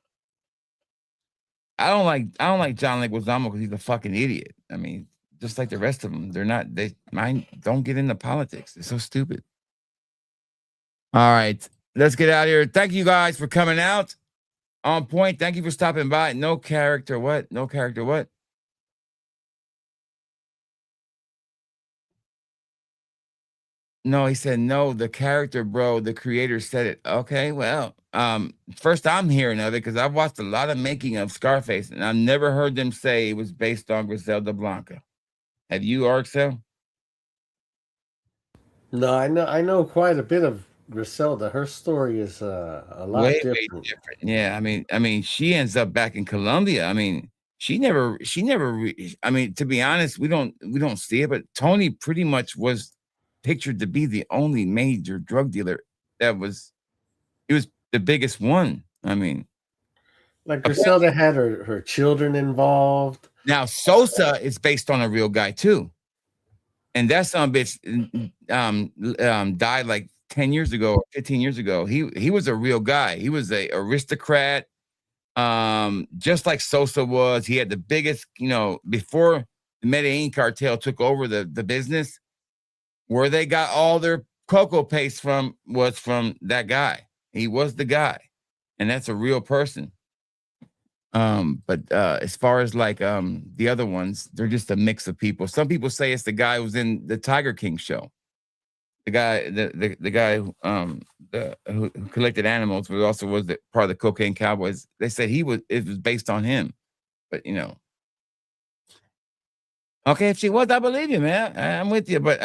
I don't like John Leguizamo because he's a fucking idiot. I mean, just like the rest of them, don't get into politics. It's so stupid. All right, let's get out of here. Thank you guys for coming out. On Point, thank you for stopping by. No character what? No character what? No, he said no. The character, bro. The creator said it. Okay, well, first I'm hearing of it because I've watched a lot of making of Scarface, and I've never heard them say it was based on Griselda Blanca. Have you, Arxel? No, I know quite a bit of Griselda. Her story is a lot different. Way different. Yeah, I mean, she ends up back in Colombia. I mean, she never. I mean, to be honest, we don't see it, but Tony pretty much was pictured to be the only major drug dealer he was the biggest one. I mean, like Griselda had her children involved. Now Sosa is based on a real guy too, and that son of a bitch died like 10 years ago or 15 years ago. He was a real guy. He was a aristocrat, just like Sosa was. He had the biggest, before the Medellin cartel took over the business. Where they got all their cocoa paste from was from that guy. He was the guy, and that's a real person. But as far as like the other ones, they're just a mix of people. Some people say it's the guy who was in the Tiger King show. The guy who collected animals, but also was part of the Cocaine Cowboys. They said it was based on him, but okay, if she was, I believe you, man. I'm with you, but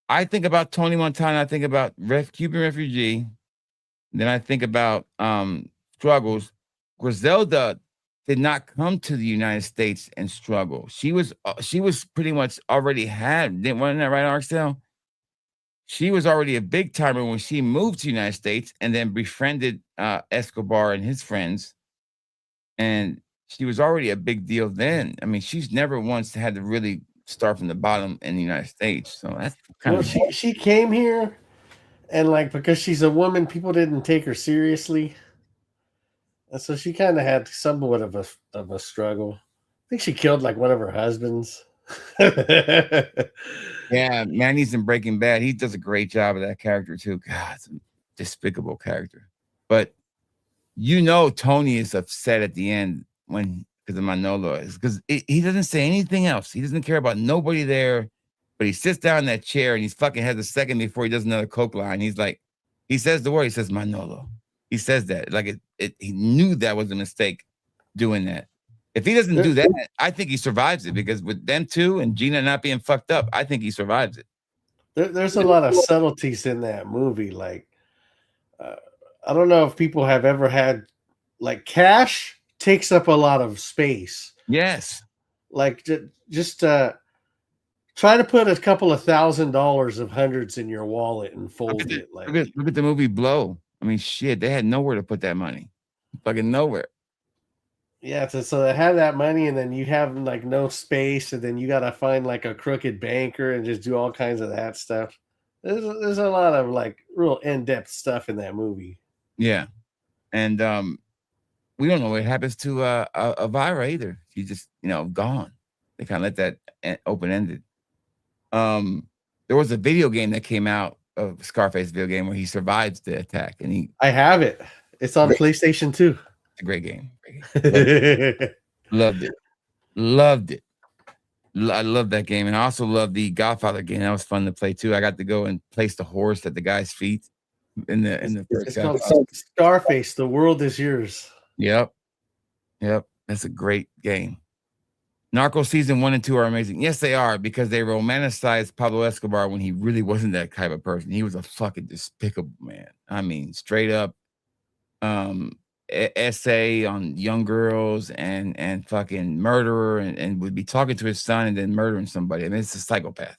I think about Tony Montana. I think about Cuban refugee. Then I think about struggles. Griselda did not come to the United States and struggle. She was pretty much already wasn't that right, Arcel? She was already a big timer when she moved to the United States and then befriended Escobar and his friends. And she was already a big deal then. I mean, she's never once had to really start from the bottom in the United States. So that's kind of she came here, and like because she's a woman, people didn't take her seriously, and so she kind of had somewhat of a struggle. I think she killed like one of her husbands. Yeah, Manny's in Breaking Bad. He does a great job of that character too. God, it's a despicable character. But you know, Tony is upset at the end because of Manolo, is because he doesn't say anything else. He doesn't care about nobody there, but he sits down in that chair and he's fucking has a second before he does another coke line. He's like, he says the word, he says Manolo. He says that like he knew that was a mistake doing that. If he doesn't do that, I think he survives it, because with them two and Gina not being fucked up, I think he survives it. There's a lot of subtleties in that movie. Like, I don't know if people have ever had, like, cash takes up a lot of space. Yes. Like, just try to put a couple of $1,000 of hundreds in your wallet and fold it. Like, look at the movie Blow. I mean, shit, they had nowhere to put that money. Fucking nowhere. Yeah, so they have that money, and then you have like no space, and then you got to find like a crooked banker and just do all kinds of that stuff. There's a lot of like real in-depth stuff in that movie. Yeah, and we don't know what happens to Elvira either. She's just gone. They kind of let that open-ended. There was a video game that came out, of Scarface video game, where he survives the attack, and I have it. It's on PlayStation 2. It's a great game. Loved it. I love that game, and I also love the Godfather game. That was fun to play too. I got to go and place the horse at the guy's feet in the first. It's called Scarface. The world is yours. Yep. That's a great game. Narcos season 1 and 2 are amazing. Yes, they are, because they romanticized Pablo Escobar when he really wasn't that type of person. He was a fucking despicable man. I mean, straight up. Essay on young girls and fucking murderer, and would be talking to his son and then murdering somebody. I mean, it's a psychopath.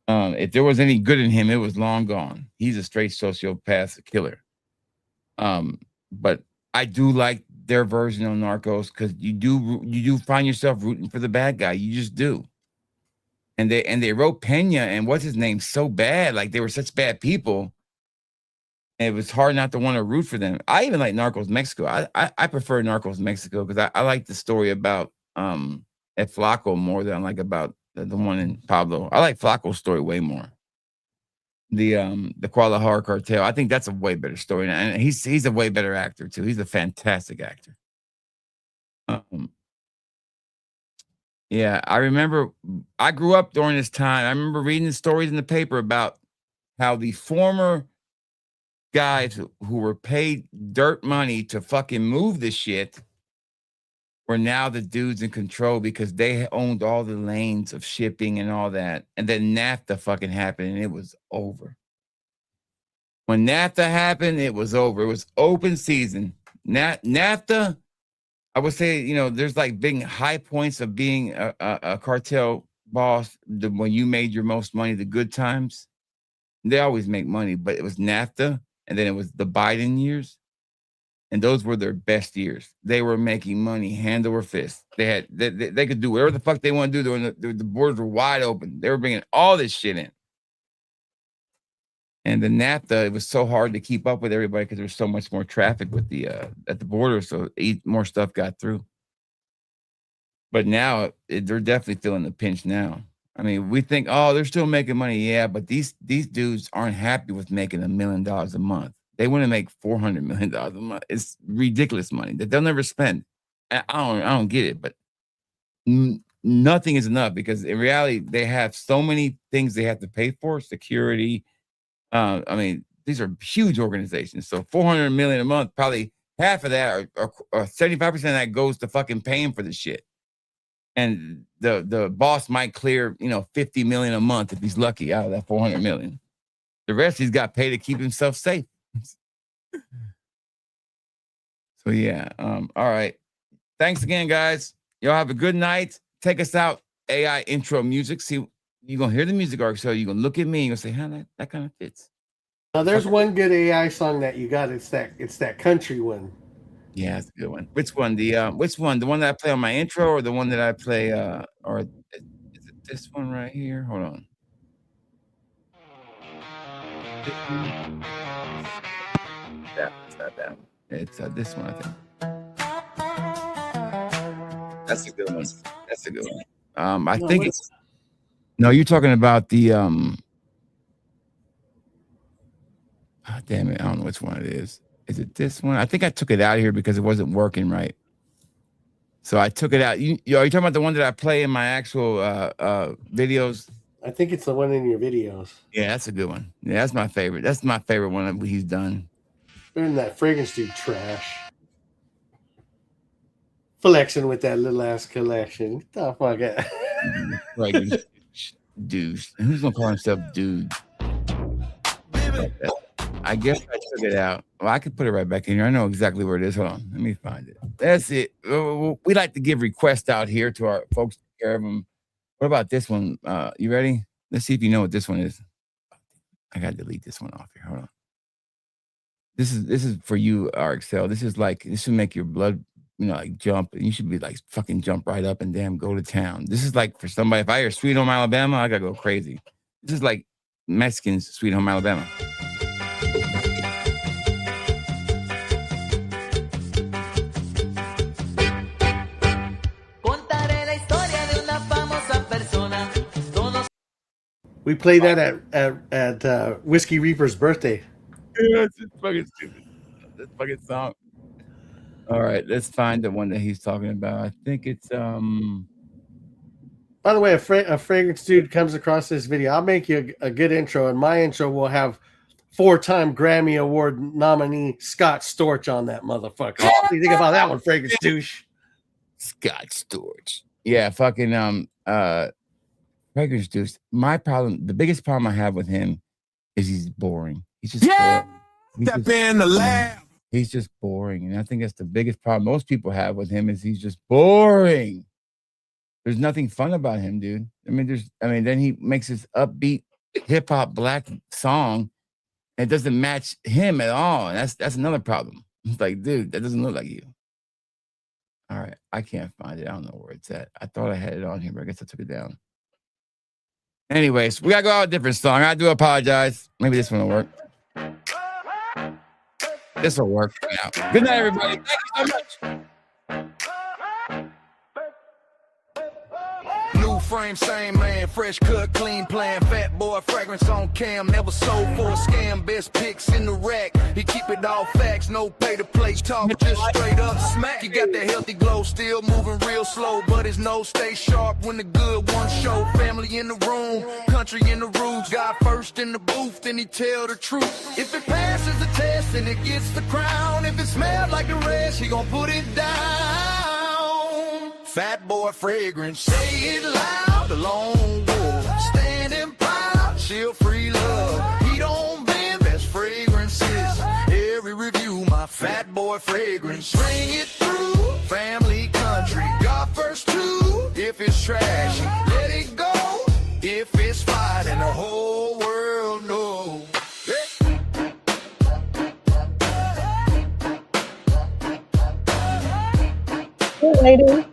If there was any good in him, it was long gone. He's a straight sociopath killer. But I do like their version of Narcos, because you do find yourself rooting for the bad guy. You just do. And they wrote Pena and what's his name so bad, like they were such bad people. It was hard not to want to root for them. I even like Narcos Mexico. I prefer Narcos Mexico, because I like the story about El Flaco more than I like about the one in Pablo. I like Flaco's story way more. The Guadalajara cartel. I think that's a way better story, and he's a way better actor too. He's a fantastic actor. Yeah, I remember. I grew up during this time. I remember reading the stories in the paper about how the former guys who were paid dirt money to fucking move the shit were now the dudes in control, because they owned all the lanes of shipping and all that. And then NAFTA fucking happened, and it was over. When NAFTA happened, it was over. It was open season. NAFTA, I would say, there's like big high points of being a cartel boss. When you made your most money, the good times, they always make money, but it was NAFTA. And then it was the Biden years. And those were their best years. They were making money hand over fist. They could do whatever the fuck they want to do. The borders were wide open. They were bringing all this shit in. And the NAFTA, it was so hard to keep up with everybody, because there was so much more traffic with the at the border. So more stuff got through. But now they're definitely feeling the pinch now. I mean, we think, oh, they're still making money. Yeah, but these dudes aren't happy with making $1 million a month. They want to make $400 million a month. It's ridiculous money that they'll never spend. I don't get it, but nothing is enough, because in reality, they have so many things they have to pay for, security. I mean, these are huge organizations. So $400 million a month, probably half of that or 75% of that goes to fucking paying for the shit. And the boss might clear, $50 million a month if he's lucky out of that $400 million. The rest he's got paid to keep himself safe. So yeah, all right. Thanks again, guys. Y'all have a good night. Take us out. AI intro music. See, you're gonna hear the music arc, so you're gonna look at me and you're gonna say, "Huh, that kind of fits." Now, there's one good AI song that you got. It's that country one. Yeah, it's a good one. Which one? Which one? The one that I play on my intro, or the one that I play? Or is it this one right here? Hold on. It's not that one. It's this one, I think. That's a good one. That's a good one. I think it's. No, you're talking about the damn it, I don't know which one it is. Is it this one? I think I took it out of here because it wasn't working right. So I took it out. Are you talking about the one that I play in my actual videos? I think it's the one in your videos. Yeah, that's a good one. Yeah, that's my favorite. That's my favorite one that he's done. Better than that fragrance dude trash. Flexing with that little ass collection. Get the fuck out. Fragrance douche. Who's gonna call himself dude? I guess I took it out. Well, I could put it right back in here. I know exactly where it is. Hold on. Let me find it. That's it. We like to give requests out here to our folks. Take care of them. What about this one? You ready? Let's see if you know what this one is. I gotta delete this one off here. Hold on. This is for you, RXL. This should make your blood, like jump. And you should be like fucking jump right up and damn go to town. This is like for somebody. If I hear Sweet Home Alabama, I gotta go crazy. This is like Mexicans, Sweet Home Alabama. We played that at Whiskey Reaper's birthday. Yeah, it's just fucking stupid. That fucking song. All right, let's find the one that he's talking about. I think it's By the way, a fragrance dude comes across this video. I'll make you a good intro, and my intro will have 4-time Grammy Award nominee Scott Storch on that motherfucker. What do you think about that one, fragrance douche? Scott Storch. Yeah, fucking fragrance douche. The biggest problem I have with him is he's boring. He's just boring. Step in the lab. He's just boring, and I think that's the biggest problem most people have with him is he's just boring. There's nothing fun about him, dude. Then he makes this upbeat hip hop black song, and it doesn't match him at all. And that's another problem. It's like, dude, that doesn't look like you. All right, I can't find it. I don't know where it's at. I thought I had it on here, but I guess I took it down. Anyways, we gotta go out a different song. I do apologize. Maybe this one will work. This will work now. Good night, everybody. Thank you so much. Frame, same man, fresh cut, clean plan, fat boy, fragrance on cam, never sold for a scam, best picks in the rack, he keep it all facts, no pay to play, talk just straight up smack, he got that healthy glow, still moving real slow, but his nose stay sharp when the good ones show, family in the room, country in the roots, God first in the booth, then he tell the truth, if it passes the test, then it gets the crown, if it smells like the rest, he gon' put it down. Fat boy fragrance, say it loud, the lone wolf, standing proud, chill free love, he don't bend, best fragrances, every review, my fat boy fragrance, bring it through, family, country, God first too, if it's trashy, let it go, if it's fire, then the whole world knows. Hey, lady.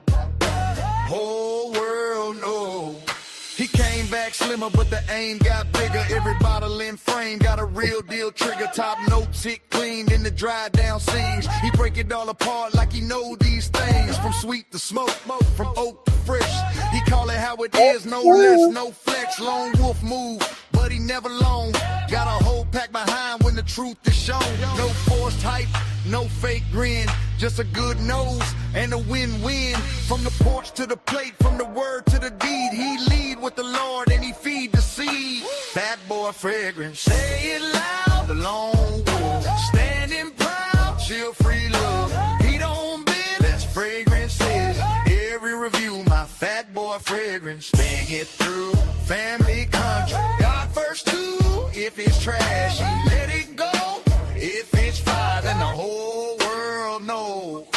Slimmer, but the aim got bigger. Every bottle in frame got a real deal trigger. Top notes hit clean in the dry down scenes. He break it all apart like he know these things. From sweet to smoke, from oak to fresh. He call it how it is, no less, no flex. Lone wolf move, but he never long. Got a whole pack behind when the truth is shown. No forced hype, no fake grin. Just a good nose and a win-win. From the porch to the plate, from the word to the deed. He lead with the Lord and he feed the seed. Bad boy fragrance, say it loud. The lone wolf, standing proud. Chill free love, he don't bend. Best fragrances, every review. My fat boy fragrance, bang it through. Family, country, God first too. If it's trashy, let it go. If it's fire, then the whole world knows.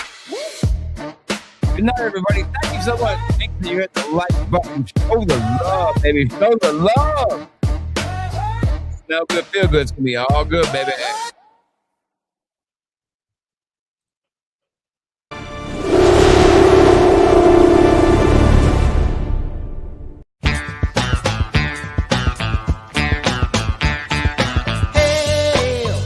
Good night, everybody. Thank you so much. Make sure you hit the like button. Show the love, baby. Show the love. Smell good, feel good. It's going to be all good, baby.